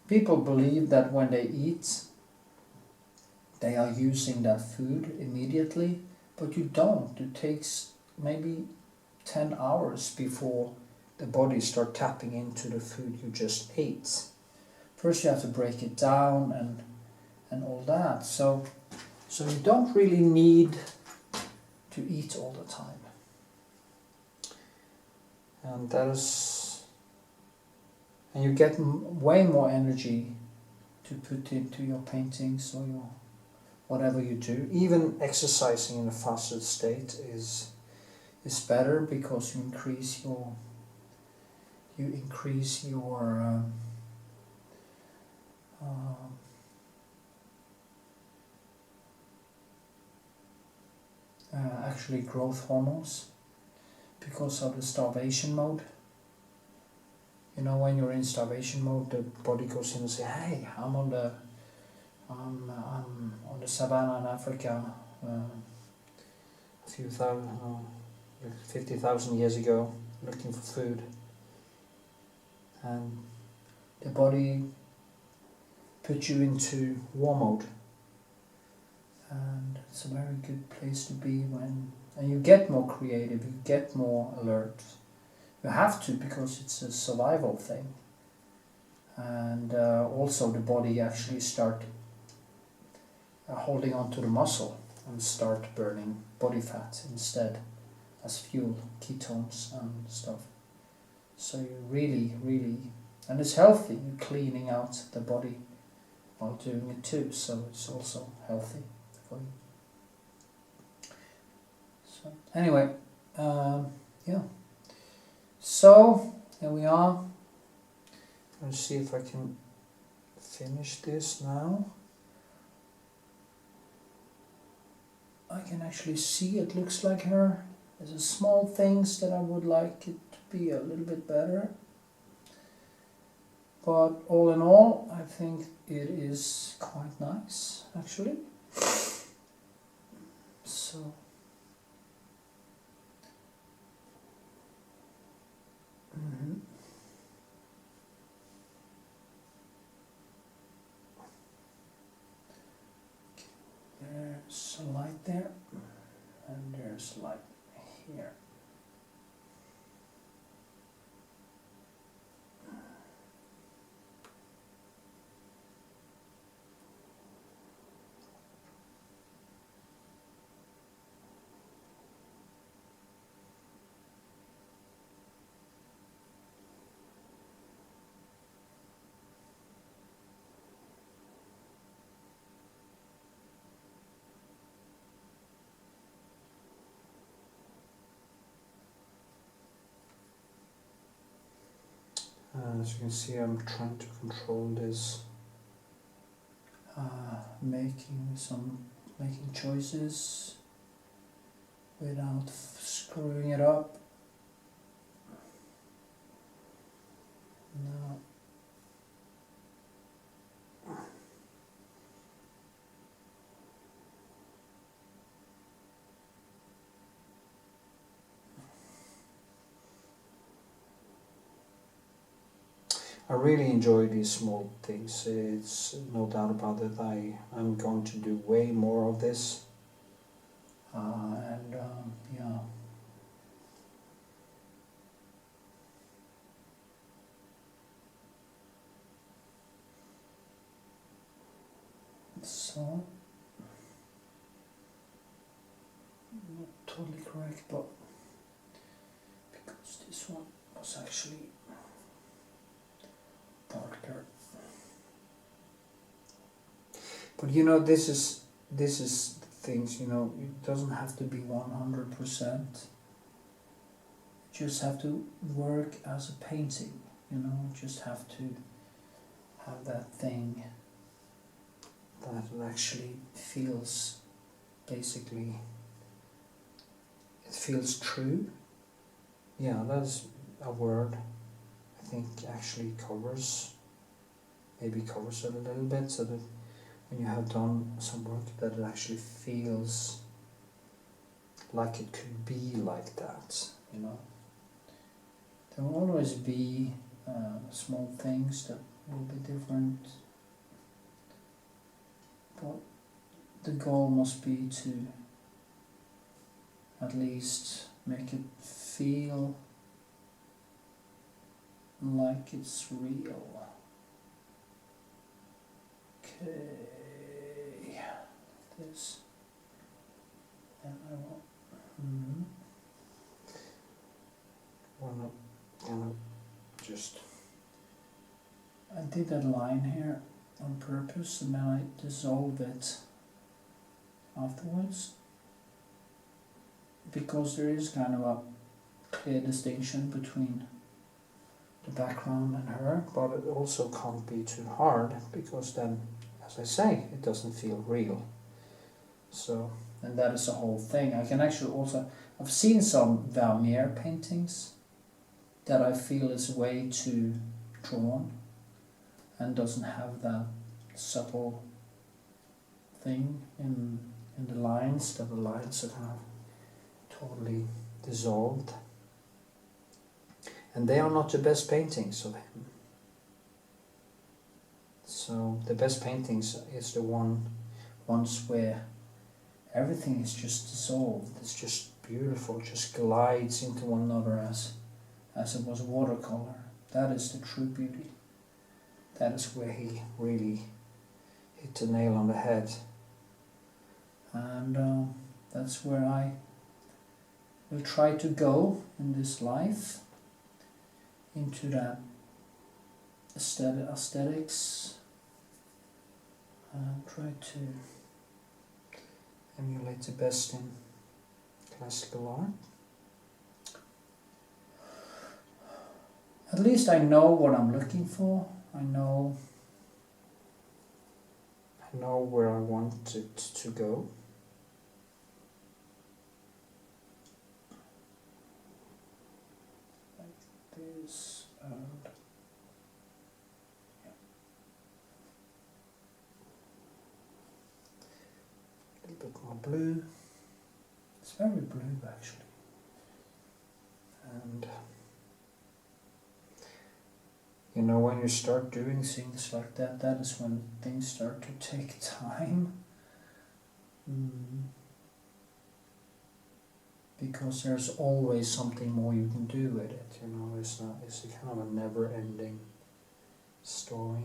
people believe that when they eat, they are using that food immediately, but you don't. It takes maybe 10 hours before the body starts tapping into the food you just ate. First you have to break it down and all that. So you don't really need to eat all the time. And and you get way more energy to put into your paintings or your whatever you do. Even exercising in a fasted state is better, because you increase your actually growth hormones, because of the starvation mode. When you're in starvation mode, the body goes in and says, "Hey, I'm on the savannah in Africa, a few thousand, 50,000 years ago, looking for food." And the body puts you into war mode. And it's a very good place to be and you get more creative, you get more alert. You have to, because it's a survival thing. And also the body actually start holding on to the muscle and start burning body fat instead as fuel, ketones and stuff. So you really, and it's healthy, you're cleaning out the body while doing it too, so it's also healthy for you. So anyway, yeah. So here we are. Let's see if I can finish this now. I can actually see it looks like her. There's a small things that I would like it to be a little bit better. But all in all, I think it is quite nice, actually. So. There's a light there, and there's light here. As you can see, I'm trying to control this, making choices without screwing it up. No. I really enjoy these small things. It's no doubt about it. I'm going to do way more of this. Yeah. So, not totally correct, but because this one was actually darker. But you know, this is things, you know, it doesn't have to be 100%. You just have to work as a painting, you know, just have to have that thing that actually feels, basically, it feels true. Yeah, that's a word I think actually covers it a little bit, so that when you have done some work that it actually feels like it could be like that, you know. There will always be small things that will be different, but the goal must be to at least make it feel like it's real. Okay, this, and I will. Wanna just. I did that line here on purpose, and then I dissolve it afterwards, because there is kind of a clear distinction between the background and her, but it also can't be too hard, because then, as I say, it doesn't feel real. So, and that is the whole thing. I can actually also, I've seen some Vermeer paintings that I feel is way too drawn and doesn't have that subtle thing in the lines, that the lines are kind of totally dissolved. And they are not the best paintings of him. So the best paintings is the ones where everything is just dissolved. It's just beautiful, just glides into one another as it was watercolor. That is the true beauty. That is where he really hit the nail on the head. And that's where I will try to go in this life, into that aesthetics, and try to emulate the best in classical art. At least I know what I'm looking for. I know where I want it to go. Like this, and yeah. A little bit more blue. It's very blue actually. And you know, when you start doing things like that, that is when things start to take time. Because there's always something more you can do with it, you know, it's a kind of a never-ending story.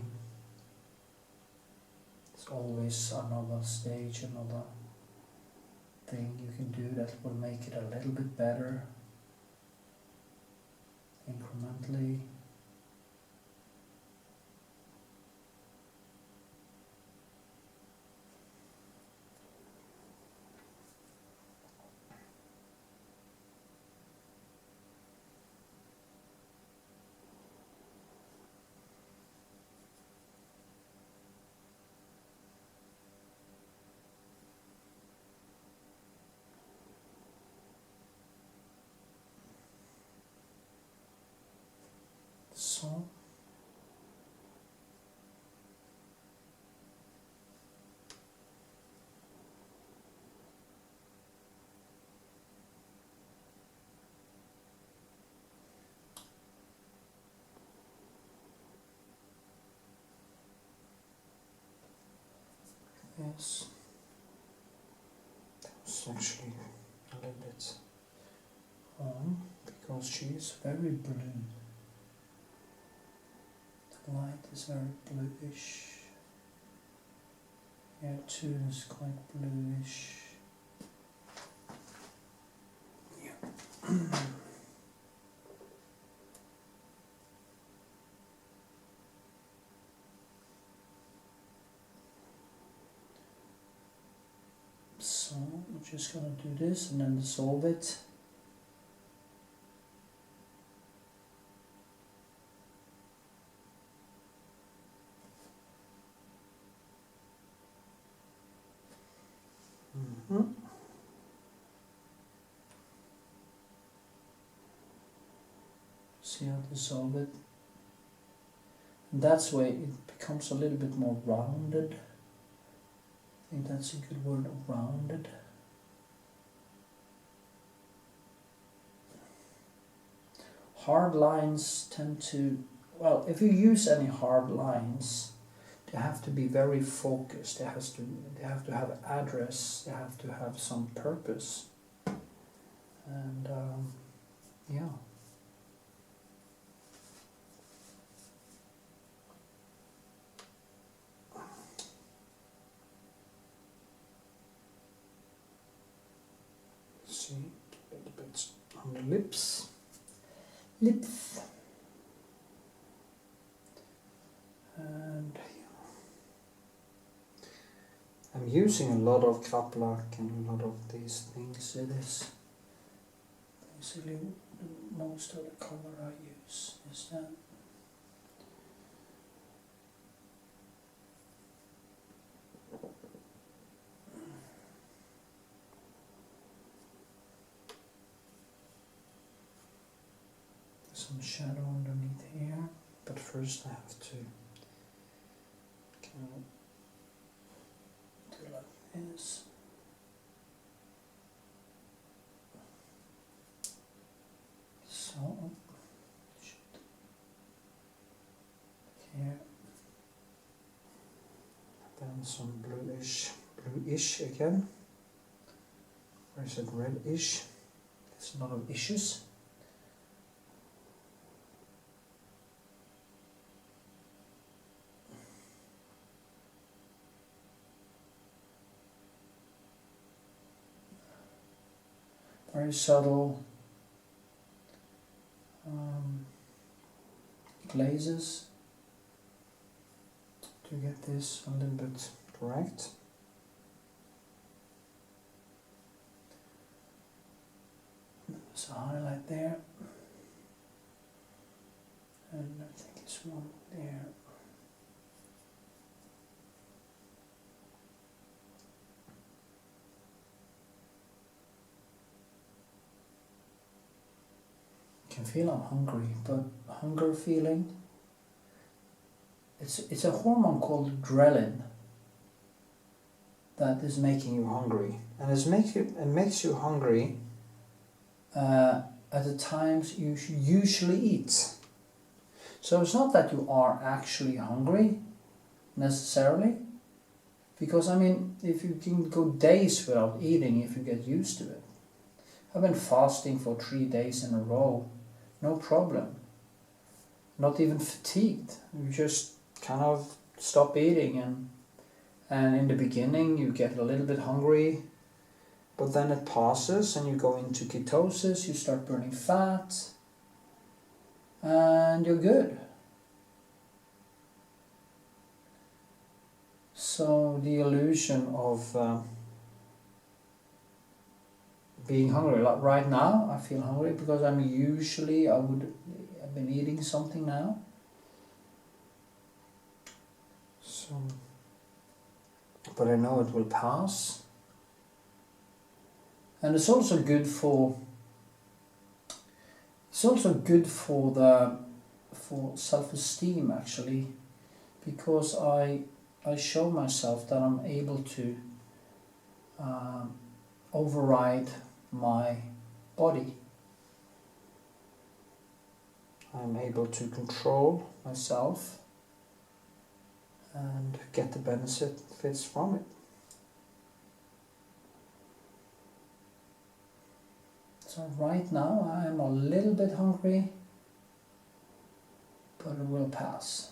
It's always another stage, another thing you can do that will make it a little bit better, incrementally. So, yes, that was actually a little bit wrong, because she is very blue. The light is very bluish. Here too is quite bluish. Yeah. So I'm just gonna do this and then dissolve it. See how to dissolve it. And that's why it becomes a little bit more rounded. I think that's a good word, rounded. Hard lines tend to, well, if you use any hard lines, they have to be very focused. They have to have address. They have to have some purpose. And yeah. See a little bit on the lips. And I'm using a lot of kraplak and a lot of these things. It is basically most of the color I use is that. Some shadow underneath here, but first I have to kind of do like this. So, here, then some bluish again, or is it reddish? There's a lot of issues. Very subtle glazes to get this a little bit correct. There's a highlight there, and I think it's one there. I can feel I'm hungry, but hunger feeling, it's a hormone called ghrelin that is making you hungry, and it makes you hungry at the times you usually eat. So it's not that you are actually hungry necessarily, because I mean, if you can go days without eating, if you get used to it. I've been fasting for 3 days in a row. No problem. Not even fatigued. You just kind of stop eating, and in the beginning you get a little bit hungry, but then it passes and you go into ketosis, you start burning fat, and you're good. So the illusion of being hungry, like right now I feel hungry because I've been eating something now. So, but I know it will pass. And it's also good for self-esteem actually, because I show myself that I'm able to override my body. I'm able to control myself and get the benefits from it. So right now I'm a little bit hungry, but it will pass.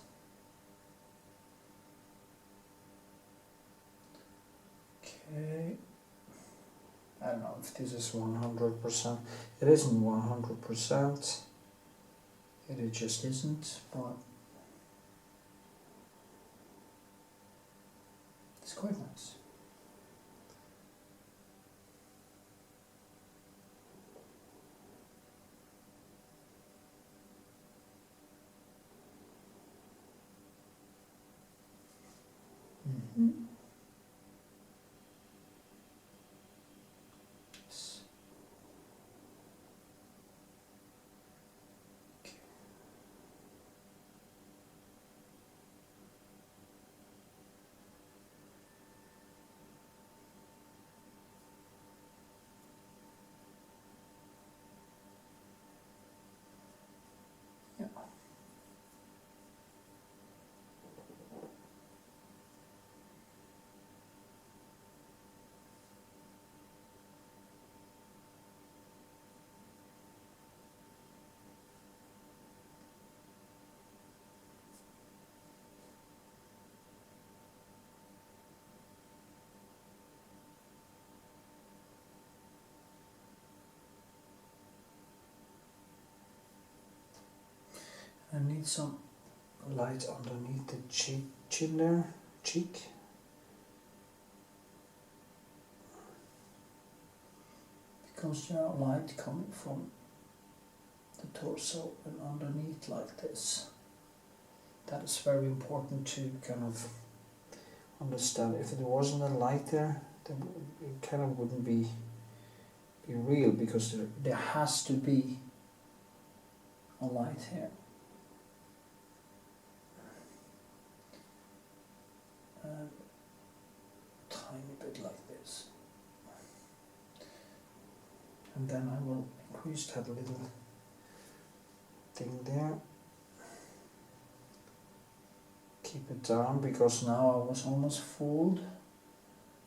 don't know if this is 100%. It isn't 100%. It just isn't, but it's quite nice. Mm-hmm. Yeah. I need some light underneath the chin there, cheek. Because there are light coming from the torso and underneath like this. That is very important to kind of understand. If there wasn't a light there, then it kind of wouldn't be real, because there has to be a light here. And a tiny bit like this. And then I will increase that little thing there. Keep it down, because now I was almost fooled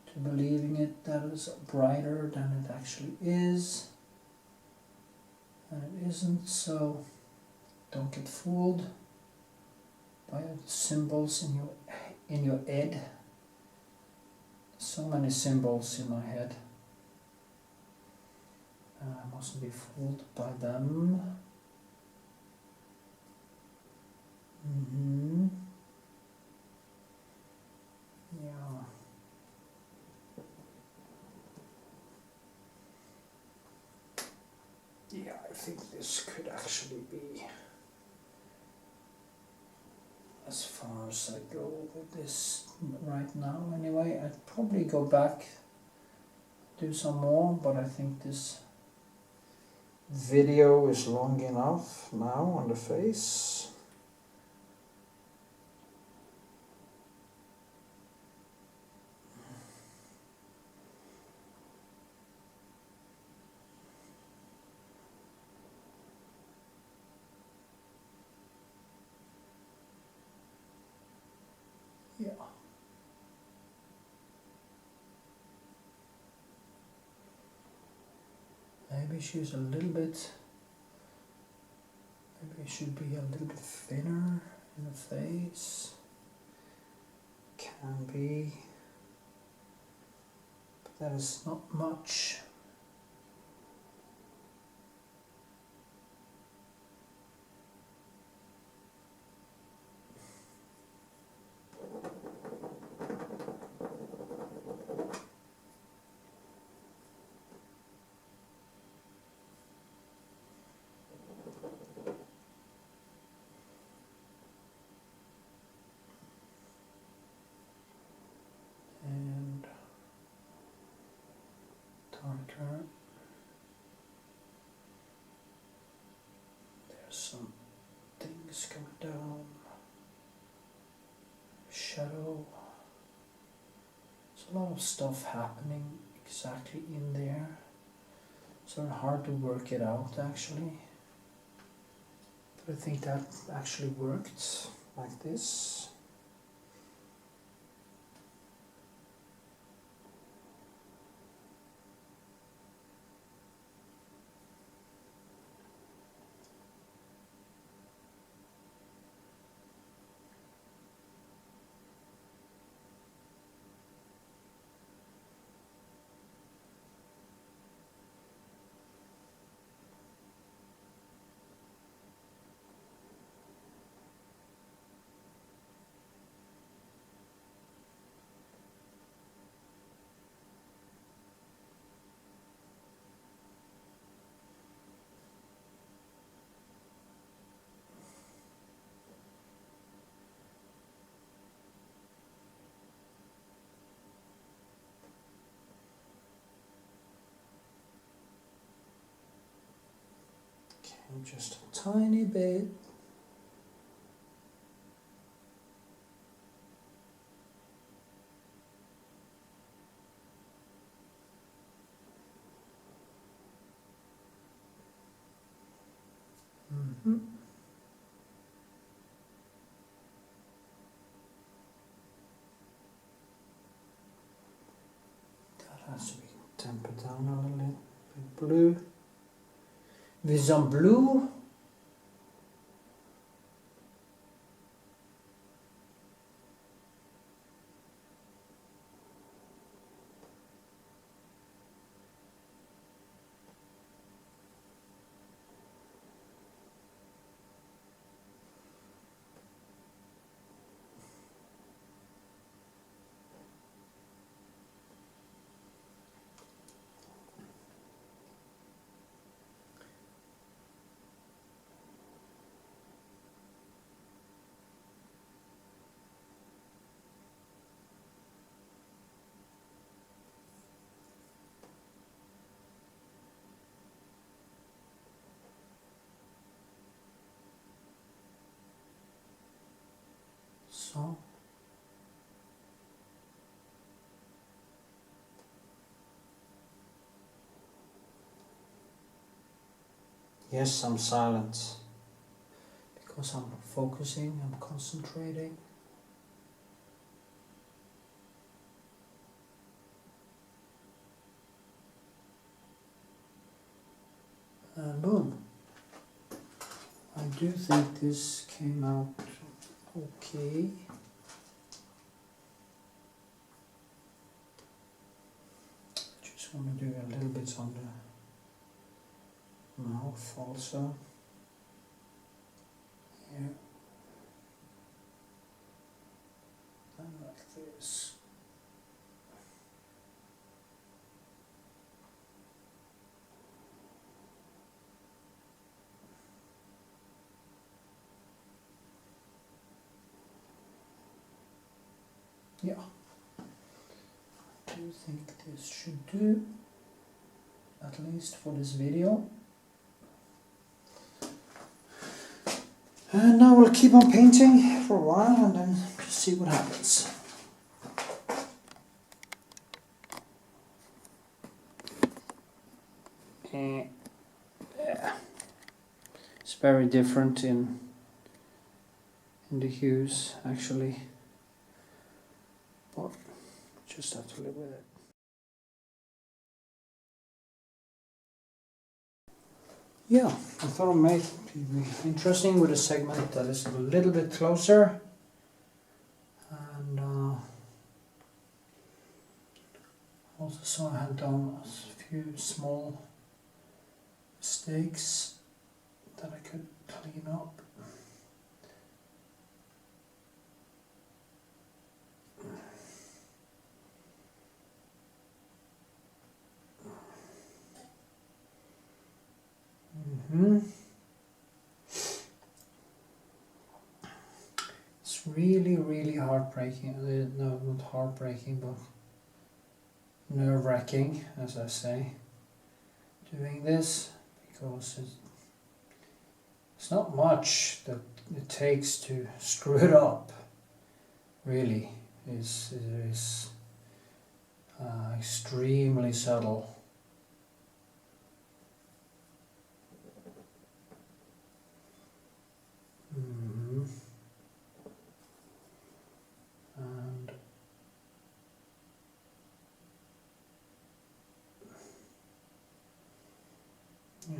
to believing it that is brighter than it actually is. And it isn't, so don't get fooled by the symbols in your head. So many symbols in my head. I mustn't be fooled by them. Mm-hmm. Yeah. Yeah, I think this could actually be as far as I go with this right now. Anyway, I'd probably go back, do some more, but I think this video is long enough now on the face. Yeah. Maybe she's a little bit, maybe it should be a little bit thinner in the face. Can be, but that is not much. And darker. There's some things coming down. Shadow. There's a lot of stuff happening exactly in there. So hard to work it out actually. But I think that actually worked like this. just a tiny bit. That has to be tempered down a little bit. Blue. With some blue. So. Yes, I'm silent because I'm focusing, I'm concentrating. And boom. I do think this came out okay. Just want to do a little bit on the mouth also. Here. And like this. Yeah, I do think this should do, at least for this video. And now we'll keep on painting for a while and then just see what happens. Yeah. It's very different in the hues actually. But just have to live with it. Yeah, I thought it might be interesting with a segment that is a little bit closer. And also saw I had done a few small mistakes that I could clean up. It's really heartbreaking. No, not heartbreaking, but nerve-wracking, as I say, doing this, because it's not much that it takes to screw it up. Really, it is extremely subtle. And yeah.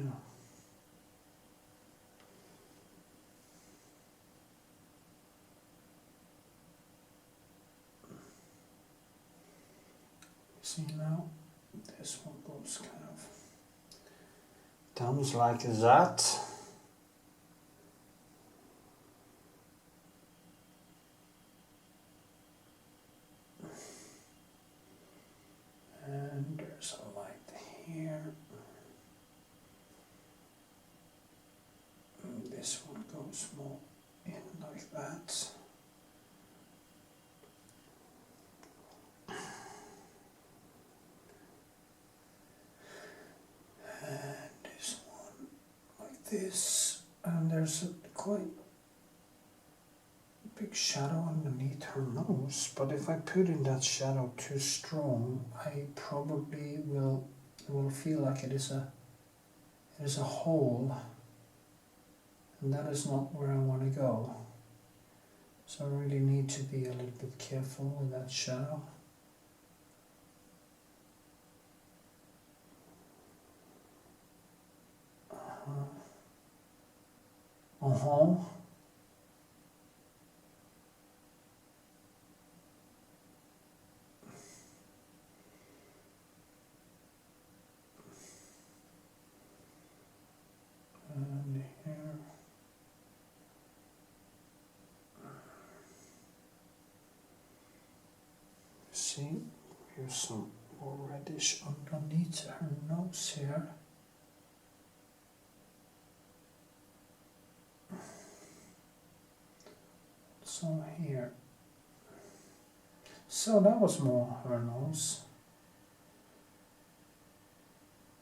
See now, this one goes kind of down like that. And there's a light here. And this one goes more in like that. And this one like this, and there's a quite big shadow underneath her nose, but if I put in that shadow too strong, I probably will feel like it is a hole, and that is not where I want to go. So I really need to be a little bit careful with that shadow. And here. See, here's some more reddish underneath her nose here. So here. So that was more her nose.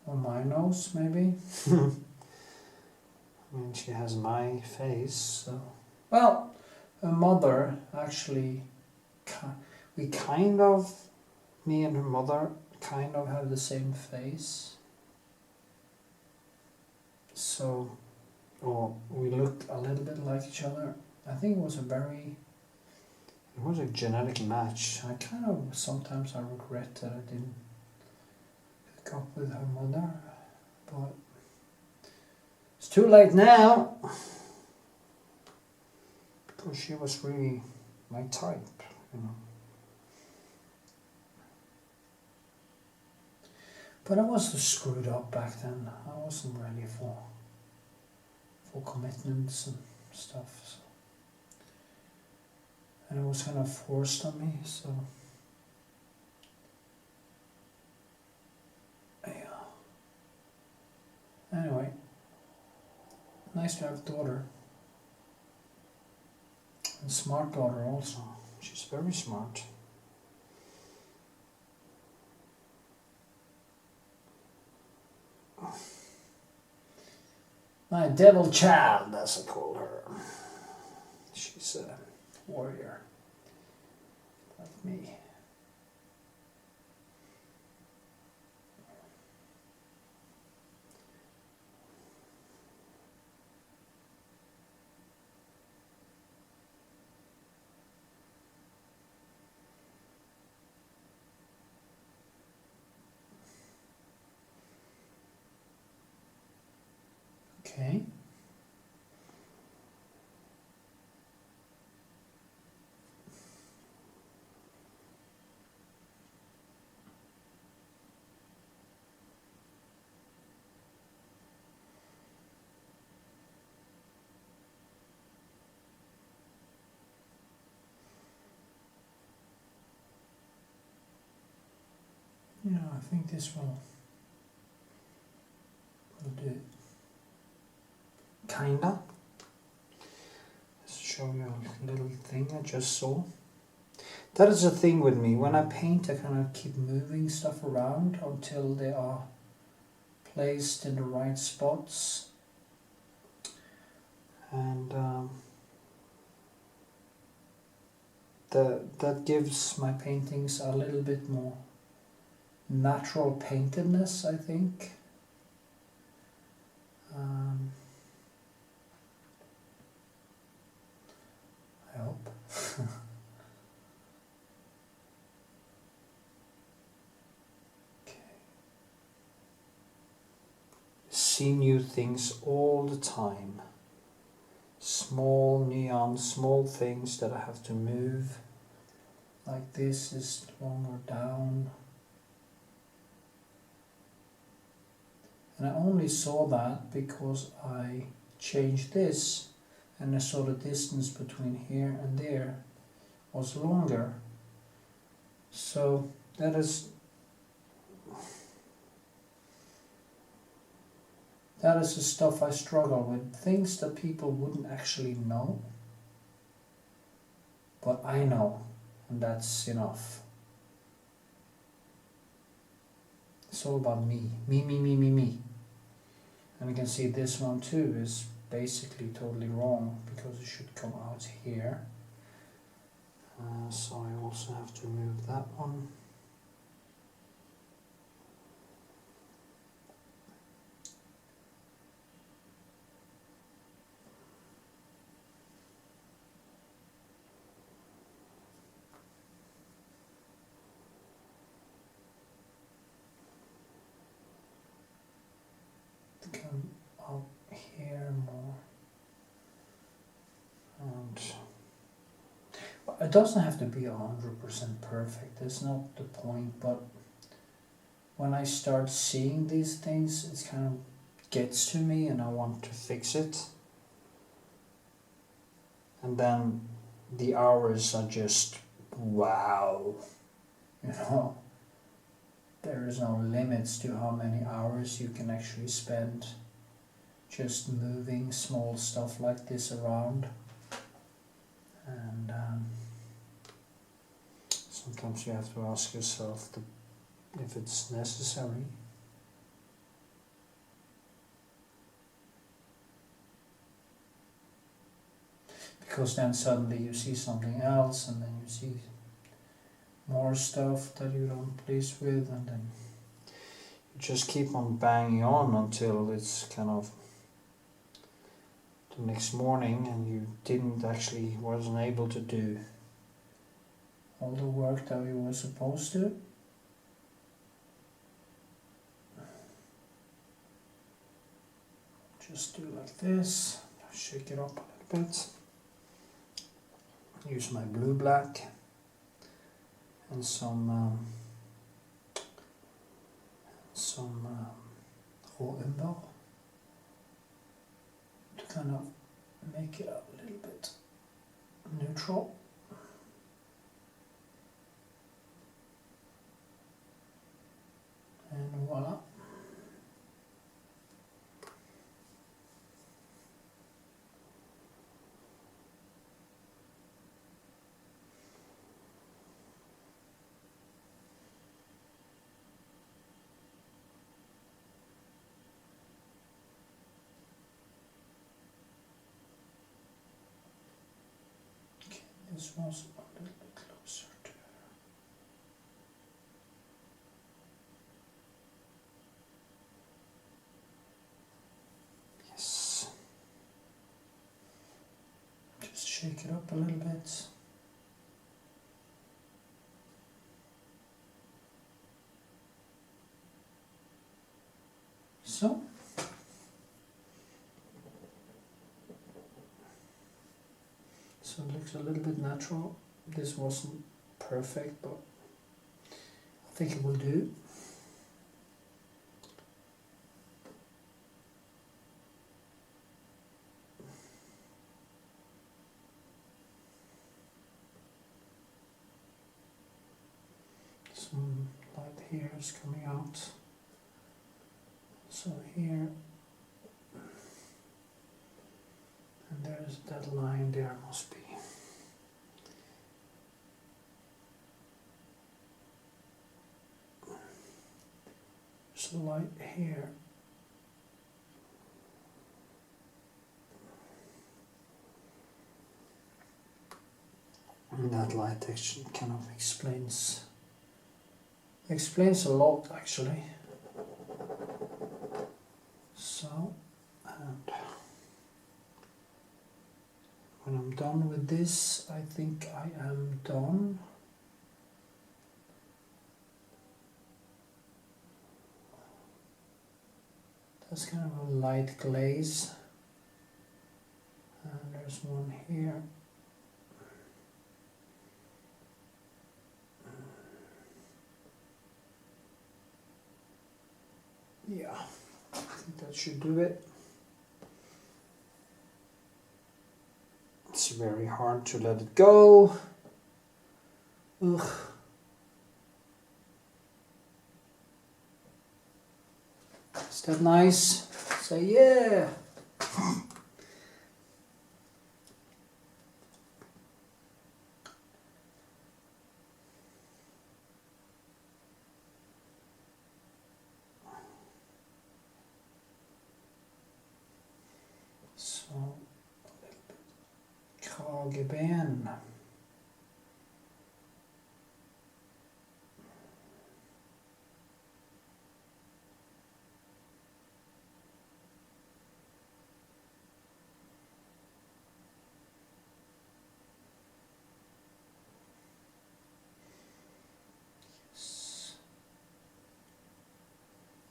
Or my nose, maybe. I mean, she has my face, so. Well, her mother actually, me and her mother kind of have the same face. So, or we look a little bit like each other. I think it was a genetic match. Sometimes I regret that I didn't pick up with her mother, but it's too late now, because she was really my type, you know. But I was screwed up back then. I wasn't ready for commitments and stuff. So. And it was kind of forced on me, so. Yeah. Anyway, nice to have a daughter. And smart daughter also. She's very smart. My devil child, as I call her. She's a warrior, like me. Okay. Yeah, I think this will do it. Kinda. Let's show you a little thing I just saw. That is the thing with me. When I paint, I kind of keep moving stuff around until they are placed in the right spots. And that gives my paintings a little bit more natural paintedness, I think. I hope. Okay. See new things all the time. Small neon, small things that I have to move. Like this is longer down. And I only saw that because I changed this and I saw the distance between here and there was longer. So that is the stuff I struggle with. Things that people wouldn't actually know. But I know, and that's enough. It's all about me. Me. And you can see this one too is basically totally wrong because it should come out here. So I also have to remove that one. Come up here more. And it doesn't have to be 100% perfect, that's not the point, but when I start seeing these things, it kind of gets to me and I want to fix it. And then the hours are just wow, you know. There is no limits to how many hours you can actually spend just moving small stuff like this around. And sometimes you have to ask yourself if it's necessary. Because then suddenly you see something else, and then you see more stuff that you don't please with, and then you just keep on banging on until it's kind of the next morning and you wasn't able to do all the work that you were supposed to. Just do like this, shake it up a little bit, use my blue black and some raw umber to kind of make it a little bit neutral. And voila. This was a little bit closer to. Yes. Just shake it up a little bit. So. So it looks a little bit natural. This wasn't perfect, but I think it will do. Some light hairs coming out. So here, and there's that line there, must be. There's a light here. And that light actually kind of explains a lot actually. So, and when I'm done with this, I think I am done. That's kind of a light glaze. And there's one here. Yeah, I think that should do it. It's very hard to let it go. Ugh. Is that nice? Say yeah. Krageben.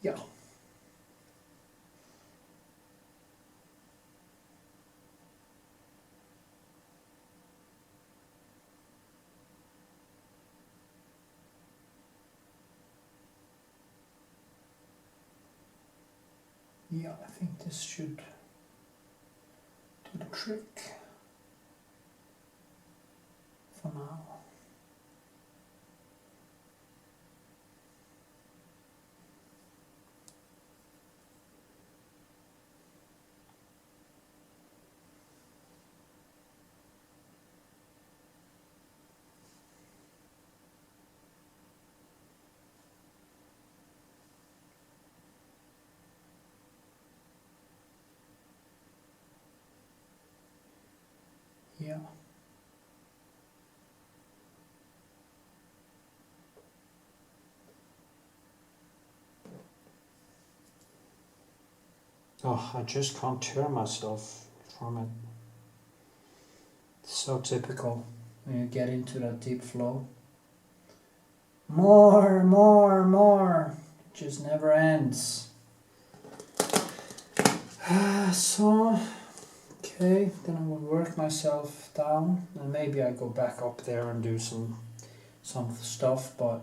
Ja. Yeah, I think this should do the trick for now. Yeah. Oh, I just can't tear myself from it. It's so typical when you get into that deep flow. More, more, more. It just never ends. So, okay, then I will work myself down, and maybe I go back up there and do some stuff, but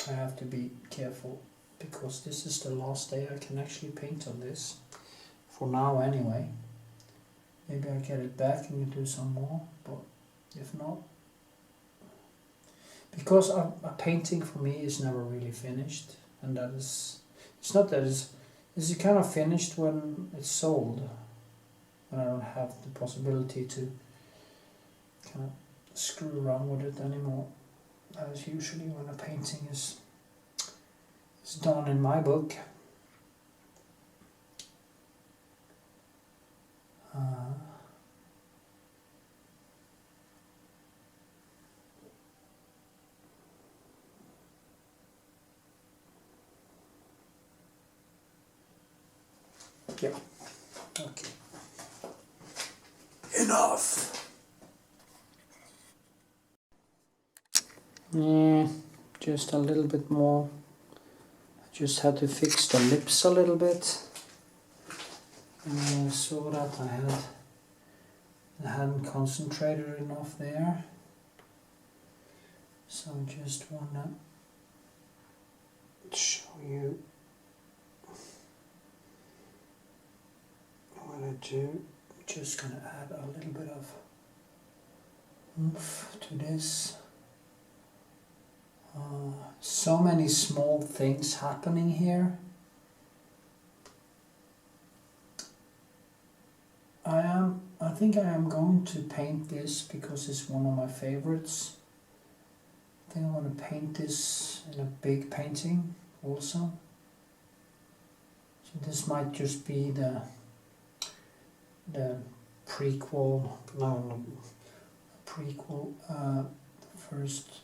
I have to be careful because this is the last day I can actually paint on this. For now anyway. Maybe I get it back and you do some more, but if not, because a painting for me is never really finished, and that is, it's not that it's kind of finished when it's sold, when I don't have the possibility to kind of screw around with it anymore. That is usually when a painting is done in my book. Yeah, okay. Enough! Yeah, just a little bit more. I just had to fix the lips a little bit. And I saw that I hadn't concentrated enough there. So I just wanna show you what I do. Just gonna add a little bit of oomph to this. So many small things happening here. I think I am going to paint this because it's one of my favorites. I think I want to paint this in a big painting also. So this might just be the prequel, no, prequel, first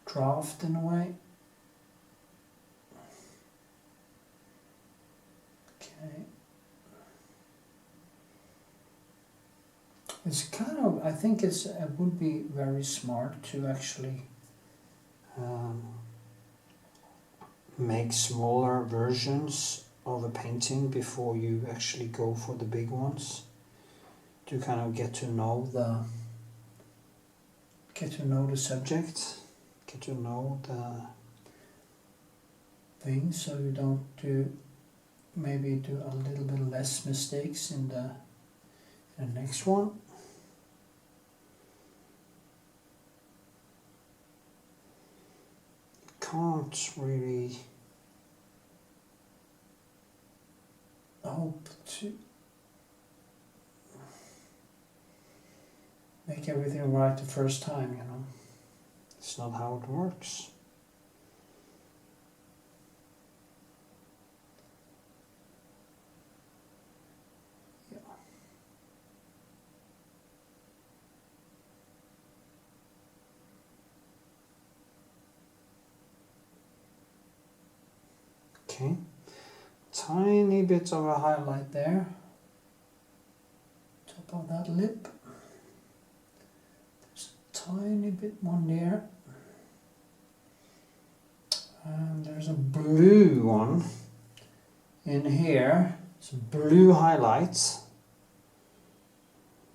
draft in a way. Okay. It's kind of, I think it would be very smart to actually make smaller versions of a painting before you actually go for the big ones, to kind of get to know the subject, get to know the thing, so you don't maybe do a little bit less mistakes in the next one. Can't really hope to make everything right the first time, you know. It's not how it works. Yeah. Okay, tiny bit of a highlight there, top of that lip. There's a tiny bit one there, and there's a blue one in here. Some blue highlights,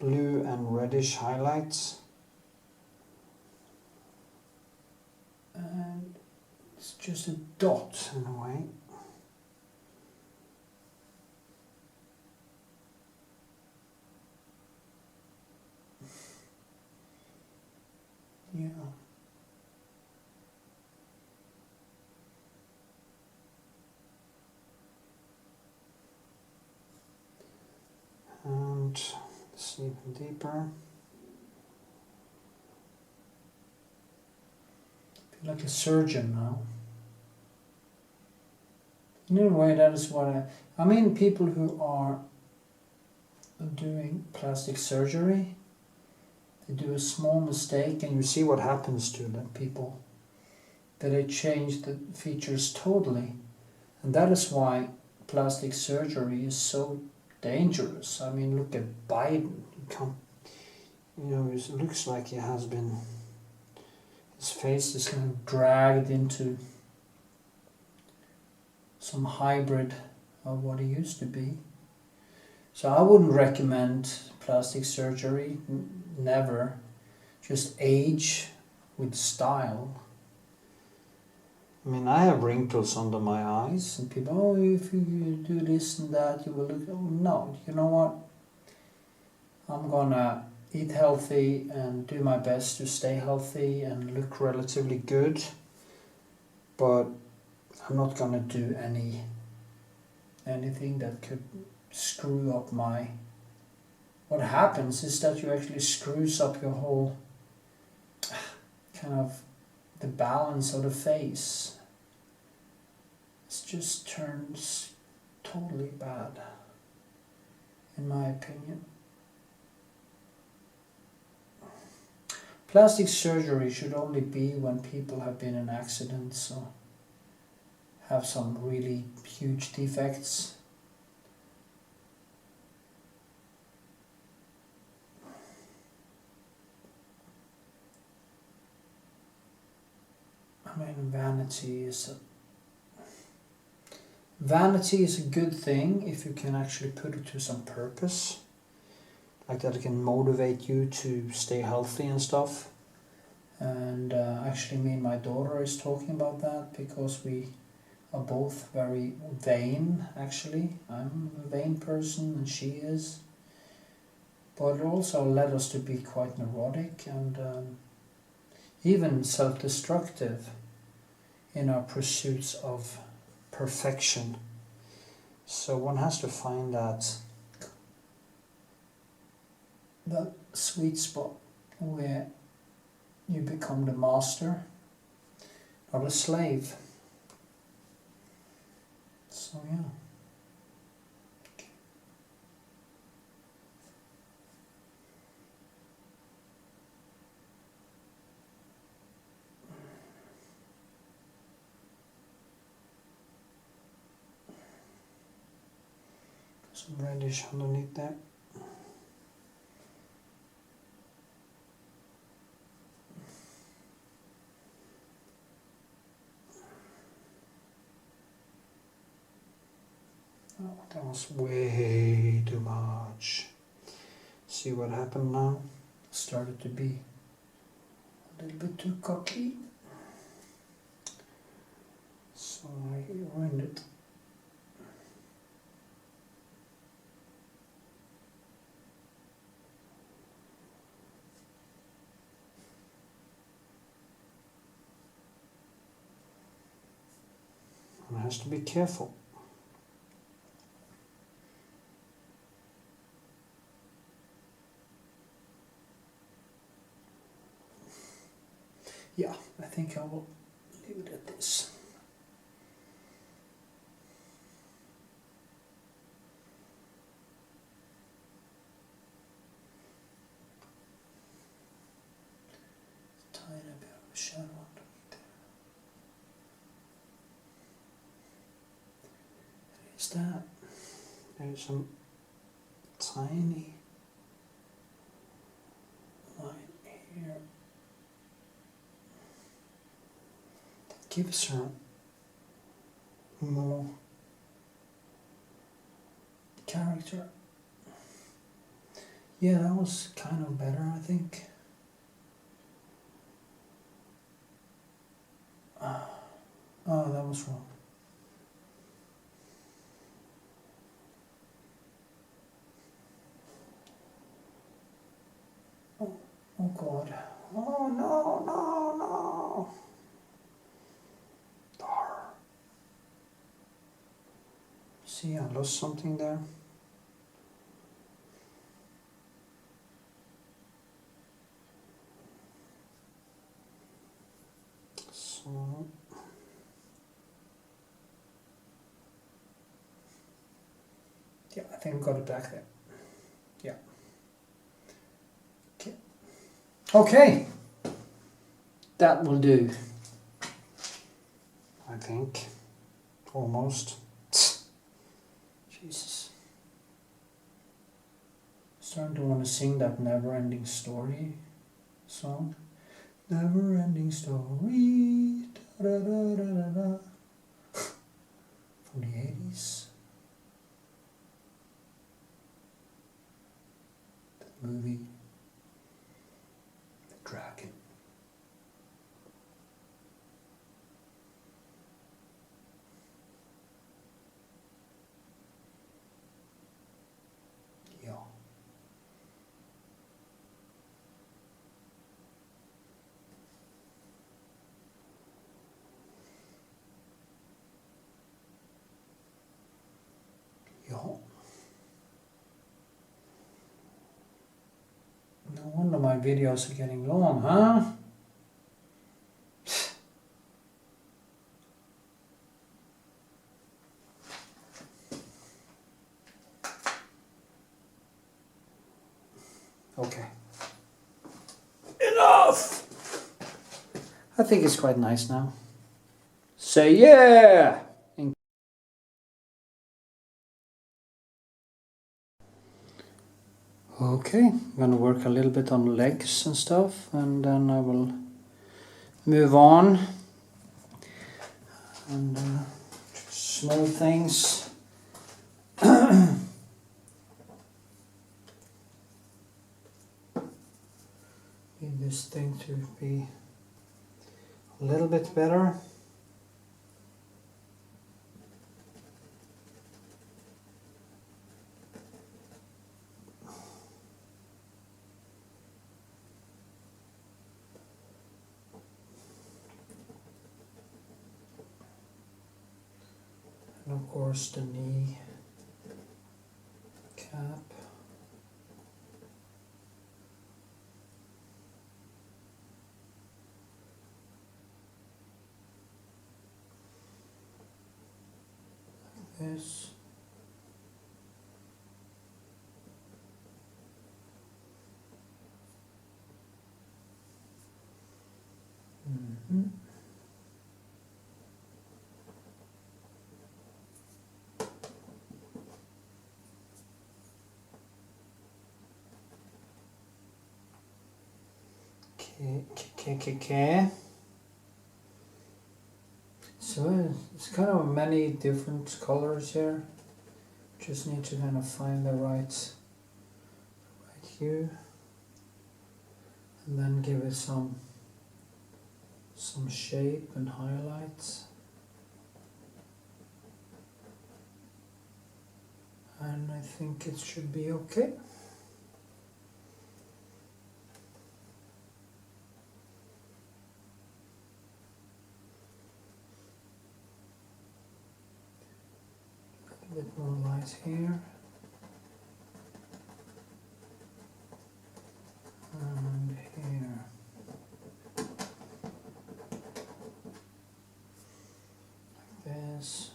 blue and reddish highlights, and it's just a dot in a way. Yeah. And let's see even deeper. I feel like a surgeon now. In a way, that is what I mean, people who are doing plastic surgery, they do a small mistake and you see what happens to them people. That they change the features totally. And that is why plastic surgery is so dangerous. I mean, look at Biden. It looks like he has been, his face is kind of dragged into some hybrid of what he used to be. So I wouldn't recommend plastic surgery, never. Just age with style. I mean, I have wrinkles under my eyes, and people, oh, if you do this and that, you will look. Oh, no, you know what? I'm gonna eat healthy and do my best to stay healthy and look relatively good, but I'm not gonna do anything that could screw up my. What happens is that you actually screws up your whole kind of the balance of the face. It just turns totally bad, in my opinion. Plastic surgery should only be when people have been in accidents or have some really huge defects. I mean, vanity is a good thing if you can actually put it to some purpose. Like that it can motivate you to stay healthy and stuff. And actually me and my daughter is talking about that because we are both very vain, actually. I'm a vain person and she is. But it also led us to be quite neurotic and even self-destructive in our pursuits of perfection. So one has to find that sweet spot where you become the master, not a slave. So yeah. Some reddish underneath there. Oh, that was way too much. See what happened now? Started to be a little bit too cocky. So I ruined it. One has to be careful. Yeah, I think I will leave it at this. Tiny bit of a shadow underneath What's that? There's some tiny line here that gives her more character. Yeah, that was kind of better, I think. Oh, that was wrong. Oh God. Oh no, no, no. Darn. See, I lost something there. So yeah, I think I got it back there. Yeah. Okay. Okay. That will do. I think. Almost. Jesus. Starting to want to sing that Never-Ending Story song. Never-ending story. Da, da, da, da, da, da. From the 80s. The movie The Dragon. Yeah. Yeah. No wonder my videos are getting long, huh? Okay. Enough! I think it's quite nice now. Say yeah! Okay, I'm gonna work a little bit on legs and stuff, and then I will move on and small things. Need this thing to be a little bit better. And of course the knee cap. This. Mm-hmm. Okay. So it's kind of many different colors here. Just need to kind of find the right hue, and then give it some shape and highlights. And I think it should be okay. A bit more light here. And here. Like this.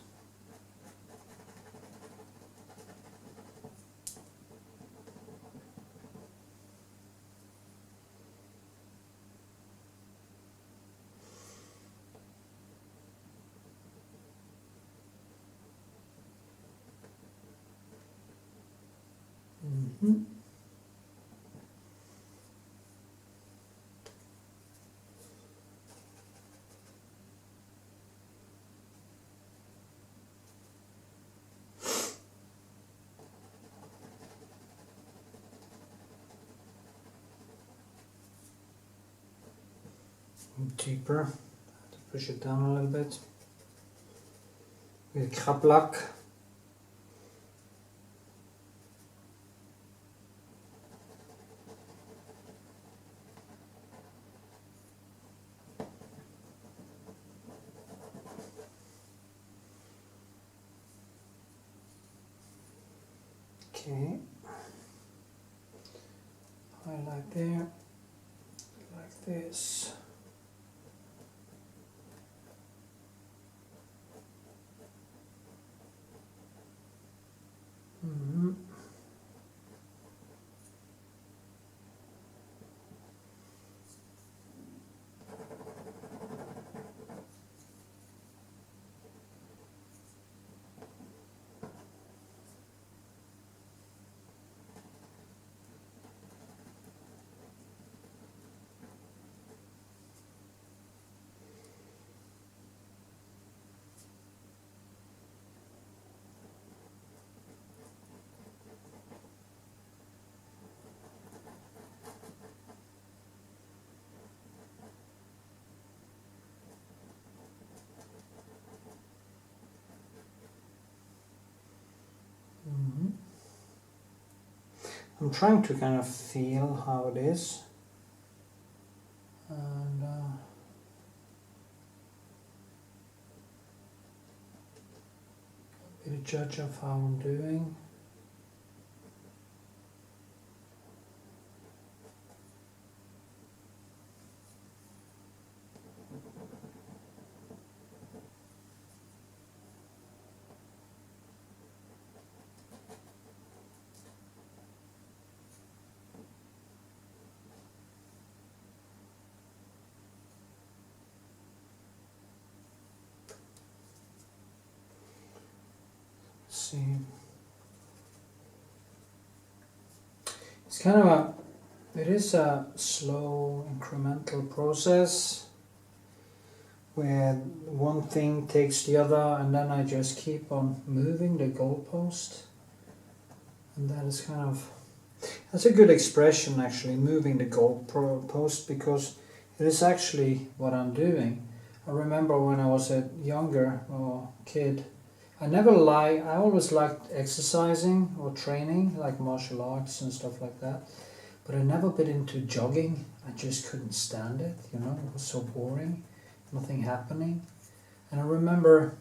Deeper, to push it down a little bit with krablak. Okay, highlight there, like this. I'm trying to kind of feel how it is, and be a judge of how I'm doing. See, it's kind of it is a slow incremental process where one thing takes the other, and then I just keep on moving the goalpost, and that is kind of, that's a good expression actually, moving the goalpost, because it is actually what I'm doing. I remember when I was a younger kid, I always liked exercising or training, like martial arts and stuff like that, but I never been into jogging. I just couldn't stand it, you know, it was so boring, nothing happening. And I remember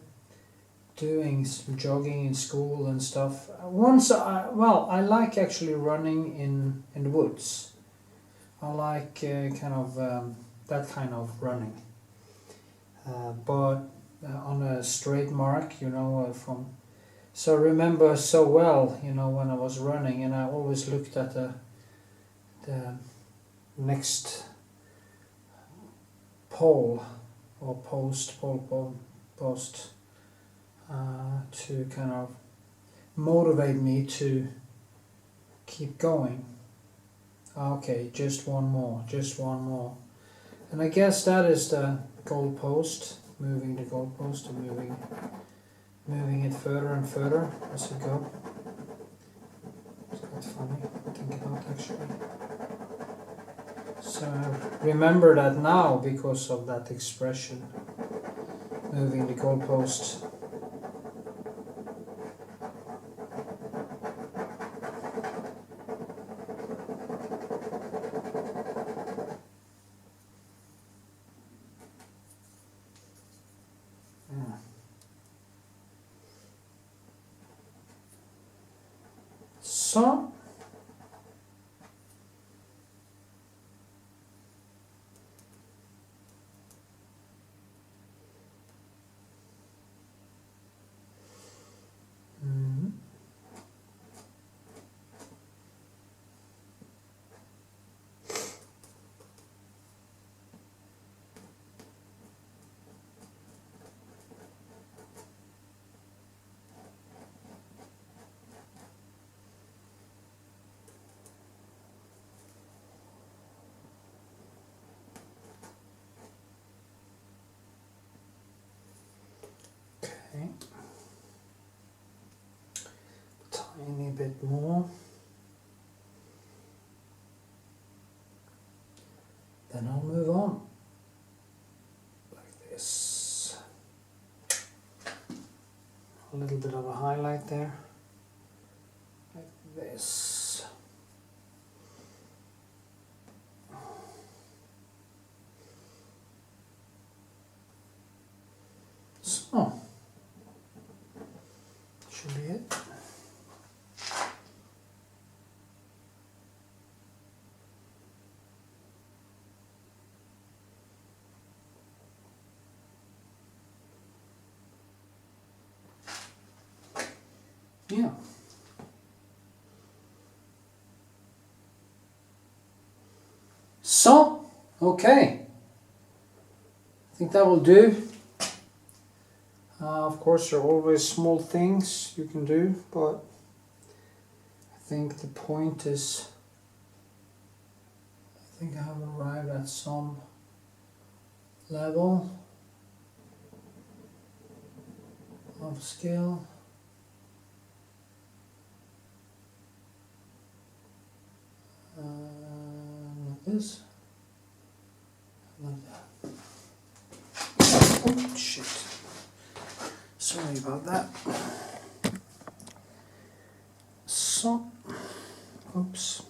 doing some jogging in school and stuff. I like actually running in the woods. I like that kind of running. But on a straight mark, you know, so I remember so well, you know, when I was running, and I always looked at the next pole or post to kind of motivate me to keep going. Okay, just one more, and I guess that is the goalpost, moving the goalpost and moving it further and further as you go. It's quite funny to think about actually. So I remember that now because of that expression, moving the goalpost. So tiny bit more. Then I'll move on. Like this. A little bit of a highlight there. Like this. So, should be it. Yeah. So, okay. I think that will do. Of course, there are always small things you can do, but I think the point is, I think I have arrived at some level of skill. Like this, like that. Oh shit! Sorry about that. So, oops.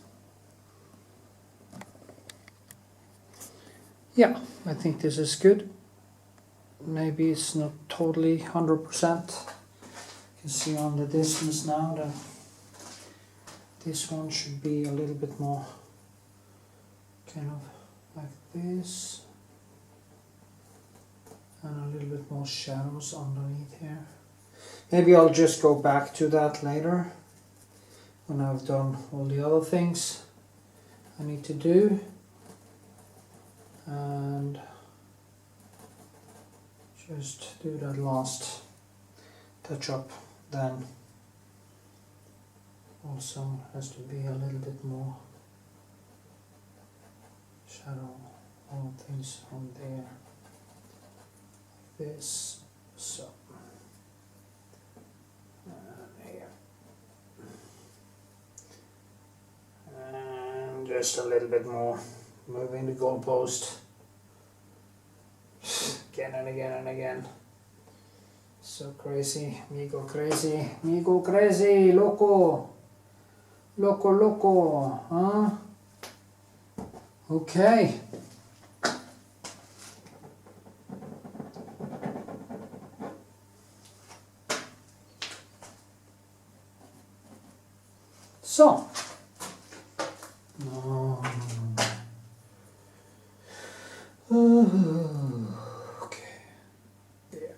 Yeah, I think this is good. Maybe it's not totally 100%. You can see on the distance now that this one should be a little bit more kind of like this, and a little bit more shadows underneath here. Maybe I'll just go back to that later when I've done all the other things I need to do, and just do that last touch up. Then also has to be a little bit more shadow, all things on there, like this, so, and here, and just a little bit more, moving the goalpost again and again and again. So crazy, me go crazy, loco, loco, huh? Okay. So, no. Okay. There.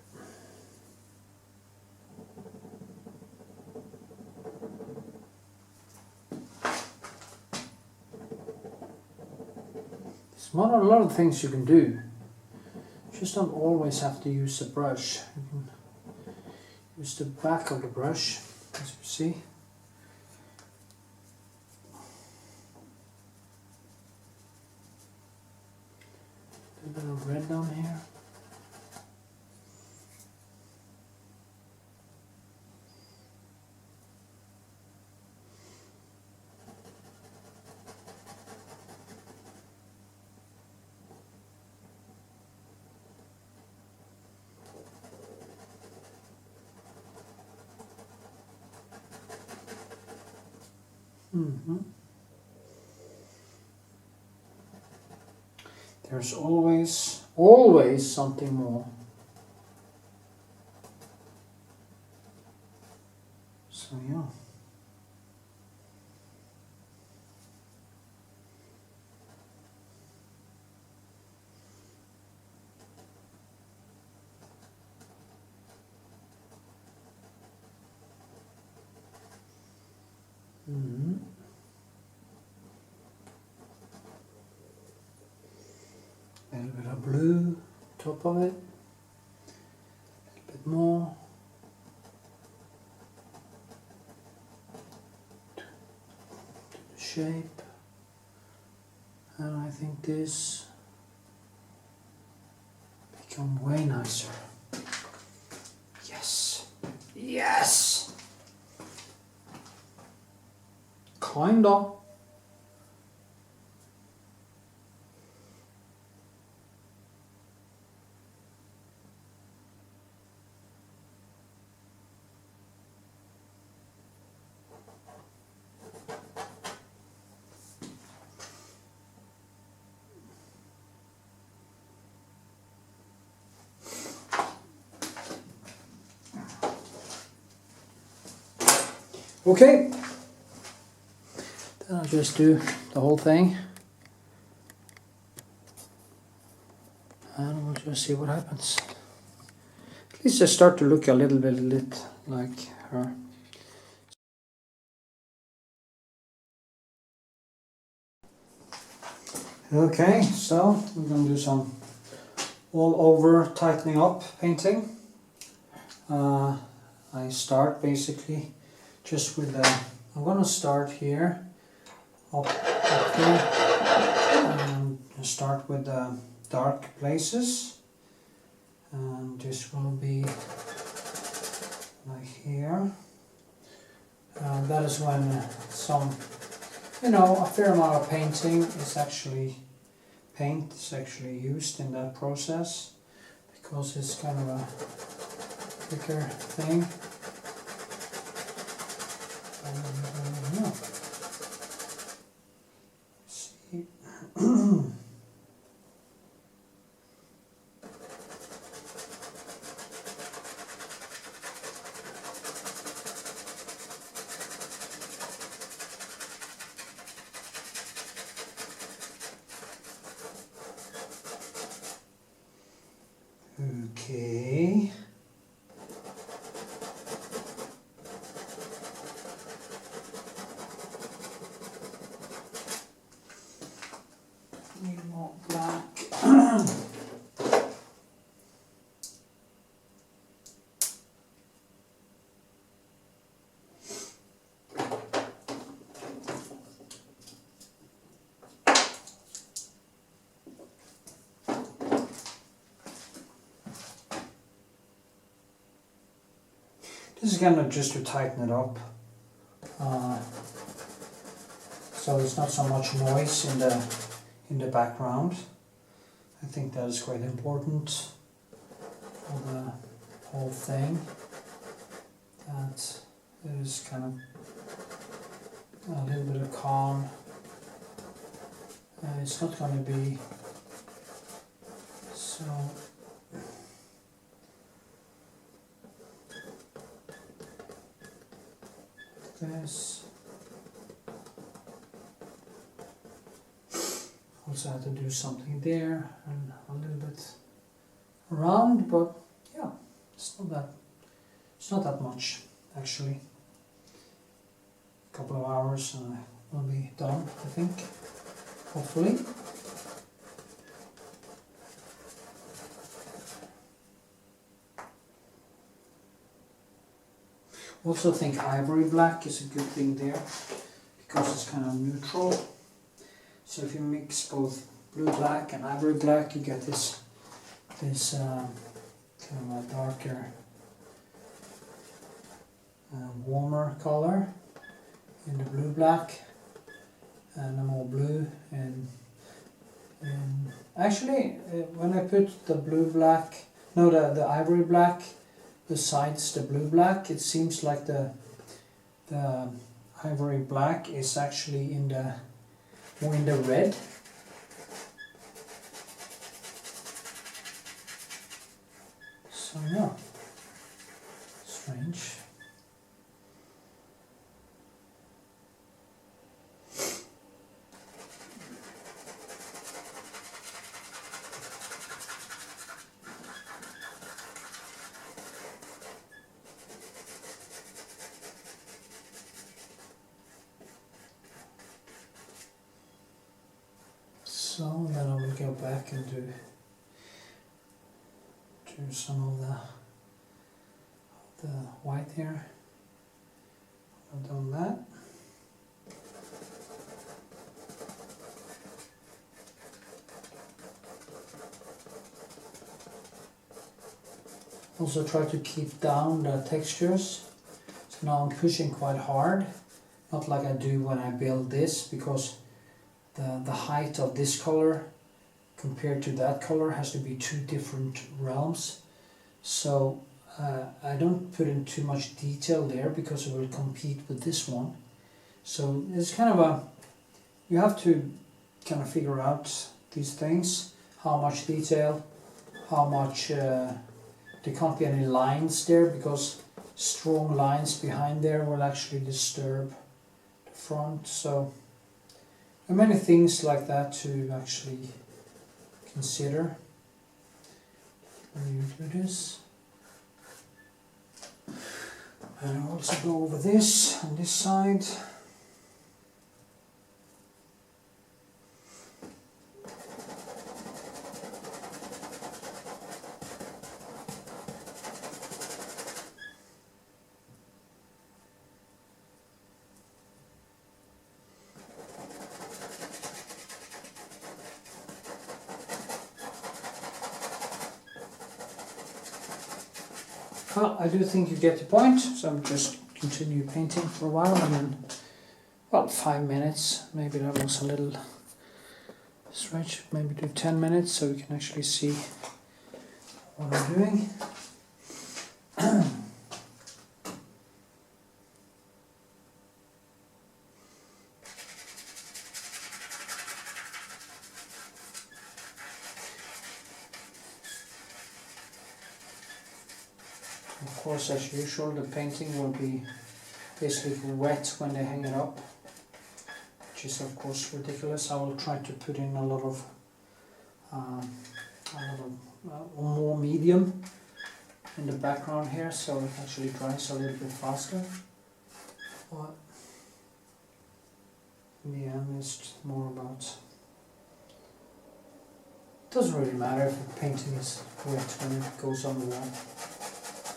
There's not a lot of things you can do. You just don't always have to use a brush. You can use the back of the brush, as you see. A bit of red down here. There's always something more. So yeah. A little bit of blue, top of it, a little bit more. To the shape, and I think this become way nicer. Yes, yes. Kinda. Okay, then I'll just do the whole thing and we'll just see what happens. At least I start to look a little bit like her. Okay, so we're going to do some all over tightening up painting. I start basically just with I'm going to start here, up here, and start with the dark places, and this will be like here. That is when some, a fair amount of paint is actually used in that process, because it's kind of a thicker thing. See. Okay. Need more black. This is kind of just to tighten it up, so it's not so much noise in the background. I think that is quite important for the whole thing. That it is kind of a little bit of calm. It's not going to be so. This. Also had to do something there and a little bit around, but yeah, it's not that much actually. A couple of hours and I will be done, I think, hopefully. Also think ivory black is a good thing there, because it's kind of neutral. So if you mix both blue black and ivory black, you get this kind of a darker, warmer color in the blue black, and a more blue in actually when I put the the ivory black besides the blue black, it seems like the ivory black is actually more in the red. So yeah, strange. So then I will go back and do some of the white here. I've done that. Also try to keep down the textures. So now I'm pushing quite hard, not like I do when I build this, because the height of this color compared to that color has to be two different realms. So I don't put in too much detail there because it will compete with this one. So it's kind of a, you have to kind of figure out these things, how much detail, how much, there can't be any lines there, because strong lines behind there will actually disturb the front. So there are many things like that to actually consider when you do this. And I'll also go over this on this side. Well, I do think you get the point, so I'm just continue painting for a while, and then, well, 5 minutes, maybe that was a little stretch, maybe do 10 minutes so we can actually see what I'm doing. Of course, as usual, the painting will be basically wet when they hang it up, which is of course ridiculous. I will try to put in a lot of more medium in the background here, so it actually dries a little bit faster. But in the end, it's more about, it doesn't really matter if the painting is wet when it goes on the wall.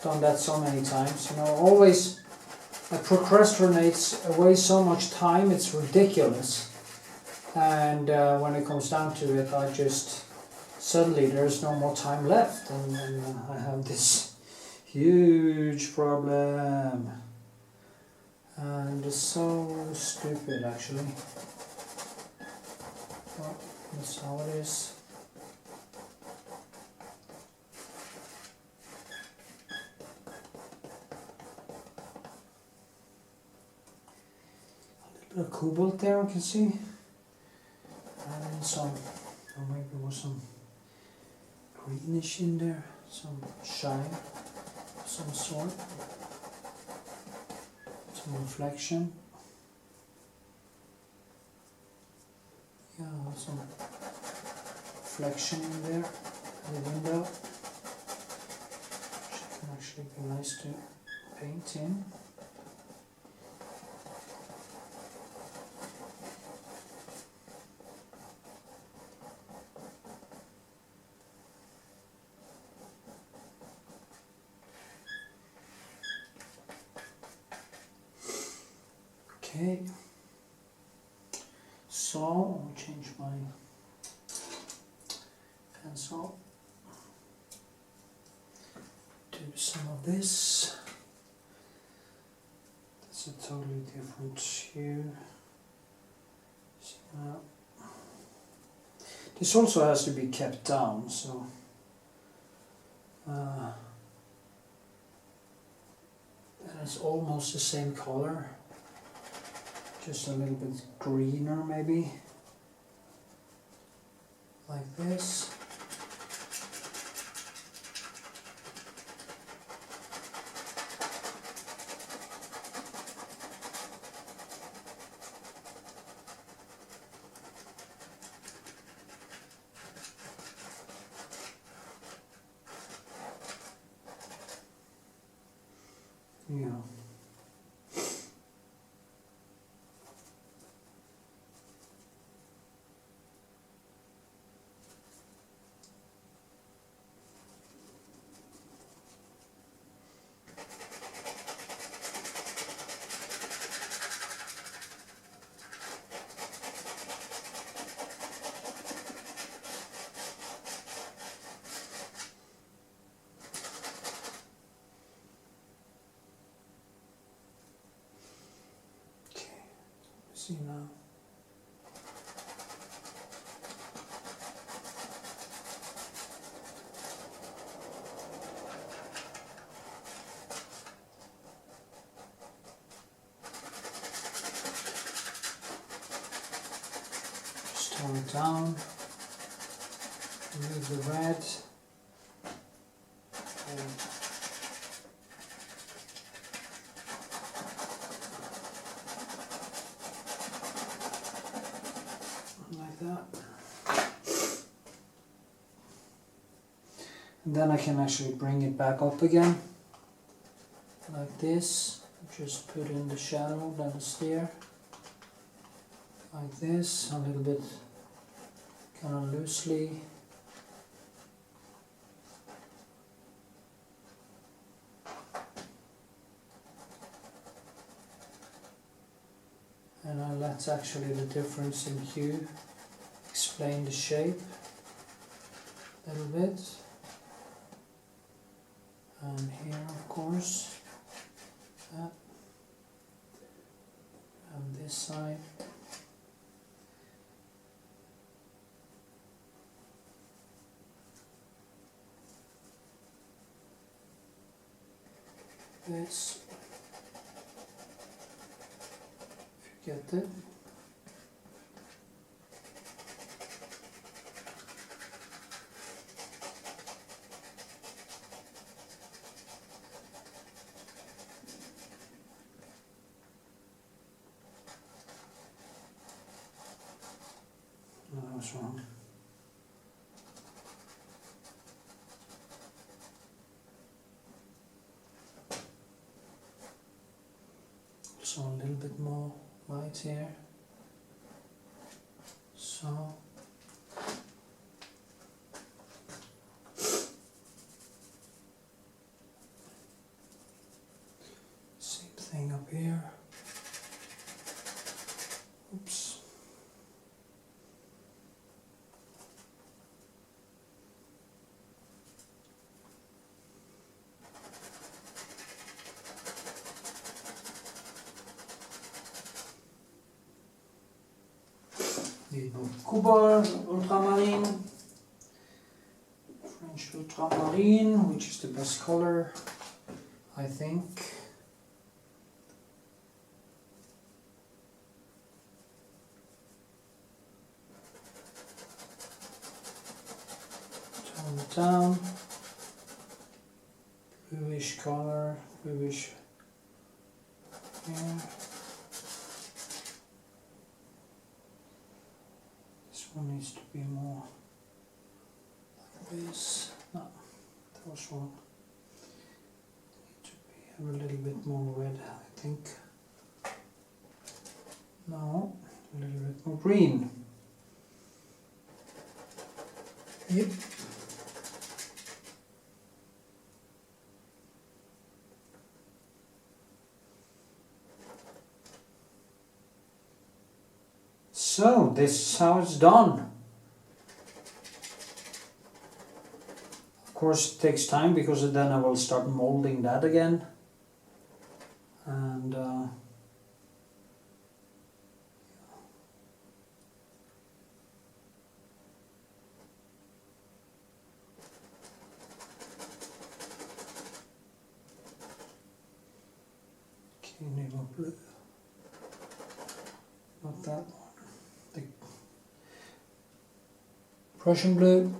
Done that so many times, you know, always I procrastinate away so much time, it's ridiculous. And when it comes down to it, I just, suddenly there's no more time left, and I have this huge problem. And it's so stupid actually. Well, that's how it is. A cobalt there, I can see, and some, or maybe there was some greenish in there, some shine, some sort, some reflection. Yeah, some reflection in there, in the window, which can actually be nice to paint in. Okay, so I'll change my pencil, do some of this. That's a totally different hue. See now. This also has to be kept down, so and it's almost the same color. Just a little bit greener maybe, like this. Yeah. See now. Just tone it down. Remove the red. And like that. And then I can actually bring it back up again, like this. Just put in the shadow that is there, like this, a little bit kind of loosely. And that's actually the difference in hue. Explain the shape a little bit. And here, of course, that. And this side. This. If you get it. No, that was wrong. So a little bit more light here. So same thing up here. Oops. The Cuba ultramarine, French ultramarine, which is the best color, I think. Tone it down. Bluish color, bluish here. This one needs to be more like this. No, that was wrong. Need to be have a little bit more red, I think. No, a little bit more green. Yep. So this is how it's done. Of course it takes time because then I will start molding that again. And okay, naval blue. Not that one. The Prussian blue.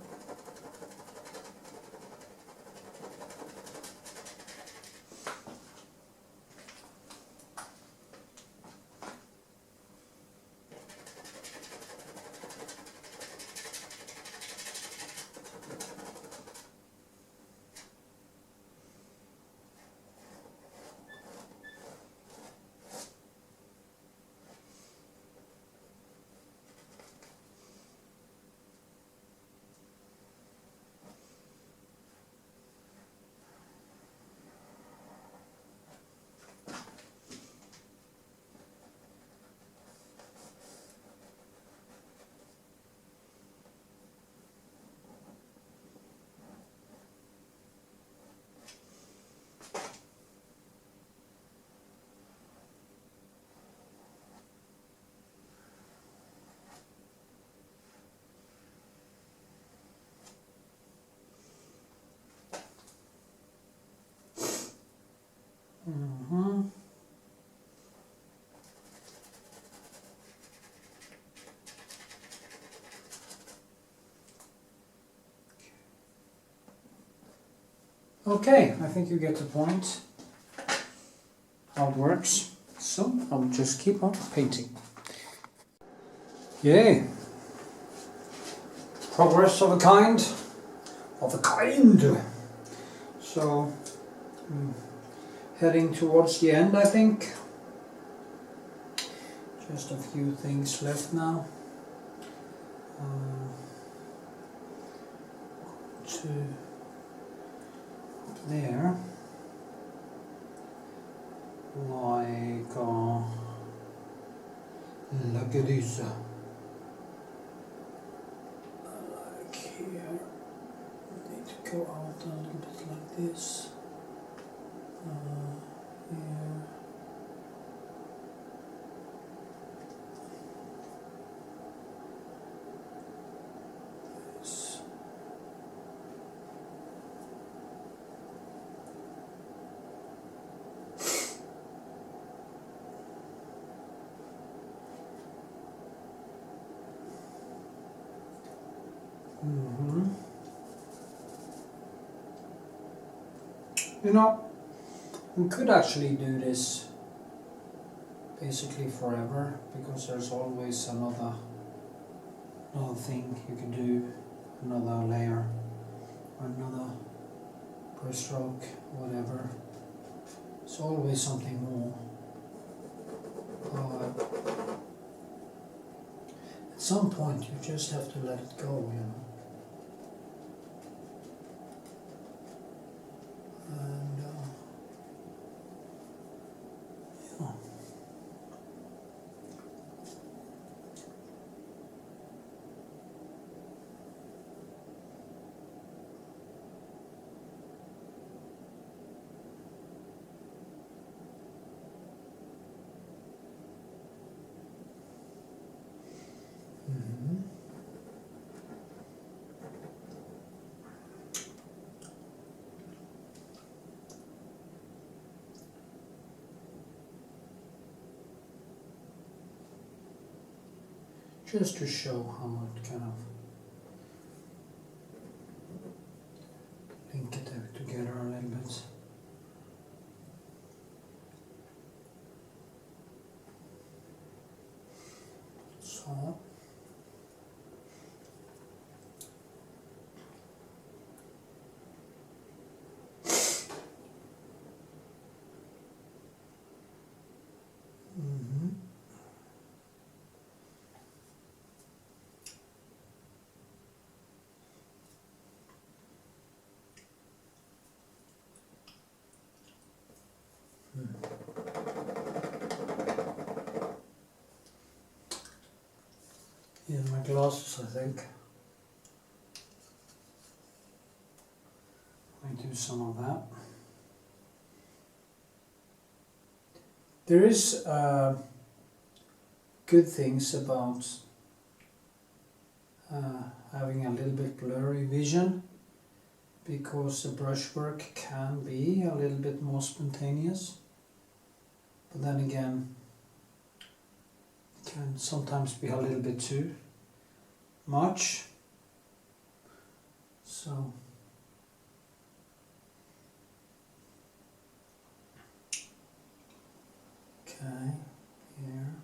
Okay, I think you get the point how it works. So I'll just keep on painting. Yay! Progress of a kind. So heading towards the end, I think. Just a few things left now. To there, like this. Like here, need to go out a little bit like this. Here. This. You know, we could actually do this basically forever, because there's always another thing you can do, another layer, another brushstroke, whatever. It's always something more. At some point you just have to let it go, you know. And yeah. Just to show how it kind of link it together a little bit. So. Here's my glasses, I think. I do some of that. There is good things about having a little bit blurry vision, because the brushwork can be a little bit more spontaneous, but then again it can sometimes be a little bit too much. So okay, here.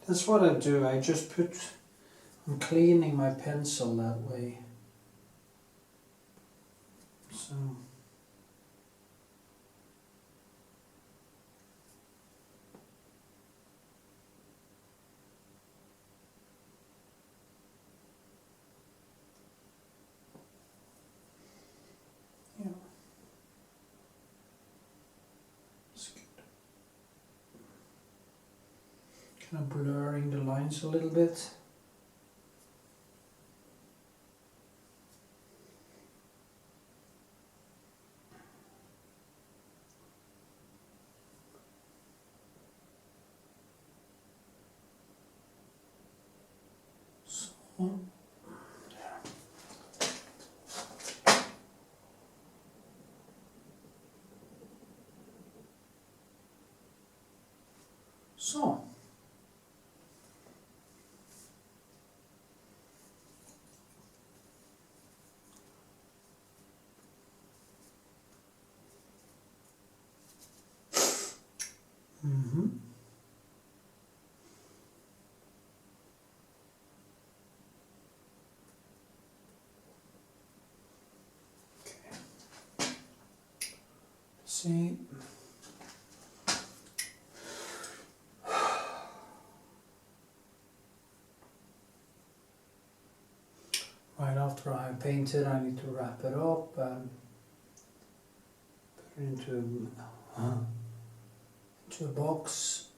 That's what I do. I just I'm cleaning my pencil that way. So. Yeah. That's good. Kind of blurring the lines a little bit. So, see. Right after I painted, I need to wrap it up and put it into a box.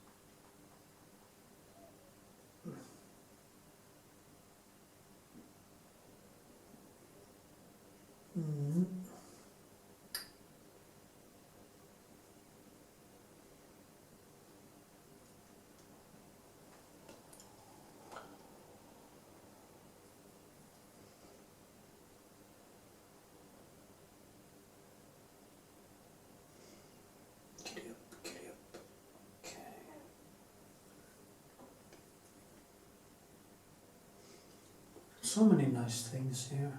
Mm-hmm. Giddy up, giddy up. Okay. So many nice things here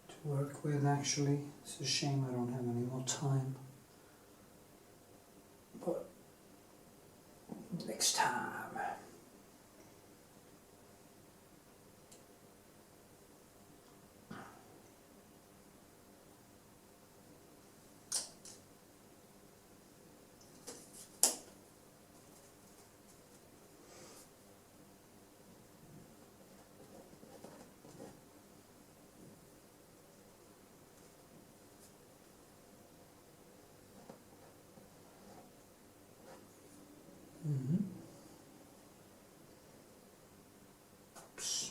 to work with actually. It's a shame I don't have any more time. But next time. Mm-hmm. Oops.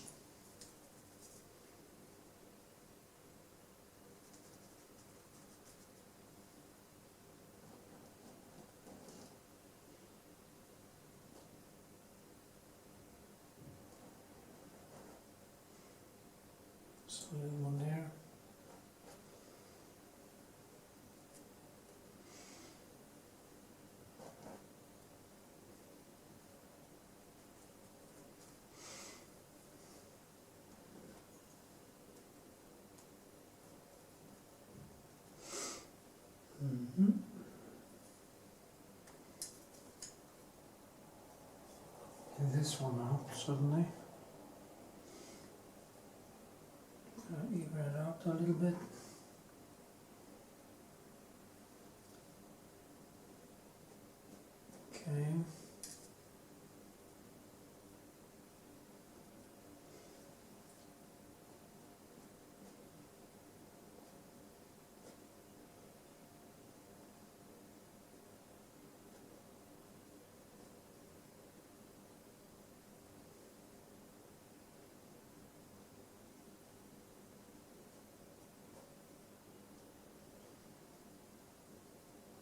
So a little one there. Mm-hmm. And this one out suddenly. Even it out a little bit. Okay.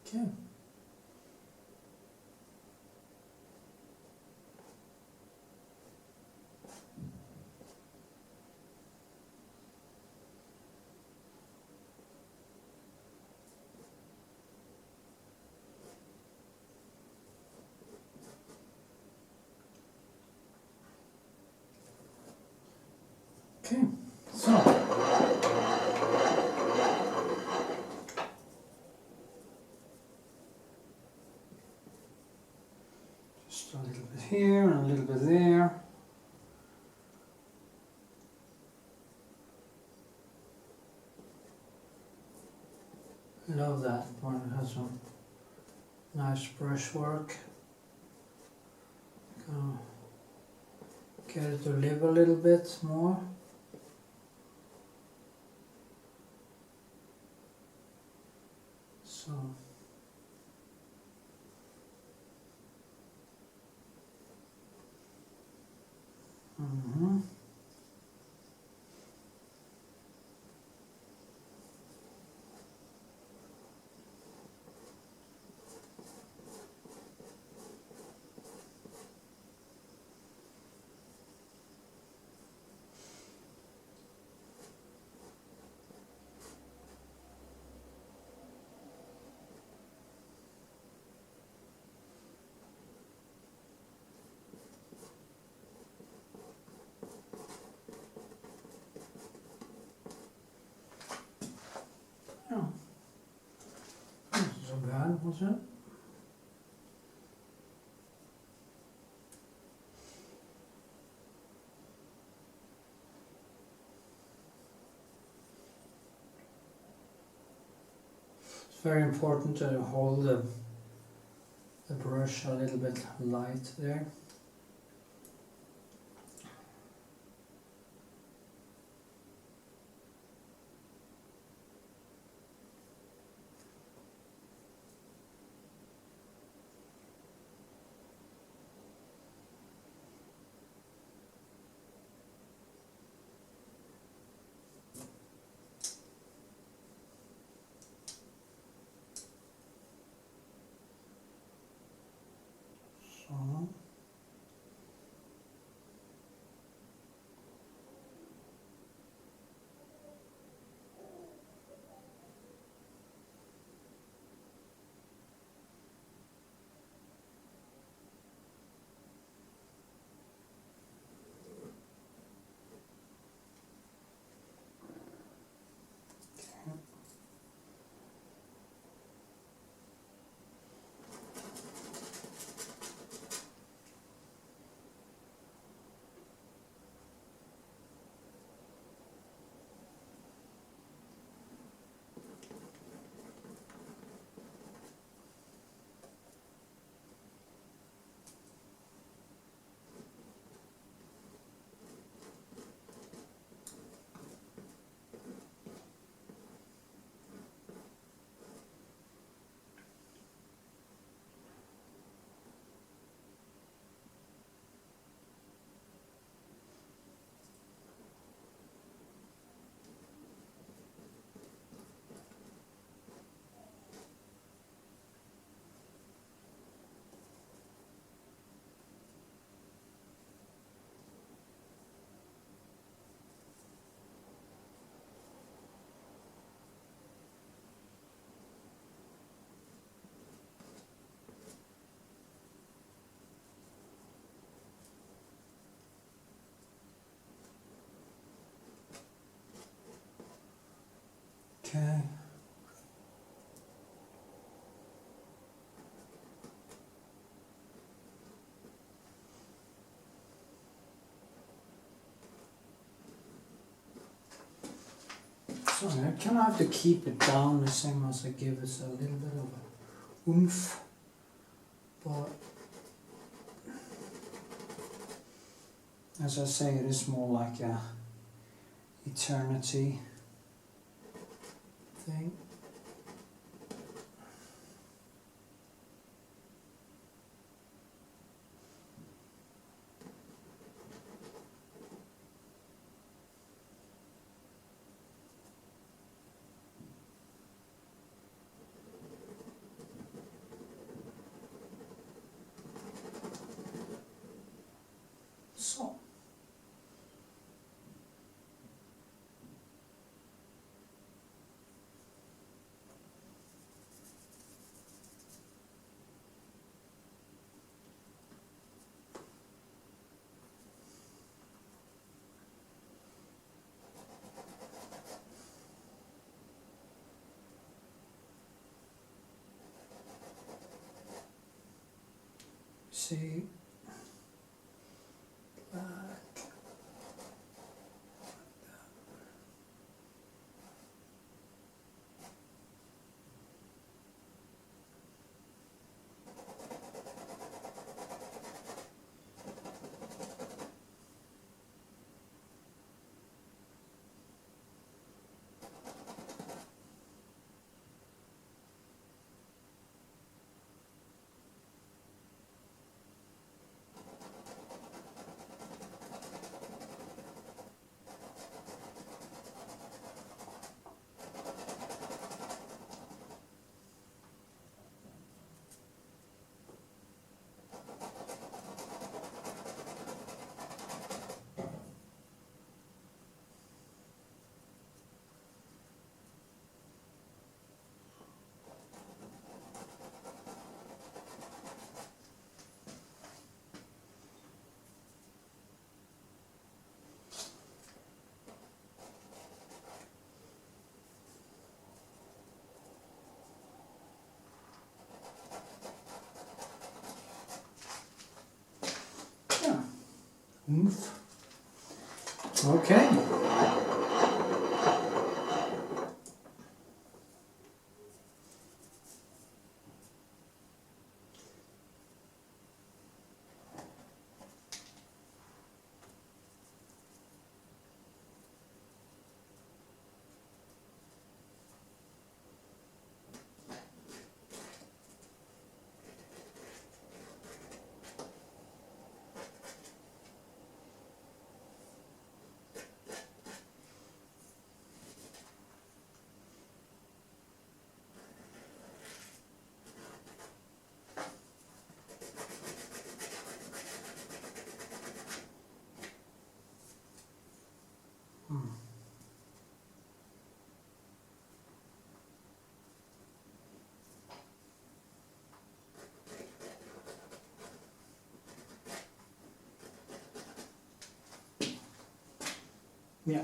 Okay. Okay. So. Just a little bit here and a little bit there. Love that one. It has some nice brushwork. Get it to live a little bit more. So. Mm-hmm. Yeah. Not so bad, was it? very important to hold the brush a little bit light there. So. Okay. So I kind of have to keep it down the same as I give it a little bit of a oomph, but as I say, it is more like a eternity thing. So. See, black. Yeah. Oomph. Okay. Yeah.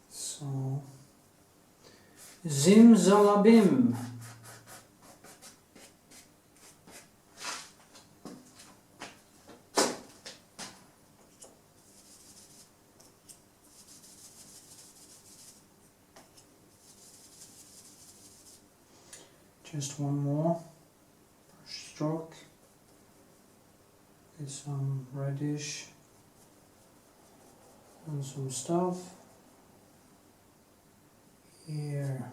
So, zimzalabim. Just one more brush stroke. Get some reddish and some stuff here.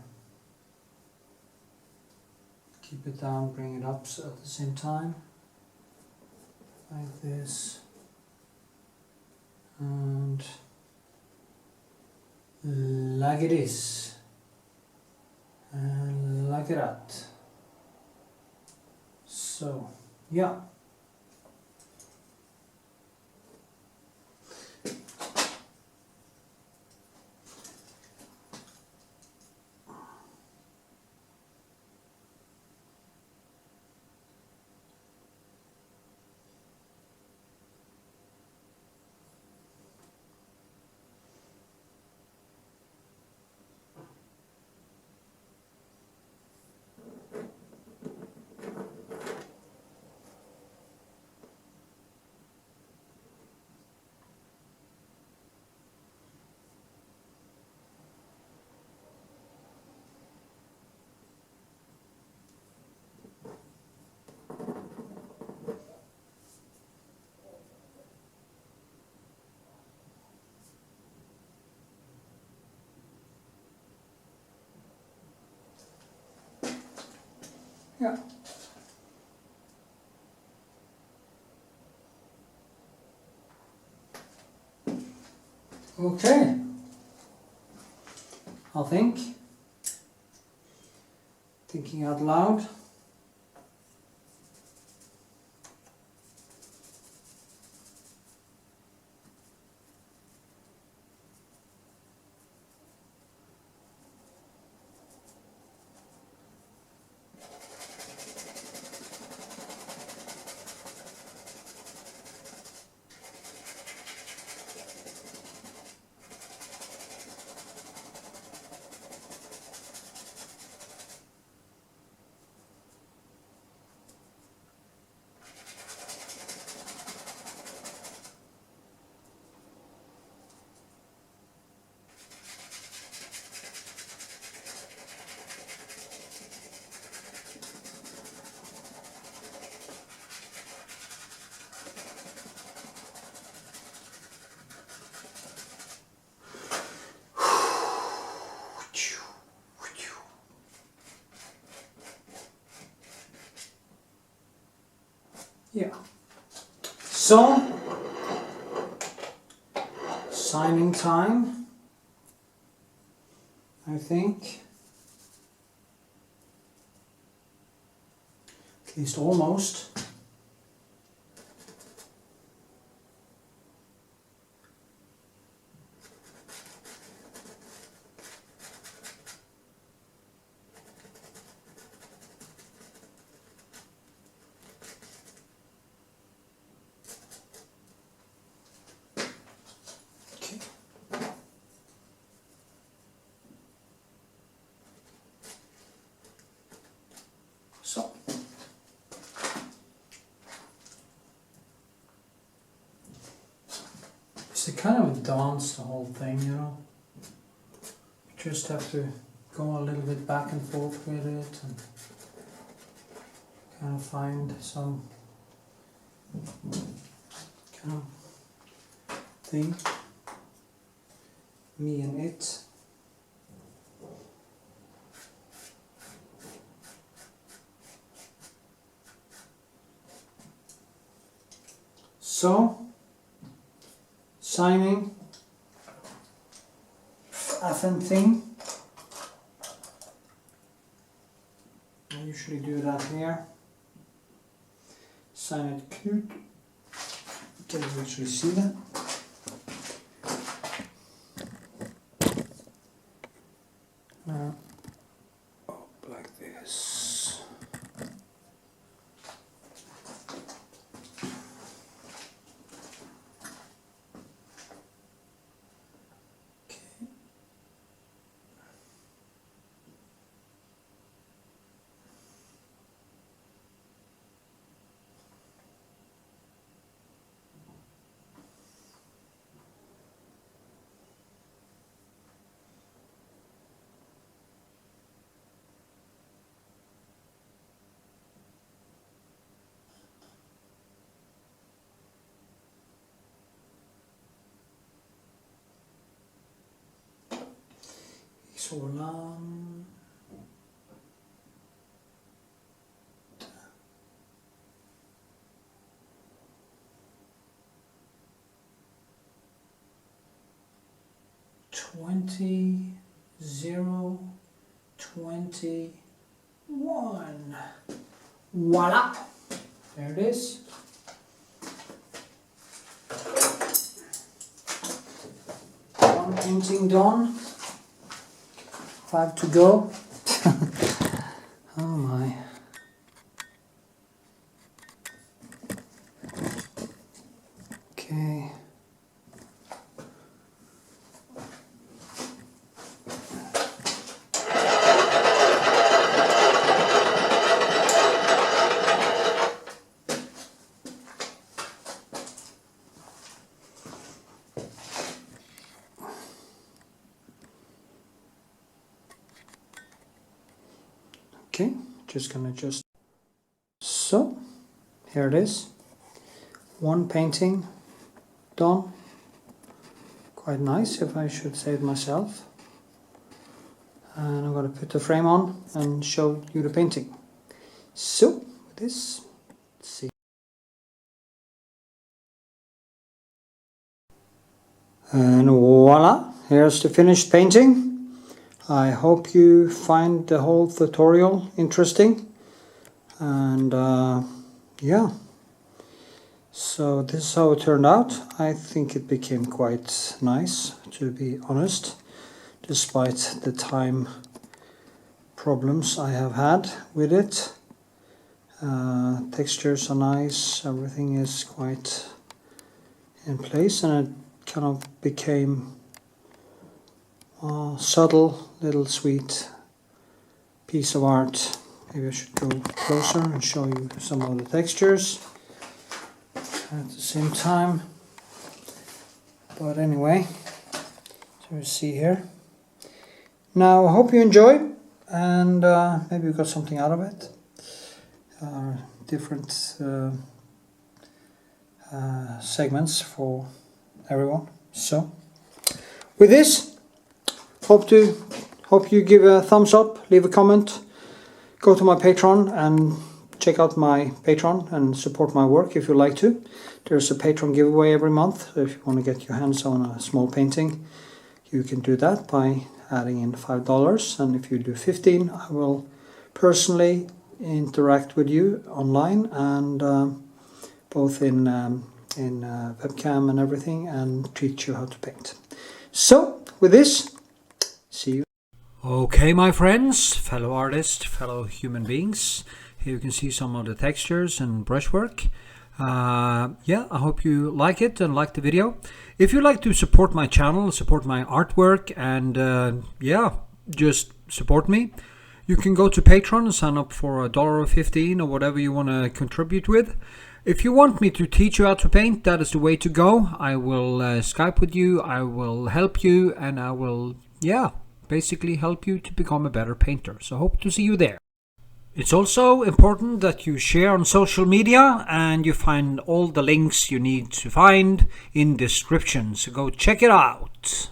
Keep it down, bring it up at the same time, like this, and like it is, and like that. So, yeah. Yeah. Okay. I'll think. Thinking out loud. Yeah. So, signing time, I think. At least almost. So, it's a kind of a dance, the whole thing, you know. You just have to go a little bit back and forth with it and kind of find some kind of thing. Me and it. So, signing FN thing. I usually do that here. Sign it Knut. Can you actually see that? Up like this. Okay. Vikshåland. Twenty 021. Voila! There it is. One painting done. 5 to go. Oh my. Okay. Okay, just gonna so here it is, one painting done. Quite nice, if I should say it myself. And I'm gonna put the frame on and show you the painting. So with this, let's see. And voila, here's the finished painting. I hope you find the whole tutorial interesting, and yeah, so this is how it turned out. I think it became quite nice, to be honest, despite the time problems I have had with it. Textures are nice, everything is quite in place, and it kind of became subtle, little sweet piece of art. Maybe I should go closer and show you some of the textures at the same time. But anyway, so you see here. Now I hope you enjoy, and maybe you got something out of it. Different segments for everyone. So with this, hope you give a thumbs up, leave a comment, go to my Patreon and check out my Patreon and support my work if you like to. There's a Patreon giveaway every month, so if you want to get your hands on a small painting, you can do that by adding in $5, and if you do 15, I will personally interact with you online, and both in webcam and everything, and teach you how to paint. So with this, see you. Okay, my friends, fellow artists, fellow human beings, here you can see some of the textures and brushwork. Yeah, I hope you like it and like the video. If you'd like to support my channel, support my artwork, and yeah, just support me, you can go to Patreon and sign up for $1 or $15 or whatever you want to contribute with. If you want me to teach you how to paint, that is the way to go. I will Skype with you, I will help you, and I will, yeah, basically help you to become a better painter. So hope to see you there. It's also important that you share on social media, and you find all the links you need to find in description. So go check it out.